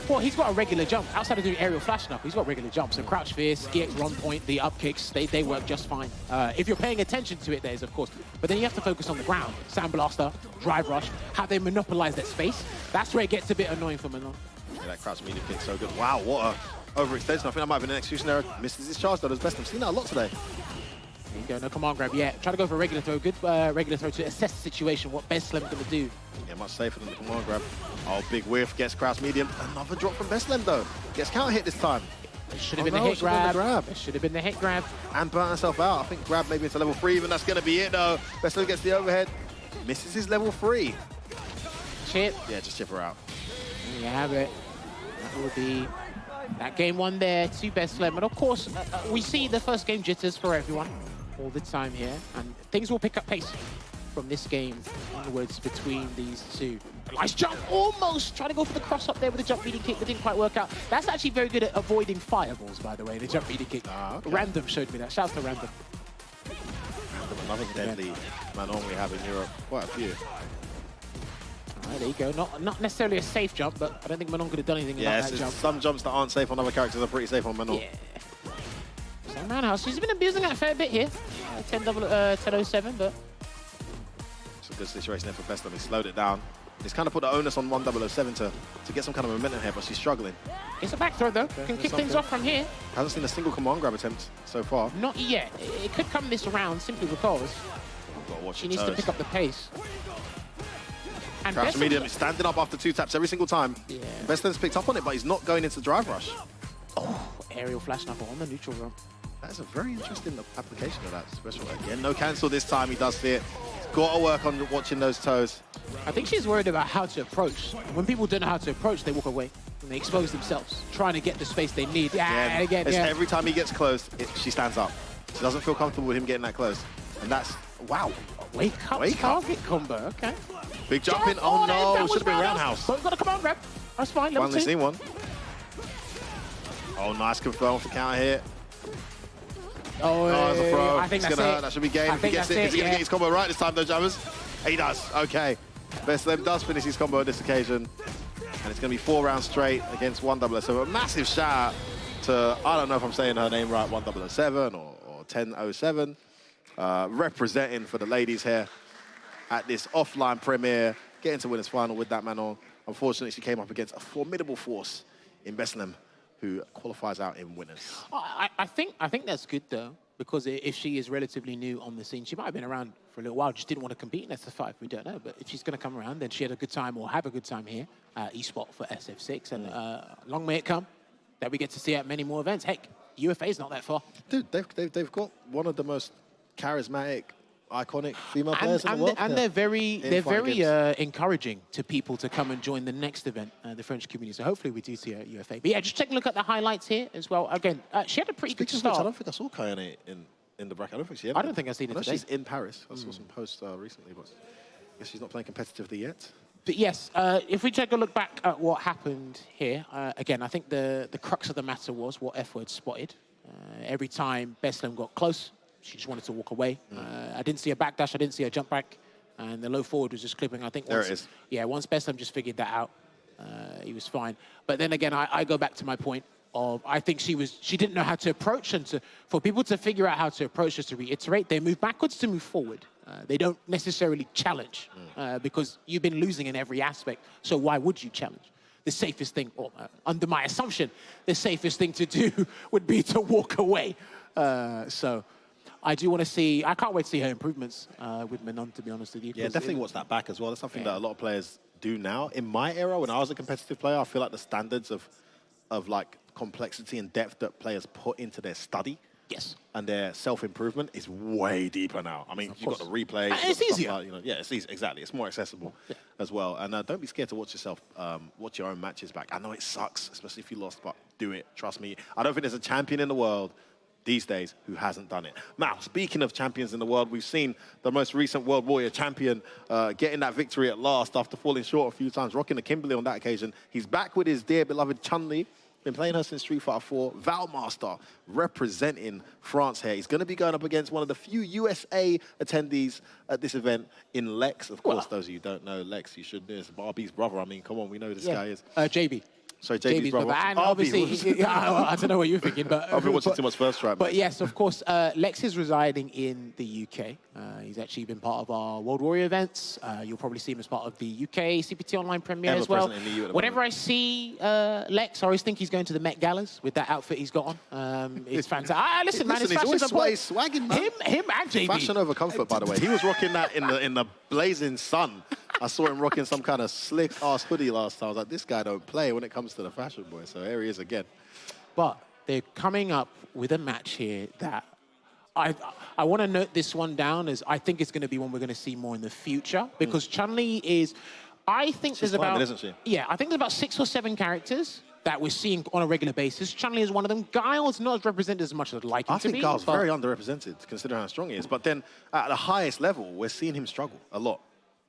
Well, he's got a regular jump. Outside of doing aerial flash up, he's got regular jumps. So crouch fierce, EX run point, the up kicks, they work just fine. If you're paying attention to it, there's of course. But then you have to focus on the ground. Sandblaster, drive rush, how they monopolize that space. That's where it gets a bit annoying for Manon. Yeah, that crouch medium kick so good. Wow, what a overextension. I think that might have been an execution error. Misses his charge though. Does best. I've seen that a lot today. There you go, no command grab yet. Try to go for a regular throw. Good regular throw to assess the situation, what Bestlem going to do. Yeah, much safer than the command grab. Oh, big whiff, gets crouch medium. Another drop from Bestlem though. Gets counter hit this time. It should have been the hit grab. It should have been the hit grab. And burnt herself out. I think grab maybe into level 3, even that's going to be it though. Bestlem gets the overhead. Misses his level 3. Chip. Yeah, just chip her out. There you have it. That will be that game one there to Bestlem. And of course, we see the first game jitters for everyone all the time here, and things will pick up pace from this game onwards between these two. Nice jump, almost trying to go for the cross up there with the jump leading kick, but didn't quite work out. That's actually very good at avoiding fireballs, by the way, the jump leading kick. Okay. Random showed me that. Shout out to Random. another deadly Manon we have in Europe. Quite a few. All right, there you go. Not necessarily a safe jump, but I don't think Manon could have done anything about that jump. Some jumps that aren't safe on other characters are pretty safe on Manon. Yeah. So Roundhouse, she's been abusing that a fair bit here. 10-07, but... It's a good situation there for Phenom. He slowed it down. He's kind of put the onus on 1007 to get some kind of momentum here, but she's struggling. It's a back throw, though. Can kick things off from here. Hasn't seen a single command grab attempt so far. Not yet. It could come this round simply because she needs to pick up the pace. And Crouch immediately, standing up after 2 taps every single time. Yeah. Veston's picked up on it, but he's not going into drive rush. Oh, aerial flash knuckle on the neutral run. That is a very interesting application of that special. Again, no cancel this time. He does see it. He's got to work on watching those toes. I think she's worried about how to approach. When people don't know how to approach, they walk away. And they expose themselves, trying to get the space they need. Every time he gets close, she stands up. She doesn't feel comfortable with him getting that close. And that's, wow. Wake up target combo, okay. Big jump in. Oh no, should have been roundhouse. But we've got a command grab. That's fine, level 2. Finally seen one. Oh, nice confirm for counter hit. Oh, that's a throw. I think it's gonna hurt. That should be game. If he gets it, is he gonna get his combo right this time, though, Jammers? He does. Okay. Phenom does finish his combo on this occasion. And it's gonna be 4 rounds straight against 1007. So a massive shout out to, I don't know if I'm saying her name right, 1007 or 1007. Representing for the ladies here at this offline premiere, getting to winners final with that Manon. Unfortunately, she came up against a formidable force in Phenom, who qualifies out in winners. I think that's good, though, because if she is relatively new on the scene, she might have been around for a little while, just didn't want to compete in SF5, we don't know. But if she's going to come around, then she had a good time or have a good time here, eSpot for SF6, and long may it come that we get to see at many more events. Heck, UFA is not that far. Dude, they've got one of the most charismatic, iconic female players in the world. And they're very encouraging to people to come and join the next event, the French community. So hopefully we do see her at UFA. But yeah, just take a look at the highlights here as well. Again, she had a pretty good start. I don't think I saw Kane in the bracket. I don't think she had. I don't think I've seen it today. She's in Paris. I saw some posts recently, but I guess she's not playing competitively yet. But yes, if we take a look back at what happened here, again, I think the crux of the matter was what F-word spotted. Every time Phenom got close, she just wanted to walk away. I didn't see a backdash, I didn't see a jump back, and the low forward was just clipping. I think once, there it is. Yeah, once Phenom just figured that out, he was fine. But then again, I go back to my point of I think she didn't know how to approach, and for people to figure out how to approach, just to reiterate, they move backwards to move forward. They don't necessarily challenge because you've been losing in every aspect. So why would you challenge? The safest thing, or under my assumption, the safest thing to do would be to walk away. So I do want to see, I can't wait to see her improvements with Menard, to be honest with you. Yeah, definitely watch that back as well. That's something that a lot of players do now. In my era, when I was a competitive player, I feel like the standards of like complexity and depth that players put into their study and their self-improvement is way deeper now. I mean, you've got the replays. It's easier. Like, yeah, it's easy. Exactly. It's more accessible as well. And don't be scared to watch yourself, watch your own matches back. I know it sucks, especially if you lost, but do it. Trust me. I don't think there's a champion in the world these days who hasn't done it. Now, speaking of champions in the world, we've seen the most recent World Warrior champion getting that victory at last after falling short a few times, rocking the Kimberly on that occasion. He's back with his dear beloved Chun-Li. Been playing her since Street Fighter 4. Valmaster representing France here. He's going to be going up against one of the few USA attendees at this event in Lex. Of course, those of you who don't know Lex, you should know. It's Barbie's brother. I mean, come on, we know who this guy is. JB. So JB's brother. And obviously, I don't know what you're thinking, but I've been watching too much First Strike. But yes, of course, Lex is residing in the UK. He's actually been part of our World Warrior events. You'll probably see him as part of the UK CPT Online premiere as well. Whenever I see Lex, I always think he's going to the Met Galas with that outfit he's got on. It's fantastic. Listen, man, his fashion's always swagging, man. Him and JB. Fashion over comfort, by the way. He was rocking that in the blazing sun. I saw him rocking some kind of slick-ass hoodie last time. I was like, this guy don't play when it comes to the fashion, boy. So here he is again. But they're coming up with a match here that I want to note this one down as I think it's going to be one we're going to see more in the future because Chun-Li is, I think She's there's about... isn't she? Yeah, I think there's about 6 or 7 characters that we're seeing on a regular basis. Chun-Li is one of them. Guile's not as represented as much as I'd like him to be. I think Guile's very underrepresented considering how strong he is. But then at the highest level, we're seeing him struggle a lot.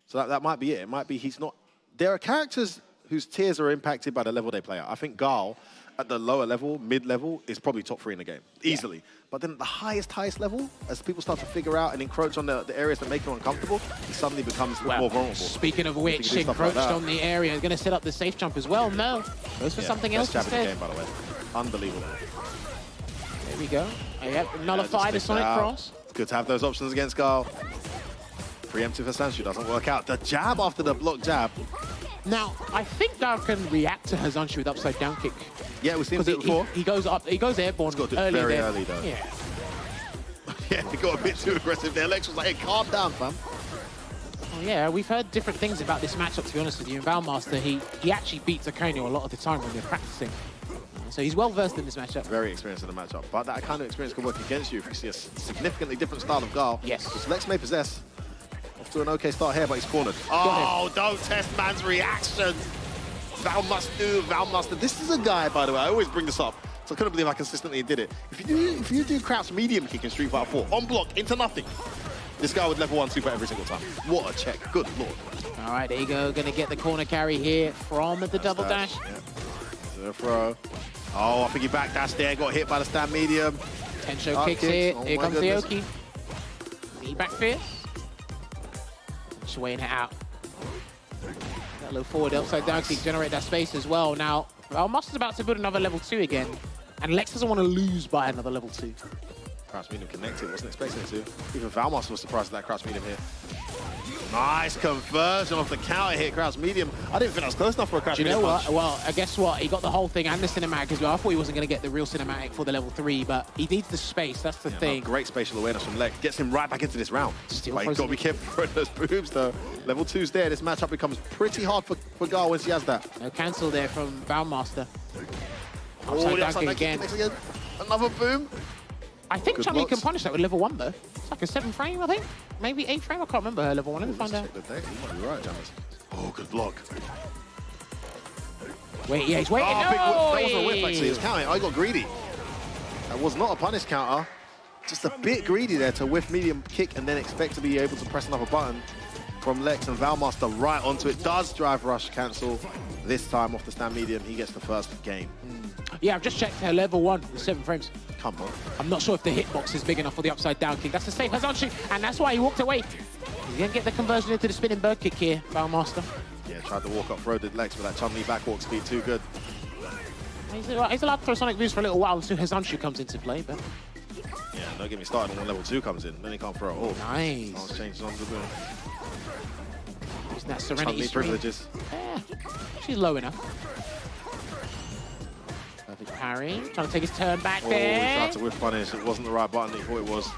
So that might be it. It might be he's not... There are characters whose tiers are impacted by the level they play at. I think Guile, at the lower level, mid-level, is probably top 3 in the game, easily. Yeah. But then at the highest level, as people start to figure out and encroach on the areas that make him uncomfortable, he suddenly becomes more vulnerable. Speaking of which, encroached on the area, going to set up the safe jump as well. No, goes for something else instead. instead. Game, by the way. Unbelievable. There we go. Yep, nullify the Sonic Cross. It's good to have those options against Gal. Preemptive Hasanshu doesn't work out. The jab after the block jab. Now, I think Gal can react to Hasanshu with upside down kick. Yeah, we've seen it before. He goes up, he goes airborne very early though. Yeah. Yeah, he got a bit too aggressive there. Lex was like, hey, calm down, fam. Well, yeah, we've heard different things about this matchup, to be honest with you. And Valmaster, he actually beats Aquarius a lot of the time when they're practicing. So he's well versed in this matchup. Very experienced in the matchup. But that kind of experience can work against you if you see a significantly different style of Gal. Yes. Which Lex may possess. Off to an okay start here, but he's cornered. Oh, don't test man's reaction. Valmaster. This is a guy, by the way, I always bring this up. So I couldn't believe I consistently did it. If you do crouch medium kick in Street Fighter 4, on block, into nothing, this guy would level 1 super every single time. What a check. Good lord. All right, Daigo going to get the corner carry here from the double dash. Yeah. The throw. Oh, I think he backdashed there, got hit by the stand medium. Tensho kicks here. Here comes the Oki. Knee back fierce. Just weighing it out. That little forward upside down kick generate that space as well. Now, Valmaster's about to build another level 2 again. And Lex doesn't want to lose by another level 2. Crouch medium connected, wasn't expecting it to. Even Valmaster was surprised at that crouch medium hit. Nice conversion off the counter hit, crouch medium. I didn't think that was close enough for a crouch medium. Do you know punch. what? Well, guess what? He got the whole thing and the cinematic as well. I thought he wasn't going to get the real cinematic for the level 3, but he needs the space. That's the thing. No, great spatial awareness from Lex. Gets him right back into this round. But he's got to be careful for those booms, though. Level 2's there. This matchup becomes pretty hard for Gal when she has that. No cancel there from Valmaster. Oh, the upside down kick again. Another boom. I think Chun-Li can punish that with level 1, though. It's like a 7th frame, I think. Maybe 8th frame. I can't remember her level 1. Let me find out. You might be right, Jammers. Oh, good block. Wait, yeah, he's waiting. Oh, big whip. That wasn't a whip, actually. It was No! counting. I got greedy. That was not a punish counter. Just a bit greedy there to whiff medium kick and then expect to be able to press another button from Lex, and Valmaster right onto it. Does drive rush cancel. This time off the stand medium, he gets the first game. Yeah, I've just checked her level 1 with 7 frames. Come on. I'm not sure if the hitbox is big enough for the upside down kick. That's the same as Hasanshu, and that's why he walked away. He's going to get the conversion into the spinning bird kick here, Valmaster. Yeah, tried to walk up throw, did Lex, but that Chun-Li backwalk speed too good. He's allowed to throw Sonic boost for a little while until Hasanshu comes into play, but... Yeah, don't get me started when level 2 comes in. Then he can't throw. Oh, nice. Someone's changed on the boom. Using that Serenity Chun-Li stream. privileges. Yeah, she's low enough. Perfect parry. Trying to take his turn back there. He tried to whiff punish. It wasn't the right button he thought it was.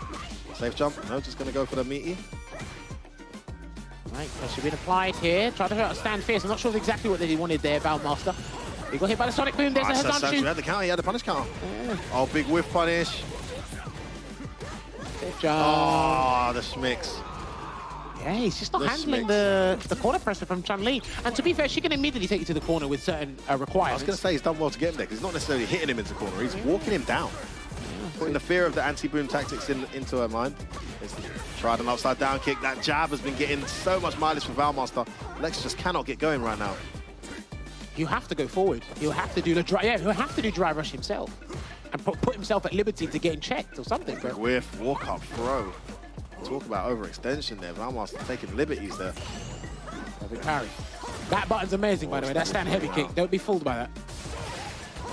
Safe jump. No, just going to go for the meaty. Right, pressure being applied here. Try to stand fierce. I'm not sure exactly what he wanted there, Valmaster. He got hit by the Sonic Boom. There's a Hasanshu. He had the counter. He had the punish counter. Yeah. Oh, big whiff punish. Good job. Oh, the schmicks. Yeah, he's just not handling the corner pressure from Chun-Li. And to be fair, she can immediately take you to the corner with certain requirements. I was going to say he's done well to get him there, because he's not necessarily hitting him into the corner. He's walking him down. Putting the fear of the anti-boom tactics into her mind. It's tried an upside down kick. That jab has been getting so much mileage from Valmaster. Lex just cannot get going right now. You have to go forward. He'll have to do the drive. Yeah, he'll have to do drive rush himself and put himself at liberty to getting checked or something. Bro. Whiff, walk up, throw. Talk about overextension there. Valmaster taking liberties there. Vicarious. That button's amazing, by the way. That stand heavy kick. Don't be fooled by that.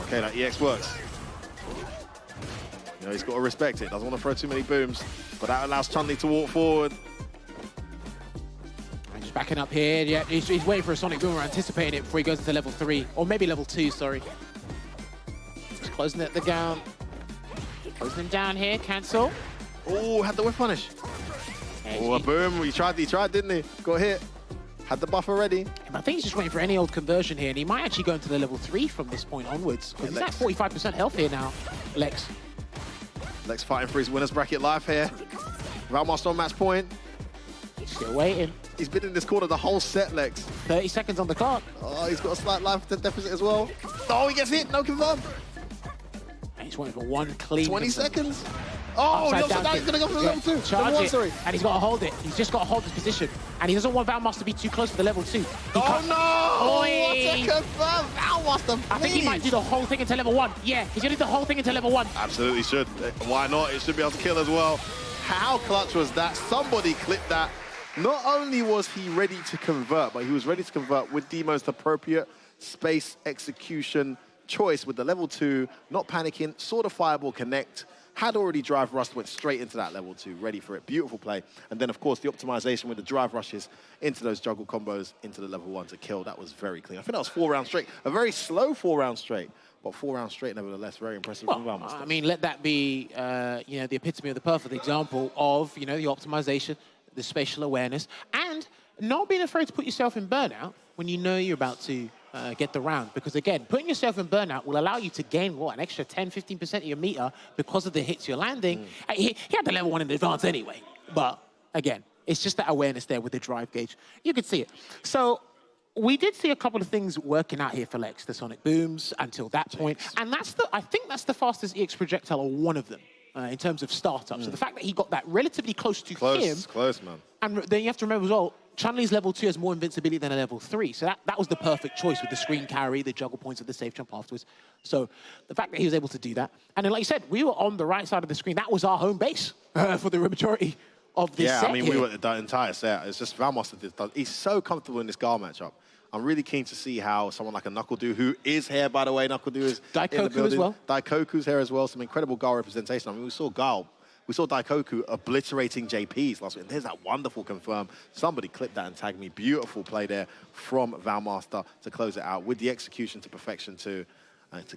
Okay, that EX works. You know, he's got to respect it. Doesn't want to throw too many booms, but that allows Chun-Li to walk forward. And just backing up here. Yeah, he's waiting for a Sonic Boom, or anticipating it before he goes into level 3. Or maybe level 2, sorry. Just closing it down. Closing him down here. Cancel. Oh, had the whiff punish. Oh, a boom. He tried, didn't he? Got hit. Had the buffer ready. I think he's just waiting for any old conversion here, and he might actually go into the level 3 from this point onwards. Because he's at 45% health here now, Lex. Lex fighting for his winner's bracket life here. Valmaster on match point. Still waiting. He's been in this corner the whole set, Lex. 30 seconds on the clock. Oh, he's got a slight life deficit as well. Oh, he gets hit. No confirm. And he's waiting for one clean 20 seconds. Oh, he's down going to go for the level 2. Charge Level 1, it, sorry. and he's got to hold it. He's just got to hold his position. And he doesn't want Valmas to be too close to the level 2. Oh, no! Oi. What's a confirm? Valmas, I think he might do the whole thing into level 1. Yeah, he's going to do the whole thing into level 1. Absolutely should. Why not? It should be able to kill as well. How clutch was that? Somebody clipped that. Not only was he ready to convert, but he was ready to convert with the most appropriate space execution choice with the level 2, not panicking, saw the fireball connect, had already drive rushed, went straight into that level 2, ready for it. Beautiful play. And then, of course, the optimization with the drive rushes into those juggle combos into the level 1 to kill. That was very clean. I think that was 4 rounds straight. A very slow 4 rounds straight, but 4 rounds straight, nevertheless, very impressive from Valmas. I mean, let that be, you know, the epitome of the perfect example of, you know, the optimization, the spatial awareness, and not being afraid to put yourself in burnout when you know you're about to get the round. Because again, putting yourself in burnout will allow you to gain, what, an extra 10, 15% of your meter because of the hits you're landing. He had the level 1 in advance anyway. But again, it's just that awareness there with the drive gauge. You could see it. So we did see a couple of things working out here for Lex, the sonic booms until that point. And that's I think that's the fastest EX projectile, or one of them. In terms of startup. So the fact that he got that relatively close to him. Close, man. And then you have to remember as well, Chun-Li's level 2 has more invincibility than a level 3. So that was the perfect choice with the screen carry, the juggle points, of the safe jump afterwards. So the fact that he was able to do that. And then, like you said, we were on the right side of the screen. That was our home base for the majority of this set. Yeah, I mean, here. we were the entire set. It's just Valmas that did. He's so comfortable in this Gar matchup. I'm really keen to see how someone like a KnuckleDu, who is here, by the way, KnuckleDu is in the building. As well. Daikoku's here as well, some incredible Gar representation. I mean, we saw Daikoku obliterating JPs last week. And there's that wonderful confirm. Somebody clipped that and tagged me. Beautiful play there from Valmaster to close it out with the execution to perfection to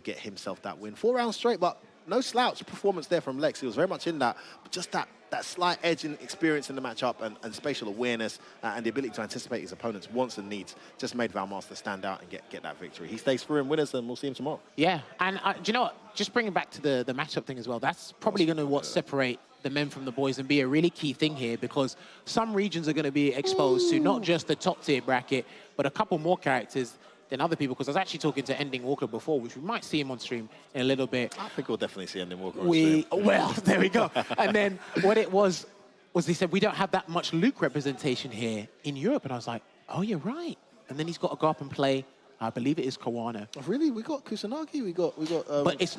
get himself that win. 4 rounds straight, but no slouch performance there from Lex. He was very much in that, but just that slight edge and experience in the matchup and spatial awareness and the ability to anticipate his opponent's wants and needs just made Valmaster stand out and get that victory. He stays through in winners, and we'll see him tomorrow. Yeah, and do you know what? Just bringing back to the matchup thing as well, that's probably going to separate the men from the boys and be a really key thing here, because some regions are going to be exposed to not just the top tier bracket, but a couple more characters than other people, because I was actually talking to Ending Walker before, which we might see him on stream in a little bit. I think we'll definitely see Ending Walker on stream. Well, there we go. And then what it was they said, we don't have that much Luke representation here in Europe. And I was like, oh, you're right. And then he's got to go up and play, I believe it is Kawano. Oh, really? We got Kusanagi, we got but it's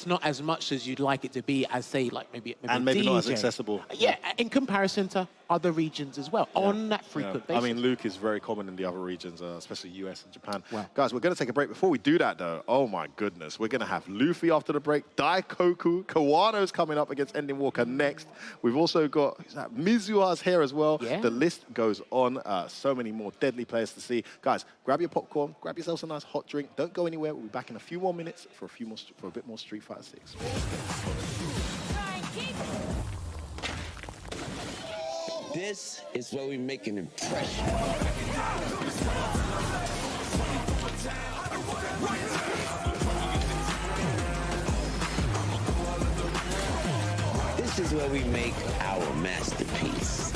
not as much as you'd like it to be as, say, like maybe and maybe not as accessible. Yeah, in comparison to other regions as well, on that frequent basis. I mean, Luke is very common in the other regions, especially US and Japan. Wow. Guys, we're going to take a break. Before we do that, though, oh my goodness, we're going to have Luffy after the break, Daikoku, Kawano's coming up against Ending Walker next. We've also got Mizuha's here as well. Yeah. The list goes on. So many more deadly players to see. Guys, grab your popcorn, grab yourself a nice hot drink. Don't go anywhere. We'll be back in a few more minutes for a bit more Street Fighter 6. This is where we make an impression. This is where we make our masterpiece.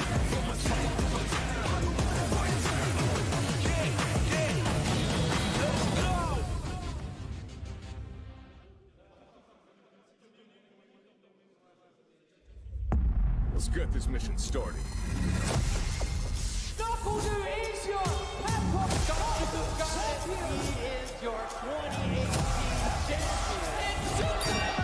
Let's get this mission started. KnuckleDu is your Capcom champion. He is your 2018 champion.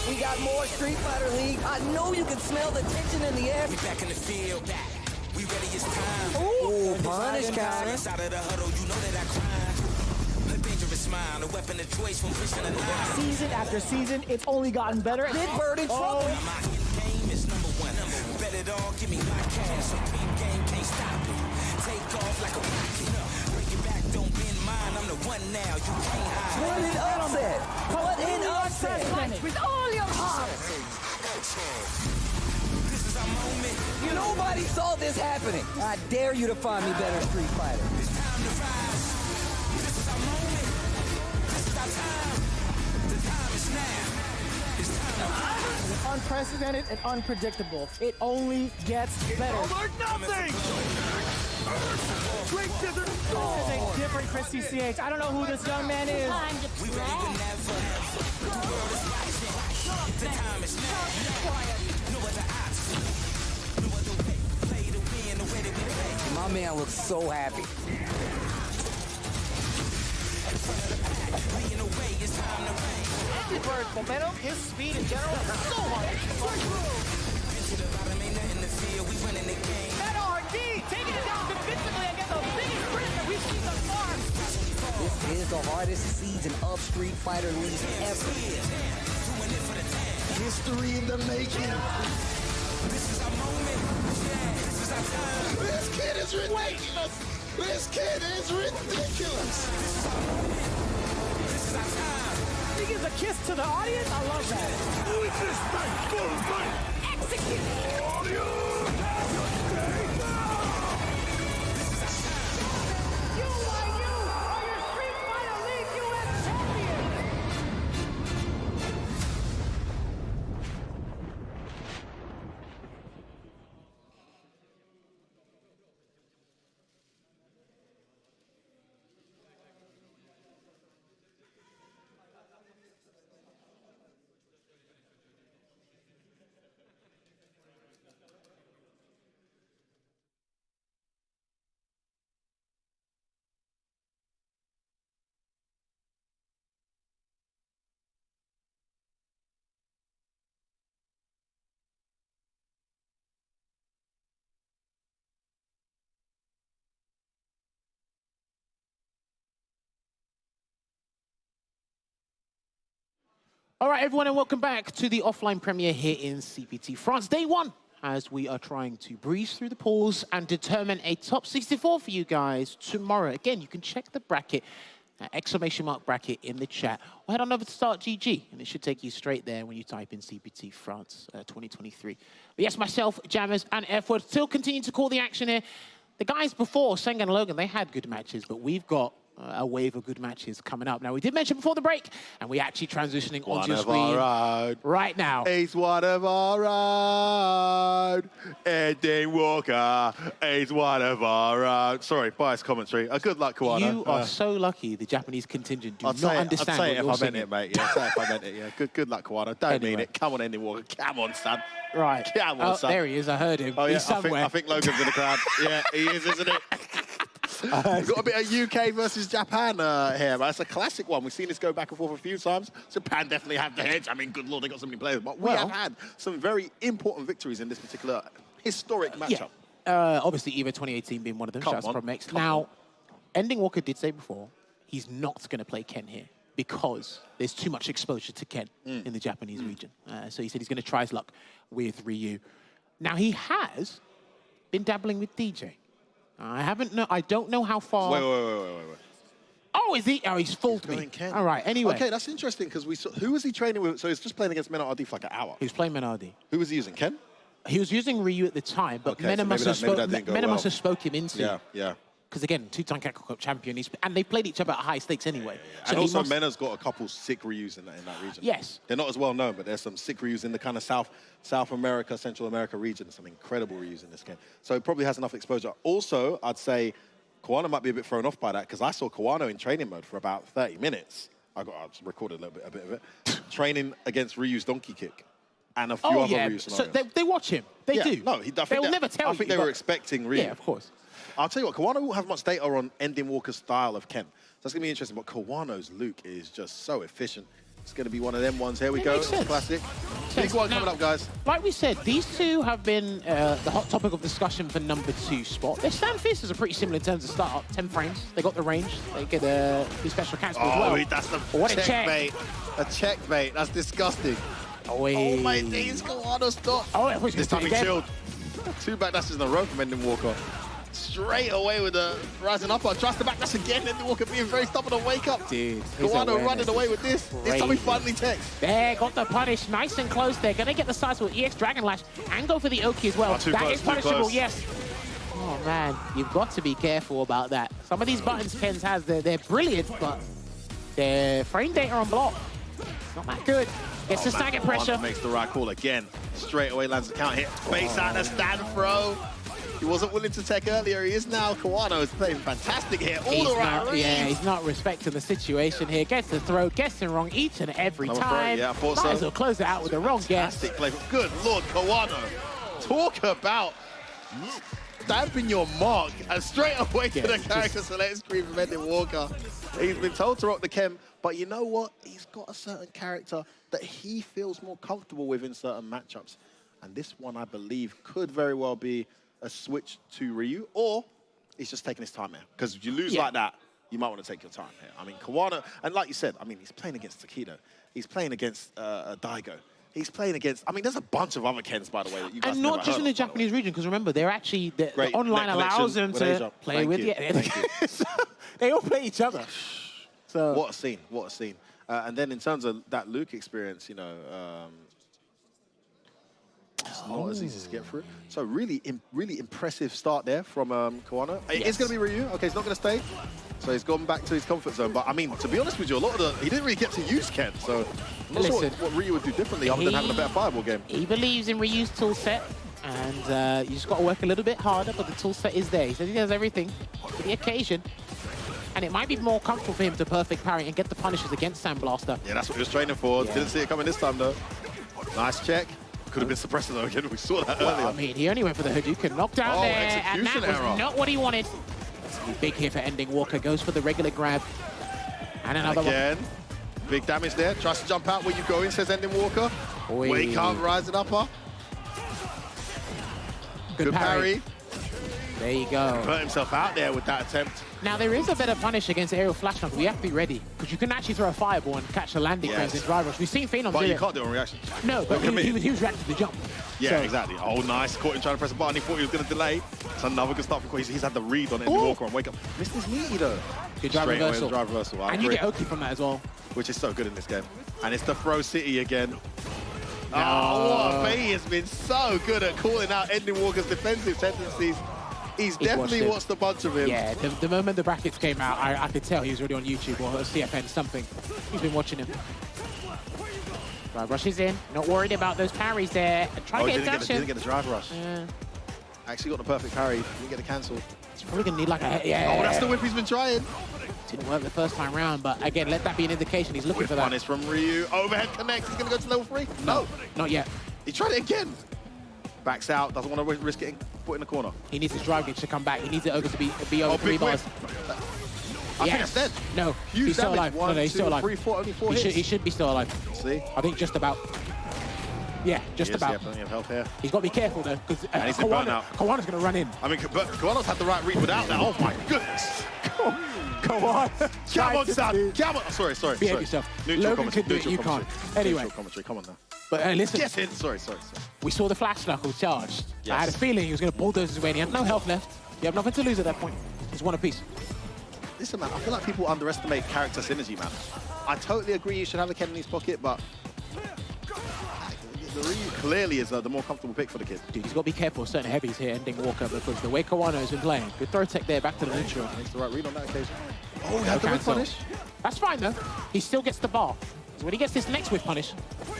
We got more Street Fighter League. I know you can smell the tension in the air. We back in the field, back. We ready, it's time. Ooh, punish counter. Inside of the huddle, you know that I cry. A dangerous smile, a weapon of choice from pushing the line. Season after season, it's only gotten better. Big Bird in trouble. My game is number one. Bet it all, give me my cash. Some team game can't stop it. Take off like a rocket. Bring it back, don't bend mine. I'm the one now, you can't hide. What an upset. What an upset. Fight with all your heart. This is our moment. Nobody saw this happening. I dare you to find me better Street Fighter. It's time to rise. This is our moment. This is our time. The time is now. It's time to rise. Unprecedented and unpredictable. It only gets better. All or nothing! Straight to the soul! This is a different Chris CCH. I don't know who this young man is. Time to play. The time is now. No other option. No other way. Play to win the way that we play. My man looks so happy. Leading the way, it's time to reign. Bird's momentum, his speed in general, so hard. To the bottom, ain't nothing to fear. We winning the game. NeroMD taking it down defensively against the biggest sprint that we've seen thus far. This is the hardest season of Street Fighter League ever. History in the making. This is our moment. Yeah, this is our time. This kid is ridiculous. This kid is ridiculous. This is our moment. This is our time. He gives a kiss to the audience. I love that. With this thankful fight. Execute. All right, everyone, and welcome back to the offline premiere here in CPT France. Day one, as we are trying to breeze through the pools and determine a top 64 for you guys tomorrow. Again, you can check the bracket, exclamation mark bracket in the chat, or head on over to Start GG, and it should take you straight there when you type in CPT France 2023. But yes, myself, Jammers, and F-Word still continue to call the action here. The guys before, Sengan and Logan, they had good matches, but we've got a wave of good matches coming up. Now, we did mention before the break, and we're actually transitioning onto your screen right now. He's one of our own. Eddie Walker. He's one of our own. Sorry, biased commentary. Good luck, Kawano. You are so lucky the Japanese contingent do not understand I'd say it if what I you're meant it, mate. Yeah, say it if I meant it, yeah. Good luck, Kawano. Don't mean it. Come on, Eddie Walker. Come on, son. Right. Come on, son. There he is. I heard him. Oh, yeah, He's somewhere. I think Logan's in the crowd. Yeah, he is, isn't it? We've got a bit of UK versus Japan here. It's a classic one. We've seen this go back and forth a few times. Japan definitely have the edge. I mean, good Lord, they got so many players. But we have had some very important victories in this particular historic matchup. Yeah. Obviously, EVO 2018 being one of them. Shouts from X. Now, Ending Walker did say before, he's not going to play Ken here because there's too much exposure to Ken in the Japanese region. So he said he's going to try his luck with Ryu. Now, he has been dabbling with DJ. I don't know how far. Wait. Oh, is he? Oh, he's fooled me. Ken. All right, anyway. Okay, that's interesting because we saw, who was he training with? So he's just playing against Menard for like an hour. He was playing Menard. Who was he using? Ken? He was using Ryu at the time, but Mena must have spoke him into. Yeah. Because again, two-time Capcom Cup champion, and they played each other at high stakes anyway. So and also, Mena's got a couple sick Ryus in that region. Yes. They're not as well known, but there's some sick Ryus in the kind of South America, Central America region. Some incredible Ryus in this game. So it probably has enough exposure. Also, I'd say Kawano might be a bit thrown off by that because I saw Kawano in training mode for about 30 minutes. I recorded a bit of it. Training against Ryu's donkey kick and a few other Ryu scenarios. So they watch him. They do. No, they will never tell you. I think they were expecting Ryu. Yeah, of course. I'll tell you what, Kawano will have much data on Ending Walker's style of Ken. So that's going to be interesting. But Kawano's Luke is just so efficient. It's going to be one of them ones. Here we go. Classic. Big one coming up, guys. Like we said, these two have been the hot topic of discussion for number 2 spot. Their stand fists are pretty similar in terms of start. 10 frames. They got the range. They get the special cancel as well. That's the what checkmate. A checkmate. That's disgusting. Oh, my days, Kawano, stop. Oh, this time he chilled. 2 backdashes in a row from Ending Walker. Straight away with the rising up. Tries to backdash again. Ending Walker being very stubborn to wake up. Dude, Kawano running away with this. This time he finally takes. There, got the punish. Nice and close there. Gonna get the sizable EX Dragon Lash and go for the Oki as well. That is punishable, yes. Oh, man. You've got to be careful about that. Some of these buttons Ken's has, they're brilliant, but their frame data on block, not that good. Gets the stagger pressure. Makes the right call again. Straight away lands the count hit. Face out the stand throw. He wasn't willing to tech earlier. He is now. Kawano is playing fantastic here. All around. Yeah, he's not respecting the situation here. Gets the throw, gets it wrong each and every time. Yeah, I thought Might so. as well close it out with the wrong guess. Fantastic play. Good Lord, Kawano. Talk about stamping your mark and straight away to the character select screen from Ending Walker. He's been told to rock the chem, but you know what? He's got a certain character that he feels more comfortable with in certain matchups. And this one, I believe, could very well be a switch to Ryu, or he's just taking his time here. Because if you lose like that, you might want to take your time here. I mean, Kawano, and like you said, I mean, he's playing against Takedo. He's playing against Daigo. He's playing against, I mean, there's a bunch of other Kens, by the way, that you guys And not just in the Japanese region, because remember, they're actually, the online allows them to play with they all play each other. So what a scene, what a scene. And then in terms of that Luke experience, you know, it's not as easy to get through. So really impressive start there from Kawano. It's going to be Ryu. Okay, he's not going to stay. So he's gone back to his comfort zone. But I mean, to be honest with you, a lot of he didn't really get to use Ken. So I'm not sure what Ryu would do differently other than having a better fireball game. He believes in Ryu's tool set. And you just got to work a little bit harder, but the tool set is there. He says he does everything for the occasion. And it might be more comfortable for him to perfect parry and get the punishes against Sandblaster. Yeah, that's what he was training for. Yeah. Didn't see it coming this time, though. Nice check. Could have been suppressor, though, again. We saw that earlier. I mean, he only went for the Hadouken knockdown there, and that was not what he wanted. It's going to be big here for Ending Walker. Goes for the regular grab. And another one. Big damage there. Tries to jump out where you go in, says Ending Walker. Wake up, rise it up. Good parry. There you go. Put himself out there with that attempt. Now, there is a better punish against aerial flash knuckle. We have to be ready, because you can actually throw a fireball and catch a landing frames in drive rush. We've seen Phenom do it. But you can't do it on reaction. No, but he was reacting to the jump. Yeah, exactly. Oh, nice. Caught him trying to press a button. He thought he was going to delay. It's another good start from He's had the read on Ending Walker on Wake Up. Missed his meaty, though. Good drive reversal. Drive reversal. And you get Oki from that as well. Which is so good in this game. And it's the Throw City again. Oh, what? Faye has been so good at calling out Ending Walker's defensive tendencies. He's definitely watched a bunch of him. Yeah, the moment the brackets came out, I could tell he was already on YouTube or CFN something. He's been watching him. Drive rushes in. Not worried about those parries there. Try to get a dash in. Didn't get the drive rush. Yeah. Actually got the perfect parry. Didn't get the cancel. He's probably going to need like a... Yeah. Oh, that's the whip he's been trying. Didn't work the first time round, but again, let that be an indication he's looking for that. Punish from Ryu. Overhead connects. He's going to go to level 3. No. Not yet. He tried it again. Backs out. Doesn't want to risk getting put in the corner. He needs his drive gauge to come back. He needs the ogre to be over 3 bars. I think that's dead. No, he's still alive. No, he's still alive. 3, 4, only 4 hits. He should be still alive. See? I think just about. Yeah, just about. Yeah, plenty of health here. He's got to be careful, though, because Kawano's going to run in. I mean, but Kawano's had the right read without that. Oh, my goodness. Kawano. Come on, son. Come on. Sorry. Behave yourself. Logan can do it, you can't. Anyway. Neutral commentary, come on now. But listen. Get in. Sorry. We saw the flash knuckle charged. Yes. I had a feeling he was going to bulldoze his way, and he had no health left. You have nothing to lose at that point. He's one apiece. Listen, man, I feel like people underestimate character synergy, man. I totally agree you should have a Ken in his pocket, but the Ryu clearly is the more comfortable pick for the kid. Dude, he's got to be careful of certain heavies here, Ending Walker, because the way Kawano's been playing, good throw tech there, back to the neutral. Makes the right read on that occasion. Oh, he had the whip punish. That's fine, though. He still gets the bar. So when he gets this next whip punish,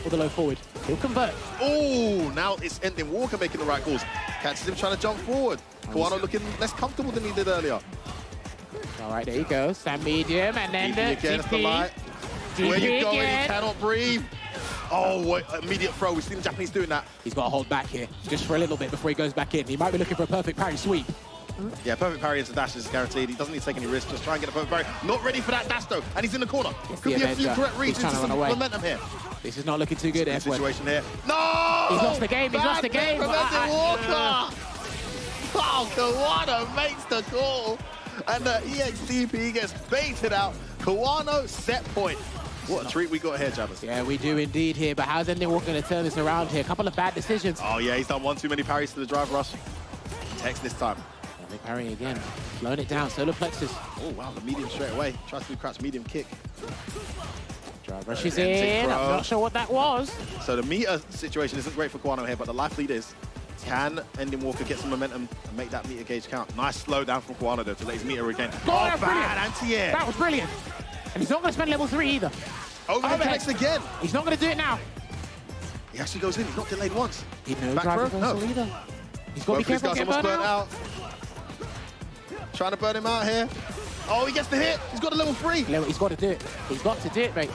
or the low forward, he'll convert. Oh, now it's Ending Walker making the right calls. Catches him trying to jump forward. Kawano looking less comfortable than he did earlier. All right, there you go. Stand medium, and then the against the light. Where you going? He cannot breathe. Oh, what immediate throw. We've seen the Japanese doing that. He's got to hold back here, just for a little bit before he goes back in. He might be looking for a perfect parry sweep. Yeah, perfect parry into dash is guaranteed. He doesn't need to take any risks. Just try and get a perfect parry. Not ready for that dash, though. And he's in the corner. Could be a few correct reads into some momentum here. This is not looking too good, situation here. No! He's lost the game. He's lost the game. Walker! Oh, Kawano makes the call. And the EXTP gets baited out. Kawano set point. What a treat we got here, Jabbers. Yeah, we do indeed here. But how's Ending Walker going to turn this around here? A couple of bad decisions. Oh, yeah, he's done one too many parries to the drive rush. Text this time. Big parry again. Slowing it down. Solar plexus. Oh, wow, the medium straight away. Tries to do crouch medium kick. Drive rushes in. I'm not sure what that was. So the meter situation isn't great for Kawano here, but the life lead is. Can Ending Walker get some momentum and make that meter gauge count? Nice slow down from Kawano, though, to let his meter regain. Oh, bad anti-air. That was brilliant. And he's not going to spend level 3 either. Overhead connects again. He's not going to do it now. He actually goes in. He's not delayed once. He knows drive reversal either. He's got to be Both these careful guys getting almost burned burnt out. Trying to burn him out here. Oh, he gets the hit. He's got a level 3. He's got to do it. He's got to do it, mate.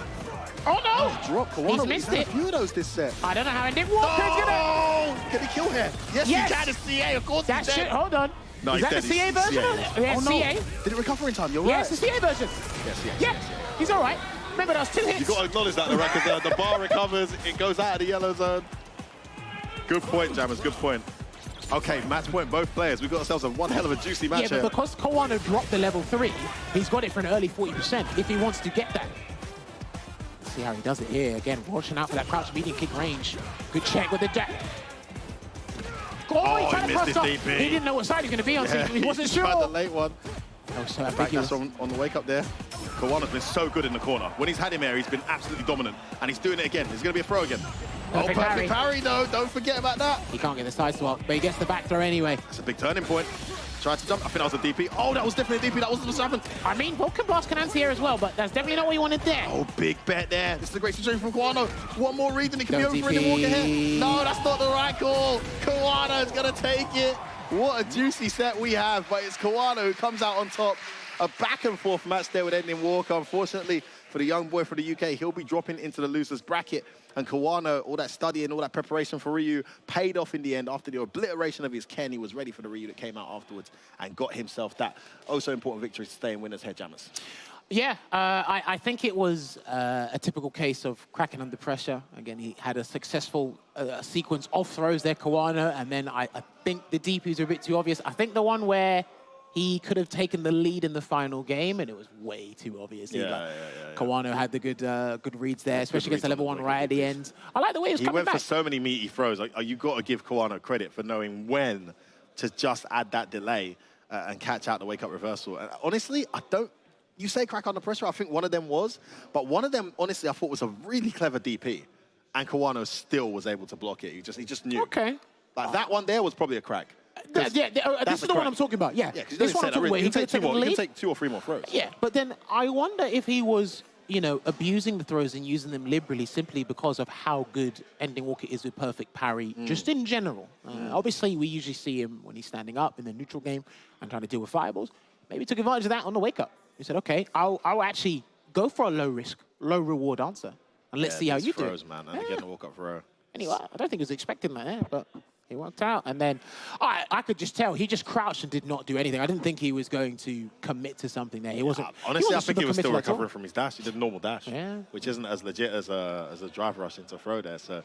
Oh, no! Drop Kawano. He's missed it. A few of those this set. I don't know how Ending Walker's gonna... Oh! Can he kill here? Yes, he can. It's CA, of course That he's shit, dead. hold on. No, Is he's that dead. the CA He's version? CA. Yeah, Oh, no. CA. Did it recover in time? You're right. Yeah, it's the CA version. Yes. Yeah, he's all right. Remember, that was 2 hits. You've got to acknowledge that, because the bar recovers, it goes out of the yellow zone. Good point, Jammers, good point. Okay, match point, both players. We've got ourselves one hell of a juicy match Yeah, here. but because Kawano dropped the level 3, he's got it for an early 40% if he wants to get that. Let's see how he does it here. Again, watching out for that crouch medium kick range. Good check with the jack. Oh, he tried to cross off. He didn't know what side he was going to be on, so he wasn't sure. Tried the late one. Oh, so That's on the wake up there. Kawano's been so good in the corner. When he's had him here, he's been absolutely dominant. And he's doing it again. There's going to be a throw again. Perfect parry though. Don't forget about that. He can't get the side swap, but he gets the back throw anyway. That's a big turning point. Tried to jump. I think that was a DP. Oh, that was definitely a DP. That wasn't what's happened. I mean, Vulcan Blast can anti-air as well, but that's definitely not what you wanted there. Oh, big bet there. This is a great situation from Kawano. One more read and it can be over for Ending Walker here. No, that's not the right call. Kawano's going to take it. What a juicy set we have, but it's Kawano who comes out on top. A back and forth match there with Ending Walker. Unfortunately, for the young boy from the UK, he'll be dropping into the loser's bracket. And Kawano, all that studying, all that preparation for Ryu, paid off in the end after the obliteration of his Ken. He was ready for the Ryu that came out afterwards and got himself that also important victory to stay in winners' head, Jammers. Yeah, I think it was a typical case of cracking under pressure. Again, he had a successful sequence of throws there, Kawano, and then I think the DPs are a bit too obvious. I think the one where he could have taken the lead in the final game, and it was way too obvious. Kawano had the good reads there, especially against the level 1 right at the end. I like the way he was coming back. He went for so many meaty throws. You've got to give Kawano credit for knowing when to just add that delay and catch out the wake-up reversal. And honestly, you say crack under pressure, I think one of them was, but one of them, honestly, I thought was a really clever DP, and Kawano still was able to block it. He just knew. Okay. Like that one there was probably a crack. This is the one I'm talking about, yeah. This one I'm talking about, he could take 2 or 3 more throws. Yeah, but then I wonder if he was, abusing the throws and using them liberally simply because of how good Ending Walker is with perfect parry, just in general. Obviously, we usually see him when he's standing up in the neutral game and trying to deal with fireballs. Maybe he took advantage of that on the wake-up. He said, okay, I'll actually go for a low-risk, low-reward answer, and let's see how you do it. Man, and again, the walk-up throw. Anyway, I don't think he was expecting that, but he worked out. And then I could just tell he just crouched and did not do anything. I didn't think he was going to commit to something there. He wasn't. Honestly, I think he was still recovering from his dash. He did a normal dash, yeah, which isn't as legit as a drive rush into throw there. So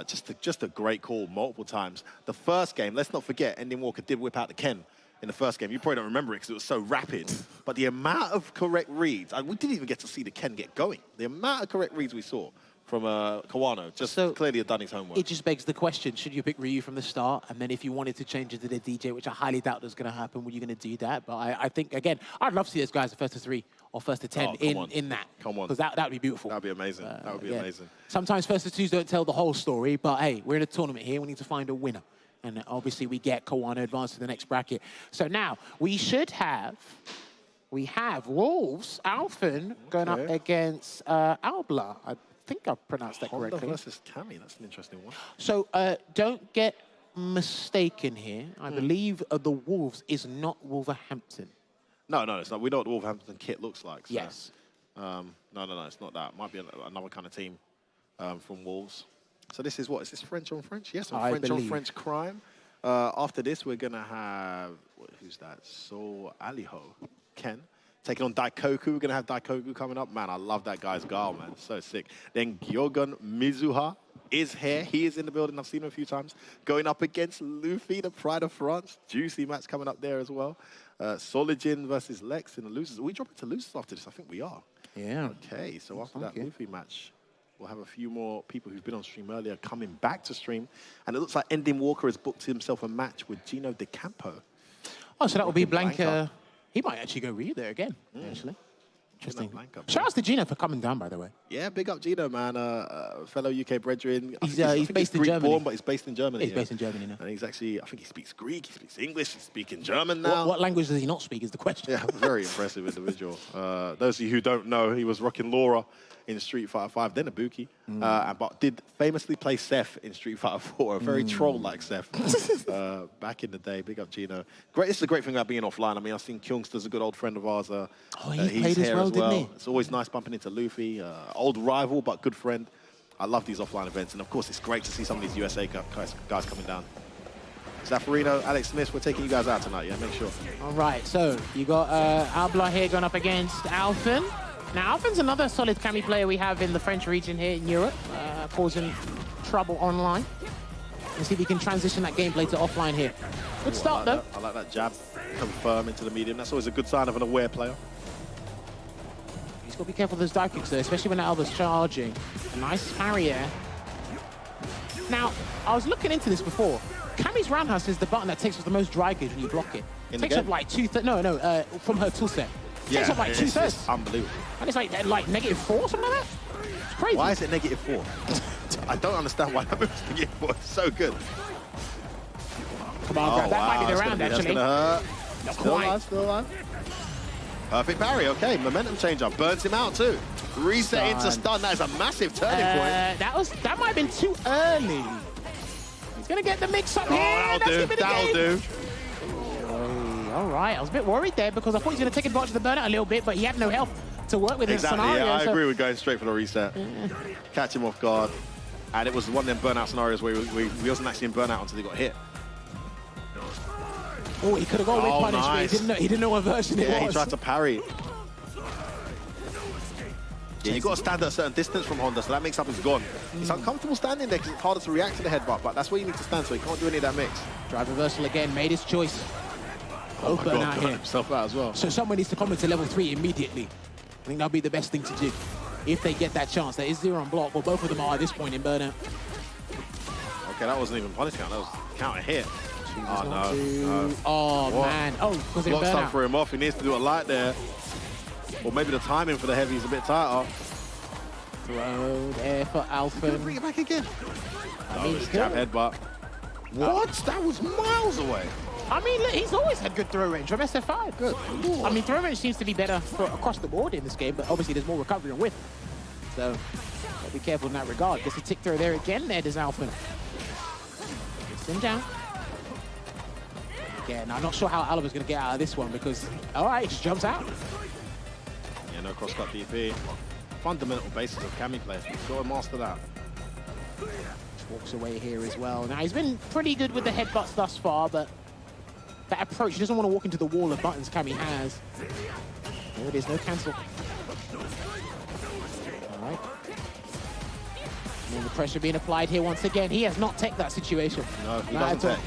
just a great call multiple times. The first game, let's not forget, Ending Walker did whip out the Ken in the first game. You probably don't remember it because it was so rapid. But the amount of correct reads, we didn't even get to see the Ken get going. The amount of correct reads we saw from Kawano just clearly had done his homework. It just begs the question, should you pick Ryu from the start? And then if you wanted to change it to the DJ, which I highly doubt was going to happen, were you going to do that? But I think, again, I'd love to see those guys the first to 3 or first to 10 in that. Come on. Because that would be beautiful. That would be amazing. That would be amazing. Sometimes first to 2s don't tell the whole story, but hey, we're in a tournament here. We need to find a winner. And obviously we get Kawano advanced to the next bracket. So now we have Wolves, Alphen, going up against Albla. I think I pronounced that correctly. Honda versus Cammy, that's an interesting one. So don't get mistaken here. I believe the Wolves is not Wolverhampton. No, it's not. We know what the Wolverhampton kit looks like. So. Yes. No, it's not that. It might be another kind of team from Wolves. So this is what? Is this French on French? Yes, French on French crime. After this, we're going to have, who's that? So Aliho, Ken, taking on Daikoku. We're going to have Daikoku coming up. Man, I love that guy's guile, man. So sick. Then Gyogun Mizuha is here. He is in the building. I've seen him a few times. Going up against Luffy, the Pride of France. Juicy match coming up there as well. Solijin versus Lex in the losers. Are we dropping to losers after this? I think we are. Yeah. Okay, so after that Luffy match, we'll have a few more people who've been on stream earlier coming back to stream. And it looks like Ending Walker has booked himself a match with Gino De Campo. Oh, so that will be Blanca. He might actually go Ryu there again, actually. Interesting. Shout out to Gino for coming down, by the way. Yeah, big up Gino, man. Fellow UK brethren. He's based in Germany. Born, but he's based in Germany. He's based in Germany now. And he's actually, I think he speaks Greek, he speaks English, he's speaking German now. What language does he not speak is the question. Yeah, very impressive individual. Those of you who don't know, he was rocking Laura in Street Fighter 5, then Ibuki, but did famously play Seth in Street Fighter 4, a very troll-like Seth back in the day. Big up Gino. Great. This is the great thing about being offline. I mean, I've seen Kyungster's a good old friend of ours. He played as well, didn't he? It's always nice bumping into Luffy, old rival but good friend. I love these offline events, and of course, it's great to see some of these USA guys coming down. Zafarino, Alex Smith, we're taking you guys out tonight, yeah? Make sure. All right, so you got Albla here going up against Alphen. Now, Alphen's another solid Kami player we have in the French region here in Europe, causing trouble online. Let's see if he can transition that gameplay to offline here. Good start, though. I like that jab, confirm into the medium. That's always a good sign of an aware player. He's got to be careful with those dive kicks, though, especially when Alba's charging. A nice parry there. Now, I was looking into this before. Kami's roundhouse is the button that takes off the most dry gauge when you block it. It takes up like two-thirds. No, from her toolset. Takes up like two-thirds. It's unbelievable. And it's like -4, something like that. It's crazy. Why is it -4? I don't understand why that move's -4. It's so good. Come on, grab. That might be the round, actually. Not quite. Still alive. Perfect parry. Okay, momentum changer. Burns him out too. Reset into stun. That is a massive turning point. That might have been too early. He's gonna get the mix up here. That'll do. All right, I was a bit worried there because I thought he was going to take advantage of the burnout a little bit, but he had no health to work with in the scenario. Yeah, I agree with going straight for the reset. Catch him off guard. And it was one of them burnout scenarios where we wasn't actually in burnout until he got hit. Oh, he could have gone with punish, but he didn't know what version it was. Yeah, he tried to parry. Yeah, you've got to stand at a certain distance from Honda, so that mix-up is gone. It's uncomfortable standing there because it's harder to react to the headbutt, but that's where you need to stand, so he can't do any of that mix. Drive reversal again, made his choice. Oh my God, out here. Himself out as well. So someone needs to come into level 3 immediately. I think that'll be the best thing to do if they get that chance. There is 0 on block, but both of them are at this point in burnout. Okay, that wasn't even punish count, that was counter hit. Oh, no. Oh, man. Oh, because it block burnout. stuff for him off. He needs to do a light there. Or maybe the timing for the heavy is a bit tighter. Throw there for Alphen. Bring it back again. I mean, jab headbutt. What? That was miles away. I mean, look, he's always had good throw range from SF5. Good. I mean, throw range seems to be better across the board in this game, but obviously there's more recovery and width. So, gotta be careful in that regard. Gets a tick throw there again. There does Alphen. Gets him down. Again, I'm not sure how Alba's going to get out of this one because, all right, he just jumps out. Yeah, no cross-cut DP. Fundamental basis of Kami players. You've got to master that. Walks away here as well. Now, he's been pretty good with the headbutts thus far, but that approach, he doesn't want to walk into the wall of buttons Kami has. There it is, no cancel. All right. And the pressure being applied here once again. He has not teched that situation. No, he doesn't tech.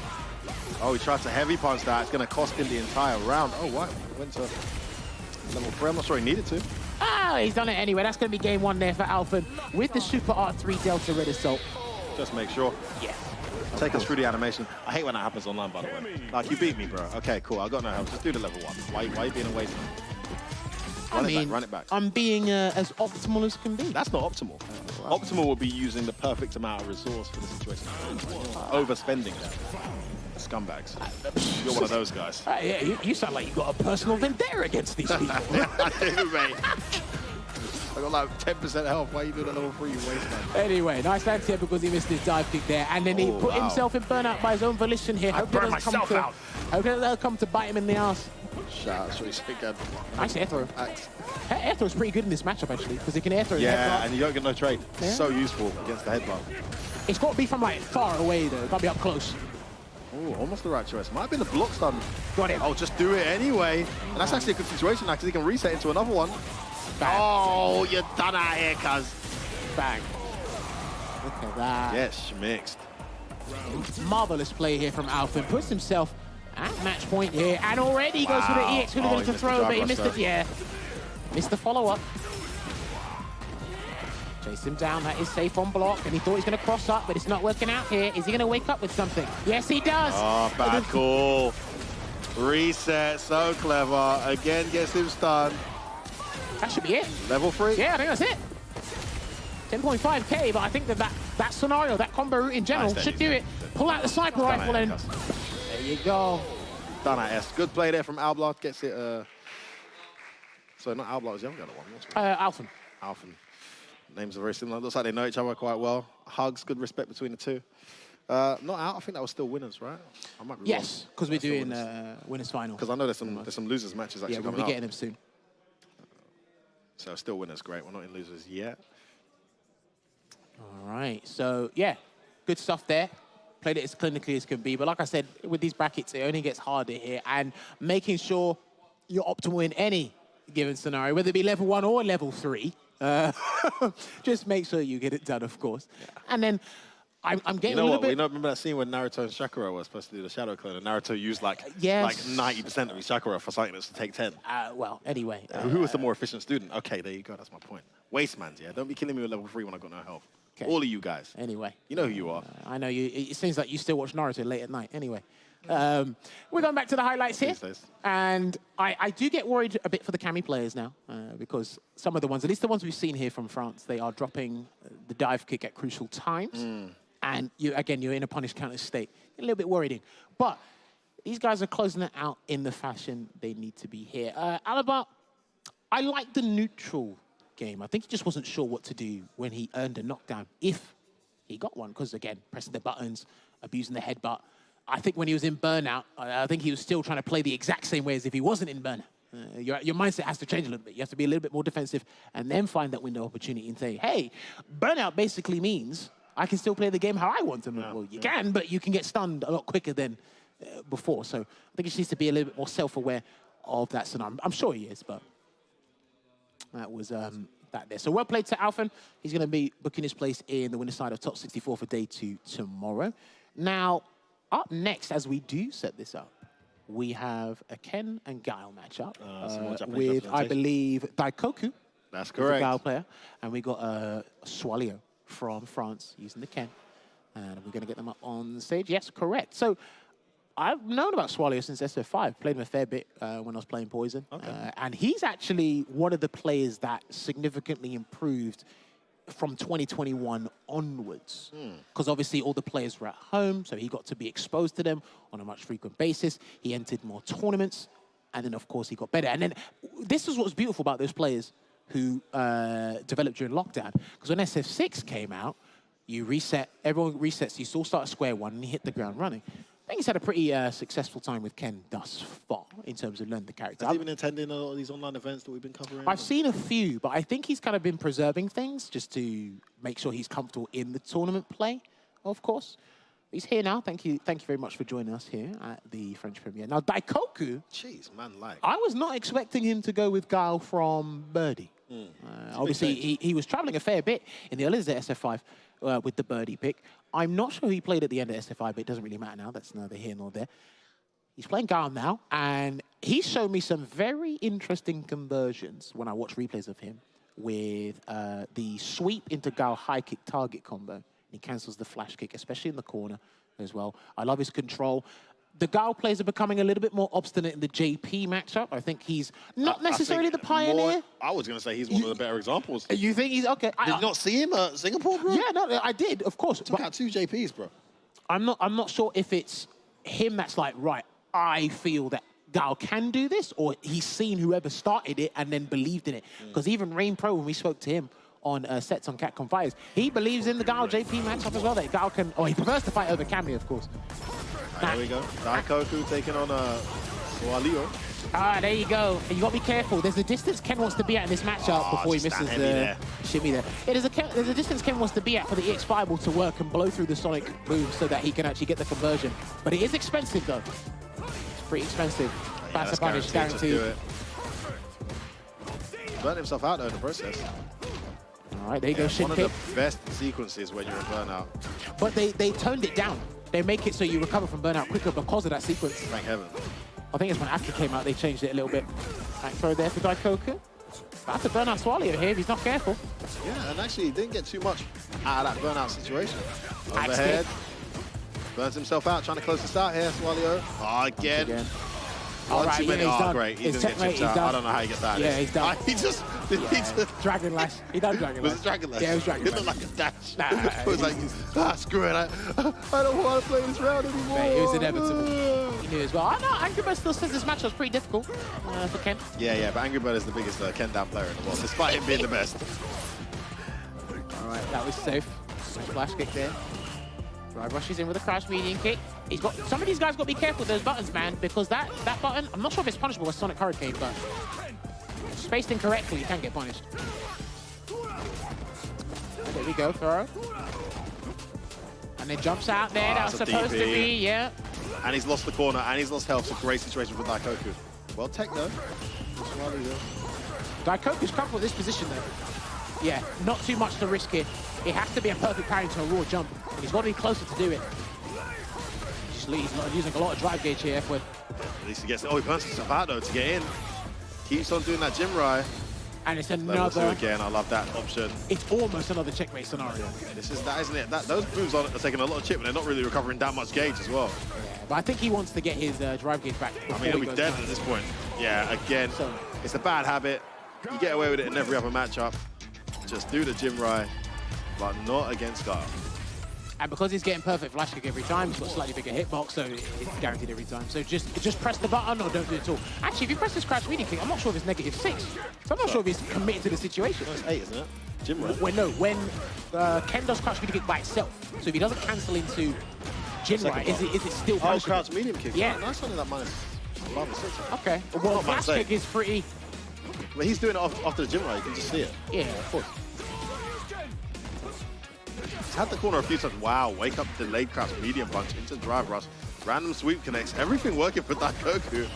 Oh, he tried to heavy punch that. It's going to cost him the entire round. Oh, wow. Went to level 3. I'm not sure he needed to. Ah, he's done it anyway. That's going to be game 1 there for Alphen with the Super R3 Delta Red Assault. Just make sure. Yeah. Take us through the animation. I hate when that happens online, by the way. Like, you beat me, bro. Okay, cool. I got no help. Just do the level 1. Why are you being a waste? Run it back. I'm being as optimal as can be. That's not optimal. Optimal would be using the perfect amount of resource for the situation. Overspending that. Scumbags. You're one of those guys. Yeah, you sound like you got a personal vendetta against these people. I do, mate. I got like 10% health. Why are you doing a level 3, you waste, man? Anyway, nice anti because he missed his dive kick there. And then he put himself in burnout by his own volition here. I burned myself out. Hope that'll come to bite him in the ass. Shout out, Nice air throw. Air throw is pretty good in this matchup, actually, because he can air throw. Yeah, and you don't get no trade. Yeah. So useful against the headbutt. It's got to be from like far away, though. It can't be up close. Oh, almost the right choice. Might have been the block stun. Got it. Oh, just do it anyway. And that's actually a good situation now because he can reset into another one. Bang. Oh, you're done out here, cuz. Bang. Look at that. Yes, mixed. Marvelous play here from Alphen. Puts himself at match point here. And already goes for the EX hooligan to throw, but he missed it. Yeah. Missed the follow-up. Chase him down. That is safe on block. And he thought he was going to cross up, but it's not working out here. Is he going to wake up with something? Yes, he does. Oh, bad call. Reset. So clever. Again, gets him stunned. That should be it. Level 3? Yeah, I think that's it. 10.5k, but I think that scenario, that combo route in general, should do it. Pull out the sniper rifle and there you go. Done at S. Good play there from Albla. Gets it. Sorry, not Albla, it was the other guy that won. Alphen. Alphen. Names are very similar. Looks like they know each other quite well. Hugs, good respect between the two. Not out. I think that was still winners, right? I might be yes, because we're doing winners final. Because I know there's some losers matches actually coming up. Yeah, we'll be getting them soon. So still winners, great. We're not in losers yet. All right. So yeah, good stuff there. Played it as clinically as can be. But like I said, with these brackets, it only gets harder here. And making sure you're optimal in any given scenario, whether it be level 1 or level 3, just make sure you get it done, of course. Yeah. And then I'm getting a little bit... Remember that scene when Naruto and Sakura were supposed to do the shadow clone, and Naruto used like 90% of his Sakura for something that's to take 10? Well, anyway. Who was the more efficient student? Okay, there you go. That's my point. Wastemans, yeah? Don't be killing me with level 3 when I've got no health. Okay. All of you guys. Anyway. You know who you are. I know you. It seems like you still watch Naruto late at night. Anyway. We're going back to the highlights here. And I do get worried a bit for the Cami players now because some of the ones, at least the ones we've seen here from France, they are dropping the dive kick at crucial times. And you're in a punish counter state. A little bit worrying. But these guys are closing it out in the fashion they need to be here. Alaba, I like the neutral game. I think he just wasn't sure what to do when he earned a knockdown, if he got one, because again, pressing the buttons, abusing the headbutt. I think when he was in Burnout, I think he was still trying to play the exact same way as if he wasn't in Burnout. Your mindset has to change a little bit. You have to be a little bit more defensive and then find that window of opportunity and say, hey, Burnout basically means I can still play the game how I want to. Well, you can, but you can get stunned a lot quicker than before. So I think he just needs to be a little bit more self-aware of that scenario. I'm sure he is, but that was that there. So well played to Alphen. He's going to be booking his place in the winner's side of top 64 for day 2 tomorrow. Now, up next, as we do set this up, we have a Ken and Guile matchup with, I believe, Daikoku. That's correct. The Guile player. And we got Swalio from France using the Ken. And we're going to get them up on stage. Yes, correct. So I've known about Swalio since SF5. Played him a fair bit when I was playing Poison. Okay. And he's actually one of the players that significantly improved from 2021 onwards. Because obviously all the players were at home, so he got to be exposed to them on a much frequent basis. He entered more tournaments, and then of course he got better. And then this is what's beautiful about those players who developed during lockdown. Because when SF6 came out, you reset, everyone resets, you still start at square one and you hit the ground running. I think he's had a pretty successful time with Ken thus far in terms of learning the character. Has he been attending a lot of these online events that we've been covering? I've seen a few, but I think he's kind of been preserving things just to make sure he's comfortable in the tournament play, of course. He's here now. Thank you very much for joining us here at the French premiere. Now, Daikoku, jeez, man, like I was not expecting him to go with Guile from Birdie. Obviously, he was traveling a fair bit in the early days of SF5 with the Birdie pick. I'm not sure who he played at the end of SF5, but it doesn't really matter now. That's neither here nor there. He's playing Guile now, and he showed me some very interesting conversions when I watch replays of him with the sweep into Guile high kick target combo. He cancels the flash kick, especially in the corner as well. I love his control. The Guile players are becoming a little bit more obstinate in the JP matchup. I think he's not necessarily the pioneer. I was going to say he's one of the better examples. You think he's okay? Did you not see him at Singapore, bro? Yeah, no, I did, of course. Took out 2 JPs, bro. I'm not sure if it's him that's like, right, I feel that Guile can do this, or he's seen whoever started it and then believed in it. Because even Rain Pro, when we spoke to him on sets on Capcom Fighters, he believes in the Guile JP matchup as well. That Guile can, he prefers to fight over Cammy, of course. There we go. Daikoku taking on Swalio. There you go. You got to be careful. There's a distance Ken wants to be at in this matchup before he misses the shimmy there. There's a distance Ken wants to be at for the EX Fireball to work and blow through the Sonic boom so that he can actually get the conversion. But it is expensive, though. It's pretty expensive. That's advantage guaranteed. Burnt himself out, though, in the process. All right, there you go. Shin One kick. of the best sequences when you're in Burnout. But they toned it down. They make it so you recover from Burnout quicker because of that sequence. Thank heaven. I think it's when After came out, they changed it a little bit. Back throw there for Daikoku. That's a Burnout Swalio here if he's not careful. Yeah, and actually he didn't get too much out of that Burnout situation. Overhead. Burns himself out, trying to close this out here, Swalio. Again. All right, he's done. Great. He didn't get chipped out. I don't know how he gets out of this. Yeah, he's done. He just... Dragon Lash. He done Dragon Lash. Was it Dragon Lash? Yeah, it was Dragon Lash. It looked like a dash. It was like, screw it. I don't want to play this round anymore. Mate, it was inevitable. He knew as well. I know, Angry Bird still says this match was pretty difficult for Ken. Yeah, but Angry Bird is the biggest Ken down player in the world, despite him being the best. right, that was safe. Nice flash kick there. Drive rushes in with a crouch medium kick. He's got some of these guys got to be careful with those buttons, man, because that button, I'm not sure if it's punishable with Sonic Hurricane, but spaced incorrectly, you can get punished. There we go, throw. And then jumps out there. That was supposed to be, yeah. And he's lost the corner, and he's lost health. It's a great situation for Daikoku. Well, tech though. Daikoku's comfortable with this position though. Yeah, not too much to risk here. It has to be a perfect parry to a raw jump. He's got to be closer to do it. He's using a lot of drive gauge here, F-Word. At least he gets, he punches himself out though to get in. Keeps on doing that Jinrai. And it's another... again, I love that option. It's almost another checkmate scenario. This is that, isn't it? Those moves are taking a lot of chip, and they're not really recovering that much gauge as well. Yeah, but I think he wants to get his drive gauge back. I mean, he'll be dead at this point. Yeah, again, it's a bad habit. You get away with it in every other matchup. Just do the Jinrai, but not against Scar. And because he's getting perfect flash kick every time, he's got a slightly bigger hitbox, so it's guaranteed every time. So just press the button or don't do it at all. Actually, if you press this crouch medium kick, I'm not sure if it's -6. So I'm not sure if he's committed to the situation. That's 8, isn't it? Jinrai. When Ken does crouch medium kick by itself, so if he doesn't cancel into Jinrai, is it still punishable? Oh, crouch medium kick. Yeah. Nice one in that -5 or 6. Okay. Well, flash kick is pretty... But he's doing it after the Jinrai, you can just see it. Yeah, of course. He's had the corner a few times. Wow, wake up, delayed crouch, medium punch, into drive rush, random sweep connects, everything working for Daikoku.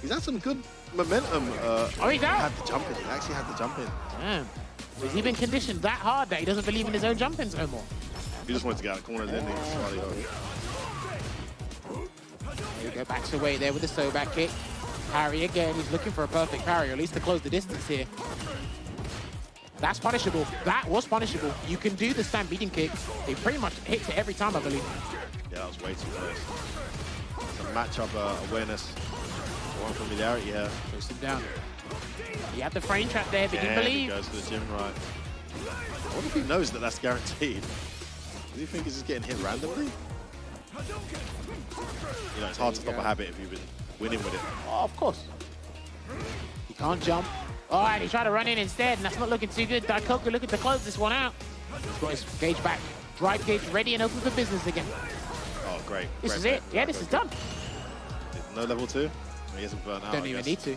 He's had some good momentum. He's out. He had the jump in. He actually had the jump in. Damn. Has he been conditioned that hard that he doesn't believe in his own jump-ins no more? He just wanted to get out of the corner, didn't he? There we go, backs away there with the so back kick. Parry again. He's looking for a perfect parry, or at least to close the distance here. That's punishable. That was punishable. You can do the stand beating kick. It pretty much hits it every time, I believe. Yeah, that was way too close. Some matchup awareness. One familiarity here. Push him down. He had the frame trap there, but you believe. He goes for the Jinrai. I wonder if he knows that that's guaranteed. Do you think he's just getting hit randomly? You know, it's hard to stop a habit if you've been winning with it. Oh, of course. He can't jump. All right, he tried to run in instead, and that's not looking too good. Daikoku looking to close this one out. He's got his gauge back. Drive gauge ready and open for business again. Oh, great. This is it. Yeah, this is done. No level 2? He hasn't burnt out. Don't even need to.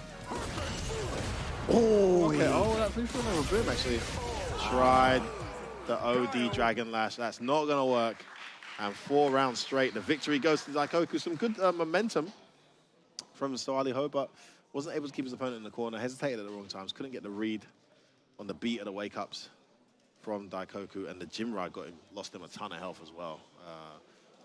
Oh, okay. Oh, that flew from a boom, actually. Tried the OD Dragon Lash. That's not going to work. And 4 rounds straight. The victory goes to Daikoku. Some good momentum from Ho, but wasn't able to keep his opponent in the corner. Hesitated at the wrong times. Couldn't get the read on the beat of the wake-ups from Daikoku. And the Jinrai lost him a ton of health as well.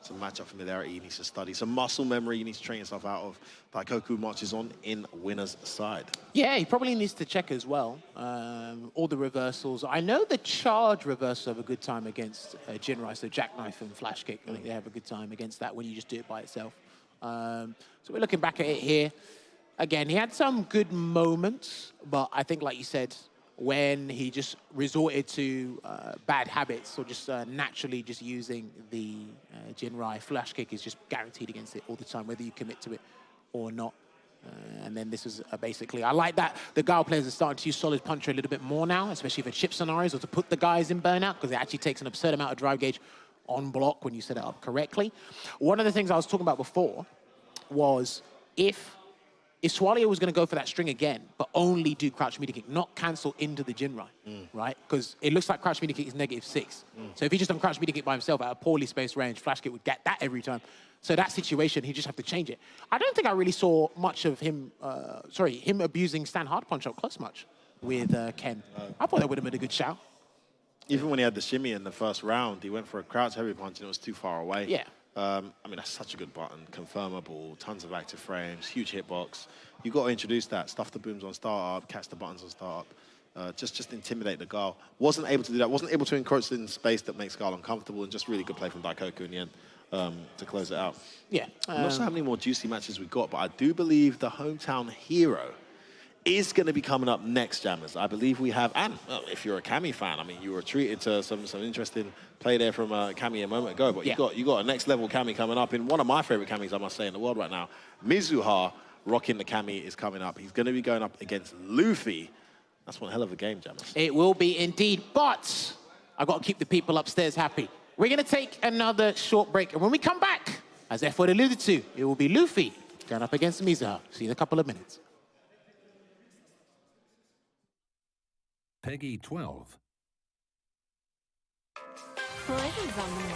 Some matchup familiarity he needs to study. Some muscle memory he needs to train himself out of. Daikoku marches on in winner's side. Yeah, he probably needs to check as well. All the reversals. I know the charge reversals have a good time against Jinrai, so jackknife and flash kick. I think they have a good time against that when you just do it by itself. So we're looking back at it here. Again, he had some good moments, but I think, like you said, when he just resorted to bad habits or just naturally just using the Jinrai, flash kick is just guaranteed against it all the time, whether you commit to it or not. And then this is basically, I like that the Gao players are starting to use solid puncher a little bit more now, especially for chip scenarios or to put the guys in burnout, because it actually takes an absurd amount of drive gauge on block when you set it up correctly. One of the things I was talking about before was if Swallow was going to go for that string again, but only do crouch media kick, not cancel into the Jinrai, right? Because it looks like crouch media kick is -6. So if he just done crouch media kick by himself at a poorly spaced range, flash kick would get that every time. So that situation, he just have to change it. I don't think I really saw much of him, him abusing stand hard punch up close much with Ken. I thought that would have been a good shout. Even when he had the shimmy in the first round, he went for a crouch heavy punch and it was too far away. Yeah. I mean, that's such a good button. Confirmable, tons of active frames, huge hitbox. You've got to introduce that. Stuff the booms on startup, catch the buttons on startup. Just intimidate the Gao. Wasn't able to do that. Wasn't able to encroach in space that makes Gao uncomfortable, and just really good play from Daikoku in the end to close it out. Yeah. I'm not sure how many more juicy matches we've got, but I do believe the hometown hero is going to be coming up next, Jammers. I believe we have, and if you're a Cammy fan, I mean, you were treated to some interesting play there from Cammy a moment ago, but you got a next level Cammy coming up in one of my favorite Cammys, I must say, in the world right now. Mizuha rocking the Cammy is coming up. He's going to be going up against Luffy. That's one hell of a game, Jammers. It will be indeed, but I've got to keep the people upstairs happy. We're going to take another short break. And when we come back, as F-Word alluded to, it will be Luffy going up against Mizuha. See you in a couple of minutes. Peggy 12. Poison's on the menu.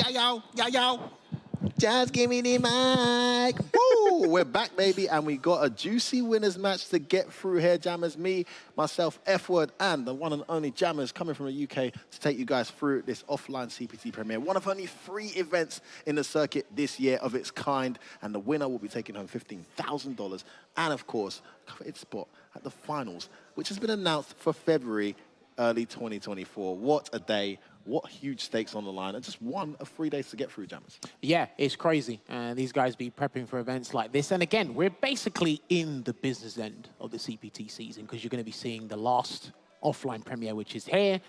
Yo. Just give me the mic. Woo! We're back, baby, and we got a juicy winners match to get through here, Jammers. Me, myself, F-Word, and the one and only Jammers coming from the UK to take you guys through this offline CPT premiere. One of only 3 events in the circuit this year of its kind, and the winner will be taking home $15,000 and, of course, a coveted spot at the finals, which has been announced for February, early 2024. What a day. What huge stakes on the line, and just 1 of 3 days to get through, Jammers. Yeah, it's crazy. These guys be prepping for events like this. And again, we're basically in the business end of the CPT season because you're going to be seeing the last offline premiere, which is here.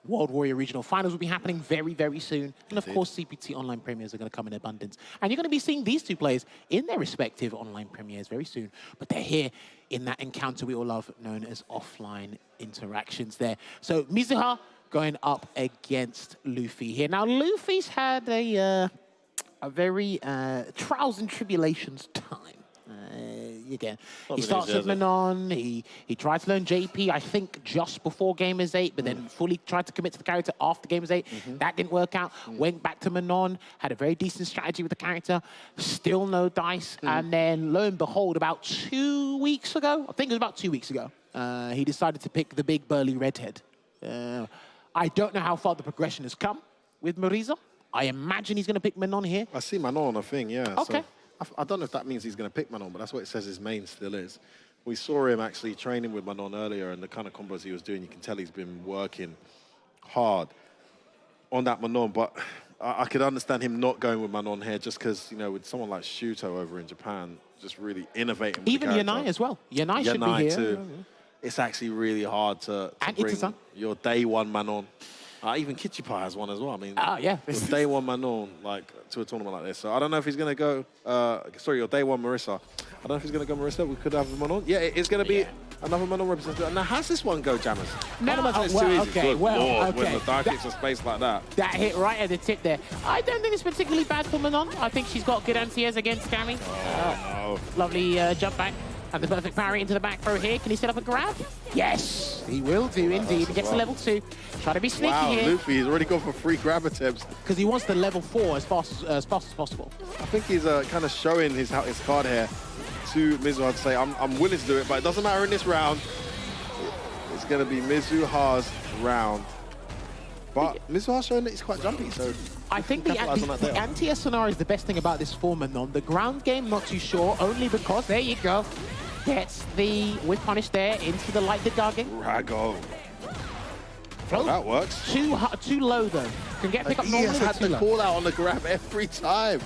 World Warrior Regional Finals will be happening very, very soon. And of course, CPT online premieres are going to come in abundance. And you're going to be seeing these 2 players in their respective online premieres very soon. But they're here in that encounter we all love, known as offline interactions there. So Mizuha going up against Luffy here. Now, Luffy's had a very trials and tribulations time. again, Not he been starts easy, with has it? Menard. He tried to learn JP, I think, just before Gamers 8, but then fully tried to commit to the character after Gamers 8. That didn't work out. Went back to Menard, had a very decent strategy with the character. Still no dice. And then, lo and behold, about 2 weeks ago, I think it was about 2 weeks ago, he decided to pick the big burly redhead. I don't know how far the progression has come with Marisa. I imagine he's going to pick Menard here. I see Manon on a thing, yeah. Okay. So I don't know if that means he's going to pick Manon, but that's what it says his main still is. We saw him actually training with Manon earlier, and the kind of combos he was doing, you can tell he's been working hard on that Manon. But I could understand him not going with Manon here just because, you know, with someone like Shuto over in Japan, just really innovating with Even the character. Yanai as well. Yanai should be here. Too. It's actually really hard to bring your day one Manon. Even Kichipa has one as well. I mean, yeah. your day one Manon, like, to a tournament like this. So I don't know if he's going to go, sorry, your day one Marisa. I don't know if he's going to go Marisa. We could have Manon. Yeah, it's going to be another Manon representative. Now, how's this one go, Jammers? No, I don't imagine it's well, too easy. okay, Good well, Lord, okay. when the dark hits a space like that. That hit right at the tip there. I don't think it's particularly bad for Menard. I think she's got good anti-airs against Cammy. No. Lovely jump back. And the perfect parry into the back throw here. Can he set up a grab? Yes, he will do indeed. He gets to level 2. Try to be sneaky here. Luffy, he's already gone for 3 grab attempts. Because he wants the level 4 as fast as possible. I think he's kind of showing his card here to Mizuha to say, I'm willing to do it, but it doesn't matter in this round. It's going to be Mizuha's round. But Mizuha's showing that he's quite jumpy, so... I think the anti-air scenario is the best thing about this format. On the ground game, not too sure, only because, there you go, gets the whip punish there into the light Dagage. Rago. Oh, that works. Too low, though. Can get pick up normally. He has had the call out on the grab every time.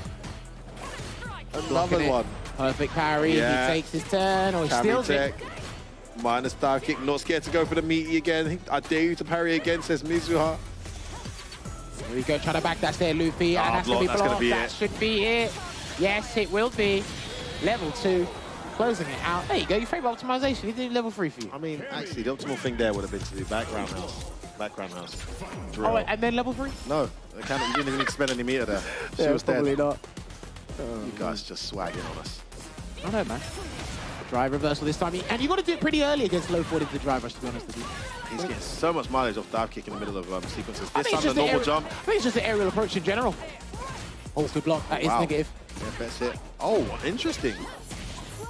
Another one. Perfect parry. Yeah. He takes his turn, or he steals it. Minus dive kick. Not scared to go for the meaty again. I dare you to parry again, says Mizuha. Here we go, trying to back that there, Luffy. And that's going to be blocked. That should be it. Yes, it will be. Level 2. Closing it out. There you go, your favorite optimization. He did level 3 for you. I mean, actually, the optimal thing there would have been to do background house. Background house. Drill. Oh, and then level 3? No, you didn't even need to spend any meter there. She was probably dead. not. You guys just swagging on us. I know, man. Drive reversal this time. And you've got to do it pretty early against low 40 to the drive rush, to be honest with you. He's getting so much mileage off dive kick in the middle of sequences. I This think time the normal jump. I think it's just the aerial approach in general. Oh, good block. That is negative. Yeah, that's it. Oh, interesting.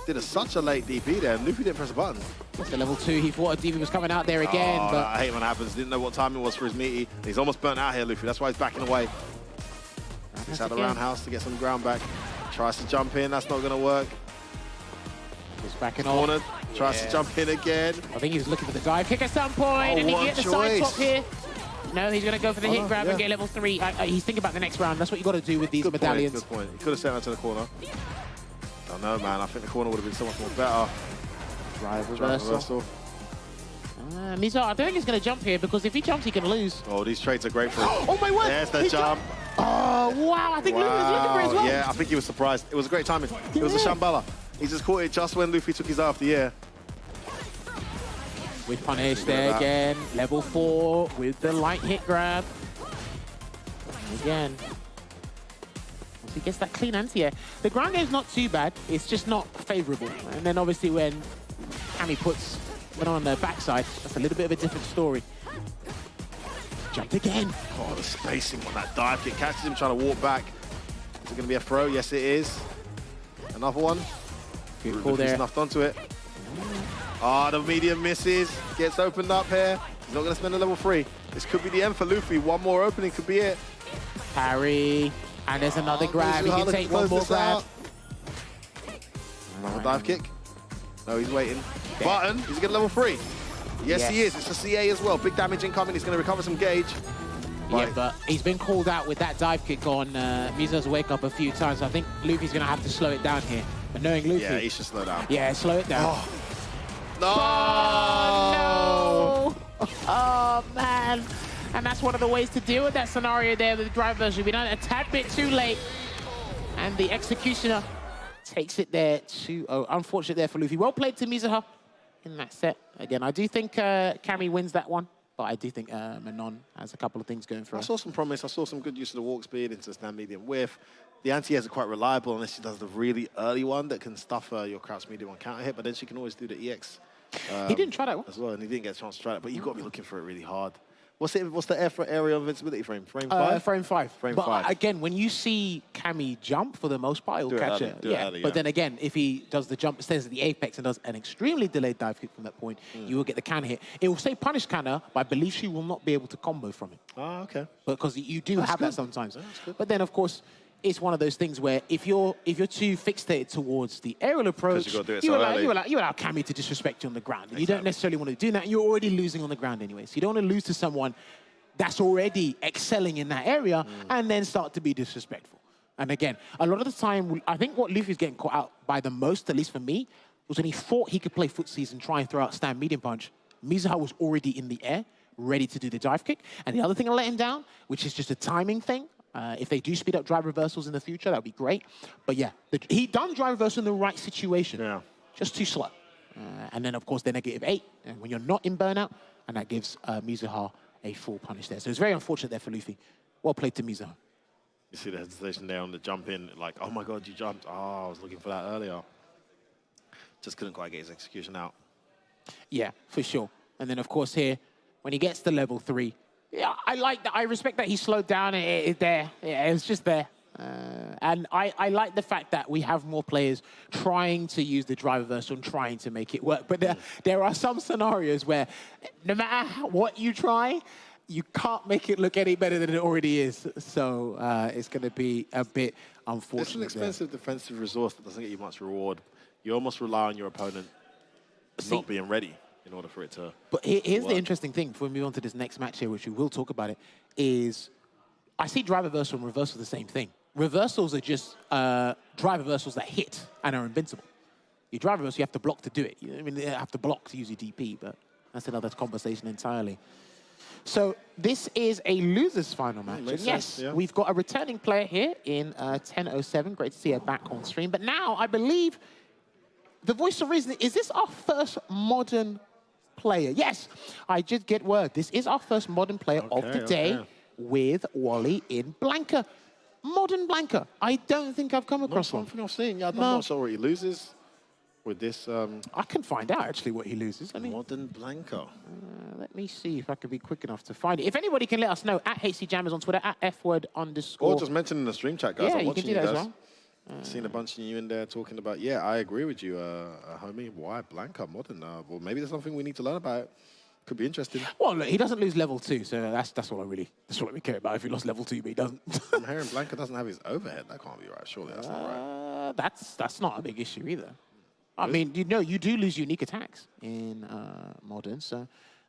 Did such a late DP there, and Luffy didn't press a button. That's the level 2. He thought a DP was coming out there again. Oh, but I hate when it happens. Didn't know what time it was for his meaty. He's almost burnt out here, Luffy. That's why he's backing away. He's out the roundhouse to get some ground back. Tries to jump in. That's not going to work. He's backing off. off. Tries to jump in again. I think he was looking for the dive kick at some point, and he can get the side swap here. No, he's going to go for the hit grab and get level 3. He's thinking about the next round. That's what you got to do with these medallions. Good point. He could have sent that to the corner. I don't know, man. I think the corner would have been so much more better. Drive reversal. Mizuha, I don't think he's going to jump here, because if he jumps, he can lose. Oh, these trades are great for him. Oh, my word! There's the jump. Oh, wow. I think Luffy was looking for it as well. Yeah, I think he was surprised. It was a great timing. It was a Shambhala. He just caught it just when Luffy took his eye off the air. With punish there again. Level 4 with the light hit grab. Again. Once he gets that clean anti-air. The ground game's not too bad. It's just not favorable. And then obviously when Cammy puts it on the backside, that's a little bit of a different story. Jumped again. Oh, the spacing on that dive kick. Catches him trying to walk back. Is it going to be a throw? Yes, it is. Another one. Good call there. Snuffed onto it. Ah, the medium misses. Gets opened up here. He's not going to spend a level 3. This could be the end for Luffy. One more opening could be it. Parry. And there's another grab. He can take one more grab. Another dive kick. No, he's waiting. Button. He's going to level 3. Yes, he is. It's a CA as well. Big damage incoming. He's going to recover some gauge. Yeah, but he's been called out with that dive kick on Mizuha's wake up a few times. I think Luffy's going to have to slow it down here. But knowing Luffy... Yeah, he should slow down. Yeah, slow it down. Oh. No! Oh, man. And that's one of the ways to deal with that scenario there with the drive version. We done it a tad bit too late. And the Executioner takes it there 2-0. Unfortunate there for Luffy. Well played to Mizuha in that set. Again, I do think Cammy wins that one. But I do think Menard has a couple of things going for I him. saw some promise. I saw some good use of the walk speed into stand medium whiff. the anti-airs are quite reliable unless she does the really early one that can stuff your crouch medium on counter hit, but then she can always do the EX. He didn't try that one. As well, and he didn't get a chance to try that, but you've got to be looking for it really hard. What's the area of invincibility frame? Frame 5? Frame 5. Frame but 5. Again, when you see Cammy jump, for the most part, he'll catch it. Yeah. But then again, if he does the jump, stays at the apex and does an extremely delayed dive kick from that point, you will get the counter hit. It will say punish counter, but I believe she will not be able to combo from it. Oh, okay. Because you do have that sometimes. But then, of course, it's one of those things where if you're too fixated towards the aerial approach, you allow Cammy to disrespect you on the ground. And you don't necessarily want to do that. You're already losing on the ground anyway. So you don't want to lose to someone that's already excelling in that area and then start to be disrespectful. And again, a lot of the time, I think what Luffy's getting caught out by the most, at least for me, was when he thought he could play footsies and try and throw out stand medium punch. Mizuha was already in the air, ready to do the dive kick. And the other thing I let him down, which is just a timing thing, if they do speed up drive reversals in the future, that would be great. But yeah, he done drive reversal in the right situation. Just too slow. And then, of course, they're -8. And when you're not in burnout, and that gives Mizuha a full punish there. So it's very unfortunate there for Luffy. Well played to Mizuha. You see the hesitation there on the jump in, like, oh my God, you jumped. Oh, I was looking for that earlier. Just couldn't quite get his execution out. Yeah, for sure. And then, of course, here, when he gets to level 3, yeah, I like that. I respect that he slowed down. It's there. Yeah, it was just there. And I like the fact that we have more players trying to use the drive reversal and trying to make it work. But there are some scenarios where no matter what you try, you can't make it look any better than it already is. So it's going to be a bit unfortunate. It's an expensive defensive resource that doesn't get you much reward. You almost rely on your opponent not being ready in order for it to But here's the interesting thing, before we move on to this next match here, which we will talk about it, is I see drive reversal and reversal the same thing. Reversals are just drive reversals that hit and are invincible. You drive reversal, you have to block to do it. I mean, you have to block to use your DP, but that's another conversation entirely. So this is a loser's final match. And yes, we've got a returning player here in 10:07. Great to see her back on stream. But now, I believe, the voice of reason, is this our first modern player? Yes, I did get word. This is our first modern player of the day with Wally in Blanca. Modern Blanca. I don't think I've come across one. Something I've seen. Yeah, I'm not sure what he loses with this. I can find out, actually, what he loses. Modern Blanca. Let me see if I can be quick enough to find it. If anybody can let us know, at HCJammers on Twitter, at @FWord_. Or just mention in the stream chat, guys. Yeah, I'm you can do that as well. Seen a bunch of you in there talking about, yeah, I agree with you, homie. Why Blanca Modern? Well, maybe there's something we need to learn about. Could be interesting. Well, look, he doesn't lose level 2, so that's all I really care about. If he lost level 2, but he doesn't. I'm hearing Blanca doesn't have his overhead. That can't be right. Surely that's not right. That's not a big issue either. I mean, you do lose unique attacks in Modern, so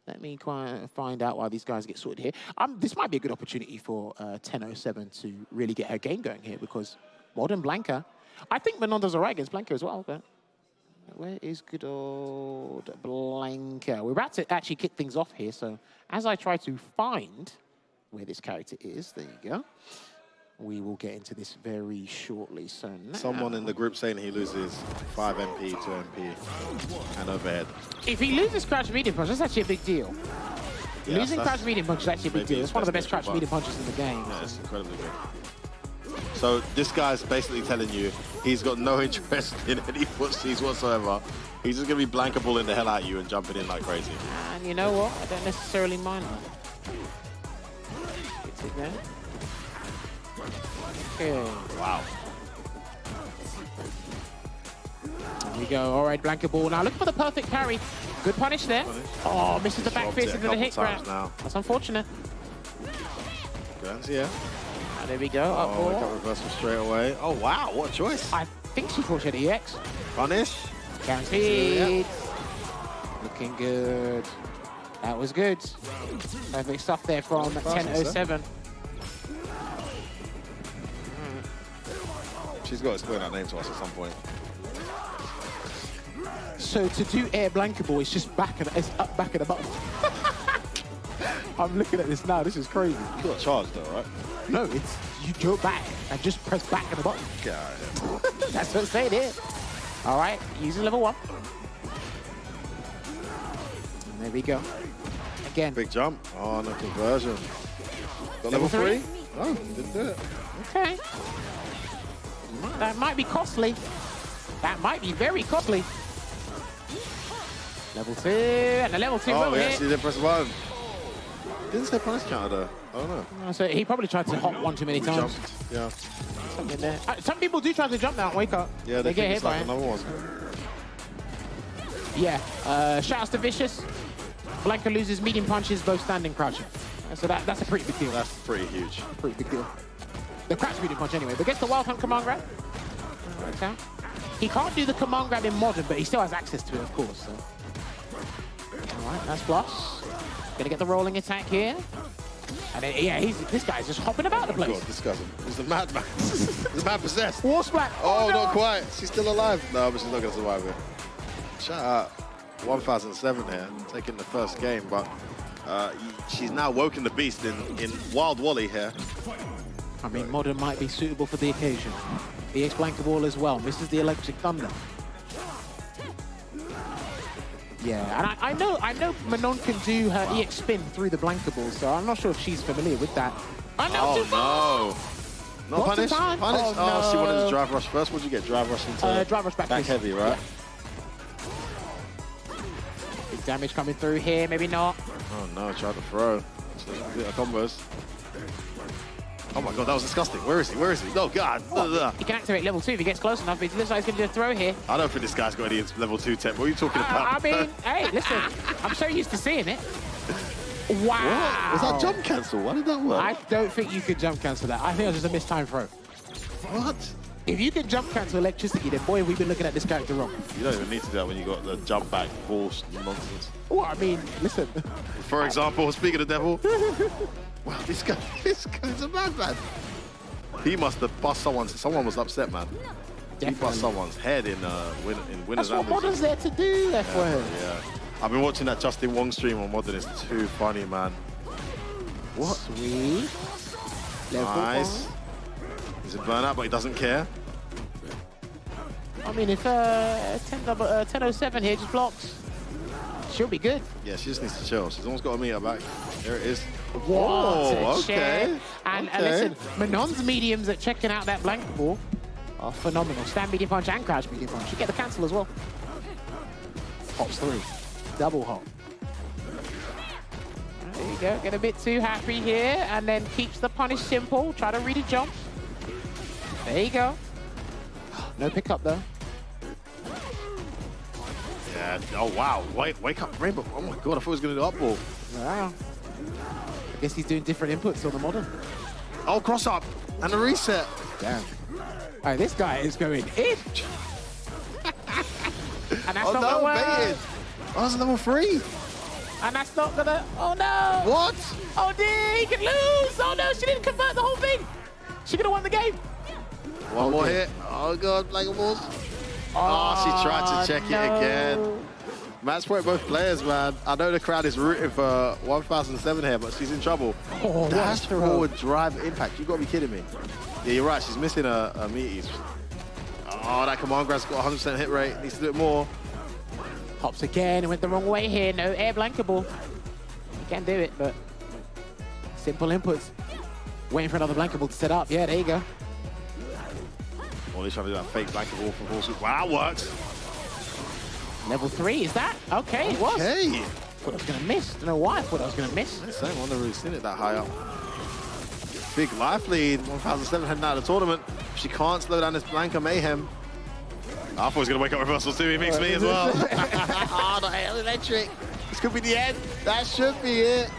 let me find out why these guys get sorted here. This might be a good opportunity for 10:07 to really get her game going here, because Modern Blanca, I think Menard does all right against Blanca as well, but where is good old Blanca? We're about to actually kick things off here, so as I try to find where this character is, there you go. We will get into this very shortly. So now, someone in the group saying he loses 5 MP, 2 MP, and overhead. If he loses crouch medium punch, that's actually a big deal. Yeah, losing crouch medium punch is actually a big deal. It's one of the best crouch medium punches in the game. Yeah, it's incredibly good. So this guy's basically telling you he's got no interest in any footsies whatsoever. He's just going to be blankable the hell out of you and jumping in like crazy. And you know what? I don't necessarily mind that. It's it there. Okay. Wow. There we go. All right, Blanca ball. Now look for the perfect parry. Good punish there. Oh, misses the back fist into the hit grab. That's unfortunate. Guns, yeah. There we go. Up we got reversal straight away. Oh, wow. What a choice. I think she thought she had EX. Punish. Guaranteed. Looking good. That was good. Perfect stuff there from 10:07. She's got to explain that name to us at some point. So to do air Blanca ball, it's just it's up back at the button. I'm looking at this now. This is crazy. You got charged though, right? No, it's you go back and just press back at the button. Get out of here. That's what I'm saying here. All right, using level 1. And there we go. Again. Big jump. Oh, no conversion. Got level 3? Oh, didn't do it. Okay. That might be costly. That might be very costly. Level 2, and the level 2 will hit. He did press 1. Didn't say punish counter though. I don't know. So he probably tried to hop one too many times. Jumped. Yeah. Something there. Some people do try to jump now and wake up. Yeah, they get hit by it. Another one. Yeah. Shoutouts to Vicious. Blanca loses medium punches, both standing crouching. So that's a pretty big deal. That's pretty huge. Pretty big deal. The crouch medium punch anyway, but gets the Wild Hunt command grab. Right out. He can't do the command grab in Modern, but he still has access to it, of course. So. All right, that's plus. Gonna get the rolling attack here. And then, yeah, this guy's just hopping about the place. God, disgusting. He's a madman. He's a man possessed. War Splat. Oh, no. not quite. She's still alive. No, but she's not gonna survive it. Shout out 1007 here, taking the first game, but she's now woken the beast in Wild Wally here. I mean, Modern might be suitable for the occasion. The EX Blanca Ball as well. Misses the Electric Thunder. Yeah, and I know Manon can do her EX spin through the Blanca Ball, so I'm not sure if she's familiar with that. Oh, no. Not punish? Punish? Oh, Oh, she no. wanted to drive rush first. What did you get? Drive rush into drive rush back heavy, right? Yeah. Big damage coming through here, maybe not. Oh no, tried to throw. Bit of combos. Oh my god, that was disgusting. Where is he? Where is he? No, God. He can activate level 2 if he gets close enough, but it looks like he's going to do a throw here. I don't think this guy's got any level 2 tech. What are you talking about? I mean, hey, listen, I'm so used to seeing it. Wow. What? Was that jump cancel? Why did that work? I don't think you could jump cancel that. I think it was just a missed time throw. What? If you can jump cancel electricity, then boy, we've been looking at this character wrong. You don't even need to do that when you got the jump back bullshit nonsense. Well, I mean, listen. For example, speaking of the devil, wow, this guy's a madman. He must have bust someone was upset, man. Definitely. He bust someone's head in winners. That's what Modern's there to do, yeah. I've been watching that Justin Wong stream on Modern. It's too funny, man. What? Sweet. Nice. He's a burnout, but he doesn't care. I mean, if 1007 here just blocks, she'll be good. Yeah, she just needs to chill. She's almost got a meter back. There it is. Whoa, okay. And listen, Manon's mediums at checking out that Blanca Ball are phenomenal. Stand medium punch and crouch medium punch. You get the cancel as well. Hops through. Double hop. There you go. Get a bit too happy here, and then keeps the punish simple. Try to read a jump. There you go. No pickup though. Yeah. Oh wow. Wake up, Rainbow. Oh my god. I thought he was gonna do up ball. Wow. I guess he's doing different inputs on the Modern. Oh, cross up and a reset. Damn. Alright, this guy is going in. And that's not gonna work. Baited. Oh, that's level 3. And that's not gonna. Oh no! What? Oh dear, he can lose! Oh no, she didn't convert the whole thing! She could have won the game! One more hit. Oh god, Blanca Balls. Oh, she tried to check it again. Match point both players, man. I know the crowd is rooting for 1007 here, but she's in trouble. Oh, dash forward drive impact. You gotta be kidding me. Yeah, you're right. She's missing a meaties. Oh, that command grab's got 100% hit rate. Needs to do it more. Hops again and went the wrong way here. No air Blanca Ball. You can do it, but simple inputs. Waiting for another Blanca Ball to set up. Yeah, there you go. Oh, they're trying to do that fake Blanca Ball from Ball. Wow, that worked. Level 3, is that? Okay, it was. Okay. Thought I was going to miss. Don't know why I thought I was going to miss. Same, I've never really seen it that high up. Big life lead. 1007 heading out of the tournament. She can't slow down this Blanca mayhem. I thought he was going to wake up reversal too. He makes me as well. Oh, the hell electric. This could be the end. That should be it.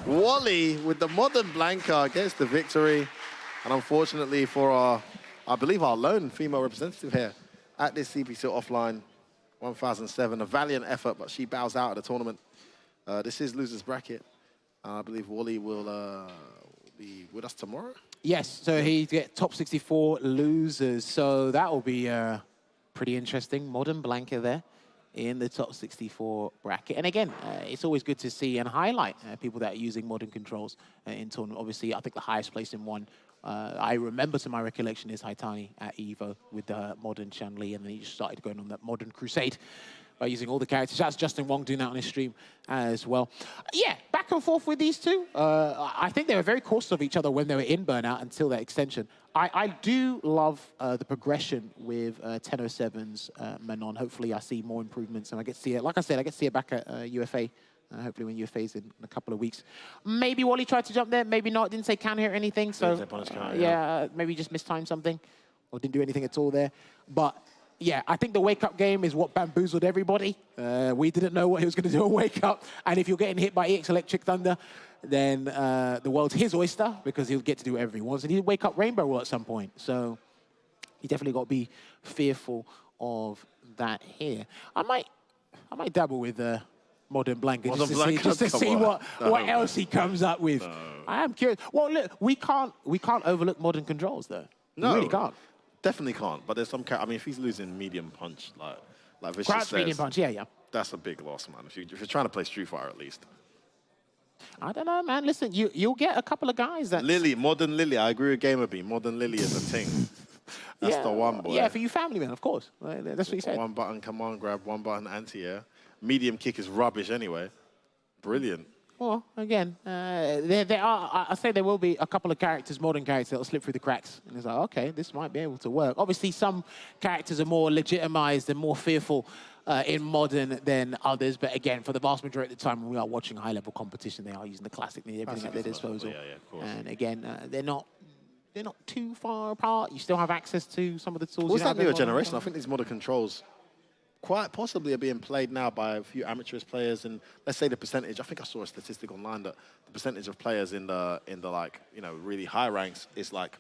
Wally with the Modern Blanca gets the victory. And unfortunately for our, I believe our lone female representative here at this CPC offline 1007, a valiant effort, but she bows out of the tournament. This is loser's bracket. I believe Wally will be with us tomorrow. Yes, so he gets top 64 losers. So that will be pretty interesting. Modern Blanca there in the top 64 bracket. And again, it's always good to see and highlight people that are using modern controls in tournament. Obviously, I think the highest place in one, I remember to my recollection, is Haitani at Evo with the modern Chun-Li, and then he just started going on that modern crusade by using all the characters. That's Justin Wong doing that on his stream as well. Yeah, back and forth with these two. I think they were very cautious of each other when they were in Burnout until that extension. I do love the progression with 1007's Manon. Hopefully I see more improvements and I get to see it. Like I said, I get to see it back at UFA. Hopefully when UFA's in a couple of weeks. Maybe Wally tried to jump there, maybe not. Didn't say counter hit or anything. So yeah, maybe just mistimed something or didn't do anything at all there. But yeah, I think the wake-up game is what bamboozled everybody. We didn't know what he was going to do on wake-up. And if you're getting hit by EX Electric Thunder, then the world's his oyster because he'll get to do whatever he wants. And he'll wake up Rainbow Roll at some point. So you definitely got to be fearful of that here. I might dabble with Modern Blanket just to see what else he comes up with. No. I am curious. Well, look, we can't overlook Modern Controls, though. No. We really can't. Definitely can't, but there's some. I mean, if he's losing medium punch, like Vicious says, medium punch, yeah. That's a big loss, man. If you're trying to play Street Fighter, at least. I don't know, man. Listen, you'll get a couple of guys that. Modern Lily. I agree with GamerBee. Modern Lily is a thing. That's the one, boy. Yeah, for you family men, of course. That's what he said. One button command grab, one button anti-air. Medium kick is rubbish anyway. Brilliant. Well, again, there are. I say there will be a couple of characters, modern characters, that will slip through the cracks. And it's like, okay, this might be able to work. Obviously, some characters are more legitimized and more fearful in modern than others. But again, for the vast majority of the time when we are watching high-level competition, they are using the classic, everything at their disposal. Yeah, of course. And again, they're not too far apart. You still have access to some of the tools. What's that newer generation? I think these modern controls quite possibly are being played now by a few amateurish players, and let's say the percentage. I think I saw a statistic online that the percentage of players in the like really high ranks is like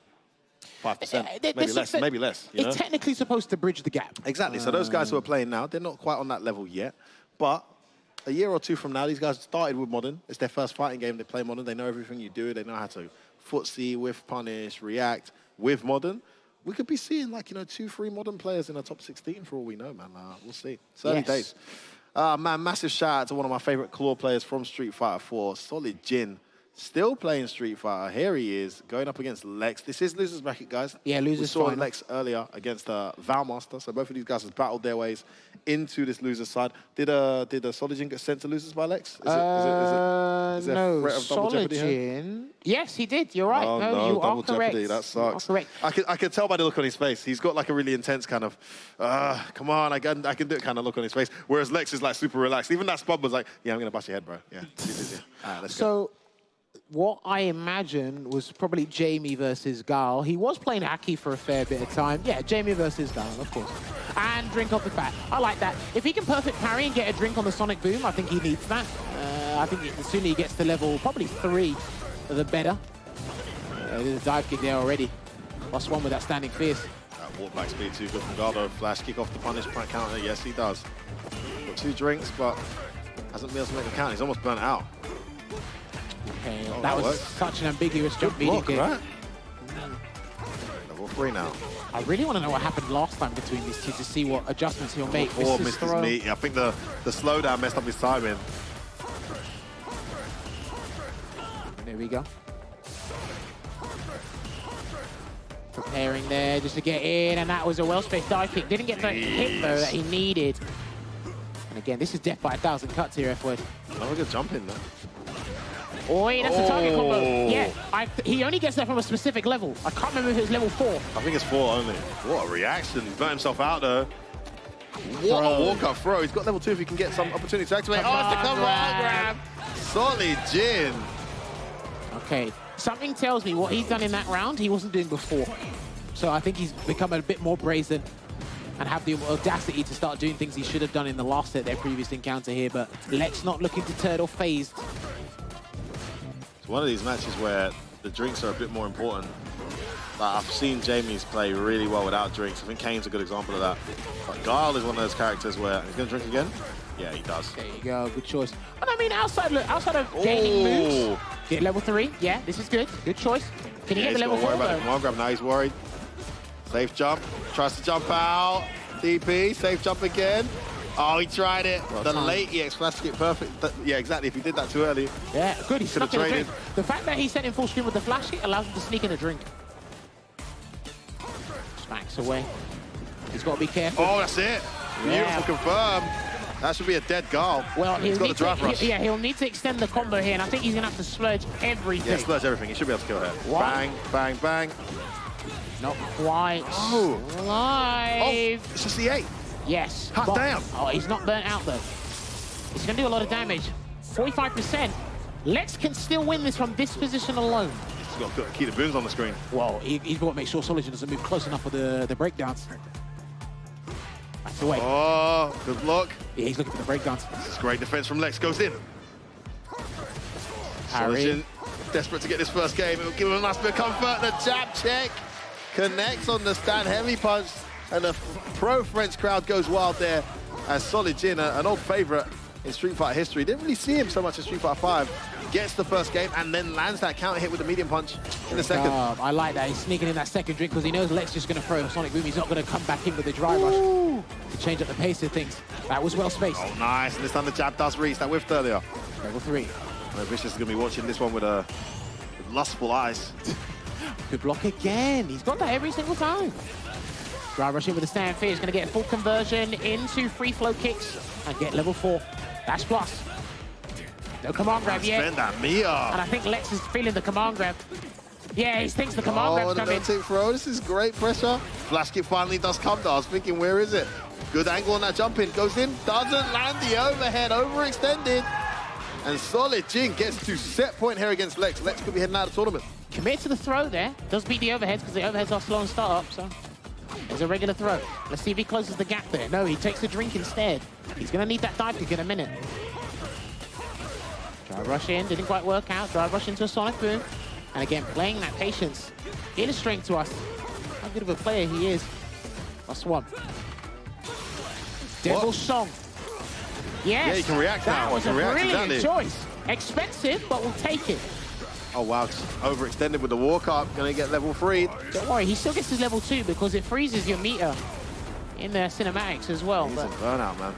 5%, maybe less. It's technically supposed to bridge the gap. Exactly. So those guys who are playing now, they're not quite on that level yet, but a year or two from now, these guys started with modern. It's their first fighting game. They play modern. They know everything you do. They know how to footsie, whiff punish, react with modern. We could be seeing, like, 2-3 modern players in the top 16 for all we know, man. We'll see. It's early days. Man, massive shout out to one of my favorite claw players from Street Fighter 4, Solid Jin. Still playing Street Fighter. Here he is, going up against Lex. This is losers bracket, guys. Yeah, losers. We saw Lex earlier against Valmaster. So both of these guys have battled their ways into this losers side. Did Solid Jin get sent to losers by Lex? Is there no, a threat of double jeopardy here? Yes, he did. You're right. Oh, no, you double are correct. jeopardy. That sucks. You are correct. I could tell by the look on his face. He's got like a really intense kind of, come on, I can do it kind of look on his face. Whereas Lex is like super relaxed. Even that spud was like, yeah, I'm going to bust your head, bro. Yeah. All right, let's go. What I imagine was probably Jamie versus Gal. He was playing Aki for a fair bit of time. Yeah, Jamie versus Gal, of course. And drink off the bat. I like that. If he can perfect parry and get a drink on the Sonic Boom, I think he needs that. I think the sooner he gets to level probably 3, the better. There's a dive kick there already. +1 with that standing fierce. That walk back speed too good from Galdo. Flash kick off the punish point counter. Yes, he does. Got 2 drinks, but hasn't been able to make the count. He's almost burnt out. Okay, that was such an ambiguous jump beating kick. Right? Level 3 now. I really want to know what happened last time between these two to see what adjustments he'll make. Missed his meat. I think the slowdown messed up his timing. There we go. Preparing there just to get in, and that was a well-spaced dive kick. Didn't get the hit, though, that he needed. And again, this is death by 1,000 cuts here, F-Word. Oh, good jump in there. Oi, that's a target combo. Yeah, he only gets that from a specific level. I can't remember if it was level 4. I think it's 4 only. What a reaction. He's burnt himself out, though. What a walk-up throw. He's got level 2 if he can get some opportunity to activate. Oh, it's the command grab. Solid Jin. Okay, something tells me what he's done in that round, he wasn't doing before. So I think he's become a bit more brazen and have the audacity to start doing things he should have done in the last set, their previous encounter here. But Lex not looking deterred or phased. It's one of these matches where the drinks are a bit more important. Like, I've seen Jamie's play really well without drinks. I think Kane's a good example of that. But Guile is one of those characters where he's going to drink again. Yeah, he does. There you go, good choice. And I mean, outside of gaining moves, get level 3. Yeah, this is good. Good choice. Can he get the level 4? Come on, grab now. He's worried. Safe jump. Tries to jump out. DP. Safe jump again. Oh, he tried it. The late EX flash kick, perfect. Yeah, exactly. If he did that too early. Yeah, good. He snuck in a drink. traded. The fact that he sent in full screen with the flash kick allows him to sneak in a drink. Smacks away. He's got to be careful. Oh, that's it. Beautiful confirm. That should be a dead Garl. Well, he's got the drive rush. He'll need to extend the combo here, and I think he's gonna have to splurge everything. Yeah, splurge everything. He should be able to kill her. What? Bang, bang, bang. Not quite. Oh. Live. Oh, it's just the 8. Yes. Hot damn. Oh, he's not burnt out though. He's gonna do a lot of damage. 45%. Lex can still win this from this position alone. He's got to keep the booms on the screen. Well, he's got to make sure Solid doesn't move close enough for the breakdowns. That's the way. Oh, good luck. Yeah, he's looking for the breakdowns. This is great defense from Lex. Goes in. Harry. Desperate to get this first game. It'll give him a nice bit of comfort. The jab check connects on the stand. Heavy punch. And the pro-French crowd goes wild there as Solid Jin, an old favorite in Street Fighter history. Didn't really see him so much in Street Fighter 5. Gets the first game and then lands that counter hit with the medium punch in the second. I like that. He's sneaking in that second drink because he knows Lex just going to throw a Sonic Boom. He's not going to come back in with the dry rush to change up the pace of things. That was well spaced. Oh, nice. And this time the jab does reach. That whiffed earlier. Level 3. Vicious is going to be watching this one with lustful eyes. Good block again. He's got that every single time. Dry rush in with the stand fear. He's going to get a full conversion into free flow kicks and get level 4. That's plus. No command grab yet. Spend that meter. And I think Lex is feeling the command grab. Yeah, he thinks the command grab's coming. Oh, throw. This is great pressure. Flash kick finally does come though. I was thinking, where is it? Good angle on that jump in. Goes in. Doesn't land the overhead. Overextended. And Solid Jin gets to set point here against Lex. Lex could be heading out of the tournament. Commit to the throw there. Does beat the overheads because the overheads are slow and start up, so there's a regular throw. Let's see if he closes the gap there. No, he takes the drink instead. He's going to need that dive kick in a minute. Drive rush in, didn't quite work out. Drive rush into a Sonic Boom. And again, playing that patience, illustrating to us how good of a player he is. That's one. Devil's Song. Yes. Yeah, you can react that now. was a brilliant choice. Expensive, but we'll take it. Oh, wow. Overextended with the walk up. Going to get level 3. Don't worry, he still gets his level 2 because it freezes your meter in the cinematics as well. He's a burnout, man.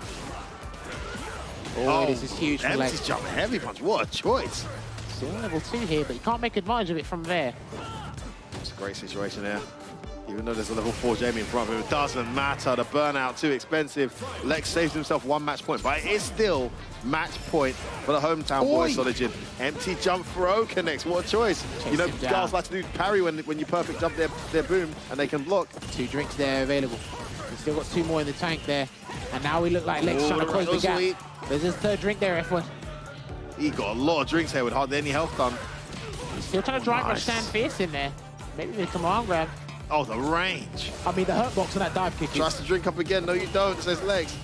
Oh, this is huge for Lex. Empty jump, heavy punch. What a choice. Still level 2 here, but you can't make advantage of it from there. It's a great situation here. Even though there's a level 4 Jamie in front of him, it doesn't matter. The burnout, too expensive. Lex saves himself 1 match point, but it is still match point for the hometown boy, Solid Jin. Empty jump throw connects. What a choice. You know, guys like to do parry when you perfect jump their boom and they can block. 2 drinks there available. He's still got 2 more in the tank there. And now we look like Lex trying to close the gap. There's his 3rd drink there, F1. He got a lot of drinks here with hardly any health done. He's still trying to drive rush stand fierce in there. Maybe with a command grab. Oh, the range. I mean, the hurt box on that dive kick. Tries to drink up again. No, you don't, says Lex.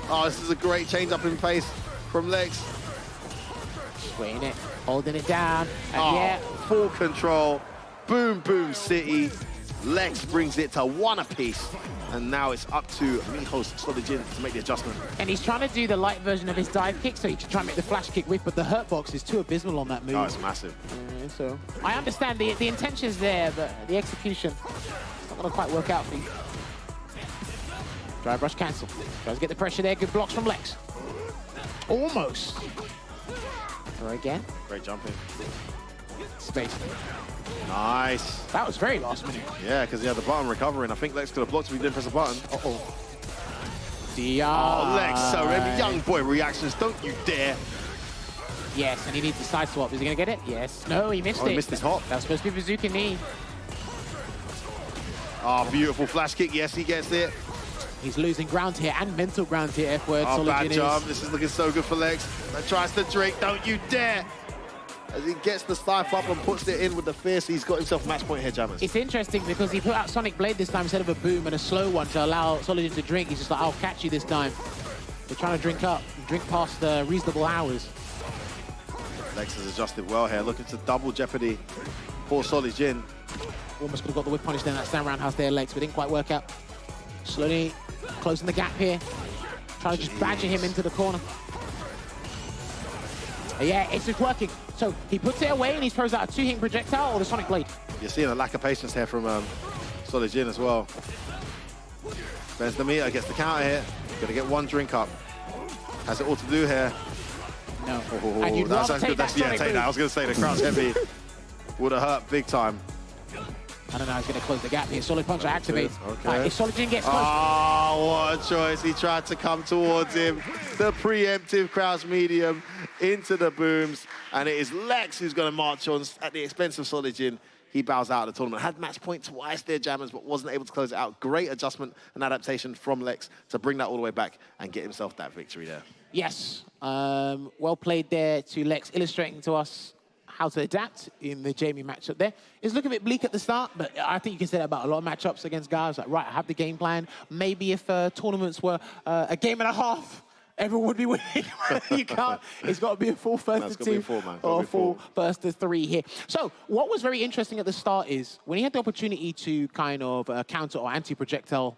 Oh, this is a great change up in pace from Lex. Swaying it, holding it down. And yeah. Full control. Boom, boom, city. Lex brings it to 1 apiece. And now it's up to Miho's Solid Jin to make the adjustment. And he's trying to do the light version of his dive kick so he can try and make the flash kick with, but the hurt box is too abysmal on that move. Oh, it's massive. So I understand the intention's there, but the execution not going to quite work out for you. Drive rush cancel. Tries to get the pressure there. Good blocks from Lex. Almost. Throw again. Great jumping. Space. Nice. That was very last minute. Yeah, because he had the button recovering. I think Lex could have blocked if he didn't press the button. Uh-oh. Oh, Lex, so every young boy reactions, don't you dare. Yes, and he needs to side swap. Is he going to get it? Yes. No, he missed it. He missed his hop. That was supposed to be Bazooka knee. Oh, beautiful flash kick. Yes, he gets it. He's losing ground here and mental ground here, F-word. Oh, bad jump. This is looking so good for Lex. That tries to drink. Don't you dare. As he gets the scythe up and puts it in with the fierce, he's got himself match point here, Jammers. It's interesting because he put out Sonic Blade this time instead of a boom and a slow one to allow Solid to drink. He's just like, I'll catch you this time. They're trying to drink past the reasonable hours. Lex has adjusted well here, looking to double jeopardy for Solid Jin. Almost could have got the whip punish there in that stand roundhouse there, Lex, but didn't quite work out. Slowly closing the gap here. Trying to just badger him into the corner. Yeah, it's just working. So he puts it away and he throws out a 2-hit projectile or the Sonic Blade. You're seeing a lack of patience here from Solid Jin as well. Bends the meter, gets the counter here. Gonna get 1 drink up. Has it all to do here. No. Oh, and you'd that's rather take good. that Yeah, Sonic take that. I was gonna say the crouch heavy would have hurt big time. I don't know how he's going to close the gap here. Solid Punch activates. Okay. If Solid Jin gets close. Oh, what a choice. He tried to come towards him. The preemptive crouch medium into the booms. And it is Lex who's going to march on at the expense of Solid Jin. He bows out of the tournament. Had match point twice there, Jammers, but wasn't able to close it out. Great adjustment and adaptation from Lex to bring that all the way back and get himself that victory there. Yes. Well played there to Lex, illustrating to us how to adapt in the Jamie matchup there. It's looking a bit bleak at the start, but I think you can say that about a lot of matchups against guys. Like, right, I have the game plan. Maybe if tournaments were a game and a half, everyone would be winning. You can't. It's got to be a full first to two or a full first to three here. So what was very interesting at the start is when he had the opportunity to kind of counter or anti-projectile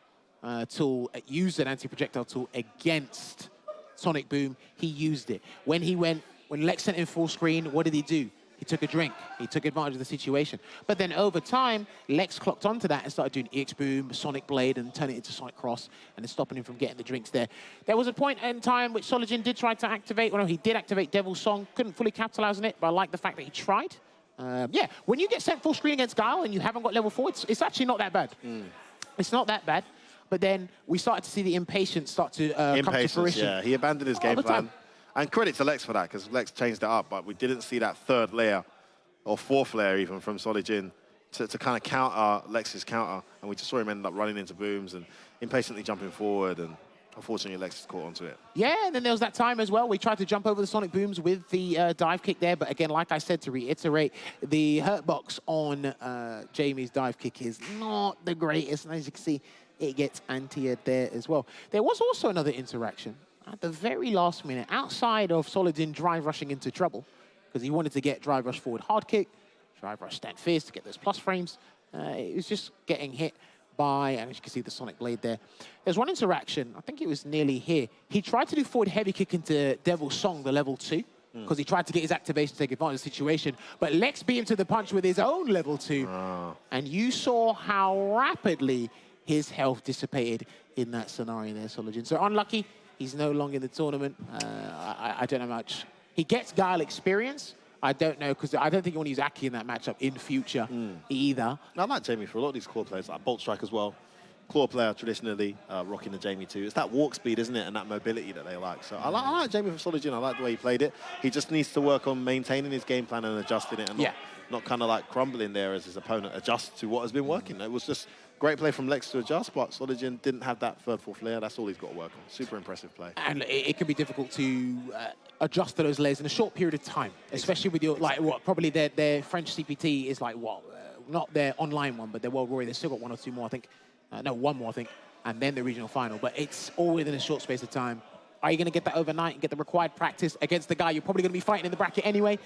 tool, use an anti-projectile tool against Sonic Boom, he used it. When Lex sent in full screen, what did he do? He took a drink. He took advantage of the situation. But then over time, Lex clocked onto that and started doing EX Boom, Sonic Blade, and turning it into Sonic Cross, and then stopping him from getting the drinks there. There was a point in time which Solid Jin did try to activate. Well, no, he did activate Devil's Song. Couldn't fully capitalize on it, but I like the fact that he tried. Yeah, when you get sent full screen against Guile and you haven't got level 4, it's actually not that bad. It's not that bad. But then we started to see the impatience start to come to fruition. Yeah, he abandoned his game plan. And credit to Lex for that, because Lex changed it up, but we didn't see that third layer, or fourth layer even, from Solid Jin to kind of counter Lex's counter. And we just saw him end up running into booms and impatiently jumping forward, and unfortunately Lex caught onto it. Yeah, and then there was that time as well. We tried to jump over the Sonic Booms with the dive kick there, but again, like I said, to reiterate, the hurt box on Jamie's dive kick is not the greatest, and as you can see, it gets anti-ed there as well. There was also another interaction at the very last minute, outside of Solid Jin drive rushing into trouble, because he wanted to get drive rush forward hard kick, drive rush stand fierce to get those plus frames. It was just getting hit by, and as you can see, the Sonic Blade there. There's one interaction, I think it was nearly here. He tried to do forward heavy kick into Devil's Song, the level 2, because he tried to get his activation to take advantage of the situation. But Lex beat him to the punch with his own level 2. And you saw how rapidly his health dissipated in that scenario there, Solid Jin. So unlucky, he's no longer in the tournament. I don't know much. He gets Guile experience. I don't know, because I don't think you want to use Aki in that matchup in future either. No, I like Jamie for a lot of these core players, like Bolt Strike as well. Claw player traditionally rocking the Jamie too. It's that walk speed, isn't it, and that mobility that they like. So I like Jamie from Solid Jin. I like the way he played it. He just needs to work on maintaining his game plan and adjusting it, and not kind of like crumbling there as his opponent adjusts to what has been working. It was just great play from Lex to adjust, but Solid Jin didn't have that third, fourth layer. That's all he's got to work on. Super impressive play. And it can be difficult to adjust to those layers in a short period of time, especially with your, like, what, probably their French CPT is like, what, not their online one, but their World Warrior. They've still got one or two more, I think. No, one more, I think, and then the regional final. But it's all within a short space of time. Are you going to get that overnight and get the required practice against the guy you're probably going to be fighting in the bracket anyway?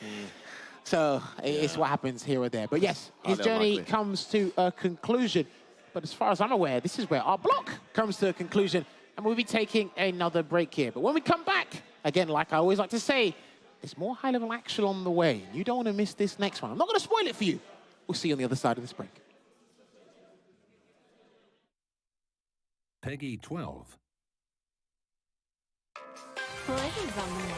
So it's what happens here or there. But yes, his journey comes to a conclusion. But as far as I'm aware, this is where our block comes to a conclusion. And we'll be taking another break here. But when we come back, again, like I always like to say, there's more high-level action on the way. You don't want to miss this next one. I'm not going to spoil it for you. We'll see you on the other side of this break. Peggy 12. Poison's on the menu.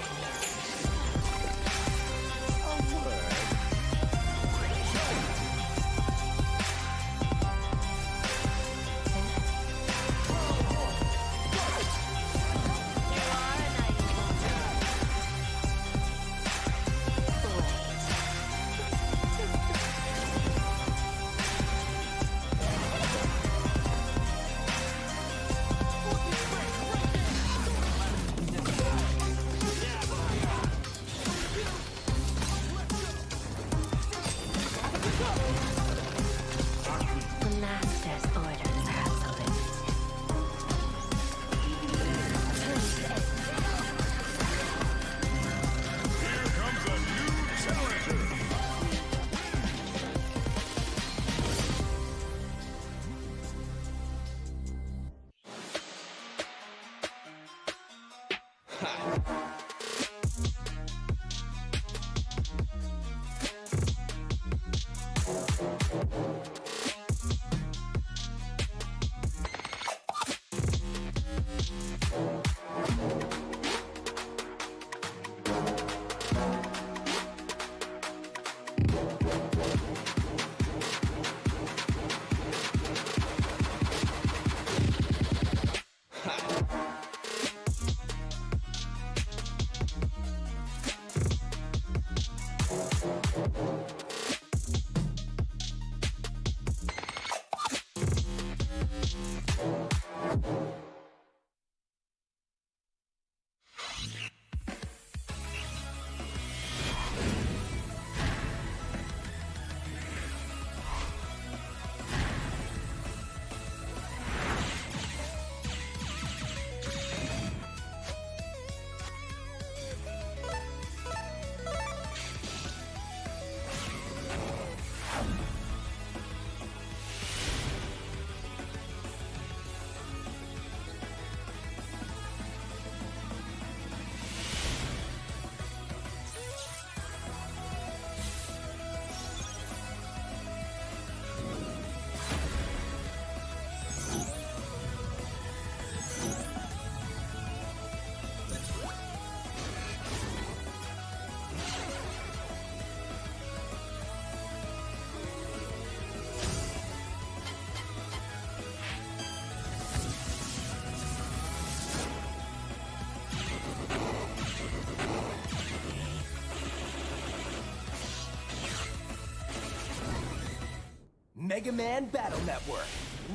Mega Man Battle Network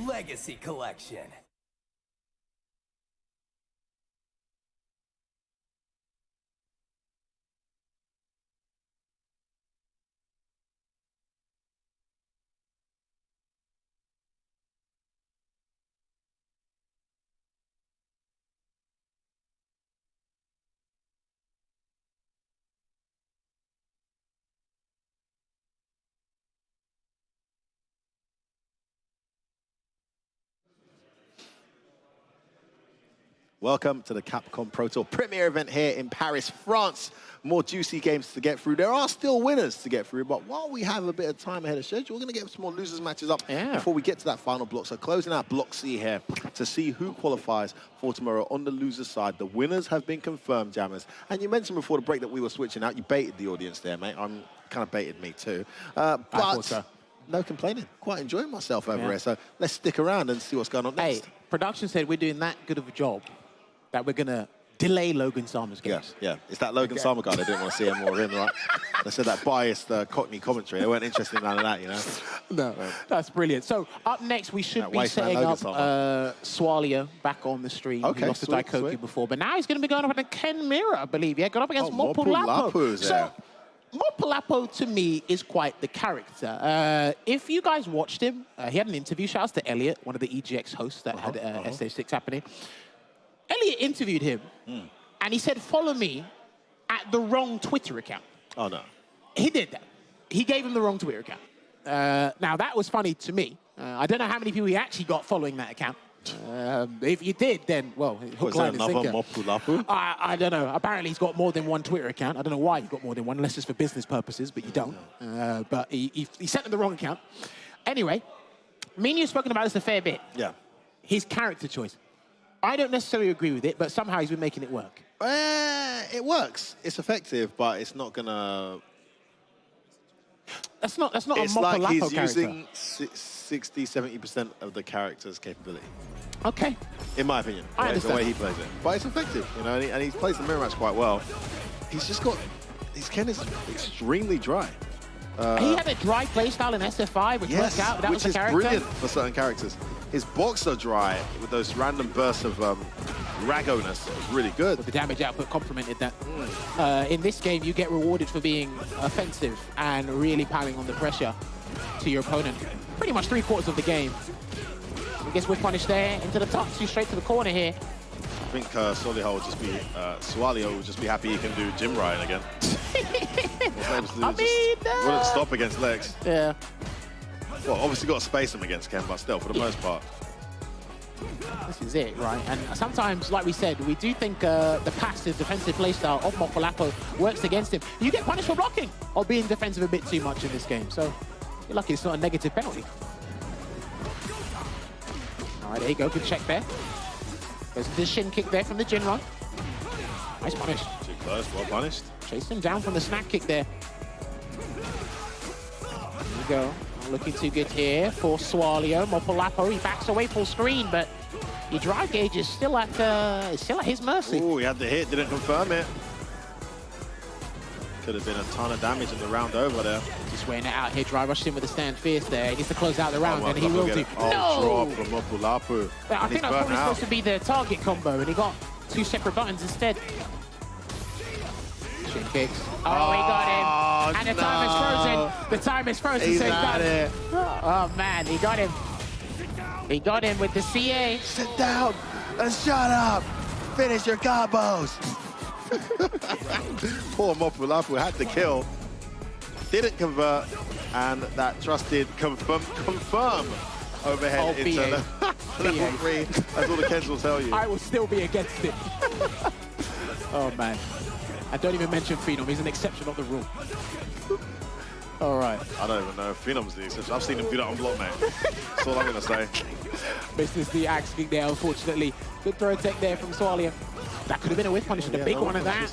Legacy Collection. Welcome to the Capcom Pro Tour premiere event here in Paris, France. More juicy games to get through. There are still winners to get through, but while we have a bit of time ahead of schedule, we're going to get some more losers matches up before we get to that final block. So closing out Block C here to see who qualifies for tomorrow on the loser side. The winners have been confirmed, Jammers. And you mentioned before the break that we were switching out. You baited the audience there, mate. I'm kind of baited me too. But no complaining. Quite enjoying myself over here. So let's stick around and see what's going on next. Hey, production said we're doing that good of a job that we're going to delay Logan Sama's games. Yeah. It's that Logan Sama guy. They didn't want to see him or him, right? They said that biased Cockney commentary. They weren't interested in none of that, you know? No, that's brilliant. So up next, we should be setting up Swalio back on the stream. Okay, he lost to Daikoku before, but now he's going to be going up against Ken Mira, I believe. Yeah, going up against Mopulapo. So Mopulapo, to me, is quite the character. If you guys watched him, he had an interview. Shout out to Elliot, one of the EGX hosts that had SA6 happening. Elliot interviewed him, and he said, follow me at the wrong Twitter account. Oh, no. He did that. He gave him the wrong Twitter account. Now, that was funny to me. I don't know how many people he actually got following that account. If you did, then, well, hook, line, and sinker. I don't know. Apparently, he's got more than one Twitter account. I don't know why you've got more than one, unless it's for business purposes, but you don't. But he sent them the wrong account. Anyway, me and you have spoken about this a fair bit. Yeah. His character choice. I don't necessarily agree with it, but somehow he's been making it work. It works. It's effective, but it's not gonna. That's not a Mopulapo It's like he's character. using 60–70% of the character's capability. Okay. In my opinion, I understand. the way he plays it. But it's effective, you know, and he plays the mirror match quite well. He's just got. His Ken is extremely dry. He had a dry playstyle in SFI, which worked out. That was the character. Which is brilliant for certain characters. His blocks are dry with those random bursts of raggoness. It was really good. The damage output complemented that. In this game, you get rewarded for being offensive and really piling on the pressure to your opponent. Pretty much 3/4 of the game. I guess we're punished there. Into the top, straight to the corner here. I think Swalio will just be Swalio will just be happy he can do Jim Ryan again. Wouldn't stop against Lex. Yeah. Well, obviously got to space him against Ken, but still, for the most part. This is it, right? And sometimes, like we said, we do think the passive defensive playstyle of Mopulapo works against him. You get punished for blocking or being defensive a bit too much in this game. So you're lucky it's not a negative penalty. All right, there you go. Good check there. There's the shin kick there from the Jinron. Nice punish. Too close, well punished. Chased him down from the snap kick there. There you go. Not looking too good here for Swalio. Mopulapo, he backs away full screen, but your drive gauge is still at his mercy. Oh, he had the hit, didn't confirm it. Could have been a ton of damage in the round over there. Just weighing it out here. Dry rushed in with a stand fierce there. He needs to close out the round, and he will do. Oh, drop from Mopulapo. I think that's probably supposed to be the target combo, and he got two separate buttons instead. Shin kicks. Oh, he got him. And the time is frozen. The time is frozen. He's so out there. Oh, man, he got him. He got him with the CA. Sit down and shut up. Finish your combos. Poor Mopulapo had the kill. Didn't convert, and that trusted confirm overhead into level 3. That's all the Kens will tell you. I will still be against it. Oh, man. And don't even mention Phenom. He's an exception, not the rule. All right. I don't even know if Phenom's the exception. I've seen him do that on block, mate. That's all I'm going to say. Misses the axe kick there, unfortunately. Good throw tech there from Swalio. That could have been a whiff punish, a big one of that.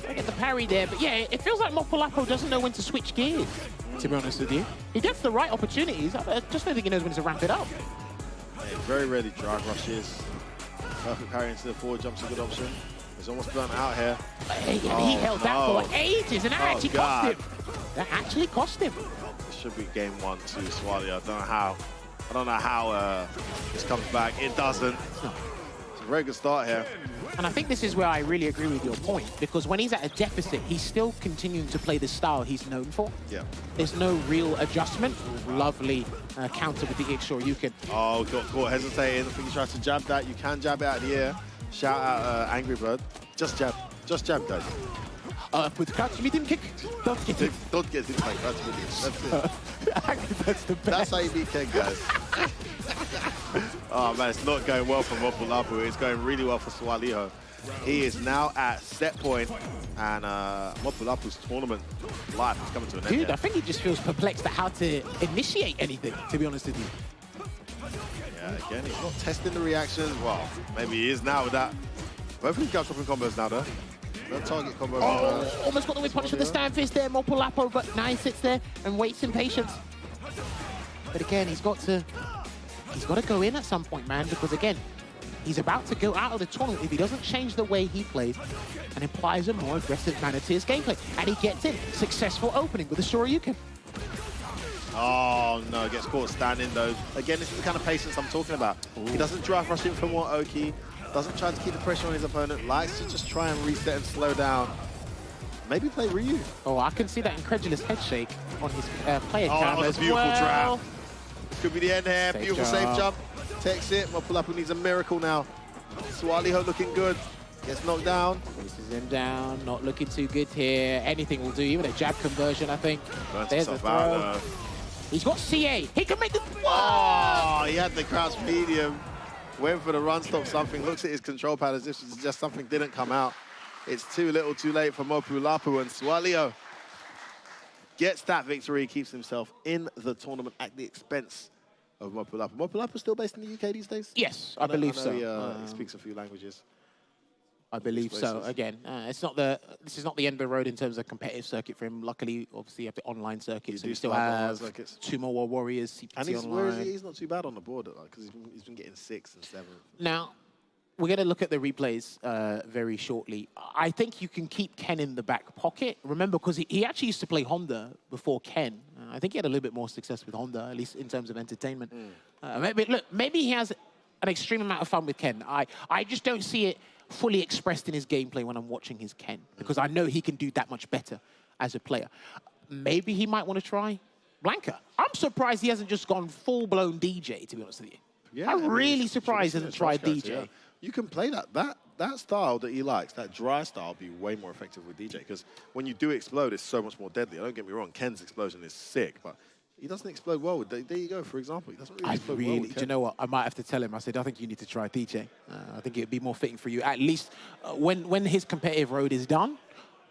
Trying to get the parry there, but yeah, it feels like Mopulapo doesn't know when to switch gears, to be honest with you. He gets the right opportunities, I just don't think he knows when to ramp it up. Yeah, very rarely drive rushes. Perfect parry into the forward jump's a good option. He's almost burnt out here. He held that for ages, and that actually cost him. That actually cost him. should be game 1 to Swallow. I don't know how this comes back. It doesn't. It's a very good start here. And I think this is where I really agree with your point, because when he's at a deficit, he's still continuing to play the style he's known for. Yeah. There's no real adjustment. Lovely counter with the Shoryuken. Oh, got caught hesitating. I think he tried to jab that. You can jab it out of the air. Shout out Angry Bird. Just jab, guys. With crouch medium kick, don't get it. Don't get it like crouch medium. That's it. That's the best. That's how you beat Ken, guys. Oh man, it's not going well for Mopulapu. It's going really well for Swaliho. He is now at set point, and Mopulapu's tournament life is coming to an end. Dude, I think he just feels perplexed at how to initiate anything, to be honest with you. Yeah, again, he's not testing the reactions. Well, maybe he is now with that. Both of these guys dropping combos now, though. No target combo. Almost got the whip punch with the stand fist there, Mopulapu, but now he sits there and waits in patience. But again, he's got to go in at some point, man, because again, he's about to go out of the tournament if he doesn't change the way he plays and applies a more aggressive manner to his gameplay. And he gets in. Successful opening with a Shoryuken. Oh no, gets caught standing though. Again, this is the kind of patience I'm talking about. Ooh. He doesn't drive rush in for more Oki, doesn't try to keep the pressure on his opponent, likes to just try and reset and slow down. Maybe play Ryu. Oh, I can see that incredulous head shake on his player cam. That was a beautiful well. trap. Could be the end here. Beautiful safe jump. Takes it. Mopulapu needs a miracle now. Swaliho looking good. Gets knocked down. Places him down. Not looking too good here. Anything will do. Even a jab conversion, I think. There's the throw. He's got CA. He can make the... Oh, he had the crouch medium. Went for the run stop something. Looks at his control pad as if just something didn't come out. It's too little too late for Mopulapu, and Swaliho gets that victory. Keeps himself in the tournament at the expense of Mopulapu. Mopulapu still based in the UK these days? Yes, I believe so. He speaks a few languages. I believe so. Again, this is not the end of the road in terms of competitive circuit for him. Luckily, obviously, you have the online circuit, so we still have 2 more Warriors, CPT and online. Where is he? He's not too bad on the board, because he's been getting 6th and 7th. Now, we're going to look at the replays very shortly. I think you can keep Ken in the back pocket. Remember, because he actually used to play Honda before Ken. I think he had a little bit more success with Honda, at least in terms of entertainment. Maybe he has an extreme amount of fun with Ken. I just don't see it fully expressed in his gameplay when I'm watching his Ken, because I know he can do that much better as a player. Maybe he might want to try Blanca. I'm surprised he hasn't just gone full-blown DJ, to be honest with you. Yeah, I'm really surprised he hasn't tried DJ. Yeah. You can play that style that he likes, that dry style, be way more effective with DJ, because when you do explode, it's so much more deadly. Don't get me wrong, Ken's explosion is sick, but he doesn't explode well with there you go, for example. He doesn't really explode well with Ken. Do you know what? I might have to tell him. I said, I think you need to try DJ. I think it'd be more fitting for you. At least when his competitive road is done,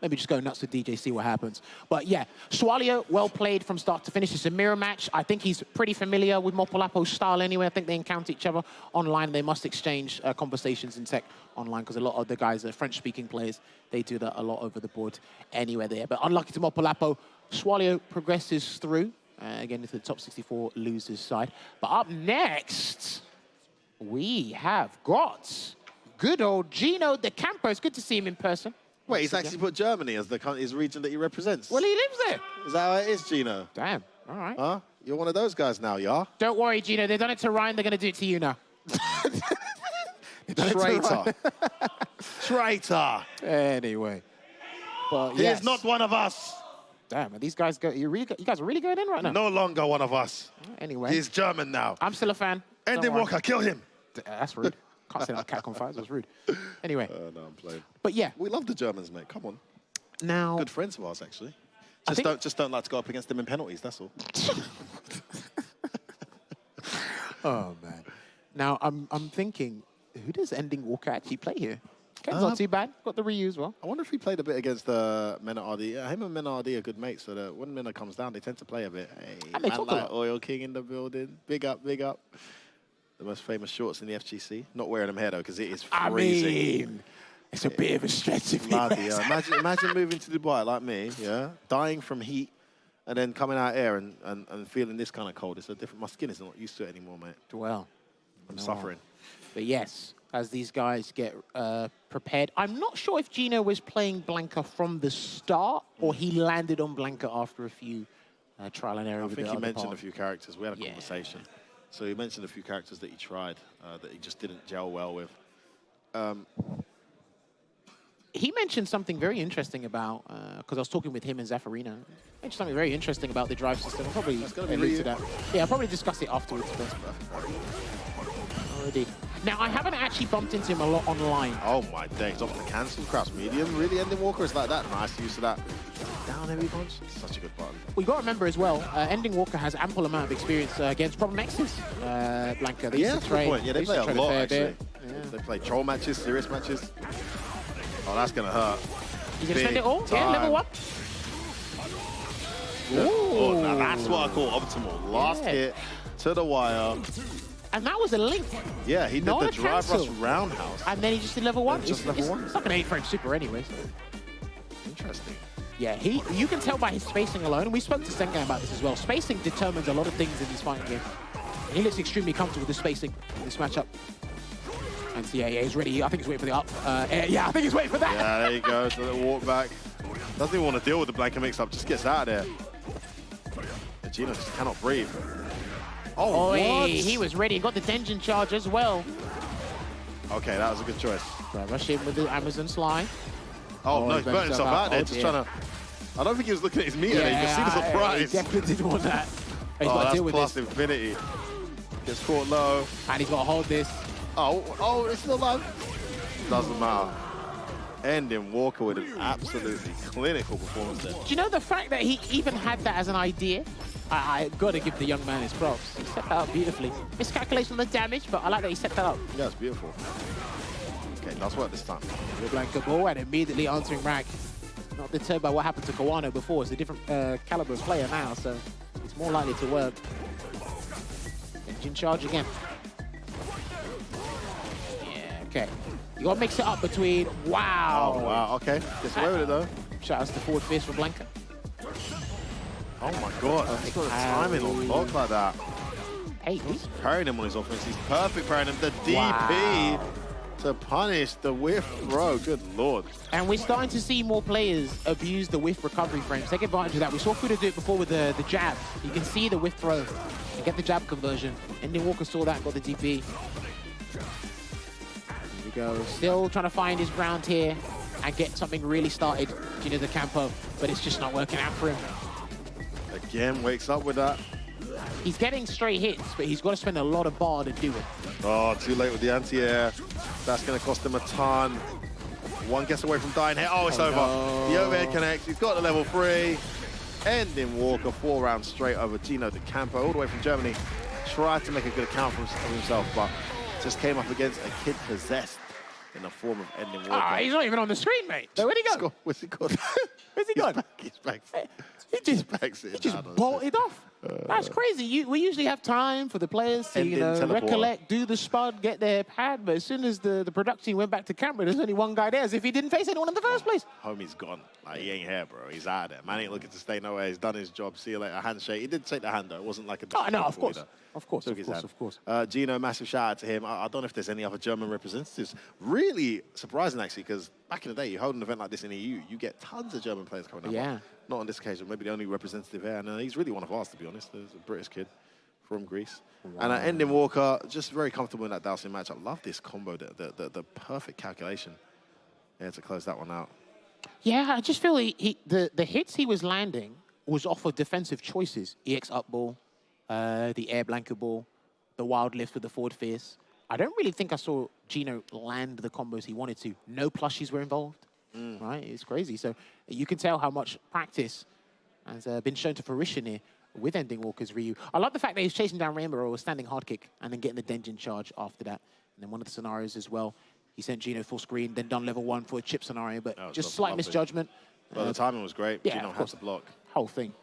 maybe just go nuts with DJ, see what happens. But yeah, Swallow, well played from start to finish. It's a mirror match. I think he's pretty familiar with Mopulapu's style anyway. I think they encounter each other online. They must exchange conversations in tech online, because a lot of the guys are French-speaking players. They do that a lot over the board anywhere there. But unlucky to Mopulapu, Swallow progresses through. Again, into the top 64 losers side. But up next, we have got good old Gino De Campos. Good to see him in person. Wait, he's actually put Germany as his region that he represents. Well, he lives there. Is that how it is, Gino? Damn, all right. Huh? You're one of those guys now, yeah? Don't worry, Gino. They've done it to Ryan. They're going to do it to you now. Traitor. Traitor. Anyway. But he is not one of us. Damn, these guys you guys are really going in right now. No longer one of us. Anyway. He's German now. I'm still a fan. Andy Walker, kill him. That's rude. Can't say that Capcom Fighters. That's rude. Anyway. No, I'm playing. But yeah. We love the Germans, mate. Come on. Now. Good friends of ours, actually. Just don't like to go up against them in penalties, that's all. Oh, man. Now, I'm thinking, who does Ending Walker actually play here? Ken's not too bad. Got the Ryu as well. I wonder if he played a bit against Menard. Him and Menard are good mates, so that when Menard comes down, they tend to play a bit. Hey, and they talk a lot. Oil King in the building. Big up, big up. The most famous shorts in the FGC. Not wearing them here, though, because it is freezing. I mean, it's a bit of a stretch if you Imagine moving to Dubai like me, yeah, dying from heat, and then coming out here and feeling this kind of cold. It's a different. My skin is not used to it anymore, mate. Well, I'm suffering. But yes, as these guys get prepared, I'm not sure if Gino was playing Blanca from the start or he landed on Blanca after a few trial and error. I with think the he other mentioned part. a few characters. We had a conversation. So he mentioned a few characters that he tried that he just didn't gel well with. He mentioned something very interesting about, because I was talking with him and Zafarino. He mentioned something very interesting about the drive system. I'll probably allude to that. Yeah, I'll probably discuss it afterwards. But already. Now, I haven't actually bumped into him a lot online. Oh my days, off the cancel crouch medium. Really, Ending Walker is like that. Nice use of that. Down every punch. Such a good button. We got to remember as well, Ending Walker has ample amount of experience against Problem X's. Blanca, they used to train. Point. Yeah, they play a lot, actually. Yeah. They play troll matches, serious matches. Oh, that's going to hurt. He's going to spend it all? Time. Yeah, level 1. Oh, now that's what I call optimal. Last hit to the wire. And that was a link. Yeah, he did Not the a drive cancel. rush roundhouse. And then he just did level 1. Just level 1. It's like an 8-frame super anyway. So. Interesting. Yeah, you can tell by his spacing alone, and we spoke to Sengai about this as well. Spacing determines a lot of things in this fighting game. And he looks extremely comfortable with the spacing in this matchup. And so, yeah, he's ready. I think he's waiting for the up. Yeah, I think he's waiting for that. Yeah, there you go. So the walk back. Doesn't even want to deal with the blanket mix-up. Just gets out of there. Gino just cannot breathe. Oh, what? He was ready. He got the Tenjin charge as well. Okay, that was a good choice. Right, rush in with the Amazon slide. Oh, no, he's burnt himself out there. Just trying to... I don't think he was looking at his meter there. You can see the surprise. He definitely didn't want that. He's got to that's deal with plus this. infinity. Gets caught low. And he's got to hold this. Oh, it's still alive. Doesn't matter. Ending Walker with an absolutely clinical performance there. Do you know the fact that he even had that as an idea? I got to give the young man his props. He set that up beautifully. Miscalculation on the damage, but I like that he set that up. Yeah, it's beautiful. Okay, does work this time. The Blanca ball and immediately answering rack. Not deterred by what happened to Kawano before. It's a different caliber of player now, so it's more likely to work. Engine charge again. Yeah, okay. You got to mix it up between... Wow. Oh, wow. Okay. Gets away with it, though. Shout out to the forward fist from Blanca. Oh, my God. He's got the timing on block like that. Hey, he's parrying him on his offense. He's perfect parrying him. The DP to punish the whiff throw. Good Lord. And we're starting to see more players abuse the whiff recovery frames. Take advantage of that. We saw Fudo do it before with the jab. You can see the whiff throw and get the jab conversion. Ending Walker saw that and got the DP. Here we go. Still trying to find his ground here and get something really started. Gino the Campo, but it's just not working out for him. Again, wakes up with that. He's getting straight hits, but he's got to spend a lot of bar to do it. Oh, too late with the anti-air. That's going to cost him a ton. One gets away from dying here. Oh, it's over. No. The overhead connects. He's got the level 3. Ending Walker 4 rounds straight over Gino de Campo, all the way from Germany. Tried to make a good account for himself, but just came up against a kid possessed in the form of Ending Walker. Ah, he's not even on the screen, mate. So where'd he go? Where's he gone? Where's he gone? He's back. He just bolted off. That's crazy. We usually have time for the players to recollect, do the spud, get their pad, but as soon as the production team went back to camera, there's only one guy there, as if he didn't face anyone in the first place. Homie's gone. Like, he ain't here, bro. He's out of there. Man ain't looking to stay nowhere. He's done his job. See you later. Handshake. He did take the hand, though. It wasn't like a... Oh, no, of course. Of course. Gino, massive shout out to him. I don't know if there's any other German representatives. Really surprising, actually, because back in the day, you hold an event like this in the EU, you get tons of German players coming up. Yeah. Not on this occasion. Maybe the only representative here. And he's really one of ours, to be honest. There's a British kid from Greece. Wow. And Ending Walker, just very comfortable in that Dowsing match. I love this combo, the perfect calculation. Yeah, to close that one out. Yeah, I just feel the hits he was landing was off of defensive choices. EX up ball, the air blanket ball, the wild lift with the forward fierce. I don't really think I saw Gino land the combos he wanted to. No plushies were involved, right? It's crazy. So you can tell how much practice has been shown to fruition here with Ending Walker's Ryu. I like the fact that he's chasing down Rainbow or standing hard kick and then getting the Denjin charge after that. And then one of the scenarios as well, he sent Gino full screen, then done level 1 for a chip scenario, but just slight misjudgment. But the timing was great. Yeah, Gino had to block. Whole thing.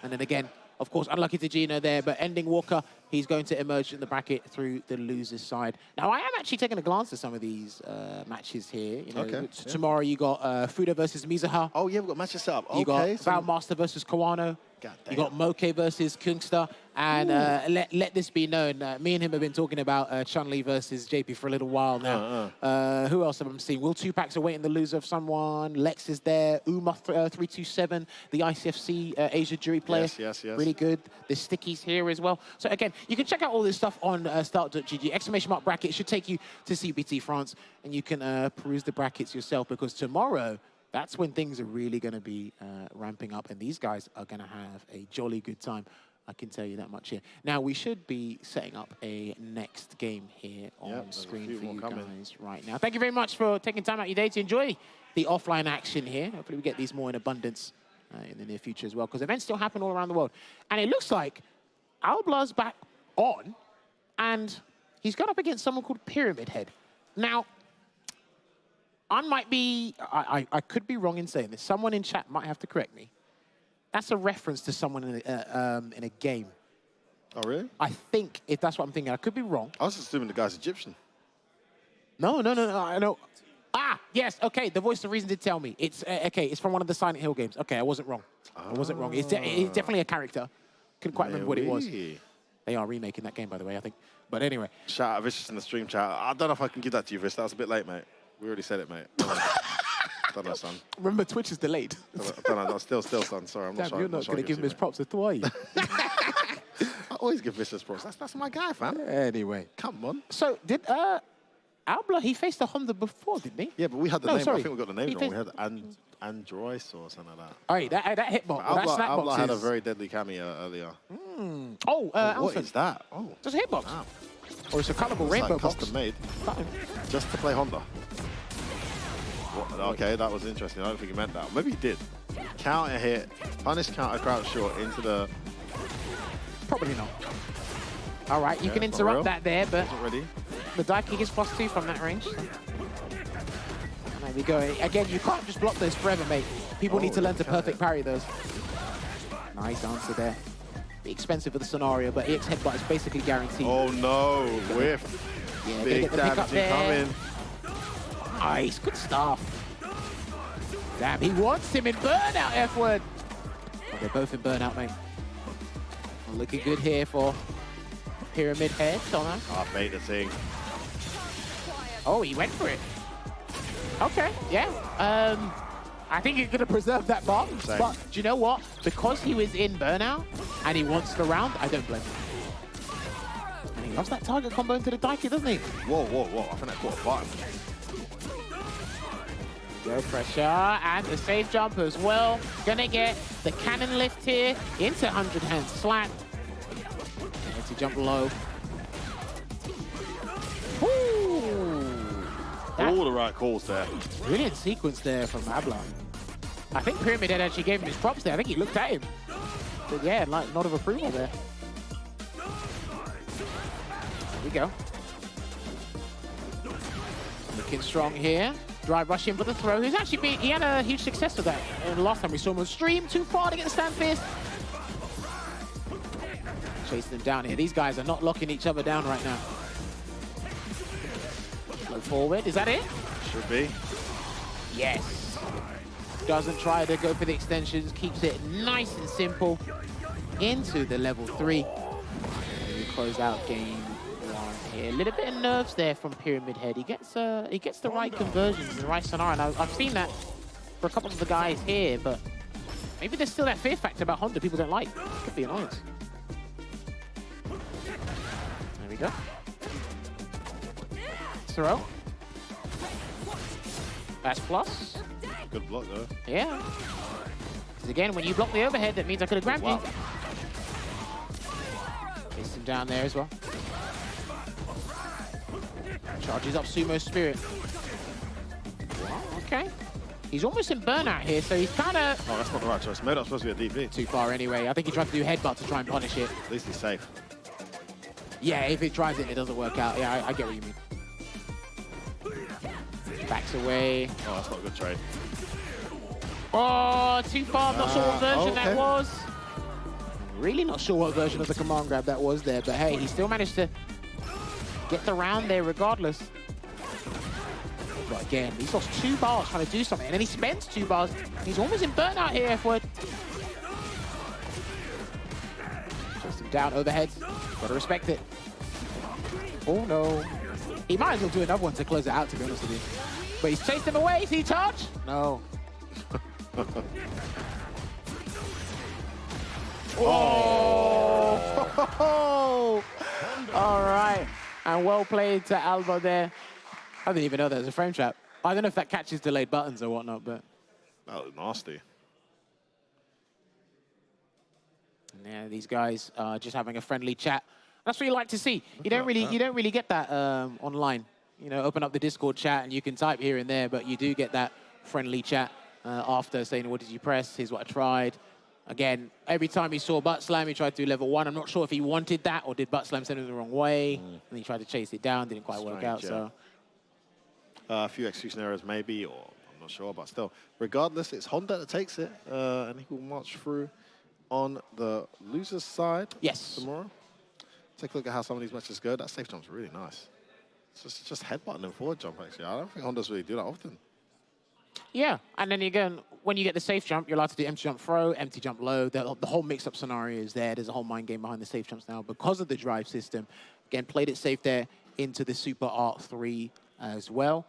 And then again, of course, unlucky to Gino there, but Ending Walker, he's going to emerge in the bracket through the loser's side. Now, I am actually taking a glance at some of these matches here. You know, tomorrow you got Fudo versus Mizuha. Oh, yeah, we've got matches set up. You got Valmaster versus Kawano, You got Moke versus Kungster. And let this be known, me and him have been talking about Chun-Li versus JP for a little while now. Who else have I seen? Will Tupac's awaiting the loser of someone. Lex is there. Uma 327, the ICFC Asia jury player. Yes. Really good. The Stickies here as well. So again, you can check out all this stuff on start.gg. ! Bracket. It should take you to CPT France, and you can peruse the brackets yourself, because tomorrow, that's when things are really going to be ramping up, and these guys are going to have a jolly good time. I can tell you that much here. Now, we should be setting up a next game here on screen for you guys right now. Thank you very much for taking time out of your day to enjoy the offline action here. Hopefully, we get these more in abundance in the near future as well, because events still happen all around the world. And it looks like Albla's back on, and he's gone up against someone called Pyramid Head. Now, I could be wrong in saying this. Someone in chat might have to correct me. That's a reference to someone in a game. Oh, really? I think, if that's what I'm thinking. I could be wrong. I was assuming the guy's Egyptian. No, I know. Ah, yes, okay, the voice of reason did tell me. It's, okay, it's from one of the Silent Hill games. Okay, I wasn't wrong. I wasn't wrong. It's definitely a character. Couldn't quite remember what it was. They are remaking that game, by the way, I think. But anyway. Shout out Vicious in the stream chat. I don't know if I can give that to you, Vish. That was a bit late, mate. We already said it, mate. Don't know, son. Remember, Twitch is delayed. Don't know. Still, son. Sorry, I'm not sure. You're not going to give him his props at all, are you? I always give Vicious props. That's my guy, fam. Anyway. Come on. So, did Albla, he faced a Honda before, didn't he? Yeah, but we had the name. Sorry. I think we got the name wrong. We had Androis or something like that. Oh, yeah, that hitbox. Albla had a very deadly cameo earlier. Oh, what is that? Oh, just a hitbox. Wow. Or it's a colorful rainbow box. Custom made. Just to play Honda. Okay, that was interesting. I don't think he meant that. Maybe he did. Counter hit, punish counter crouch short into the... Probably not. All right, you can interrupt that there, but ready. The die kick is +2 from that range. There we go. Again, you can't just block those forever, mate. People need to learn to perfect parry those. Nice answer there. Be expensive for the scenario, but EX headbutt is basically guaranteed. Oh no, whiff. Yeah, big damage coming. Nice, good stuff. Damn, he wants him in burnout, F-word. Oh, they're both in burnout, mate. Well, looking good here for Pyramid Head, Donna. Oh, mate, the thing. Oh, he went for it. Okay, yeah. I think he could have preserved that bar. Same. But do you know what? Because he was in burnout and he wants the round, I don't blame him. And he loves that target combo into the Daiki, doesn't he? Whoa. I think that caught a button. Low pressure and the safe jump as well. Gonna get the cannon lift here into 100 hand slap. And to jump low. Ooh. All the right calls there. Brilliant sequence there from Abla. I think Pyramid Head actually gave him his props there. I think he looked at him. But yeah, like nod of approval there. There we go. Looking strong here. Drive rush in for the throw. He's actually he had a huge success with that. And last time we saw him on stream, too far to get the stand fist. Chasing them down here. These guys are not locking each other down right now. Go forward. Is that it? Should be. Yes. Doesn't try to go for the extensions. Keeps it nice and simple into the level 3. And we close out game 1 here. A little bit of nerves there from Pyramid Head. He gets the right conversions, the right scenario. And I've seen that for a couple of the guys here, but maybe there's still that fear factor about Honda people don't like. Could be annoyance. There we go. Throw. That's plus. Good block though. Yeah. Because again, when you block the overhead, that means I could have grabbed you. Face him down there as well. Charges up Sumo's spirit. Wow, okay. He's almost in burnout here, so he's kind of... Oh, that's not the right choice. Menard's supposed to be a DP. Too far anyway. I think he tried to do headbutt to try and punish it. At least he's safe. Yeah, if he tries it, it doesn't work out. Yeah, I get what you mean. Backs away. Oh, that's not a good trade. Oh, too far. I'm not sure what version that was. Really not sure what version of the command grab that was there, but hey, he still managed to get the round there regardless. But again, he's lost 2 bars trying to do something, and then he spends 2 bars. He's almost in burnout here, F-word. down overhead. Gotta respect it. Oh no. He might as well do another one to close it out, to be honest with you. But he's chased him away. Is he charged? No. Oh! All right. And well played to Alba there. I didn't even know there was a frame trap. I don't know if that catches delayed buttons or whatnot, but... That was nasty. Yeah, these guys are just having a friendly chat. That's what you like to see. You don't really get that online. You know, open up the Discord chat and you can type here and there, but you do get that friendly chat after saying, what did you press? Here's what I tried. Again, every time he saw Butt Slam, he tried to do level 1. I'm not sure if he wanted that or did Butt Slam send him the wrong way. And he tried to chase it down, didn't quite work out. Yeah. So A few execution errors maybe, or I'm not sure, but still. Regardless, it's Honda that takes it, and he will march through on the loser's side tomorrow. Take a look at how some of these matches go. That safe jump's really nice. It's just headbutting and forward jump, actually. I don't think Hondas really do that often. yeah, and then again, when you get the safe jump, you're allowed to do empty jump throw, empty jump low. The whole mix-up scenario is there. There's a whole mind game behind the safe jumps now because of the drive system. Again, played it safe there into the Super Art 3 as well.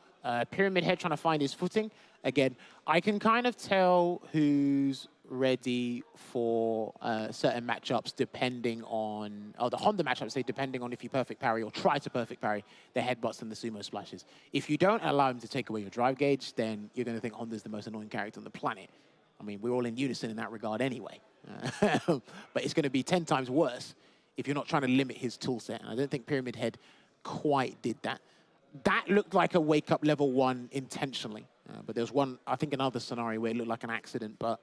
Pyramid Head trying to find his footing. Again, I can kind of tell who's ready for certain matchups depending on, the Honda matchups, say, depending on if you perfect parry or try to perfect parry the headbutts and the sumo splashes. If you don't allow him to take away your drive gauge, then you're going to think Honda's the most annoying character on the planet. I mean, we're all in unison in that regard anyway. But it's going to be 10 times worse if you're not trying to limit his tool set. And I don't think Pyramid Head quite did that. That looked like a wake-up level 1 intentionally. But there's one, I think, another scenario where it looked like an accident, but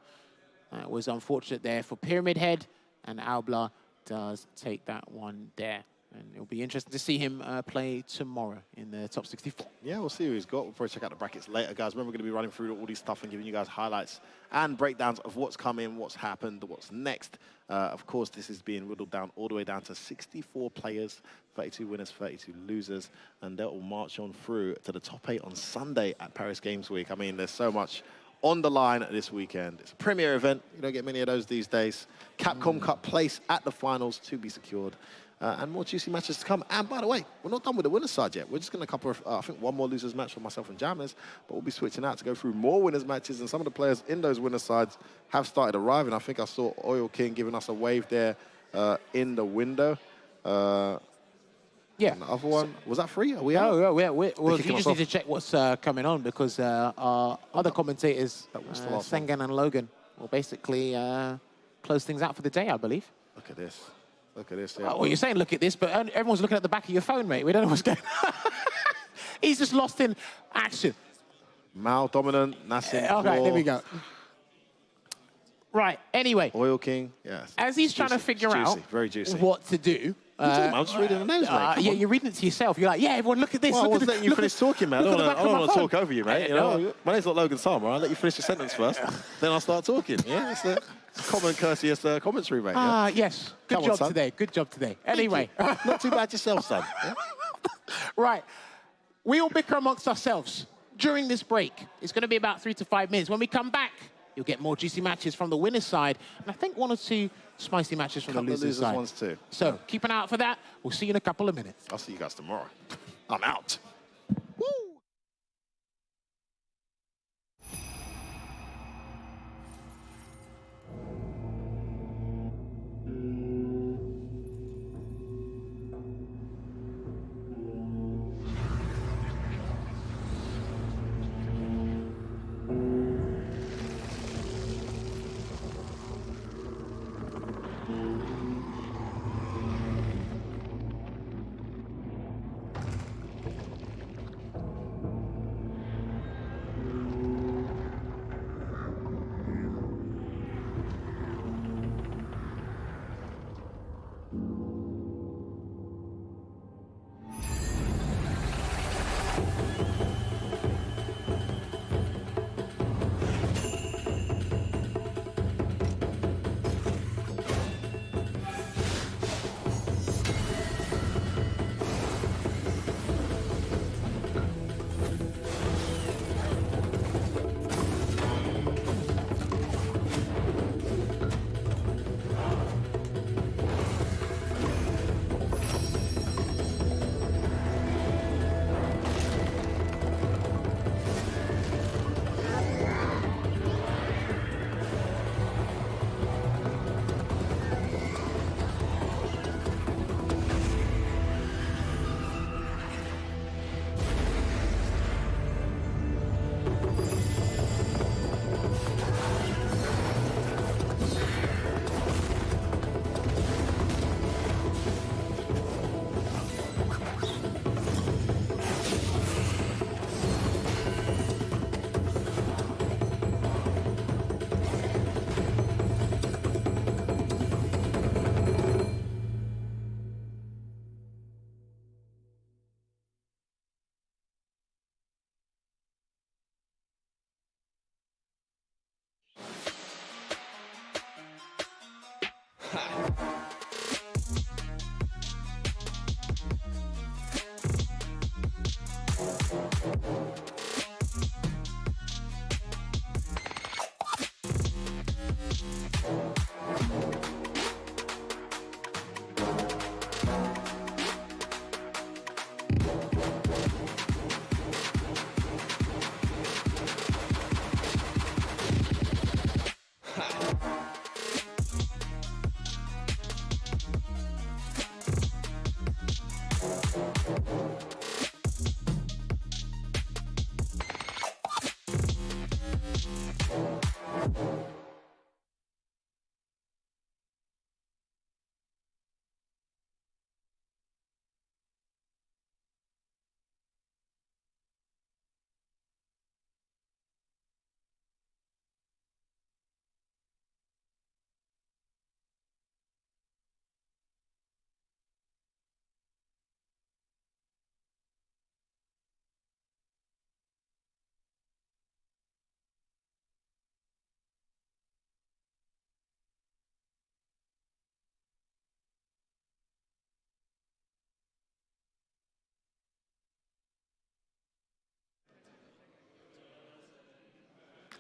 it was unfortunate there for Pyramid Head, and Albla does take that one there. And it'll be interesting to see him play tomorrow in the top 64. Yeah, we'll see who he's got. We'll probably check out the brackets later, guys. Remember, we're going to be running through all these stuff and giving you guys highlights and breakdowns of what's coming, what's happened, what's next. Of course, this is being whittled down all the way down to 64 players, 32 winners, 32 losers, and that will march on through to the top 8 on Sunday at Paris Games Week. I mean, there's so much on the line this weekend. It's a premier event. You don't get many of those these days. Capcom Cup place at the finals to be secured. And more juicy matches to come. And by the way, we're not done with the winner's side yet. We're just going to cover, I think, one more losers match for myself and Jammers, but we'll be switching out to go through more winners matches, and some of the players in those winners sides have started arriving. I think I saw Oil King giving us a wave there in the window. Yeah. And the other one, was that free? Are we out? Oh, yeah. Well, you just need to check what's coming on, because our other commentators, Sengan and Logan, will basically close things out for the day, I believe. Look at this. Look at this. Yeah. Well, you're saying look at this, but everyone's looking at the back of your phone, mate. We don't know what's going on. He's just lost in action. Mal dominant, Nasim. Okay, there we go. Right, anyway. Oil King, yes. As he's trying to figure out what to do. I'm just reading the names, mate. Yeah, you're reading it to yourself. You're like, yeah, everyone, look at this. Well, I look was letting you finish talking, man. I don't want to talk over you, mate. You know, my name's not Logan Sama. I'll let you finish your sentence first, then I'll start talking. Yeah, it's a common courteous commentary, mate. Ah, yes. Good job today. Good job today. Anyway. Not too bad yourself, son. Yeah? Right. We all bicker amongst ourselves during this break. It's going to be about 3 to 5 minutes. When we come back, you'll get more juicy matches from the winner's side, and I think 1 or 2 spicy matches from the loser's side. Ones too. So keep an eye out for that. We'll see you in a couple of minutes. I'll see you guys tomorrow. I'm out.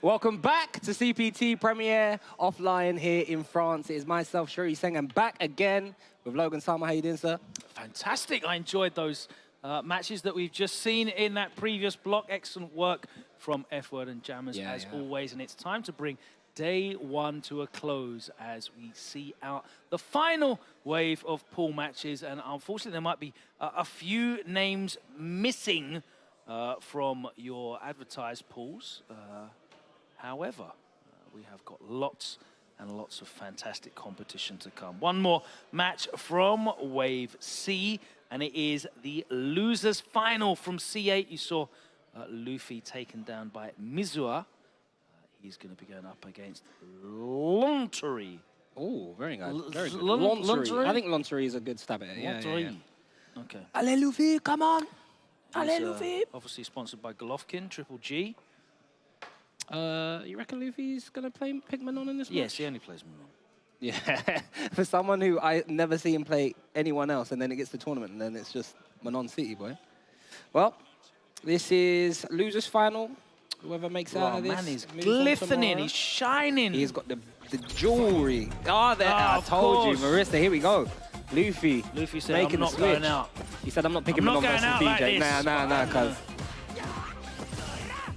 Welcome back to CPT Premiere Offline here in France. It is myself, Shuri Seng, and back again with Logan Sama. How you doing, sir? Fantastic. I enjoyed those matches that we've just seen in that previous block. Excellent work from F-Word and Jammers as always. And it's time to bring day one to a close as we see out the final wave of pool matches. And unfortunately, there might be a few names missing from your advertised pools. However, we have got lots and lots of fantastic competition to come. One more match from Wave C, and it is the losers final from C8. You saw Luffy taken down by Mizuha. He's going to be going up against Lontery. Oh, very good. Very good. Lontery. I think Lontery is a good stab at it. Yeah. Okay. Allez, Luffy, come on. Allez, Luffy. Obviously sponsored by Golovkin, Triple G. You reckon Luffy's going to pick Menard in this match? Yes, he only plays Menard. Yeah. For someone who I never see him play anyone else, and then it gets to the tournament, and then it's just Menard City, boy. Well, this is losers final. Whoever makes out of this. Man, he's glistening, he's shining. He's got the jewelry. Oh, there, I told you, Marissa, here we go. Luffy said, making I'm not the switch. going out. He said, I'm not picking Menard versus DJ. Like nah, cuz.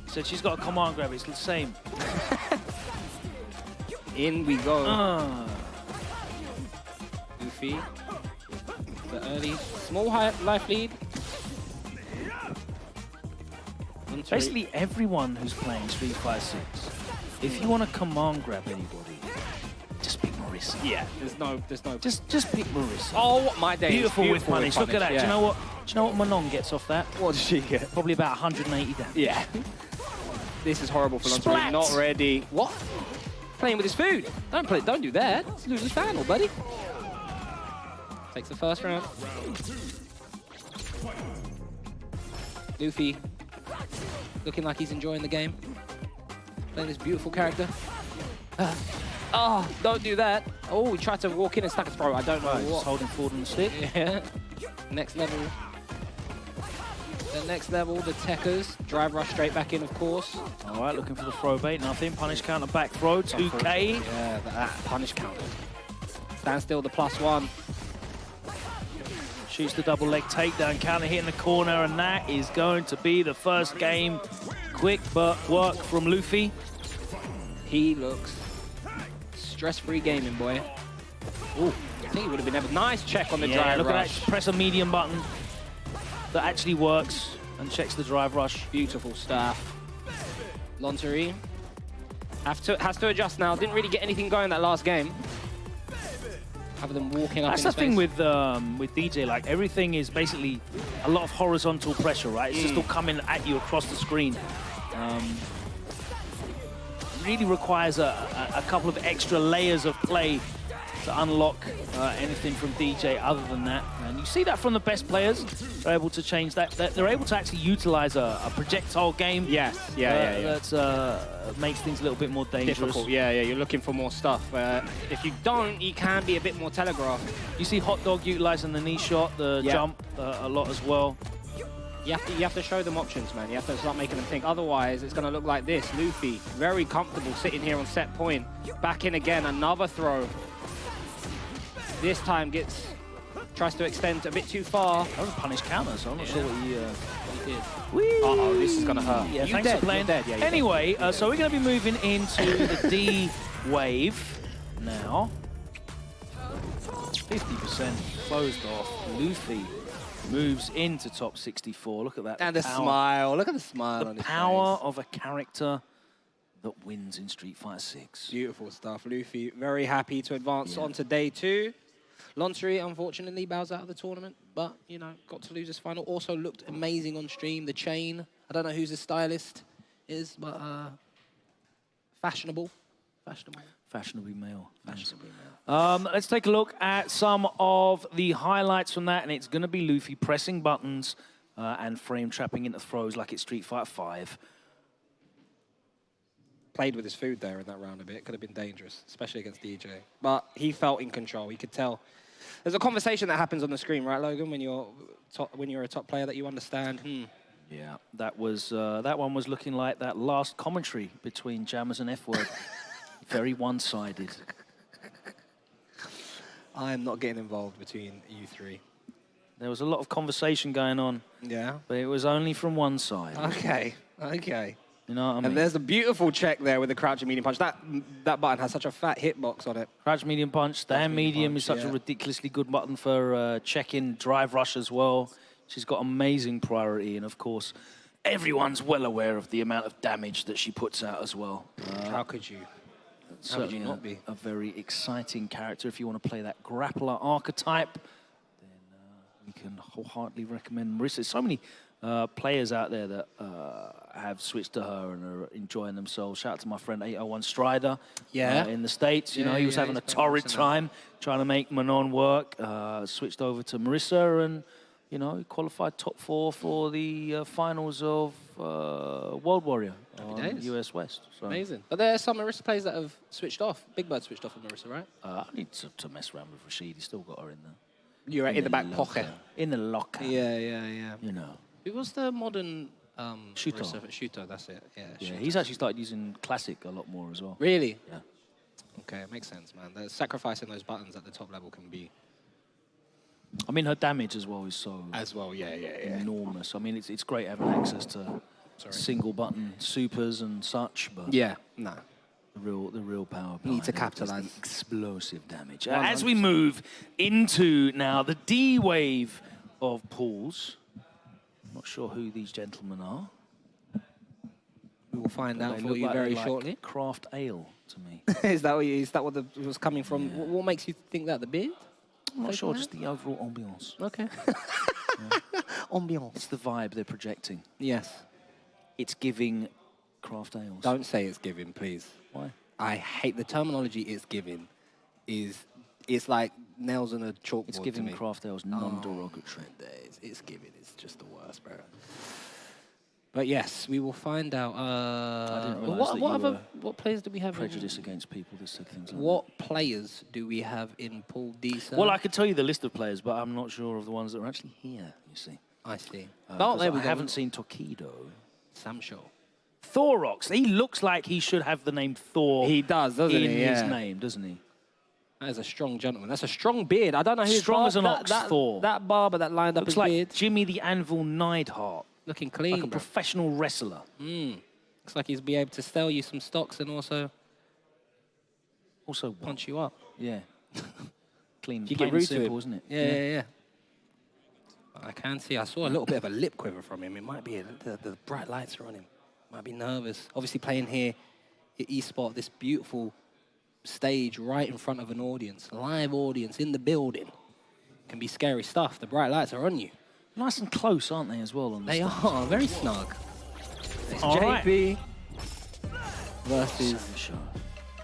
He said, she's got a command grab, it's the same. In we go. Luffy, the early, small life lead. Basically, everyone who's playing Street Fighter 6, if you want to command grab anybody, just pick Marissa. Yeah, there's no. Just pick Marissa. Oh my days! Beautiful with punish. Look at that. Yeah. Do you know what Manon gets off that? What does she get? Probably about 180 damage. Yeah. This is horrible for Lontery. Not ready. What? Playing with his food. Don't do that. It's losers final, buddy. Takes the first round. Luffy looking like he's enjoying the game. Playing this beautiful character. Oh, don't do that. Oh, he tried to walk in and stuck his throat. I don't know what. He's holding forward on the stick. Yeah. Next level. The next level, the techers. Drive rush straight back in, of course. All right, looking for the throw bait. Nothing. Punish counter back throw. 2K. Yeah, that punish counter. Stand still, the +1. Shoots the double leg takedown, counter hit in the corner, and that is going to be the first game. Quick work from Luffy. He looks stress-free gaming, boy. Ooh, I think he would have been able. Nice check on the drive look rush. at that. Press a medium button that actually works and checks the drive rush. Beautiful stuff. Lontery has to adjust now. Didn't really get anything going that last game. Other than walking up. That's the thing with DJ. Like everything is basically a lot of horizontal pressure, right? It's just all coming at you across the screen. Really requires a couple of extra layers of play to unlock anything from DJ other than that. And you see that from the best players. They're able to change that. They're able to actually utilize a projectile game. Yes, yeah. That makes things a little bit more dangerous. Difficult, yeah. You're looking for more stuff. If you don't, you can be a bit more telegraphed. You see Hot Dog utilizing the knee shot, the jump a lot as well. You have to show them options, man. You have to start making them think. Otherwise, it's going to look like this. Luffy, very comfortable sitting here on set point. Back in again, another throw. This time tries to extend a bit too far. That was a punish counter, so I'm not sure what he did. Uh-oh, this is going to hurt. Yeah, thanks for playing. Yeah, anyway, so we're going to be moving into the D wave now. 50% closed off. Luffy moves into top 64. Look at that. And the smile. Look at the smile on his face. The power of a character that wins in Street Fighter 6. Beautiful stuff. Luffy very happy to advance on to day 2. Lontery, unfortunately, bows out of the tournament, but, you know, got to lose his final. Also looked amazing on stream. The chain, I don't know who's the stylist is, but fashionable. Fashionably male. Fashionably male. Let's take a look at some of the highlights from that, and it's going to be Luffy pressing buttons and frame trapping into throws like it's Street Fighter 5. Played with his food there in that round a bit. Could have been dangerous, especially against DJ. But he felt in control. He could tell. There's a conversation that happens on the screen, right, Logan, when you're a top player that you understand. Yeah, that one was looking like that last commentary between Jammers and F-Word. Very one-sided. I am not getting involved between you three. There was a lot of conversation going on. Yeah. But it was only from one side. Okay, okay. You know what I mean? And there's a beautiful check there with the crouching medium punch. That button has such a fat hitbox on it. Crouch medium punch. Stand medium is such a ridiculously good button for checking drive rush as well. She's got amazing priority, and of course, everyone's well aware of the amount of damage that she puts out as well. How could you? Certainly not be? A very exciting character. If you want to play that grappler archetype, then we can wholeheartedly recommend Marissa. There's so many players out there that have switched to her and are enjoying themselves. Shout out to my friend 801 Strider in the States. You know, he was having a torrid time trying to make Manon work. Switched over to Marissa and, you know, he qualified top 4 for the finals of World Warrior on US West. So. Amazing. But there are some Marissa players that have switched off. Big Bird switched off of Marissa, right? I need to mess around with Rashid. He's still got her in there. You're in the back pocket. In the locker. Yeah, yeah, yeah. You know. Who was the modern Shooter. Shooter, that's it. Yeah, Yeah, he's actually started using Classic a lot more as well. Really? Yeah. Okay, it makes sense, man. The sacrificing those buttons at the top level can be... I mean, her damage as well is so... yeah. Enormous. I mean, it's great having access to single button supers and such, but... Yeah, no. The real power. Need to capitalize. Explosive damage. As we move into now the D wave of pools, not sure who these gentlemen are. We will find out for you very shortly. Craft ale to me. Is that what was coming from? Yeah. What makes you think that? The beard? I'm not sure, just the overall ambiance. Okay. Ambiance. It's the vibe they're projecting. Yes. It's giving craft ales. Don't say it's giving, please. Why? I hate the terminology it's giving. It's like nails on a chalkboard. It's giving craft ales non-derogatory. It's giving. It's just the worst, bro. But yes, we will find out. I didn't realise what players do we have? Prejudice against people that said things like what players do we have in Pool D, sir? Well, I could tell you the list of players, but I'm not sure of the ones that are actually here, you see. I see. I haven't seen Tokido. Samsho. Thorox. He looks like he should have the name Thor. He does, doesn't he? In his name, doesn't he? That is a strong gentleman. That's a strong beard. I don't know who strong as an ox. Thor. That barber that lined up his like beard. Jimmy the Anvil Neidhart. Looking clean, like a professional wrestler. Looks like he's be able to sell you some stocks and also what? Punch you up. Yeah. Clean. You get rude to him, isn't it? Yeah. I can see. I saw a little bit of a lip quiver from him. It might be the bright lights are on him. Might be nervous. Obviously playing here at eSport, this beautiful stage right in front of an audience, live audience in the building. Can be scary stuff. The bright lights are on you. Nice and close, aren't they, as well? On the they stage? are, very snug. It's All JP versus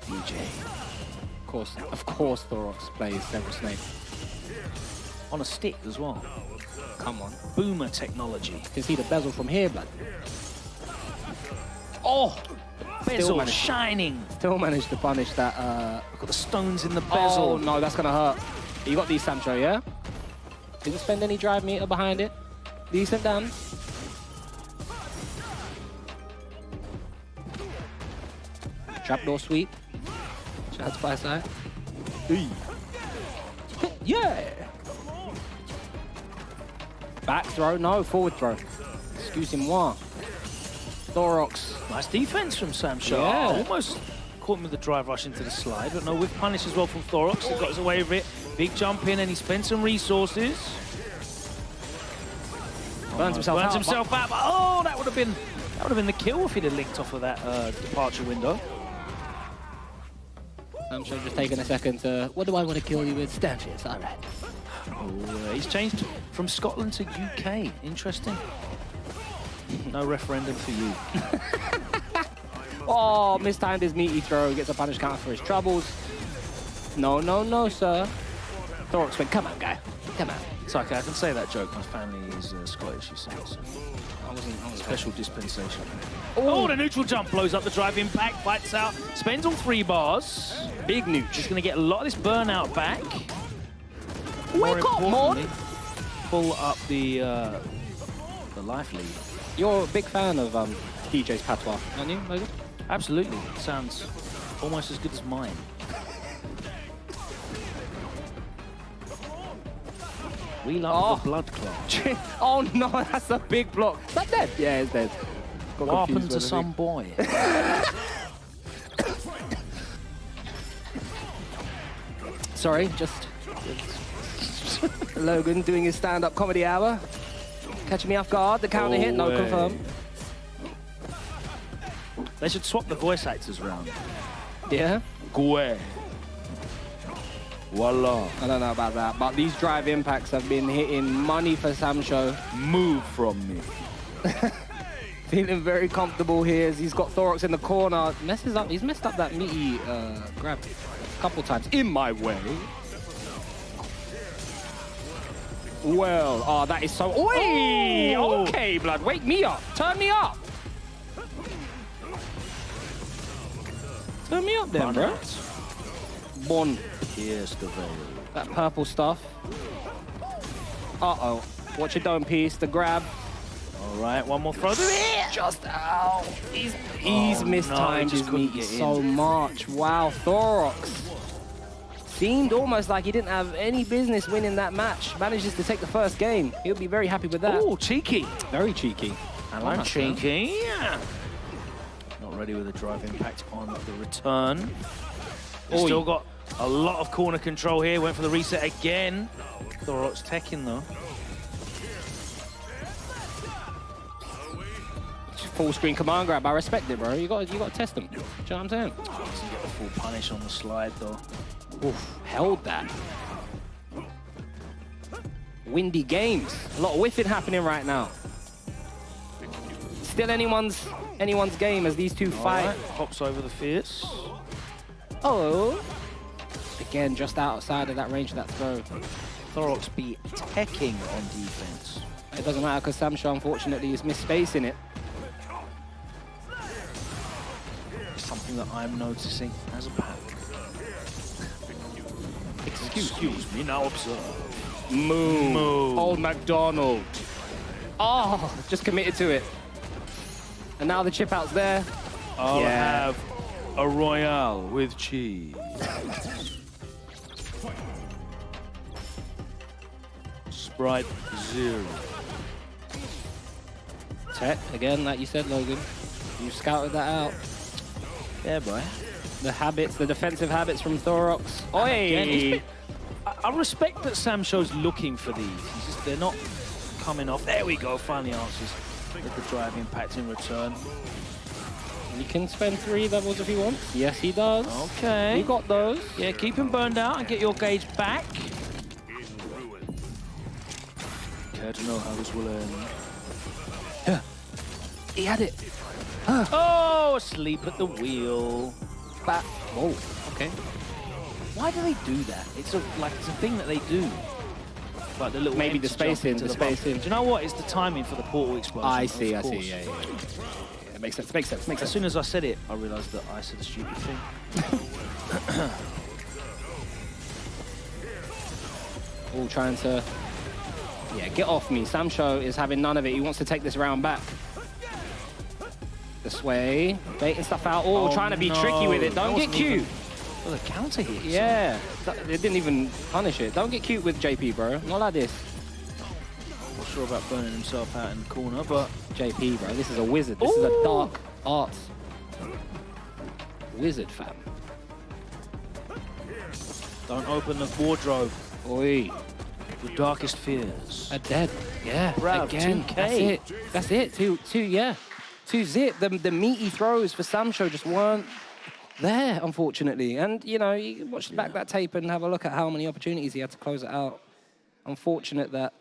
DJ. Of course, Thorox plays Several Snake. On a stick as well. Come on. Boomer technology. You can see the bezel from here, blood. Oh! Bezel shining. Still managed to punish that. Look at the stones in the bezel. Oh, no, that's going to hurt. You got these, Samsho, yeah? Didn't spend any drive meter behind it. Decent damage. Trapdoor sweep. Shots by side. Yeah! Back throw, no, forward throw. Excusez-moi. Thorox. Nice defense from Samsho. Yeah. Almost caught him with the drive rush into the slide, but no whiff punish as well from Thorox. He got his away with it. Big jump in, and he spent some resources. Burns himself out. Oh, that would have been the kill if he'd have linked off of that departure window. Samsho just taking a second to, what do I want to kill you with? Stanfields, all right. Oh, he's changed from Scotland to UK. Interesting. No referendum for you. Oh, mistimed his meaty throw. Gets a punish counter for his troubles. No, sir. Thorox went, come on, guy. Come on. It's okay, I can say that joke. My family is Scottish, you see. So. I wasn't special dispensation. Oh, the neutral jump blows up the drive impact, fights out, spends all 3 bars. Big neutral. He's going to get a lot of this burnout back. Wake up, Mod! Pull up the life lead. You're a big fan of DJ's patois, aren't you, Logan? Absolutely. Sounds almost as good as mine. We love the blood clot. Oh no, that's a big block. Is that dead? Yeah, it's dead. Got What confused happened to with some boy? Sorry, just Logan doing his stand-up comedy hour. Catching me off guard. The counter hit, no confirm. They should swap the voice actors around. Yeah? Gue. Voila. I don't know about that, but these drive impacts have been hitting money for Samsho. Move from me. Feeling very comfortable here as he's got Thorax in the corner. Messes up. He's messed up that meaty grab a couple times. In my way. Well, oh, that is so... Oi! Oh. Okay, blood. Wake me up. Turn me up. Turn me up then, bro. Bon. Pierce the veil. That purple stuff. Uh-oh. Watch your dome piece. The grab. All right, one more throw. Just out. He's mistimed his meat so much. Wow, Thorax seemed almost like he didn't have any business winning that match. Manages to take the first game. He'll be very happy with that. Oh, cheeky. Very cheeky. I like cheeky. Not ready with a drive impact on the return. Still got a lot of corner control here. Went for the reset again. Thorax teching though. Full screen command grab. I respect it, bro. You got to test them. Do you know what I'm saying? Doesn't get the full punish on the slide though. Oof, held that. Windy games. A lot of whiffing happening right now. Still anyone's game as these two fight. Right, hops over the fierce. Oh. Again, just outside of that range of that throw. Thorax be teching on defense. It doesn't matter because Samsho, unfortunately, is misspacing it. Something that I'm noticing as a pack. Excuse me, now observe. Move. Move. Old McDonald. Oh, just committed to it. And now the chip out's there. I'll have a Royale with cheese. Sprite 0. Tech, again, like you said, Logan. You scouted that out. Yeah, boy. The habits, the defensive habits from Thorax. Oi! I respect that Samsho's looking for these. They're not coming off. There we go, finally answers with the drive impact in return. He can spend 3 levels if he wants. Yes, he does. Okay. You got those. Yeah, keep him burned out and get your gauge back. Care to know how this will end? He had it. Oh, asleep at the wheel. Back. Oh, okay. Why do they do that? It's a thing that they do. Like the little maybe the spacing, Do you know what? It's the timing for the portal explosion. I see. Yeah. It makes sense. Makes sense. As soon as I said it, I realised that I said a stupid thing. All trying to, get off me. Samsho is having none of it. He wants to take this round back. This way, baiting stuff out. Oh, trying to be tricky with it. Don't get cute. Well, the counter hit. Yeah, they didn't even punish it. Don't get cute with JP, bro. Not like this. Not sure about burning himself out in the corner, but JP, bro, this is a wizard. This is a dark arts wizard, fam. Don't open the wardrobe. Oi. The darkest fears. Are dead. Yeah, Bravo, again. 2K. That's it. Two zip. The meaty throws for Samsho just weren't there, unfortunately. And, you know, you can watch back that tape and have a look at how many opportunities he had to close it out. Unfortunate that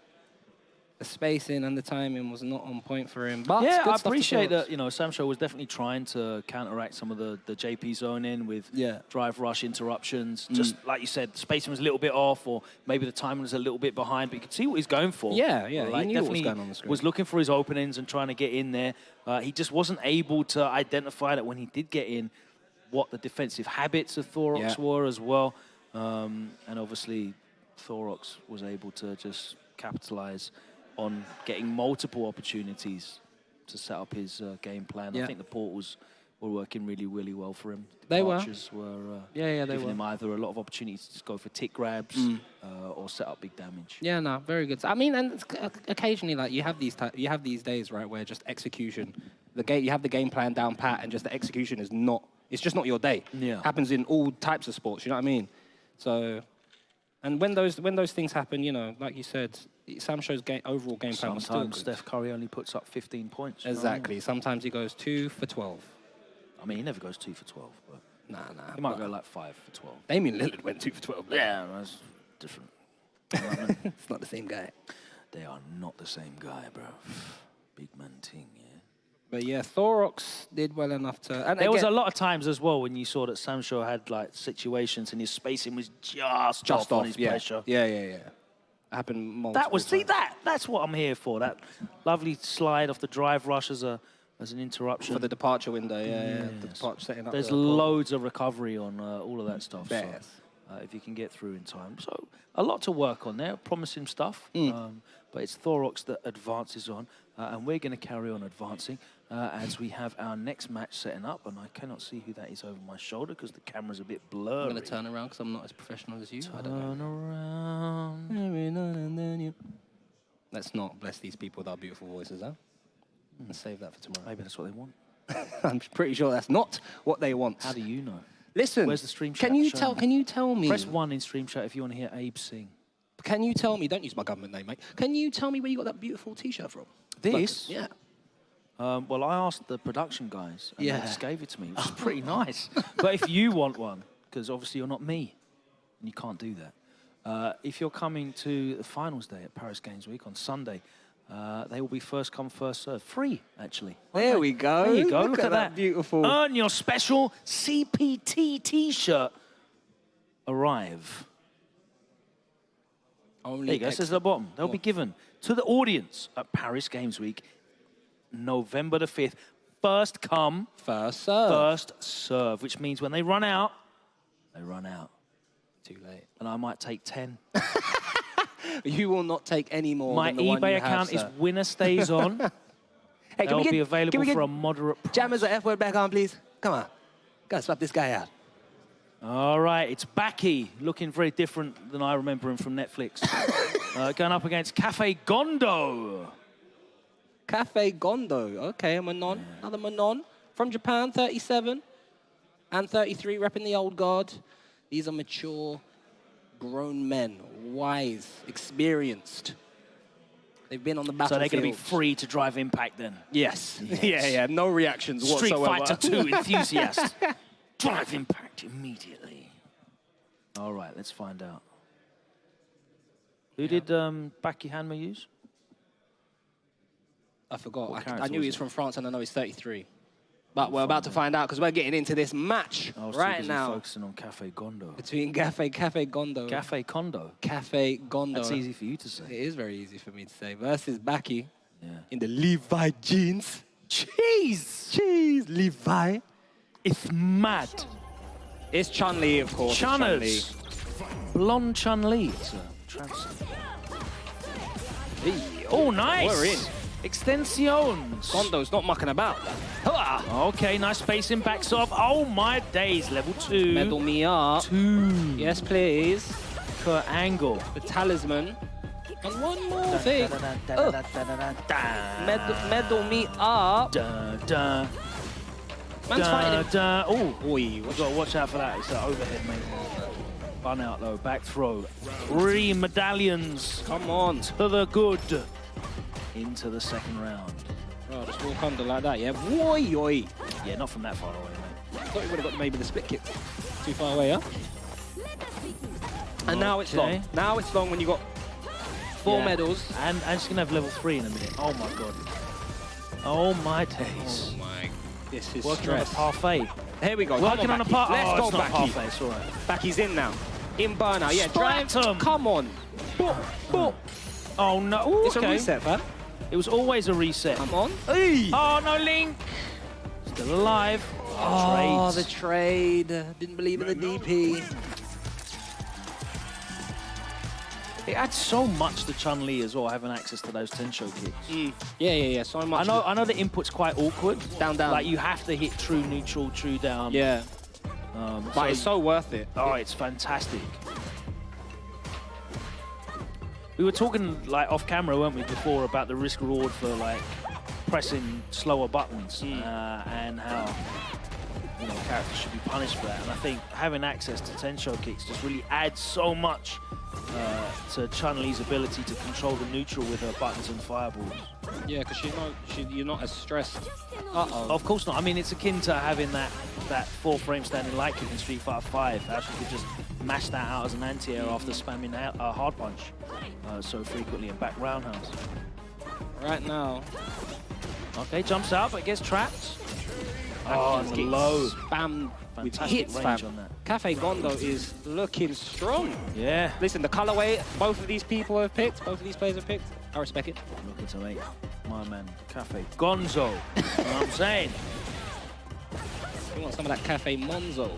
the spacing and the timing was not on point for him. But yeah, I appreciate that, you know, Samsho was definitely trying to counteract some of the JP zone in with drive rush interruptions. Just like you said, the spacing was a little bit off, or maybe the timing was a little bit behind, but you could see what he's going for. Yeah, like, he knew what was going on the screen. Was looking for his openings and trying to get in there. He just wasn't able to identify that when he did get in, what the defensive habits of Thorax were as well. And obviously, Thorax was able to just capitalize on getting multiple opportunities to set up his game plan. Yeah. I think the portals were working really, really well for him. They were. Archers were they giving were. him either a lot of opportunities to go for tick grabs or set up big damage. Yeah, no, very good. I mean, and occasionally, like you have these days, right, where just execution, you have the game plan down pat, and just the execution is not. It's just not your day. Yeah, happens in all types of sports. You know what I mean? So, and when those things happen, you know, like you said, Sam Show's overall game plan was still good. Sometimes Steph Curry only puts up 15 points. Exactly. Sometimes he goes 2 for 12. I mean, he never goes 2 for 12, but nah. He might go like 5 for 12. Damian Lillard went 2 for 12. Yeah, that's different. It's not the same guy. They are not the same guy, bro. Big man ting, yeah. But yeah, Thorox did well enough to. And there was a lot of times as well when you saw that Sam Shaw had like situations and his spacing was just off on his pressure. Yeah. Happened multiple times. That's what I'm here for. That lovely slide off the drive rush as an interruption. For the departure window, yeah. The departure setting up. There's loads of recovery on all of that stuff. So, if you can get through in time. So a lot to work on there, promising stuff. But it's Thorox that advances on, and we're going to carry on advancing as we have our next match setting up. And I cannot see who that is over my shoulder because the camera's a bit blurry. I'm going to turn around because I'm not as professional as you. I don't know. Turn around. Every now and then you... Let's not bless these people with our beautiful voices, huh? Let's save that for tomorrow. Maybe that's what they want. I'm pretty sure that's not what they want. How do you know? Listen, where's the stream chat? Can you tell me? Press 1 in stream chat if you want to hear Abe sing. Can you tell me? Don't use my government name, mate. Can you tell me where you got that beautiful T-shirt from? This? Yeah. Well, I asked the production guys, and they just gave it to me, which is pretty nice. But if you want one, because obviously you're not me, and you can't do that. If you're coming to the finals day at Paris Games Week on Sunday, they will be first come, first served. Free, actually. There we go. There you go. Look at that beautiful. Earn your special CPT T-shirt. Arrive. Only there you go. It says at the bottom. They'll be given to the audience at Paris Games Week, November the 5th. First come, first serve. First serve, which means when they run out, they run out. Too late. And I might take 10. You will not take any more. My than the one eBay you account have, is winner stays on. Hey, They'll be available for a moderate price. Jammers or F-word back on, please. Come on. Gotta swap this guy out. All right, it's Baki, looking very different than I remember him from Netflix. Going up against Cafe Gondo. Cafe Gondo. Okay, a Manon. Another Manon. From Japan, 37 and 33, repping the old guard. These are mature, grown men, wise, experienced. They've been on the battlefield. So they're going to be free to drive Impact then? Yes. Yeah. No reactions whatsoever. Street Fighter 2 enthusiast. Drive Impact immediately. All right, let's find out. Who did Baki Hanma use? I forgot. I character knew he was from France, and I know he's 33. But we're about to find out because we're getting into this match right now. Focusing on Cafe Gondo. Between Cafe Gondo. Cafe Kondo. Cafe Gondo. That's easy for you to say. It is very easy for me to say. Versus Baki in the Levi jeans. Jeez, Levi. It's mad. It's Chun-Li, of course. Chunners. Blonde Chun-Li. It's a trans. Oh, nice. We're in. Extensions. Gondo's not mucking about. Okay, nice spacing, backs off. Oh my days, level 2. Medal me up. 2. Yes, please. Per angle. The talisman. And one more thing. Medal me up. Man's fighting him. Oh, we've got to watch out for that. It's an overhead, mate. Bun out low, back throw. 3 medallions. Come on. To the good. Into the second round. Oh, just walk under like that, yeah? Oi. Yeah, not from that far away, mate. I thought you would have got maybe the split kick. Too far away, huh? And now it's long. Now it's long when you got 4 medals. And I'm just going to have level 3 in a minute. Oh, my God. Oh, my days. Oh, my. This is working stress. on a parfait. Here we go. Working on a parfait. Let's go, it's not Baki. parfait. It's all right. Baki's in now. In burnout. Yeah, drive. Splat 'em. Come on. Oh, no. Ooh, It's a reset, fam. It was always a reset. Come on. Hey. Oh, no, Link. Still alive. Oh, the trade. Didn't believe in the DP. It adds so much to Chun-Li as well, having access to those Tensho kicks. Yeah. So much. I know the input's quite awkward. Down. Like, you have to hit true neutral, true down. Yeah. But it's so worth it. Oh, it's fantastic. We were talking, like, off camera, weren't we, before, about the risk reward for, like, pressing slower buttons and how, you know, characters should be punished for that. And I think having access to Tensho kicks just really adds so much to Chun-Li's ability to control the neutral with her buttons and fireballs. Yeah, because you're not as stressed. Of course not. I mean, it's akin to having that 4-frame standing light kick in Street Fighter 5. How she could just mash that out as an anti-air after spamming a hard punch so frequently and back roundhouse. Right now. Okay, jumps out, but gets trapped. Oh, it's low. Spam with Fantastic hits, range fam. on that. Cafe Gondo is looking strong. Yeah. Listen, the colorway both of these people have picked, both of these players have picked, I respect it. Looking to make my man Cafe Gonzo. You know what I'm saying? We want some of that Cafe Monzo.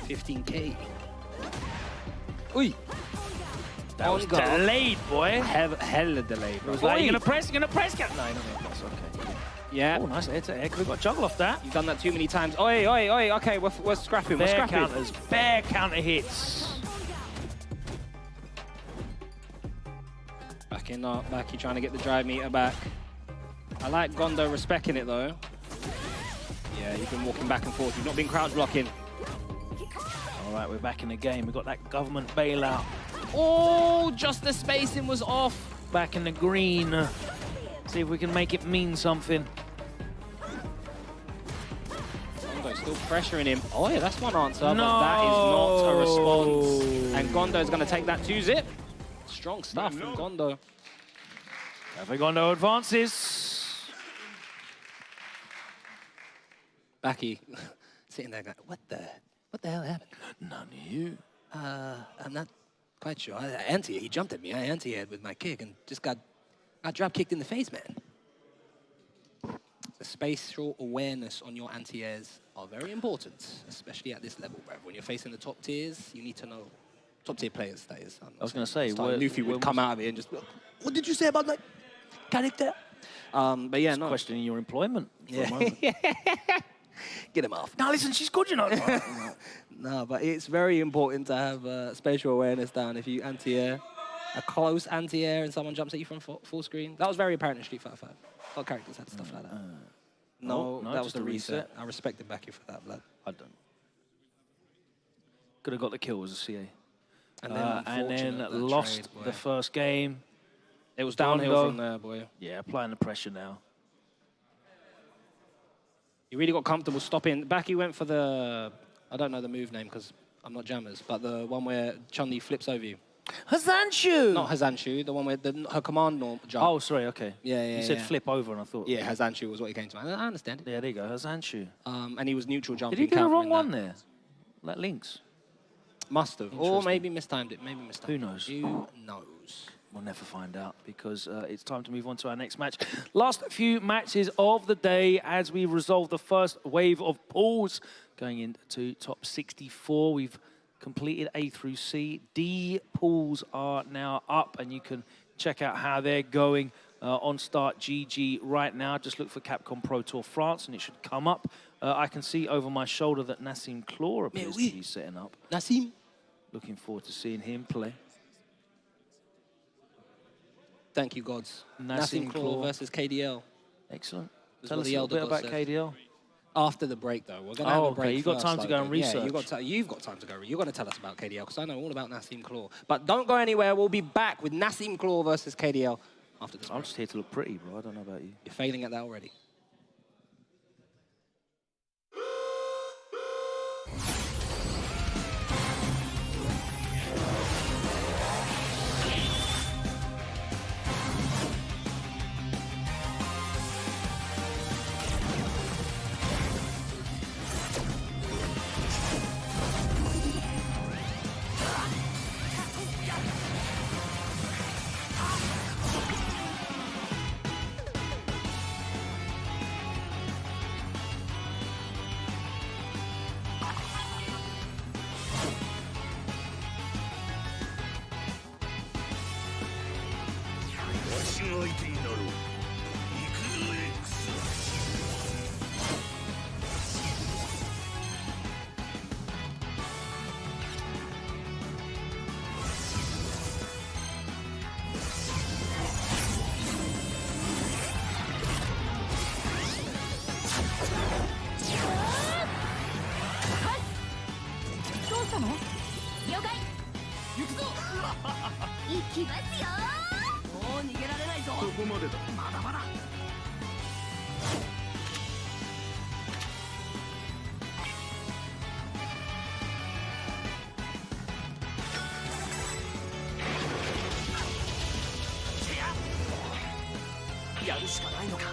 15K. Ui. That was delayed, boy. Hella delayed, bro. It was like, you're gonna press, Cap. No, that's okay. Yeah. Oh, nice air to air. Could have got juggle off that. You've done that too many times. Oi. Okay, we're scrapping. We're scrapping. Counters, fair counter hits. Backing up, Baki trying to get the drive meter back. I like Gondo respecting it though. Yeah, he's been walking back and forth. He's not been crouch blocking. All right, we're back in the game. We've got that government bailout. Oh, just the spacing was off. Back in the green. See if we can make it mean something. Gondo still pressuring him. Oh yeah, that's one answer, but that is not a response. And Gondo's going to take that 2-zip. Strong stuff from Gondo. Cafe Gondo advances. Baki sitting there going, what the hell happened? None of you. I'm not quite sure. He jumped at me. I anti-aired with my kick and just got drop kicked in the face, man. The spatial awareness on your anti-airs are very important, especially at this level, bro. When you're facing the top tiers, you need to know. Top tier players, that is. I was going to say, Luffy would come out of it and just, what did you say about my character? But yeah, no. Questioning your employment for a moment. Get him off. Now listen, she's good, you know. No, but it's very important to have spatial awareness down if you anti-air. A close anti-air and someone jumps at you from full screen. That was very apparent in Street Fighter 5. A lot of characters had stuff like that. No, that was the reset. I respected Baki for that, blood. I don't. Could have got the kill as a CA. And then lost the first game. It was downhill from there, boy. Yeah, applying the pressure now. He really got comfortable stopping. Baki went for the, I don't know the move name because I'm not jammers, but the one where Chun-Li flips over you. Hazanshu! Not Hazanshu, the one where her command jump. Oh, sorry, okay. Yeah. You said flip over and I thought... Yeah, Hazanshu was what he came to. I understand it. Yeah, there you go, Hazanshu. And he was neutral jumping. Did he do the wrong one there? Like links? Must have. Or maybe mistimed it. Who knows? Who knows? We'll never find out because it's time to move on to our next match. Last few matches of the day as we resolve the first wave of pools going into top 64. We've completed A through C. D pools are now up and you can check out how they're going on Start GG right now. Just look for Capcom Pro Tour France and it should come up. I can see over my shoulder that Nasim Claw appears to be setting up. Nasim. Looking forward to seeing him play. Thank you, gods. Nasim Claw versus KDL. Excellent. That's Tell what us the a little bit elder about god KDL. After the break, though. We're going to have a break you've got first, time to go and research. Yeah, you've got time to go. You're going to tell us about KDL, because I know all about Nasim Claw. But don't go anywhere. We'll be back with Nasim Claw versus KDL after this break. I'm just here to look pretty, bro. I don't know about you. You're failing at that already. 行きますよ。もう逃げられないぞ。ここまでだ。まだまだ。やるしかないのか。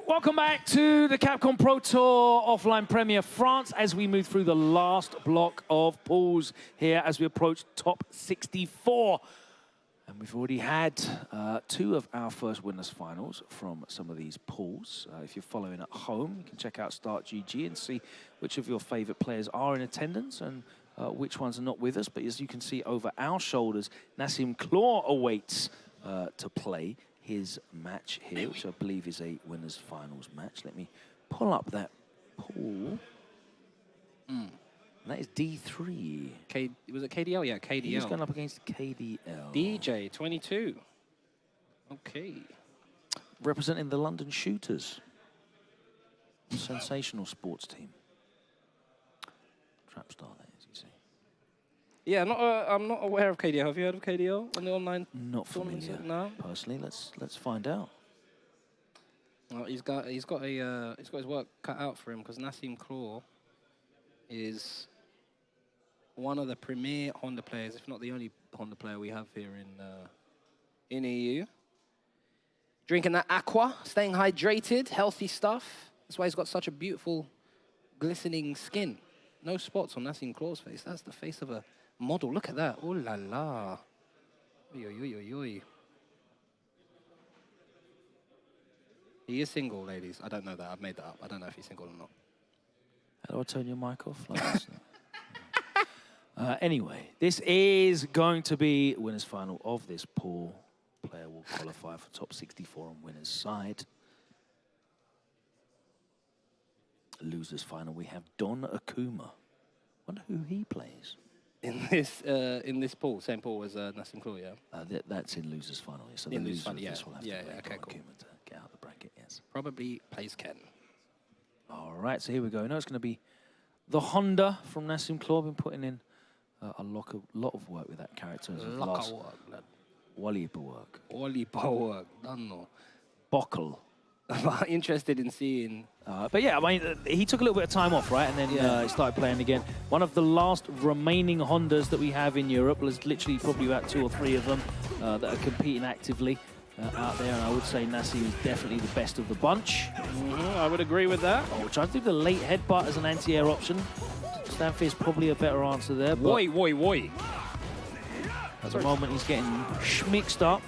Welcome back to the Capcom Pro Tour Offline Premier France as we move through the last block of pools here as we approach top 64. And we've already had two of our first winners finals from some of these pools. If you're following at home, you can check out Start GG and see which of your favorite players are in attendance and which ones are not with us. But as you can see over our shoulders, Nasim Claw awaits to play his match here, which I believe is a winners finals match. Let me pull up that pool. And that is D3. Was it KDL? Yeah, KDL. He's going up against KDL. DJ 22. Okay. Representing the London Shooters. Sensational sports team. Trapstar there, as you see. Yeah, I'm not aware of KDL. Have you heard of KDL on the online? Not familiar. No. Personally, let's find out. Well, he's got his work cut out for him because Nasim Claw is one of the premier Honda players, if not the only Honda player we have here in EU. Drinking that aqua, staying hydrated, healthy stuff. That's why he's got such a beautiful, glistening skin. No spots on Nasim Claw's face. That's the face of a model. Look at that. Oh la la. Oy, oy, oy, oy, oy. He is single, ladies. I don't know that. I've made that up. I don't know if he's single or not. How do I turn your mic off? Like this? Anyway, this is going to be winners final of this pool. Player will qualify for top 64 on winners side. Losers final, we have Don Akuma. Wonder who he plays. In this pool, same pool as Nasim Claw, yeah? That's in losers final. So in the losers loser final, of this will have to play okay, Don cool. Akuma to get out of the bracket, yes. Probably plays Ken. All right, so here we go. Now it's going to be the Honda from Nasim Claw. Been putting in a lot of work with that character. Lot of work, lad. Walipa work. Walipa work, don't know. Buckle. I'm interested in seeing. But yeah, I mean, he took a little bit of time off, right? And then he started playing again. One of the last remaining Hondas that we have in Europe. There's literally probably about 2 or 3 of them that are competing actively out there. And I would say Nasim is definitely the best of the bunch. I would agree with that. Oh, trying to do the late headbutt as an anti-air option. Stanfield's probably a better answer there. But at the moment, he's getting mixed up.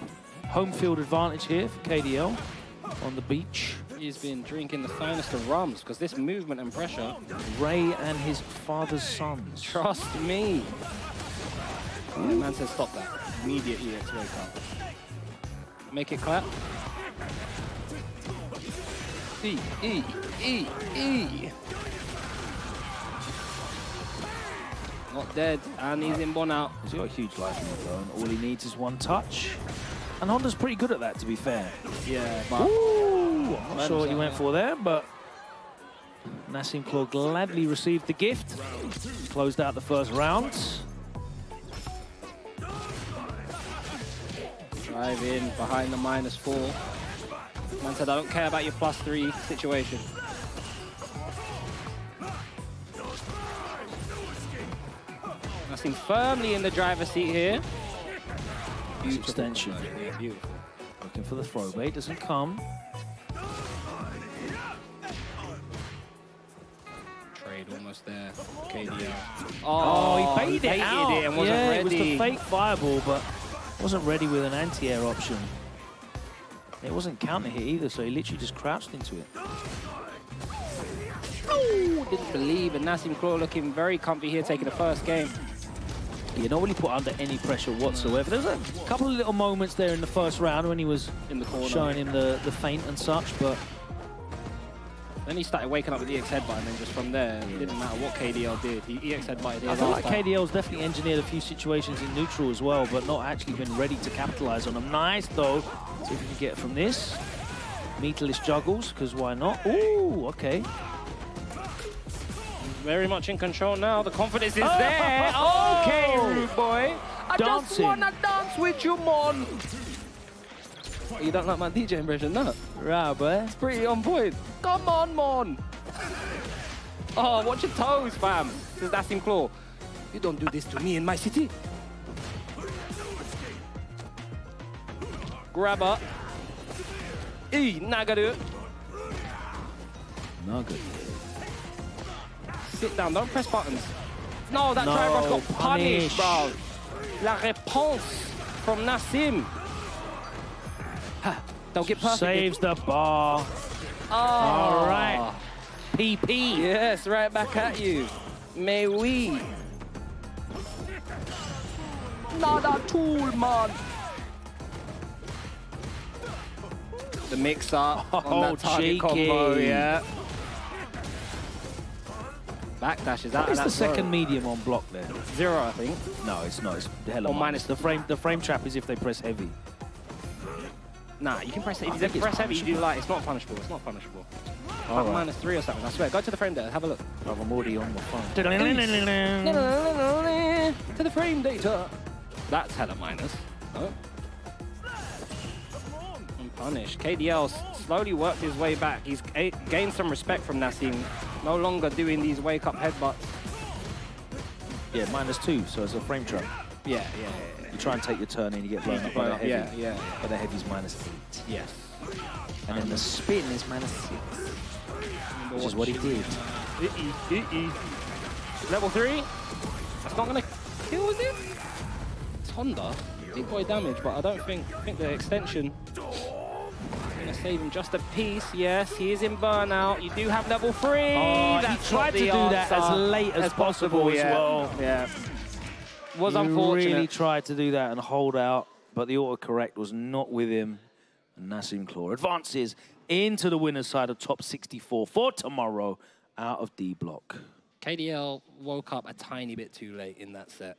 Home field advantage here for KDL on the beach. He's been drinking the finest of rums because this movement and pressure. Ray and his father's sons. Trust me. The man says stop that. Immediate EX wake up. Make it clap. E. Not dead, and he's in one out. He's got a huge life in the zone. All he needs is one touch. And Honda's pretty good at that, to be fair. Yeah, but... Ooh, I'm not sure what he went for there, but... Nasim Claw gladly received the gift. Closed out the first round. Drive in behind the -4. Man said, I don't care about your +3 situation. Nasim firmly in the driver's seat here. Beautiful extension. Yeah, beautiful. Looking for the throw bait, doesn't come. Trade almost there. KDL. Oh, he baited it out. It and wasn't ready. It was the fake fireball, but wasn't ready with an anti-air option. It wasn't counter hit either, so he literally just crouched into it. Ooh, didn't believe, and Nasim Claw looking very comfy here, taking the first game. Yeah, not really put under any pressure whatsoever. There was a couple of little moments there in the first round when he was in the corner, showing him the feint and such, but then he started waking up with the EX headbutt, and then just from there, it didn't matter what KDL did. He EX headbutted. I feel like KDL's definitely engineered a few situations in neutral as well, but not actually been ready to capitalize on them. Nice though. See if we can get from this. Meterless juggles, because why not? Ooh, okay. Very much in control now. The confidence is there. Okay, rude boy. I just wanna dance with you, mon. You don't like my DJ impression, no? Right, boy. It's pretty on point. Come on, mon. Oh, watch your toes, fam. This is Nasim Claw. You don't do this to me in my city. Grabber. NuckleDu. NuckleDu. Sit down, don't press buttons. No, that try rush got punished, bro. La réponse from Nasim. Don't get perfect. Saves the bar. Oh. All right. PP. Yes, right back at you. Mais oui. Not a tool, man. The mix-up on that target combo, yeah. Backdashes out. What is the second medium on block there? 0, I think. No, it's not. It's hella Or minus. The frame trap is if they press heavy. Nah, you can press it. If you press heavy, you do light. It's not punishable. It's not punishable. Like -3 or something. I swear. Go to the frame data. Have a look. I'm already on my phone. To the frame data. That's hella minus. Oh. Unpunished. KDL slowly worked his way back. He's gained some respect from Nasim. No longer doing these wake-up headbutts. Yeah, -2, so it's a frame trap. Yeah. You try and take your turn and you get blown up by the heavy. Yeah. But the heavy's -8. Yes. And then the spin is -6. Which is what he did. Level 3. That's not gonna kill him. It's Honda. Big boy damage, but I don't think the extension gonna save him just a piece. Yes, he is in burnout. You do have level 3. Oh, That's he tried to do that as late as possible as well. Yeah. Was he unfortunate. Really tried to do that and hold out, but the autocorrect was not with him. And Nasim Claw advances into the winner's side of top 64 for tomorrow out of D block. KDL woke up a tiny bit too late in that set.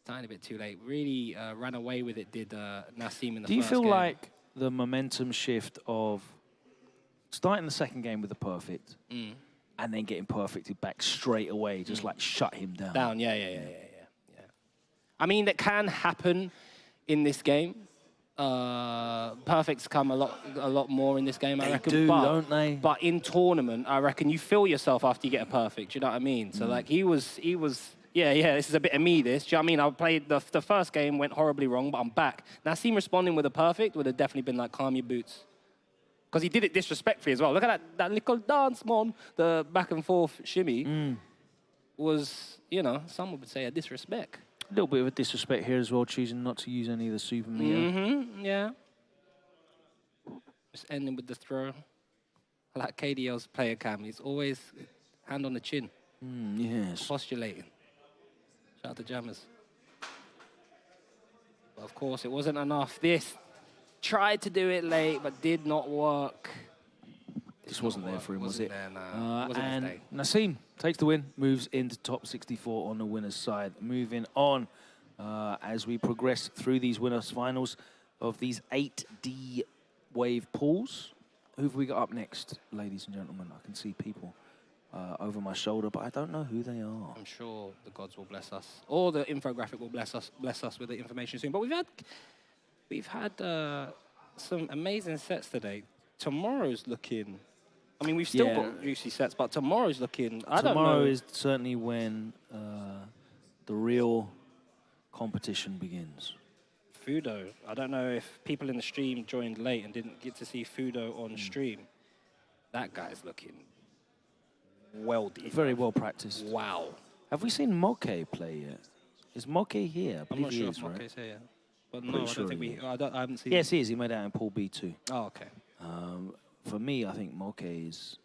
Tiny bit too late. Really ran away with it, did Nasim in the first game. Do you feel like the momentum shift of starting the second game with the perfect and then getting perfected back straight away, just like shut him down? Yeah. I mean, that can happen in this game. Perfects come a lot more in this game, I reckon. Don't they? But in tournament, I reckon you feel yourself after you get a perfect. Do you know what I mean? So like he was. Yeah. This is a bit of me. This. Do you know what I mean? I played the first game, went horribly wrong, but I'm back. Nasim responding with a perfect would have definitely been like, calm your boots. Because he did it disrespectfully as well. Look at that little dance, man. The back and forth shimmy. was, you know, some would say a disrespect. A little bit of a disrespect here as well, choosing not to use any of the super meter. Yeah. Just ending with the throw. I like KDL's player cam. He's always hand on the chin. Yes. Postulating. Shout out to Jammers. But of course, it wasn't enough. This tried to do it late, but did not work. This wasn't there for him, was it? There, no. Wasn't his And day. Nasim takes the win, moves into top 64 on the winner's side. Moving on as we progress through these winners' finals of these 8D wave pools. Who have we got up next, ladies and gentlemen? I can see people over my shoulder, but I don't know who they are. I'm sure the gods will bless us, or the infographic will bless us with the information soon. But we've had some amazing sets today. Tomorrow's looking. I mean, we've still got juicy sets, but tomorrow's looking. I don't know. Tomorrow is certainly when the real competition begins. Fudo. I don't know if people in the stream joined late and didn't get to see Fudo on stream. That guy's looking well deep. Very well practiced. Wow. Have we seen Moke play yet? Is Moke here? I'm not sure if Moke's here yet. But no, I don't think we. I haven't seen. Yes, he is. He made out in Pool B2. Oh, okay. For me, I think Moke is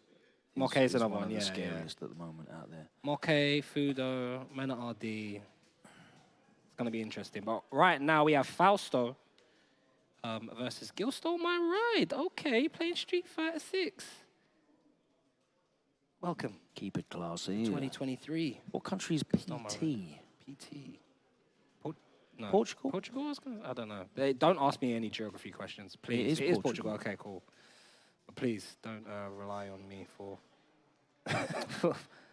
Moke's another one one, of yeah. the scariest at the moment out there. Moke, Fudo, Menard. It's going to be interesting. But right now we have Fausto versus Gil Stole My Ride. Okay, playing Street Fighter 6. Welcome. Keep it classy. 2023. What country is PT? PT. No. Portugal? Portugal? I don't know. Don't ask me any geography questions, please. It is Portugal. Okay, cool. But please don't rely on me for...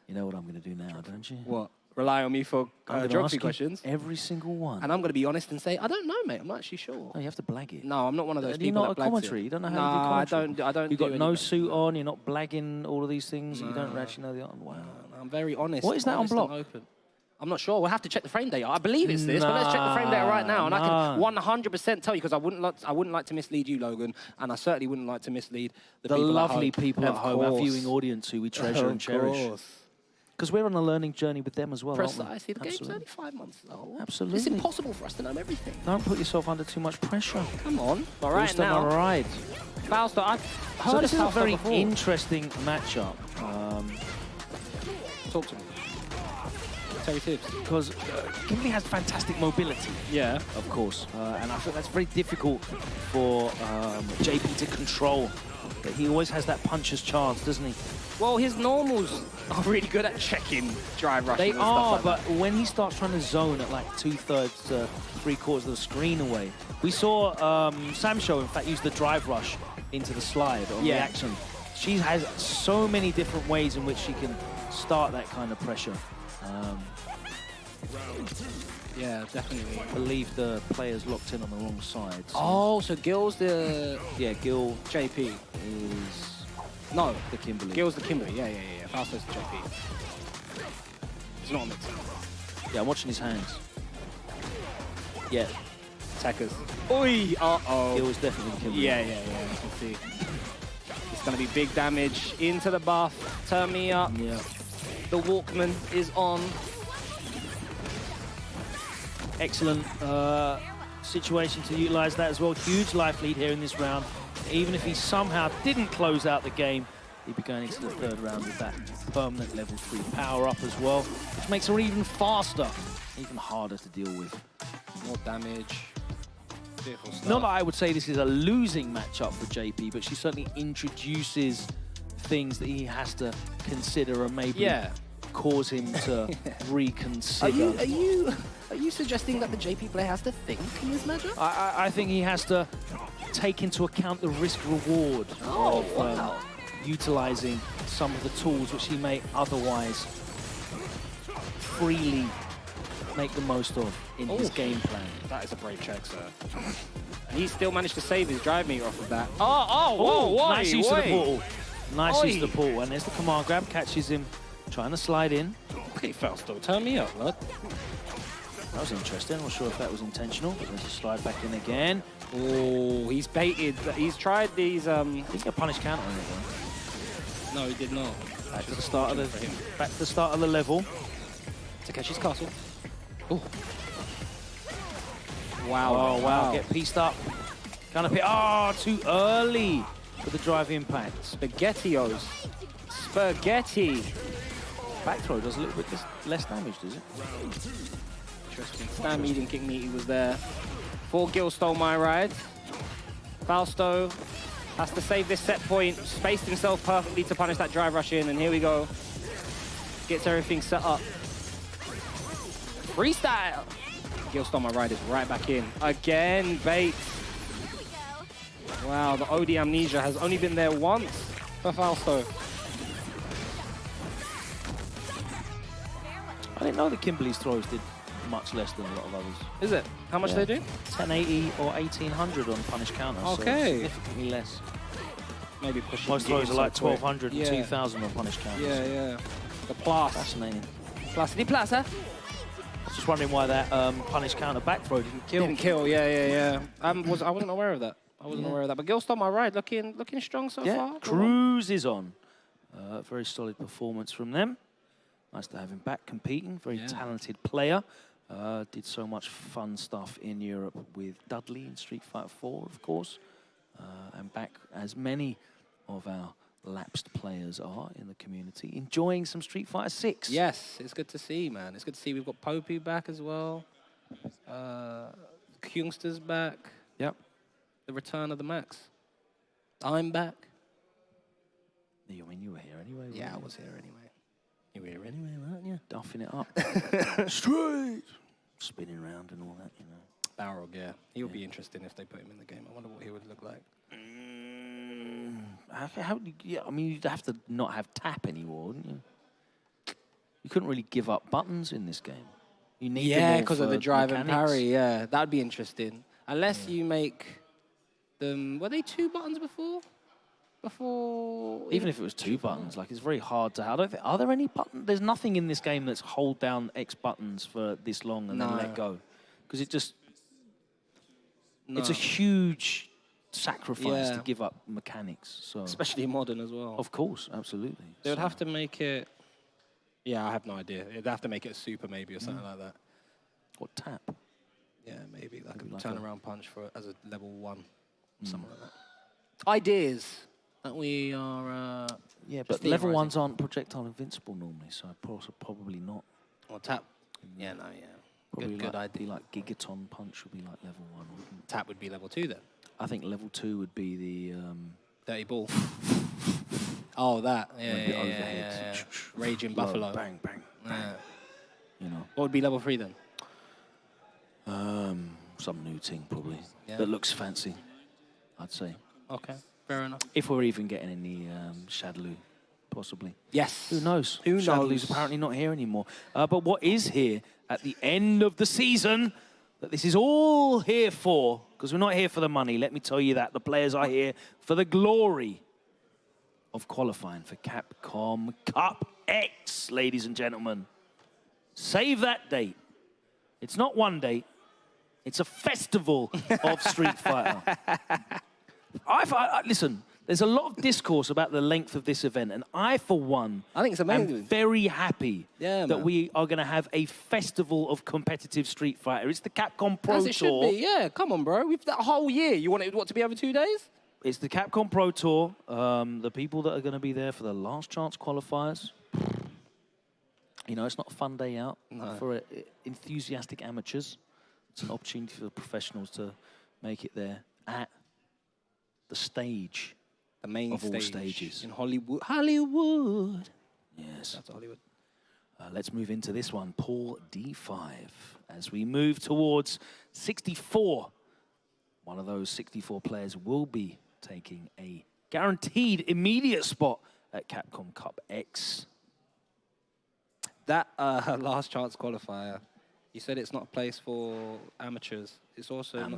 You know what I'm going to do now, don't you? What? Rely on me for geography questions? Every single one. And I'm going to be honest and say, I don't know, mate. I'm not actually sure. No, you have to blag it. No, I'm not one of those people You're not that a blags commentary. it. You don't know how to do commentary. I don't You've got do no any suit on. You're not blagging all of these things. You don't actually know the answer. Wow. I'm very honest. What is that on honest and block? open. I'm not sure. We'll have to check the frame data. I believe it's this, but let's check the frame data right now. And I can 100% tell you, because I wouldn't like to mislead you, Logan, and I certainly wouldn't like to mislead the lovely people at home, our viewing audience who we treasure and cherish. Because we're on a learning journey with them as well, Precisely. aren't we? The game's only 5 months old. Absolutely. It's impossible for us to know everything. Don't put yourself under too much pressure. Come on. All right, now. All right. Fausto, I've heard So this is a Fausto very before. interesting matchup. Talk to me. Terry Tibbs. Because Kimberly has fantastic mobility. Yeah. Of course. And I think that's very difficult for JP to control. But he always has that puncher's chance, doesn't he? Well, his normals are really good at checking drive rushes. They and are, stuff like but when he starts trying to zone at like 2/3 to 3/4 of the screen away, we saw Sam Show, in fact, use the drive rush into the slide on reaction. She has so many different ways in which she can start that kind of pressure. Yeah, definitely. I believe the player's locked in on the wrong side. So Oh, so Gil's the... yeah, Gil JP. is No. the Kimberly. Gil's the Kimberly. Yeah. Fausto's the JP. It's not a mix. Yeah, I'm watching his hands. Yeah. Attackers. Oi! Uh-oh. Gil is definitely the Kimberly. Yeah. You can see. It's going to be big damage into the buff. Turn me up. Yeah. The Walkman is on. Excellent situation to utilize that as well. Huge life lead here in this round. Even if he somehow didn't close out the game, he'd be going into the third round with that permanent level 3 power up as well, which makes her even faster, even harder to deal with. More damage. Beautiful stuff. Not that I would say this is a losing matchup for JP, but she certainly introduces things that he has to consider and maybe cause him to reconsider. Are you suggesting that the JP player has to think in this matchup? I think he has to take into account the risk-reward of utilizing some of the tools which he may otherwise freely make the most of in his game plan. That is a brave check, sir. And he still managed to save his drive meter off of that. Nice use of the portal. Nice use of the portal. And there's the command grab, catches him trying to slide in. Okay, Fausto, turn me up, lad. That was interesting. I'm not sure if that was intentional, but there's a slide back in again. Oh, he's baited. He's tried these. He got a punish counter on it though. No, he did not. Back to the start of the level. Takeshi's castle. Oh. Wow. Oh, wow. Get pieced up. Kind of too early for the drive impact. SpaghettiOs. Spaghetti. Back throw does a little bit less damage, does it? Interesting. Stampede King Meaty was there. 4 Gil stole my ride. Fausto has to save this set point. Spaced himself perfectly to punish that drive rush in, and here we go. Gets everything set up. Freestyle! Gil stole my ride is right back in. Again, bait. Wow, the OD amnesia has only been there once for Fausto. I didn't know that Kimberly's throws did much less than a lot of others. Is it? How much they do? 1080 or 1800 on punish counter. Okay. So significantly less. Maybe pushing. Most throws are like 1200 and 2000 on punish counters. Yeah, yeah. The plus. Fascinating. Plus the plaza. I was just wondering why that punish counter back throw didn't kill. Didn't kill, yeah. I wasn't aware of that. I wasn't aware of that. But Gil stole my ride, looking strong so far. Cruise is on. Very solid performance from them. Nice to have him back competing. Very talented player. Did so much fun stuff in Europe with Dudley in Street Fighter 4, of course. And back as many of our lapsed players are in the community, enjoying some Street Fighter 6. Yes, it's good to see, man. It's good to see. We've got Poppy back as well. Kyungster's back. Yep. The return of the Max. I'm back. I mean, you were here anyway. Yeah, I was here anyway. You were here anyway, weren't you? Duffing it up. Straight. Spinning around and all that, you know. Balrog, yeah. He'll be interesting if they put him in the game. I wonder what he would look like. I mean, you'd have to not have tap anymore, wouldn't you? You couldn't really give up buttons in this game. You need them all because of the drive mechanics. and parry, yeah. That'd be interesting. Unless you make them... Were they 2 buttons before? Even if it was 2 buttons, like, it's very hard to... Are there any buttons? There's nothing in this game that's hold down X buttons for this long and then let go. Because it just... It's a huge sacrifice to give up mechanics. So especially modern as well. Of course, absolutely. They would have to make it... Yeah, I have no idea. They'd have to make it a super maybe or something like that. Or tap. Yeah, maybe. Like a like turnaround punch as a level 1. Something like that. Ideas that we are... yeah, but level 1s aren't projectile invincible normally, so probably not. Or tap. Yeah, no, yeah. Probably good idea. Like Gigaton Punch would be like level 1. Tap would be level 2 then? I think level 2 would be the... Dirty ball. Oh, that. Yeah. Raging Buffalo. Bang, bang, bang. Yeah. You know. What would be level 3 then? Some new thing probably. That looks fancy, I'd say. Okay, fair enough. If we're even getting any Shadaloo, possibly. Yes. Who knows? Who knows? Shadaloo's apparently not here anymore. But what is here at the end of the season, that this is all here for, because we're not here for the money, let me tell you that. The players are here for the glory of qualifying for Capcom Cup X, ladies and gentlemen. Save that date. It's not one date. It's a festival of Street Fighter. Listen, there's a lot of discourse about the length of this event, and I, for one, I think it's amazing. am very happy that we are going to have a festival of competitive Street Fighter. It's the Capcom Pro Tour. As it should be, yeah. Come on, bro. We've that whole year. You want it to be over 2 days? It's the Capcom Pro Tour. The people that are going to be there for the last chance qualifiers. You know, it's not a fun day out for enthusiastic amateurs. It's an opportunity for the professionals to make it there at the stage. The main of all stage stages. in Hollywood. Hollywood. Yes. That's Hollywood. Let's move into this one, Pool D5, as we move towards 64. One of those 64 players will be taking a guaranteed immediate spot at Capcom Cup X. That last chance qualifier, you said it's not a place for amateurs. It's also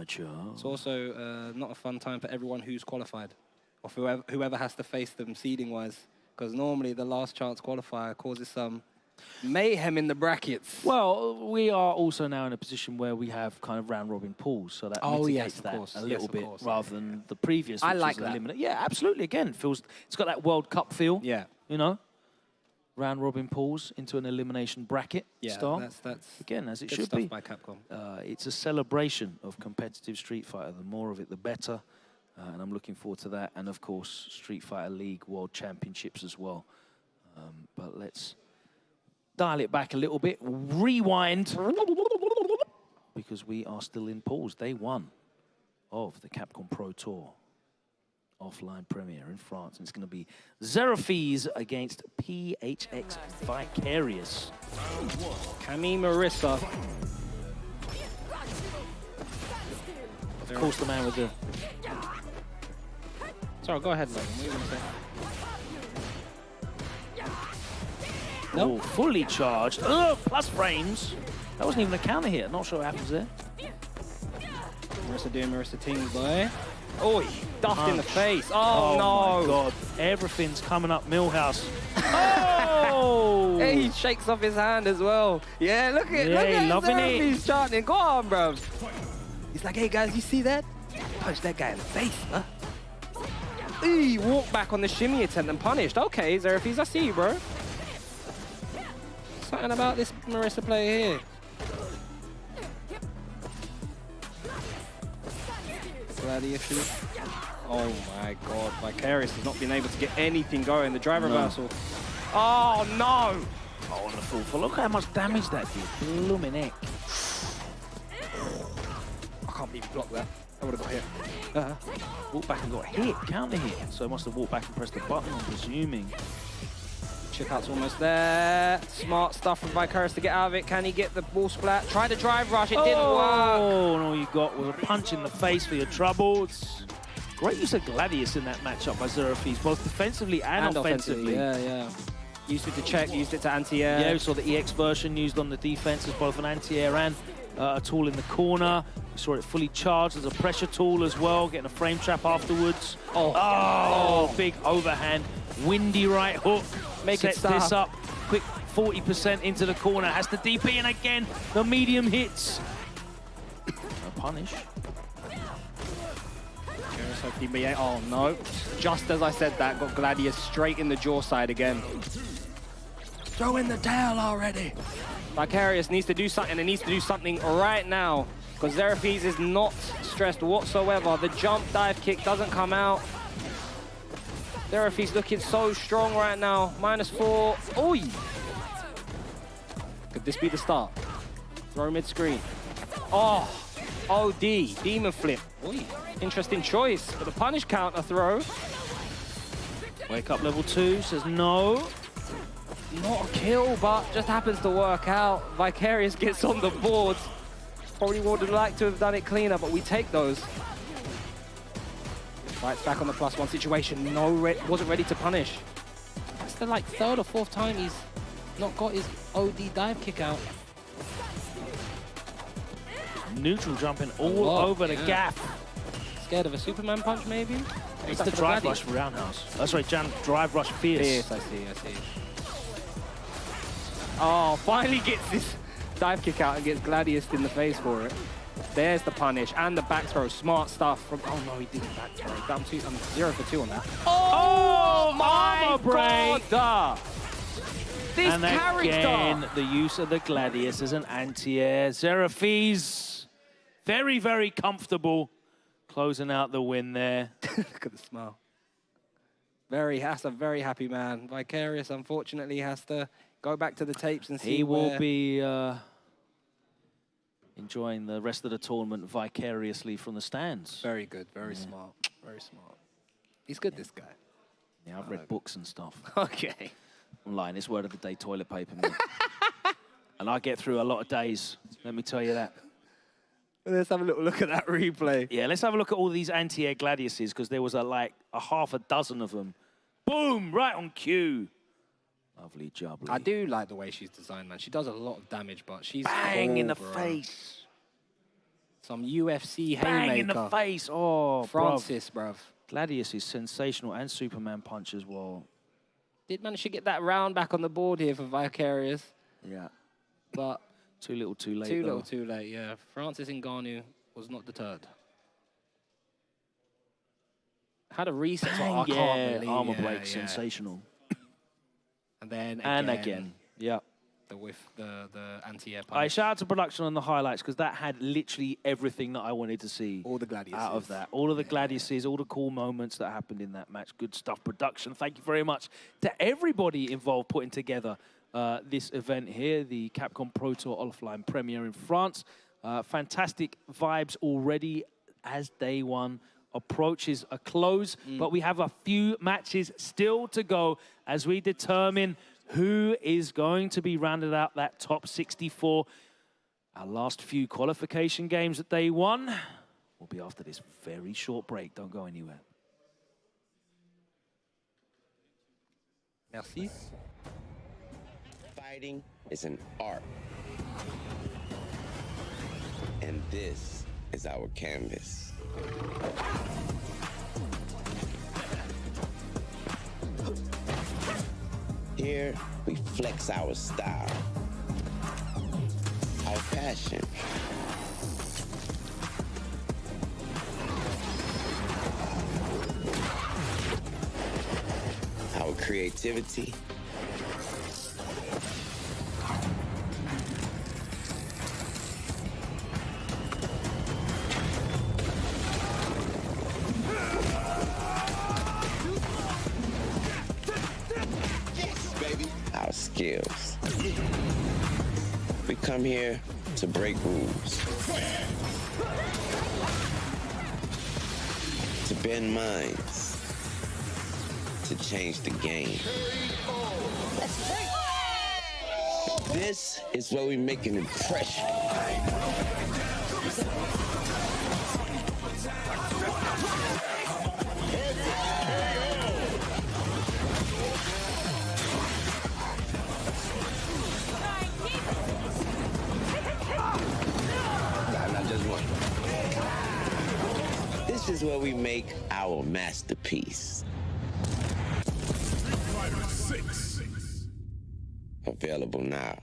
not a fun time for everyone who's qualified, or whoever has to face them seeding-wise. Because normally the last chance qualifier causes some mayhem in the brackets. Well, we are also now in a position where we have kind of round-robin pools, so that mitigates that a little bit rather than the previous. I like that. that. Yeah, absolutely. Again, it's got that World Cup feel. Yeah. You know. round robin pools into an elimination bracket style. That's again as it good should stuff be by Capcom. It's a celebration of competitive Street Fighter. The more of it, the better. And I'm looking forward to that. And of course, Street Fighter League World Championships as well. But let's dial it back a little bit. Rewind. Because we are still in pools. Day 1 of the Capcom Pro Tour. Offline premiere in France. And it's going to be Zeraphis against PHX Vicarious. Camille Marissa. Of course, the man with the... Sorry, go ahead, Logan. What are you going to say? Oh, fully charged. Oh, plus frames. That wasn't even a counter hit. Not sure what happens there. Marissa doing Marissa Ting, boy. Oh, he duffed in the face. Oh, no. My God. Everything's coming up Millhouse. Oh! Hey, he shakes off his hand as well. Yeah, look at loving it. He's chanting. Go on, bro. He's like, hey, guys, you see that? Punch that guy in the face, huh? He walked back on the shimmy attempt and punished. Okay, Zeraphis, I see you, bro. Something about this Marissa player here. Gladiator. Oh my God, Vicarious has not been able to get anything going. The drive reversal. Oh no! Oh, on the full. Look how much damage that did. Blooming heck. I can't believe he blocked that. I would have got hit. Walked back and got hit, counter hit. So I must have walked back and pressed the button, I'm presuming. Checkout's almost there. Smart stuff from Vicarious to get out of it. Can he get the ball splat? Try the drive rush, it didn't work. Oh, and all you got was a punch in the face for your troubles. Great use of Gladius in that matchup by Zeraphis, both defensively and offensively. Yeah. Used it to check, used it to anti-air. Yeah, we saw the EX version used on the defense as both an anti-air and a tool in the corner. We saw it fully charged as a pressure tool as well, getting a frame trap afterwards. Oh, big overhand, windy right hook. Sets this up, quick 40% into the corner, has the DP, and again, the medium hits. A punish. Oh no, just as I said that, got Gladius straight in the jaw side again. Throw in the tail already. Vicarious needs to do something, and needs to do something right now, because Zeraphis is not stressed whatsoever. The jump dive kick doesn't come out. Zeraphis looking so strong right now. -4. Oi! Could this be the start? Throw mid-screen. Oh! OD. Demon flip. Oi. Interesting choice for the punish counter throw. Wake up level 2, says no. Not a kill, but just happens to work out. Vicarious gets on the board. Probably would have liked to have done it cleaner, but we take those. Right, back on the +1 situation. No, wasn't ready to punish. That's the like 3rd or 4th time he's not got his OD dive kick out. Neutral jumping all over the gap. Scared of a Superman punch, maybe? It's the drive rush roundhouse. That's right, Jan. Drive rush fierce. I see. Oh, finally gets this dive kick out and gets Gladius in the face for it. There's the punish and the back throw. Smart stuff from... Oh, no, he didn't back throw. I'm 0 for 2 on that. Oh my God! This and character! Again, the use of the Gladius as an anti-air. Zeraphis, very, very comfortable. Closing out the win there. Look at the smile. That's a very happy man. Vicarious, unfortunately, has to go back to the tapes and see He will be enjoying the rest of the tournament vicariously from the stands. Very good, very smart, very smart. He's good, this guy. Yeah, I've read books and stuff. Okay. I'm lying, it's word of the day toilet paper. And I get through a lot of days, let me tell you that. Let's have a little look at that replay. Yeah, let's have a look at all these anti-air Gladiuses, because there was like a half a dozen of them. Boom, right on cue. Lovely jubbly. I do like the way she's designed, man. She does a lot of damage, but she's bang cool, in the bro. face. Some UFC haymaker. Bang in the face. Oh, Francis, bruv. Gladius is sensational, and Superman punch as well. Did manage to get that round back on the board here for Vicarious. Yeah. But too little, too late. Too little, too late, yeah. Francis Ngannou was not deterred. Had a reset. Bang, I can't believe. armor break, sensational. And then again. Yeah. The anti-air All right, shout out to production on the highlights, because that had literally everything that I wanted to see. All the gladiuses. Out of that. All of the gladiuses, all the cool moments that happened in that match. Good stuff. Production. Thank you very much to everybody involved putting together this event here, the Capcom Pro Tour offline premiere in France. Fantastic vibes already as day one approaches a close, but we have a few matches still to go as we determine who is going to be rounded out that top 64. Our last few qualification games at day one will be after this very short break. Don't go anywhere. Merci. Fighting is an art. And this is our canvas. Here, we flex our style, our passion, our creativity, our skills. We come here to break rules, to bend minds, to change the game. This is where we make an impression. This is where we make our masterpiece. Available now.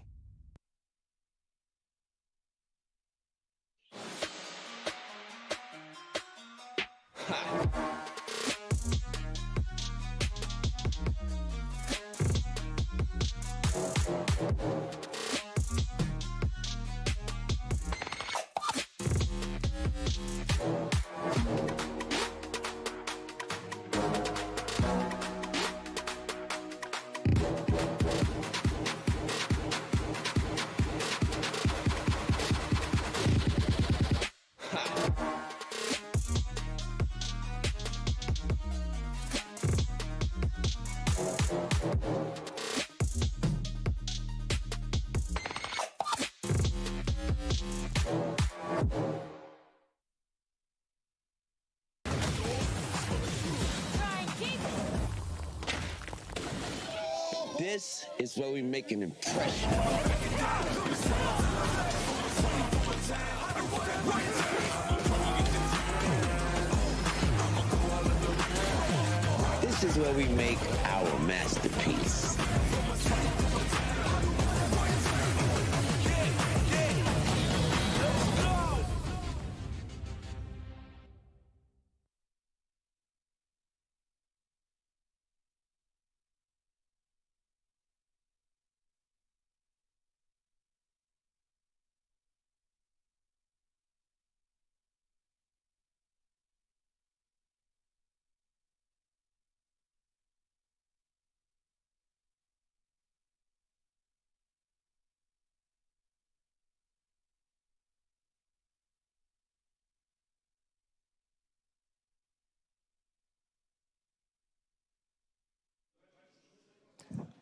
This is where we make an impression. This is where we make our masterpiece.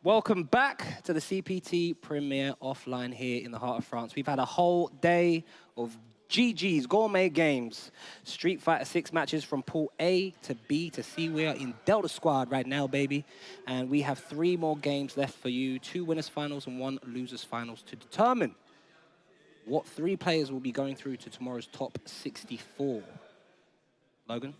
Welcome back to the CPT premiere offline here in the heart of France. We've had a whole day of GG's gourmet games. Street Fighter 6 matches from Pool A to B to C. We are in Delta Squad right now, baby. And we have 3 more games left for you. 2 winners finals and 1 losers finals to determine what 3 players will be going through to tomorrow's top 64. Logan,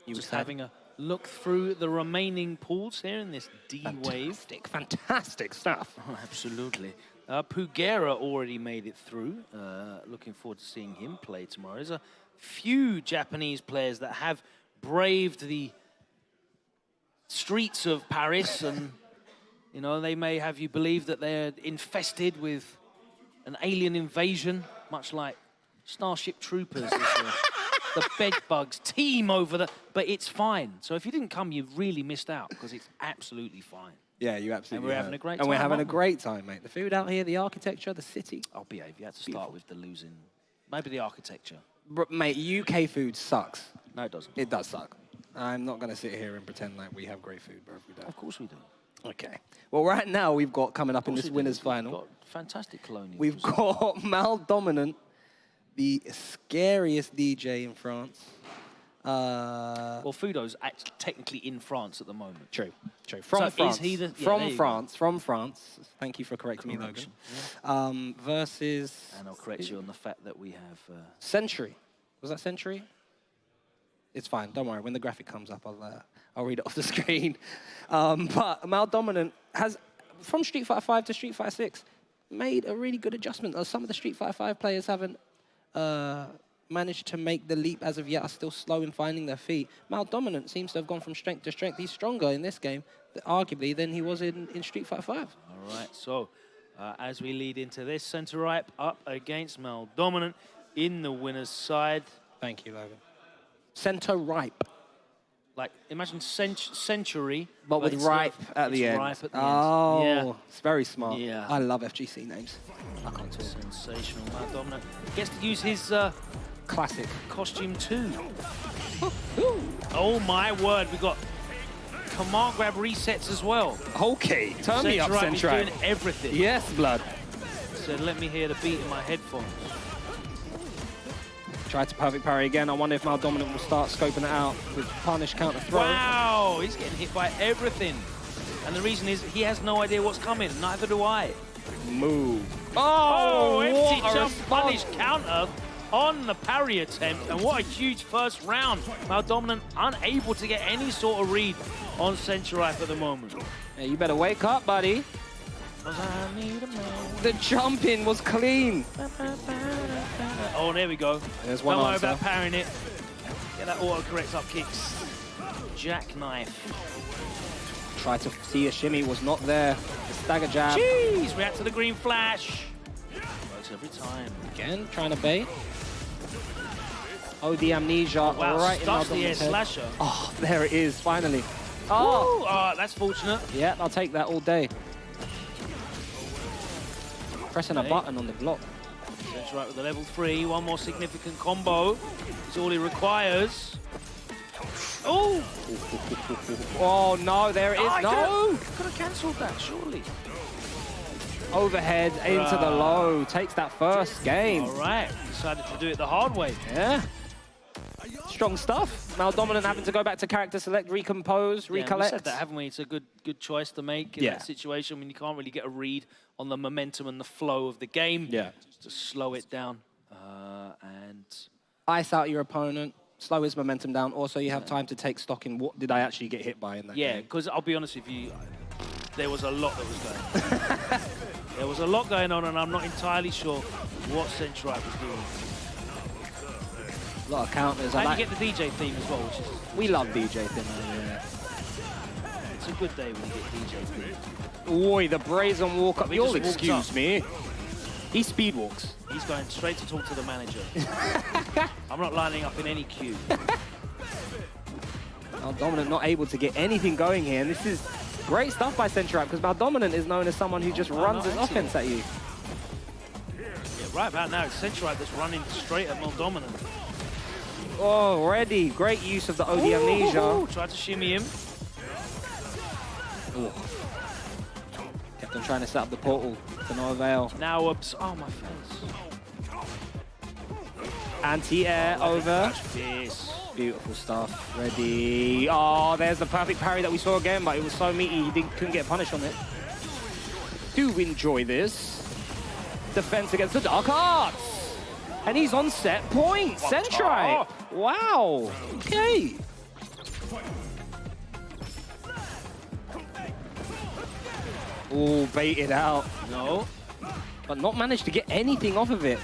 you just having a look through the remaining pools here in this D wave. Fantastic stuff. Oh, absolutely. Pugera already made it through. Looking forward to seeing him play tomorrow. There's a few Japanese players that have braved the streets of Paris and You know, they may have you believe that they're infested with an alien invasion, much like Starship Troopers. The bed bugs team over the... But it's fine. So if you didn't come, you've really missed out, because it's absolutely fine. Yeah, you absolutely And we're having a great time. And we're having a aren't we? great time, mate. The food out here, the architecture, the city. I'll behave. You had to start with the losing. Maybe the architecture. Mate, UK food sucks. No, it doesn't. It does suck. I'm not going to sit here and pretend like we have great food, bro. We don't. Of course we do. Okay. Well, right now we've got coming up in this winners final. We've got fantastic colonials. We've got Mal Dominant, the scariest DJ in France. Well, Fudo's technically in France at the moment. True. From So France. is he the... From France. Thank you for correcting me, Logan. Yeah. Versus... And I'll correct you on the fact that we have... Century. Was that Century? It's fine. Don't worry. When the graphic comes up, I'll read it off the screen. But Mal Dominant has, from Street Fighter 5 to Street Fighter 6, made a really good adjustment. Some of the Street Fighter 5 players haven't managed to make the leap as of yet, are still slow in finding their feet. Mal Dominant seems to have gone from strength to strength. He's stronger in this game, arguably, than he was in Street Fighter 5. All right, so as we lead into this, Center Ripe up against Mal Dominant in the winner's side. Thank you, Logan. Center Ripe. Like, imagine century. But with ripe at the end. Ripe at the oh, end. Yeah. It's very smart. Yeah. I love FGC names. I can't talk. Sensational. Mal Dominant gets to use his classic costume too. Oh my word, we got command grab resets as well. Okay, turn me up, Center Central. Ripe is doing everything. Yes, blood. So let me hear the beat in my headphones. Try to perfect parry again. I wonder if Mal Dominant will start scoping it out with punish counter throw. Wow, he's getting hit by everything. And the reason is he has no idea what's coming. Neither do I. Move. Oh, empty what a jump response. punish counter on the parry attempt. And what a huge first round. Mal Dominant unable to get any sort of read on Center Ripe at the moment. Hey, you better wake up, buddy. The jumping was clean. Oh, there we go. There's one Don't worry answer. about parrying it. Get that auto-correct up kicks. Jackknife. Tried to see a shimmy, was not there. The stagger jab. Jeez, react to the green flash. Works every time. Again, trying to bait. Oh, the amnesia. Wow, right in Mal stuffs the air Dominant's head. slasher. Oh, there it is, finally. Oh, that's fortunate. Yeah, I'll take that all day. Pressing a button on the block. Center Ripe with the level 3. One more significant combo is all he requires. Oh! Oh, no, there it is. No! Could have cancelled that, surely. Overhead into the low. Takes that first game. All right. Decided to do it the hard way. Yeah. Strong stuff. Mal Dominant having to go back to character select, recompose, recollect. We said that, haven't we? It's a good choice to make in that situation when you can't really get a read on the momentum and the flow of the game. Yeah. Just to slow it down. And ice out your opponent, slow his momentum down. Also, you have time to take stock in what did I actually get hit by in that game. because I'll be honest with you, there was a lot that was going on. There was a lot going on, and I'm not entirely sure what Center Ripe was doing. A lot of counters. And you get the DJ theme as well, which is... We love DJ theme. Yeah. It's a good day when you get DJ theme. Oi, the brazen walk up. He You'll just walked excuse up. me. He speed walks. He's going straight to talk to the manager. I'm not lining up in any queue. Mal Dominant not able to get anything going here. And this is great stuff by Center Ripe because Mal Dominant is known as someone who just runs his offense at you. Yeah, right about now, it's Center Ripe that's running straight at Mal Dominant. Oh, already. Great use of the OD amnesia. Tried to shimmy him. Ooh. Kept on trying to set up the portal to no avail. Now, oh, my face. Anti-air over. Fierce. Beautiful stuff. Ready. Oh, there's the perfect parry that we saw again, but it was so meaty, he couldn't get punished on it. Do enjoy this. Defense against the Dark Arts. And he's on set point. Centrite. Wow. Okay. Oh, baited out. No. But not managed to get anything off of it.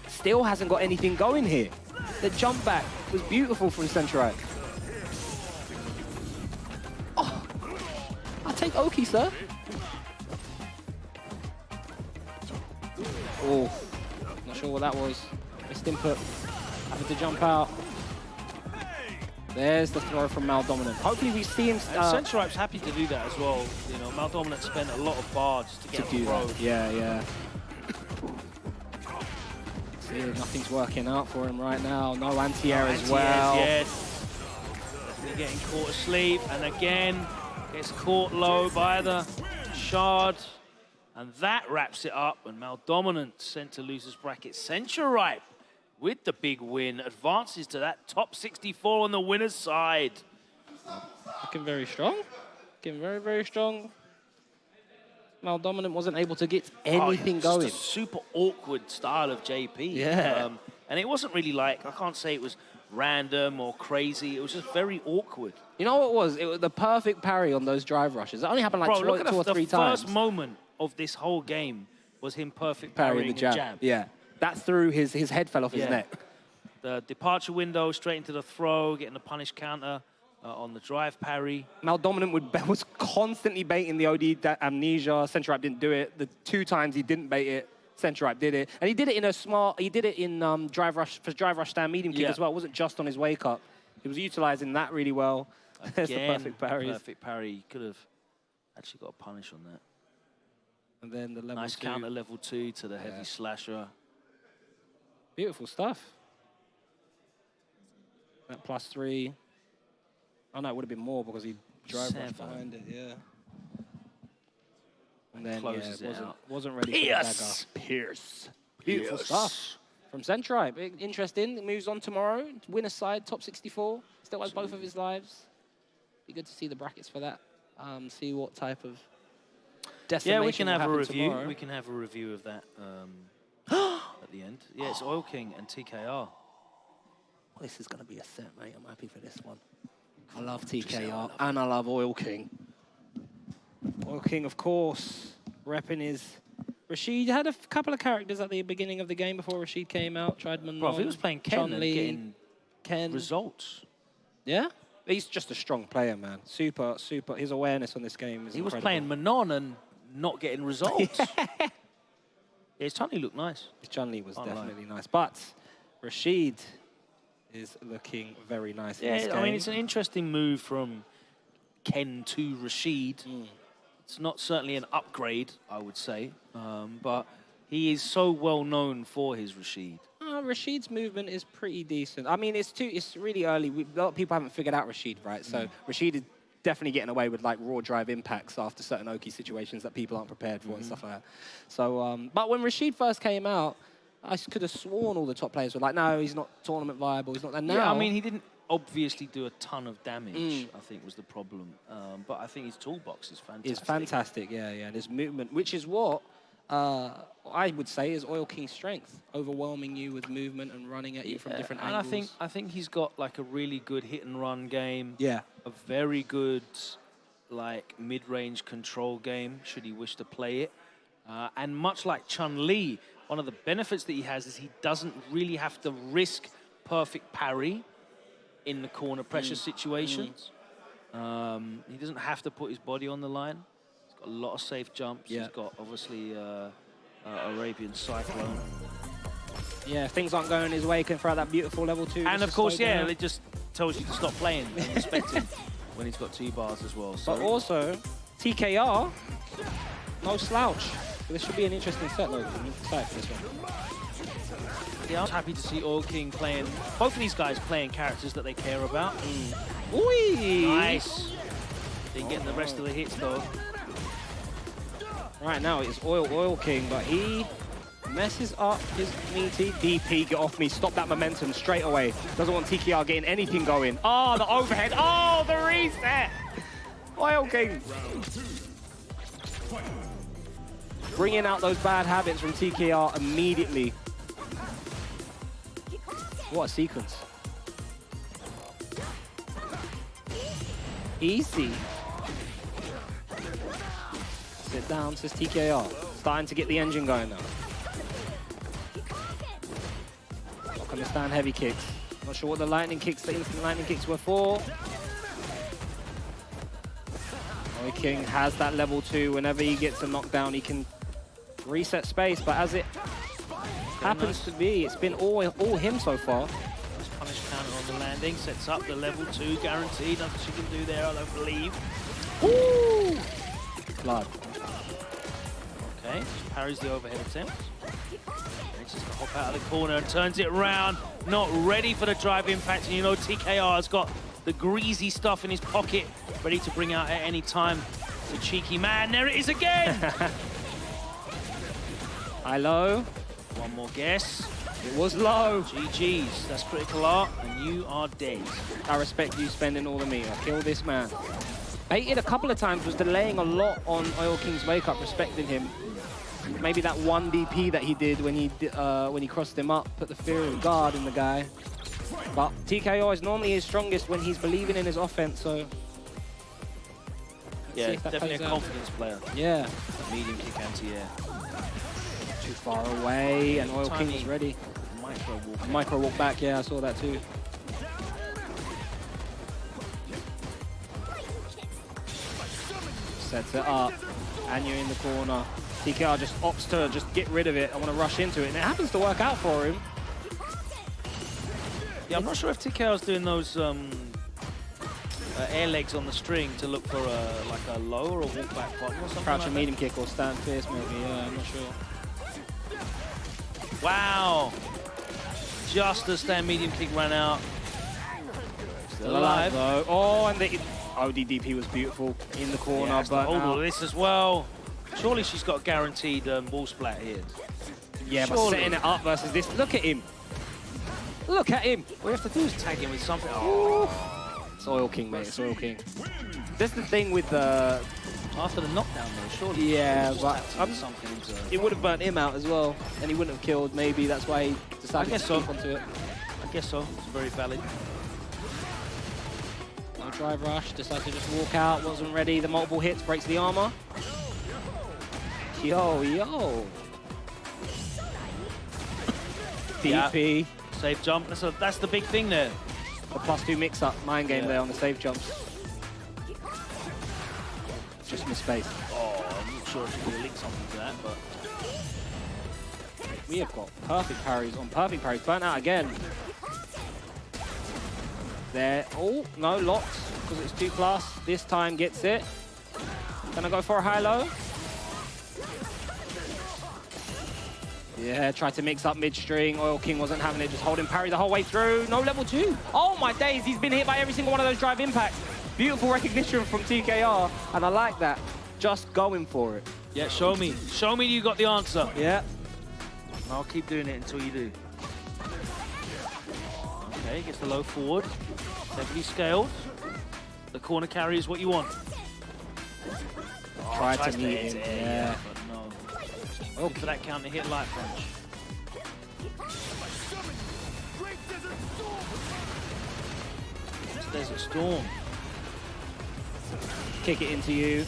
Still hasn't got anything going here. The jump back was beautiful from Centrite. Oh, I'll take Oki, sir. Oh, not sure what that was. Missed input. Having to jump out. There's the throw from Maldominant. Hopefully we see him... Sentryripe's happy to do that as well. You know, Maldominant spent a lot of bar just to get do the throw. that. Yeah. See, nothing's working out for him right now. No anti-air as well. Yes. Definitely getting caught asleep. And again, gets caught low by the shard. And that wraps it up. And Maldominant sent to losers bracket. Sentryripe with the big win, advances to that top 64 on the winner's side. Looking very strong. Looking very, very strong. Maldominant wasn't able to get anything going. Just a super awkward style of JP. Yeah. And it wasn't really like, I can't say it was random or crazy. It was just very awkward. You know what it was? It was the perfect parry on those drive rushes. It only happened like Bro, look at two or three times. The first moment of this whole game was him perfect Parrying parrying the jab. Yeah. That threw his head fell off his neck. The departure window, straight into the throw, getting the punish counter on the drive parry. Maldominant was constantly baiting the OD amnesia. Sentryripe didn't do it. The 2 times he didn't bait it, Sentryripe did it. And he did it in a smart, he did it in drive rush stand medium kick as well. It wasn't just on his wake up. He was utilizing that really well. There's the perfect parry. Perfect parry. Could have actually got a punish on that. And then the level nice 2. counter level 2 to the heavy slasher. Beautiful stuff. That +3. Oh no, it would have been more because he drive rushed behind it, yeah. And then wasn't ready for the dagger. Pierce. Beautiful stuff from Sentryripe. Interesting. It moves on tomorrow. Winner side, top 64. Still has both of his lives. Be good to see the brackets for that. See what type of decimation we can have a review. Tomorrow. We can have a review of that at the end. Yeah, it's Oil King and TKR. Well, this is going to be a set, mate. I'm happy for this one. I love TKR and I love Oil King. Oil King, of course, repping his... Rashid had a couple of characters at the beginning of the game before Rashid came out. Tried Menard. Bro, if he was playing Ken and getting results. Yeah? He's just a strong player, man. Super. His awareness on this game is He incredible. was playing Menard and not getting results. Yeah, his Chun-Li looked nice. His Chun-Li was definitely nice. But Rashid is looking very nice in this game. I mean, it's an interesting move from Ken to Rashid. It's not certainly an upgrade, I would say, but he is so well known for his Rashid. Rashid's movement is pretty decent. I mean, it's really early. A lot of people haven't figured out Rashid, right? So Rashid is definitely getting away with like raw drive impacts after certain Oki situations that people aren't prepared for and stuff like that. So, but when Rashid first came out, I could have sworn all the top players were like, no, he's not tournament viable. He's not that now. Yeah, I mean, he didn't obviously do a ton of damage, I think was the problem. But I think his toolbox is fantastic. It's fantastic, yeah. And his movement, which is what I would say is Oil King's strength, overwhelming you with movement and running at you from different angles. And I think he's got like a really good hit and run game. Yeah. A very good like mid-range control game, should he wish to play it. And much like Chun-Li, one of the benefits that he has is he doesn't really have to risk perfect parry in the corner pressure situations. He doesn't have to put his body on the line. He's got a lot of safe jumps. He's got, obviously, Arabian Cyclone. Yeah, if things aren't going his way, he can throw out that beautiful level 2. And, of course, it just tells you to stop playing and respect him when he's got 2 bars as well. So. But also, TKR, no slouch. This should be an interesting set, though. I'm excited for this one. Yeah, I was happy to see Oil King playing, both of these guys playing characters that they care about. Oi! Nice. Didn't get the rest of the hits, though. Right now, it's Oil King, but he messes up his meaty. DP, get off me. Stop that momentum straight away. Doesn't want TKR getting anything going. Oh, the overhead. Oh, the reset. Oil King. Bringing out those bad habits from TKR immediately. What a sequence. Easy. Sit down, says TKR. Starting to get the engine going now. Not gonna stand heavy kicks. Not sure what the lightning kicks, the instant lightning kicks were for. Oil King has that level 2. Whenever he gets a knockdown, he can reset space, but as it happens to be. It's been all him so far. Punish counter on the landing, sets up the level 2 guaranteed. Nothing she can do there, I don't believe. Woo! Blood. Okay, she parries the overhead attempt. And she's gonna hop out of the corner and turns it around. Not ready for the drive impact, and you know TKR's got the greasy stuff in his pocket, ready to bring out at any time. The cheeky man, there it is again! High low. One more guess. It was low. GG's, that's critical art, and you are dead. I respect you spending all the meter. Kill this man. Baited a couple of times, was delaying a lot on Oil King's makeup, respecting him. Maybe that one DP that he did when he crossed him up, put the fear of God in the guy. But TKO is normally his strongest when he's believing in his offense, so... Yeah, definitely a confidence player. Yeah. Medium kick anti-air. Too far away, and Oil King is ready. Micro walk back, yeah, I saw that too. Sets it up, and you're in the corner. TKR just opts to just get rid of it. I want to rush into it, and it happens to work out for him. Yeah, I'm not sure if TKR's doing those air legs on the string to look for like a low or a walk back button or something. Crouch like and medium kick or stand fierce maybe, yeah, I'm not sure. Wow! Just as stand medium kick ran out. Still alive though. Oh, and the ODDP was beautiful in the corner, yeah, but hold all this as well. Surely she's got guaranteed ball splat here. Yeah, but setting it up versus this. Look at him. Look at him. All you have to do is tag him with something. Oh. It's Oil King, mate. It's Oil King. That's the thing with the... After the knockdown, though, surely. Yeah, but something it would have burnt him out as well, and he wouldn't have killed. Maybe that's why he decided to keep onto it. I guess so. It's very valid. No drive rush. Decided to just walk out. Wasn't ready. The multiple hits breaks the armor. Yo. DP. Yeah. Safe jump. That's the big thing there. The +2 mix-up mind game there on the safe jumps. Just missed space. Oh, I'm not sure if you can link something to that, but... We have got perfect parries on perfect parries. Burnt out again. There. Oh, no, locked, because it's 2+. This time gets it. Gonna go for a high-low. Yeah, tried to mix up mid-string. Oil King wasn't having it, just holding parry the whole way through. No level 2. Oh my days, he's been hit by every single one of those drive impacts. Beautiful recognition from TKR, and I like that. Just going for it. Yeah, show me. Show me you got the answer. Yeah. I'll keep doing it until you do. Okay, gets the low forward. Heavily scaled. The corner carry is what you want. Try to meet him, yeah. But no. Okay. For that counter hit light punch. Desert Storm. Kick it into you.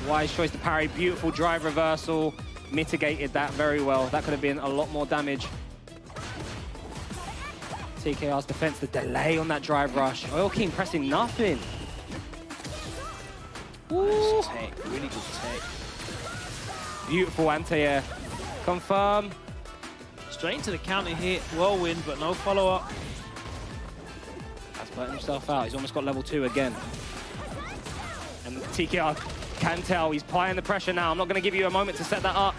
Wise choice to parry. Beautiful drive reversal. Mitigated that very well. That could have been a lot more damage. TKR's defense, the delay on that drive rush. Oil King pressing nothing. Nice tech, really good tech. Beautiful anti-air. Confirm. Straight into the counter hit, whirlwind, but no follow-up. Has burnt himself out. He's almost got level 2 again. And TKR can tell he's applying the pressure now. I'm not going to give you a moment to set that up.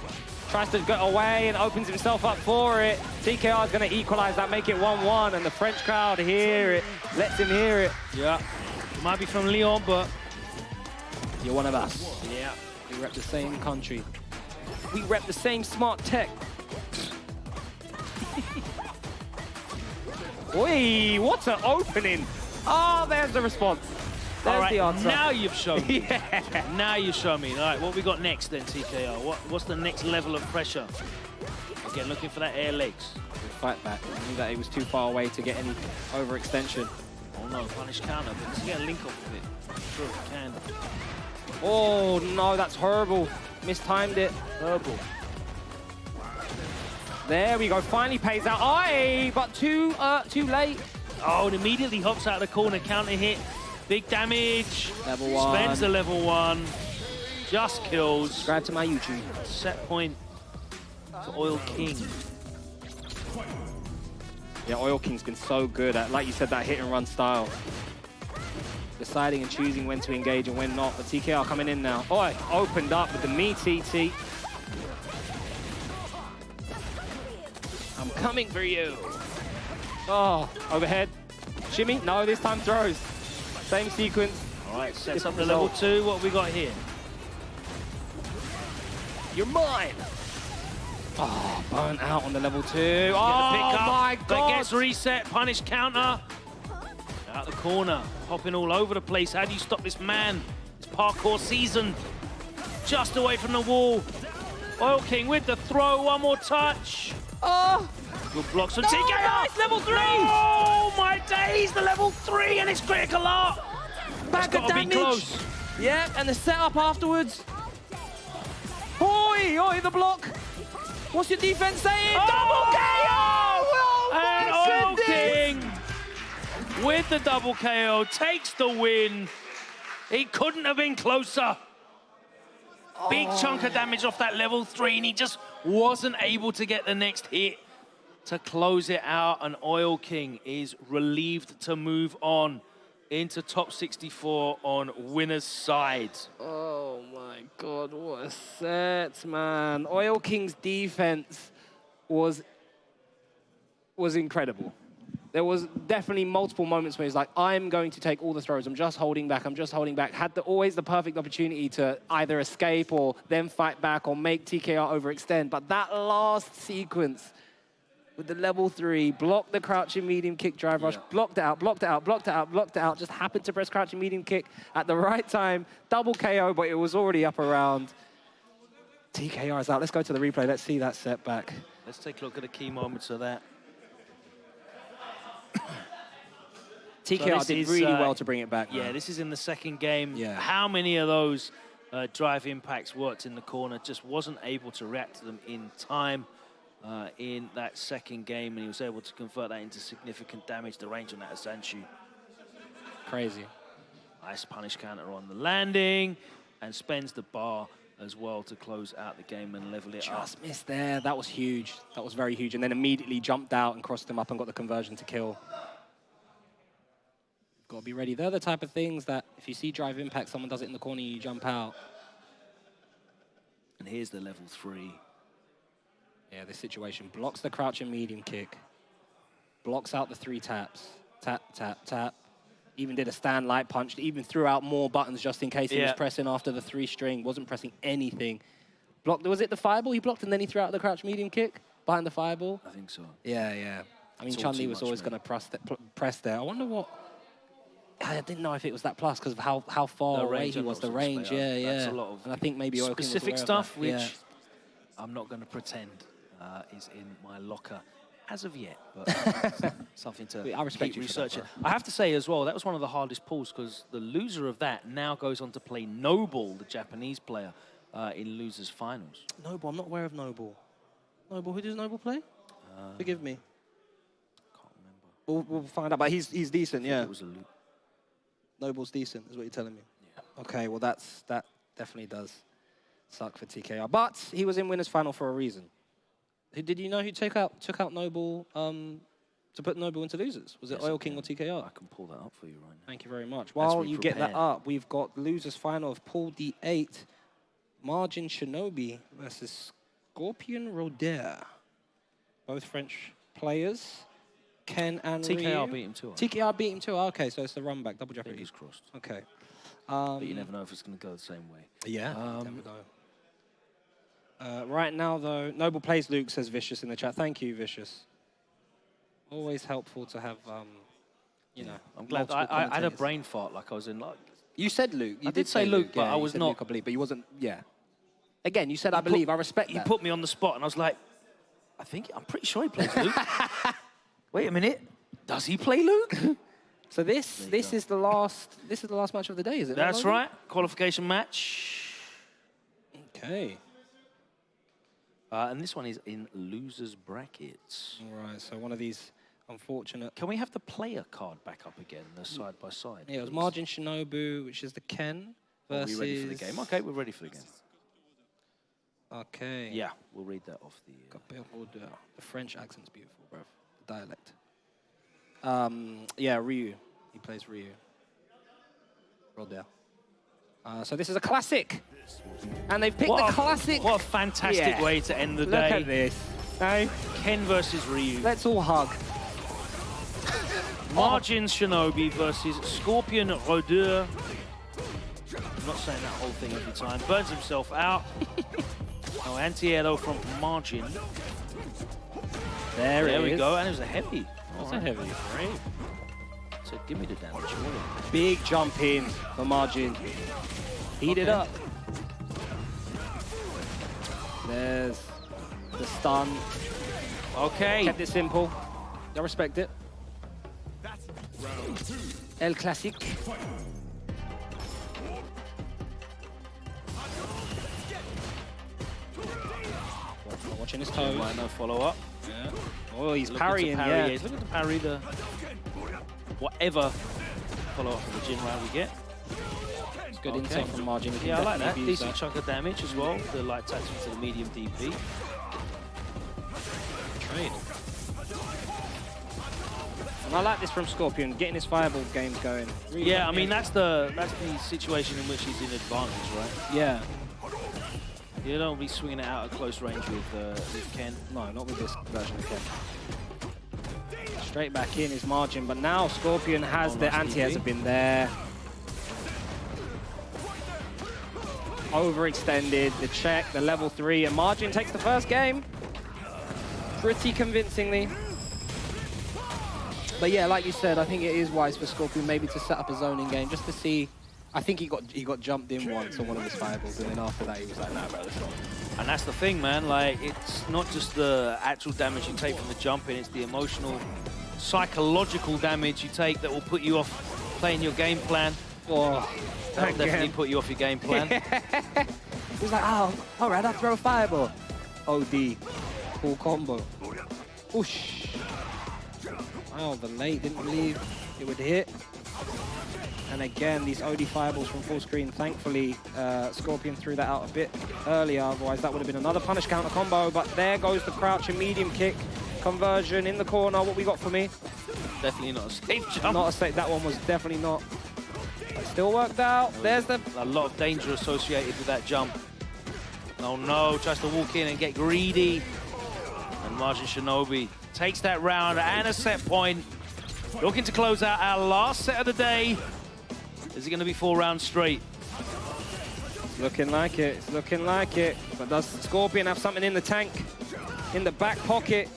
Tries to get away and opens himself up for it. TKR is going to equalize that, make it 1-1, and the French crowd hear it, lets him hear it. Yeah, might be from Lyon, but you're one of us. Yeah. We rep the same country. We rep the same smart tech. Oi, what an opening. Oh, there's the response. There's the answer. Now you've shown me. Yeah. Now you show me. All right, what we got next then, TKR? What's the next level of pressure? Again, looking for that air legs. Fight back. I knew that he was too far away to get any overextension. Oh no, punish counter, but let's get a link off of it. I'm sure if we can. Oh no, that's horrible. Mistimed it. Horrible. There we go. Finally pays out. Aye, but too late. Oh, and immediately hops out of the corner. Counter hit. Big damage. Level 1. Spends the level 1. Just kills. Subscribe to my YouTube. Set point for Oil King. Yeah, Oil King's been so good at, like you said, that hit and run style. Deciding and choosing when to engage and when not. But TKR coming in now. Oh, opened up with the me TT. I'm coming for you. Oh, overhead. Shimmy? No, this time throws. Same sequence. All right, sets up the level 2. What have we got here? You're mine. Oh, burnt out on the level 2. Oh, my God. That gets reset. Punish counter. Out the corner. Hopping all over the place. How do you stop this man? It's parkour season. Just away from the wall. Oil King with the throw. One more touch. Oh. Good blocks from No, TKR. nice, level 3. Oh, my days. The level 3 and it's critical art. Back of damage. Be close. Yeah, and the setup afterwards. Oi, oi, the block. What's your defense saying? Double KO! And Oil King with the double KO takes the win. He couldn't have been closer. Big chunk of damage off that level 3 and he just wasn't able to get the next hit to close it out. And Oil King is relieved to move on into top 64 on winner's side. Oh my God, what a set, man. Oil King's defense was incredible. There was definitely multiple moments where he's like, I'm going to take all the throws. I'm just holding back. I'm just holding back. Had always the perfect opportunity to either escape or then fight back or make TKR overextend. But that last sequence with the level 3, blocked the crouching medium kick drive rush, blocked it out, blocked it out, blocked it out, blocked it out, just happened to press crouching medium kick at the right time. Double KO, but it was already up around. TKR is out. Let's go to the replay. Let's see that setback. Let's take a look at the key moments of that. TKR did really well to bring it back. Yeah, this is in the second game. Yeah. How many of those drive impacts worked in the corner? Just wasn't able to react to them in time in that second game, and he was able to convert that into significant damage. The range on that Asanshu. Crazy. Nice punish counter on the landing, and spends the bar as well to close out the game and level it up. Just missed there. That was huge. That was very huge. And then immediately jumped out and crossed him up and got the conversion to kill. Got to be ready. They're the type of things that if you see drive impact, someone does it in the corner, you jump out. And here's the level 3. Yeah, this situation blocks the crouching medium kick, blocks out the 3 taps, tap, tap, tap. Even did a stand light punch, even threw out more buttons just in case he was pressing after the 3 string, wasn't pressing anything. Blocked, was it the fireball he blocked and then he threw out the crouch medium kick behind the fireball? I think so. Yeah, yeah. I mean, Chun-Li was always going to press there. I wonder what... I didn't know if it was that plus because of how far away he was, the range, yeah. That's a lot of and I think maybe specific stuff, which I'm not going to pretend is in my locker as of yet, but something to I respect you research for that, it. I have to say as well, that was one of the hardest pulls because the loser of that now goes on to play Noble, the Japanese player, in losers finals. Noble, I'm not aware of Noble. Noble, who does Noble play? Forgive me. Can't remember. We'll find out, but he's decent, yeah. It was a loot. Noble's decent, is what you're telling me. Yeah. Okay, well that definitely does suck for TKR, but he was in winners final for a reason. Did you know who took out Noble to put Noble into losers? Was it Oil King or TKR? I can pull that up for you right now. Thank you very much. While you get that up, we've got losers final of Pool D8, Margin Shinobi versus Scorpion Roder. Both French players. Ken and TKR Ryu. beat him too. TKR beat him too. Okay, so it's the run back, double jeopardy. Fingers crossed. Okay. But you never know if it's going to go the same way. Yeah, never know. Right now, though, Noble plays Luke, says Vicious in the chat. Thank you, Vicious. Always helpful to have, you know. I'm glad. I had a brain fart like I was in. Like, you said Luke. I did say Luke, but I was not. Luke, I believe, but you wasn't. Yeah. Again, you said I believe. I respect that. You put me on the spot, and I was like, I'm pretty sure he plays Luke. Wait a minute. Does he play Luke? So this is the last match of the day, is it? That's right. Qualification match. Okay. And this one is in losers brackets. All right. So one of these unfortunate. Can we have the player card back up again, the side by side? Yeah, it was Margin Shinobu, which is the Ken versus. Are we ready for the game? Okay, we're ready for the game. Okay. Yeah, we'll read that off the... The French accent's beautiful, bro. The dialect. Yeah, Ryu. He plays Ryu. Rodell. So this is a classic. And they've picked the classic. What a fantastic way to end the day. Look at this. No? Ken versus Ryu. Let's all hug. Margin Shinobi versus Scorpion Rodeur. I'm not saying that whole thing every time. Burns himself out. Oh, anti-aero from Margin. There we go. And it was a heavy. That's a heavy. Great. So give me the damage. Big jump in for Margin. Heat it up. There's the stun. Okay. Kept it simple. I respect it. El Classic. Watching his toes. Right, no follow-up. Yeah. Oh, he's Looking parrying, to parry, yeah. He's looking to parry the... whatever follow-up of the Jinrai we get. It's good insight from Margin. Yeah, I like that. Decent chunk of damage as well. The light touch into the medium DP. Trade. And I like this from Scorpion, getting his fireball games going. Really Yeah, I mean, that's the situation in which he's in advantage, right? Yeah. You don't be swinging it out at close range with Ken. No, not with this version of Ken. Straight back in is Margin, but now Scorpion has the anti-airs have been there. Overextended, the check, the level 3, and Margin takes the first game. Pretty convincingly. But yeah, like you said, I think it is wise for Scorpion maybe to set up a zoning game just to see. I think he got jumped in once on one of his fireballs, and then after that he was like, nah, bro, let's not. And that's the thing, man. Like, it's not just the actual damage you take from the jumping, it's the emotional, psychological damage you take that will put you off playing your game plan. Oh, that'll definitely put you off your game plan. He's like, oh, all right, I'll throw a fireball. OD, full combo. Whoosh. Wow, the late didn't believe it would hit. And again, these OD fireballs from full screen. Thankfully, Scorpion threw that out a bit earlier. Otherwise, that would have been another punish counter combo. But there goes the crouch and medium kick. Conversion in the corner. What we got for me? Definitely not a safe jump. Not a safe. That one was definitely not. But still worked out. There's the... A lot of danger associated with that jump. Oh no, tries to walk in and get greedy. And Margin Shinobi takes that round and a set point. Looking to close out our last set of the day. Is it going to be 4 rounds straight? It's looking like it. It's looking like it. But does Scorpion have something in the tank, in the back pocket,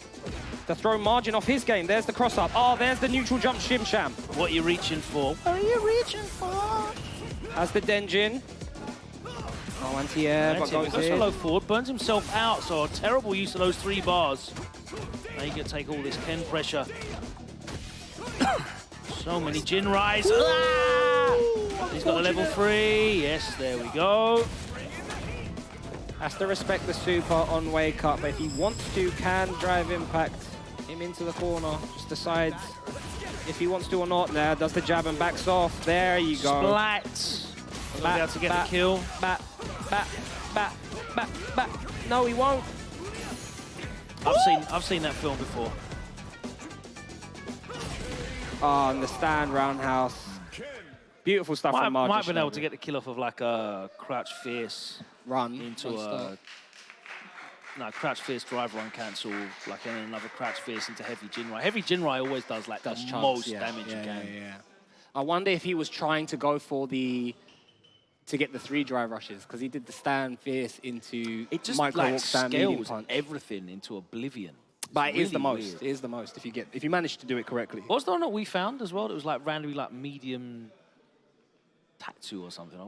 to throw Margin off his game? There's the cross-up. Oh, there's the neutral jump shim-sham. What are you reaching for? What are you reaching for? Has the Denjin. Oh, anti-air, but goes goes in. low forward, burns himself out. So a terrible use of those 3 bars. Now you can take all this Ken pressure. So many Jinrais. He's got a level 3. Yes, there we go. Has to respect the super on wake up, but if he wants to, can drive impact him into the corner. Just decides if he wants to or not. Now does the jab and backs off. There you go. Splat. Be able to get the kill. Bat. No, he won't. I've seen that film before. Oh, and the stand roundhouse. Beautiful stuff from Margin. Might have been able to get the kill off of like a crouch fierce run into a crouch fierce drive run cancel, like in another crouch fierce into heavy Jinrai. Heavy Jinrai always does like the most damage you can. Yeah. I wonder if he was trying to go for to get the 3 drive rushes, because he did the stand fierce into it just micro like walk stand medium scales punch. everything into oblivion. But it is the really most. weird. It is the most if you manage to do it correctly. Was there not we found as well? It was like randomly like medium tattoo or something.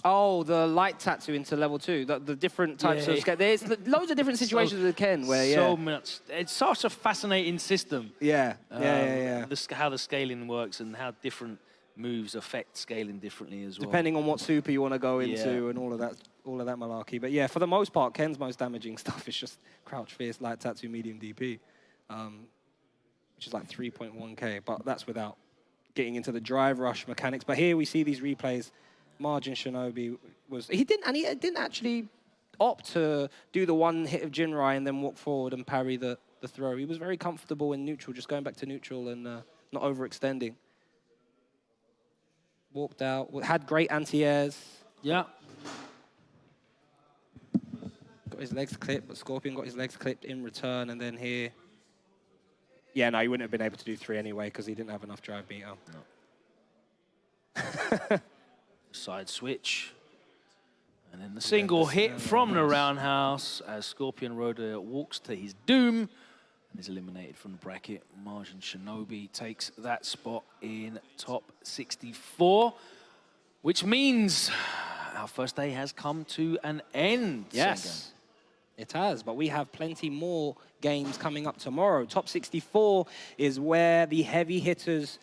Oh, the light tattoo into level 2. The different types of scale. There's loads of different situations with Ken where so much. It's such a fascinating system. Yeah. How the scaling works and how different moves affect scaling differently as well. Depending on what super you want to go into and all of that malarkey. But yeah, for the most part, Ken's most damaging stuff is just crouch fierce, light tattoo, medium DP, which is like 3.1k. But that's without getting into the drive rush mechanics. But here we see these replays. Margin Shinobi he didn't actually opt to do the one hit of Jinrai and then walk forward and parry the throw. He was very comfortable in neutral, just going back to neutral and not overextending. Walked out, had great anti-airs. Yeah. Got his legs clipped, but Scorpion got his legs clipped in return, and then here... Yeah, no, he wouldn't have been able to do 3 anyway because he didn't have enough drive meter. No. Side switch. And then the single hit from the roundhouse as Scorpion Roder walks to his doom and is eliminated from the bracket. Margin Shinobi takes that spot in top 64, which means our first day has come to an end. Yes, it has, but we have plenty more games coming up tomorrow. Top 64 is where the heavy hitters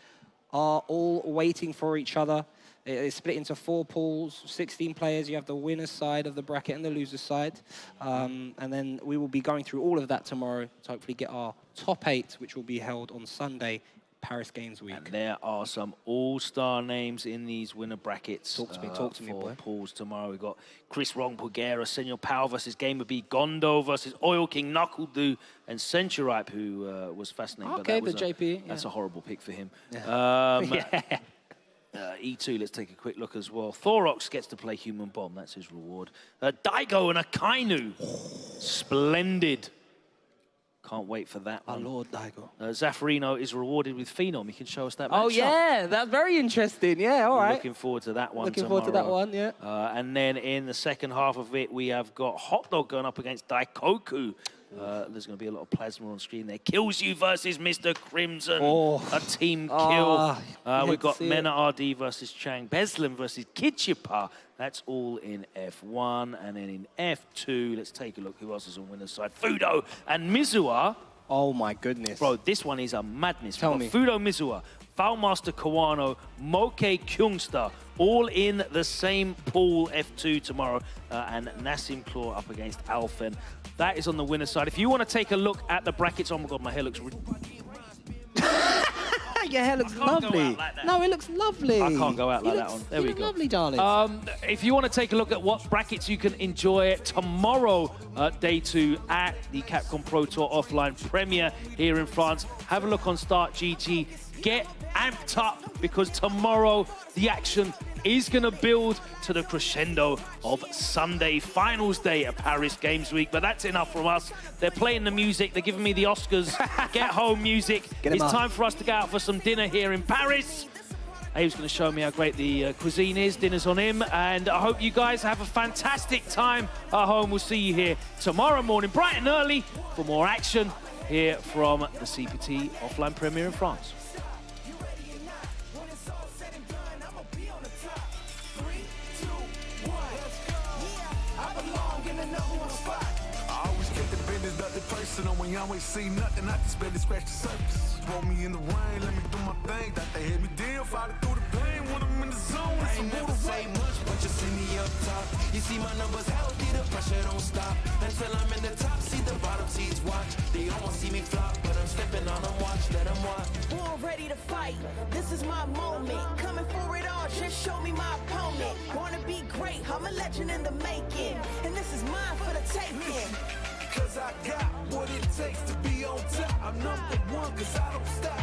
are all waiting for each other. It's split into 4 pools, 16 players. You have the winner's side of the bracket and the loser's side. And then we will be going through all of that tomorrow to hopefully get our top 8, which will be held on Sunday, Paris Games Week. And there are some all-star names in these winner brackets. Talk to me, boy. Pools tomorrow. We've got Chris Wong Pugera, Senor Power versus GamerBee, Gondo versus Oil King, KnuckleDu, and Centuripe, who was fascinating. Okay, but that JP. That's a horrible pick for him. Yeah. E2, let's take a quick look as well. Thorox gets to play Human Bomb. That's his reward. Daigo and Akainu. Splendid. Can't wait for that one. Our Lord Daigo. Zafarino is rewarded with Phenom. You can show us that matchup. Oh, yeah. That's very interesting. Yeah, all right. Looking forward to that one Looking tomorrow. forward to that one, yeah. And then in the second half of it, we have got Hot Dog going up against Daikoku. There's going to be a lot of plasma on screen there. Kilzyou versus Mr. Crimson. A team kill. We've got Menard versus Chang. Beslam versus Kichipa. That's all in F1. And then in F2, let's take a look who else is on winner's side. Fudo and Mizuha. Oh, my goodness. Bro, this one is a madness. Tell me. Fudo Mizuha, Foulmaster Kawano, Moke Kyungstar, all in the same pool F2 tomorrow. And Nasim Claw up against Alphen. That is on the winner's side. If you want to take a look at the brackets, oh my God, my hair looks Your hair looks lovely. Like no, it looks lovely. I can't go out like that one. There we go. Lovely, darling. If you want to take a look at what brackets you can enjoy tomorrow, day 2 at the Capcom Pro Tour offline premiere here in France, have a look on Start GG. Get amped up because tomorrow the action is going to build to the crescendo of Sunday, finals day at Paris Games Week. But that's enough from us. They're playing the music. They're giving me the Oscars. Get home music. It's time for us to go out for some dinner here in Paris. Abe's going to show me how great the cuisine is. Dinner's on him. And I hope you guys have a fantastic time at home. We'll see you here tomorrow morning, bright and early, for more action here from the CPT offline premiere in France. When you always see nothing, I just barely scratch the surface. Roll me in the rain, let me do my thing. That they hit me down, fight through the pain when I'm in the zone. I ain't never say much, but you see me up top. You see my numbers healthy, the pressure don't stop. Until I'm in the top, see the bottom seeds watch. They almost see me flop, but I'm stepping on them, watch, let them watch. Born ready to fight, this is my moment. Coming for it all, just show me my opponent. Wanna be great, I'm a legend in the making. And this is mine for the taking. Cause I got what it takes to be on top. I'm #1 cause I don't stop.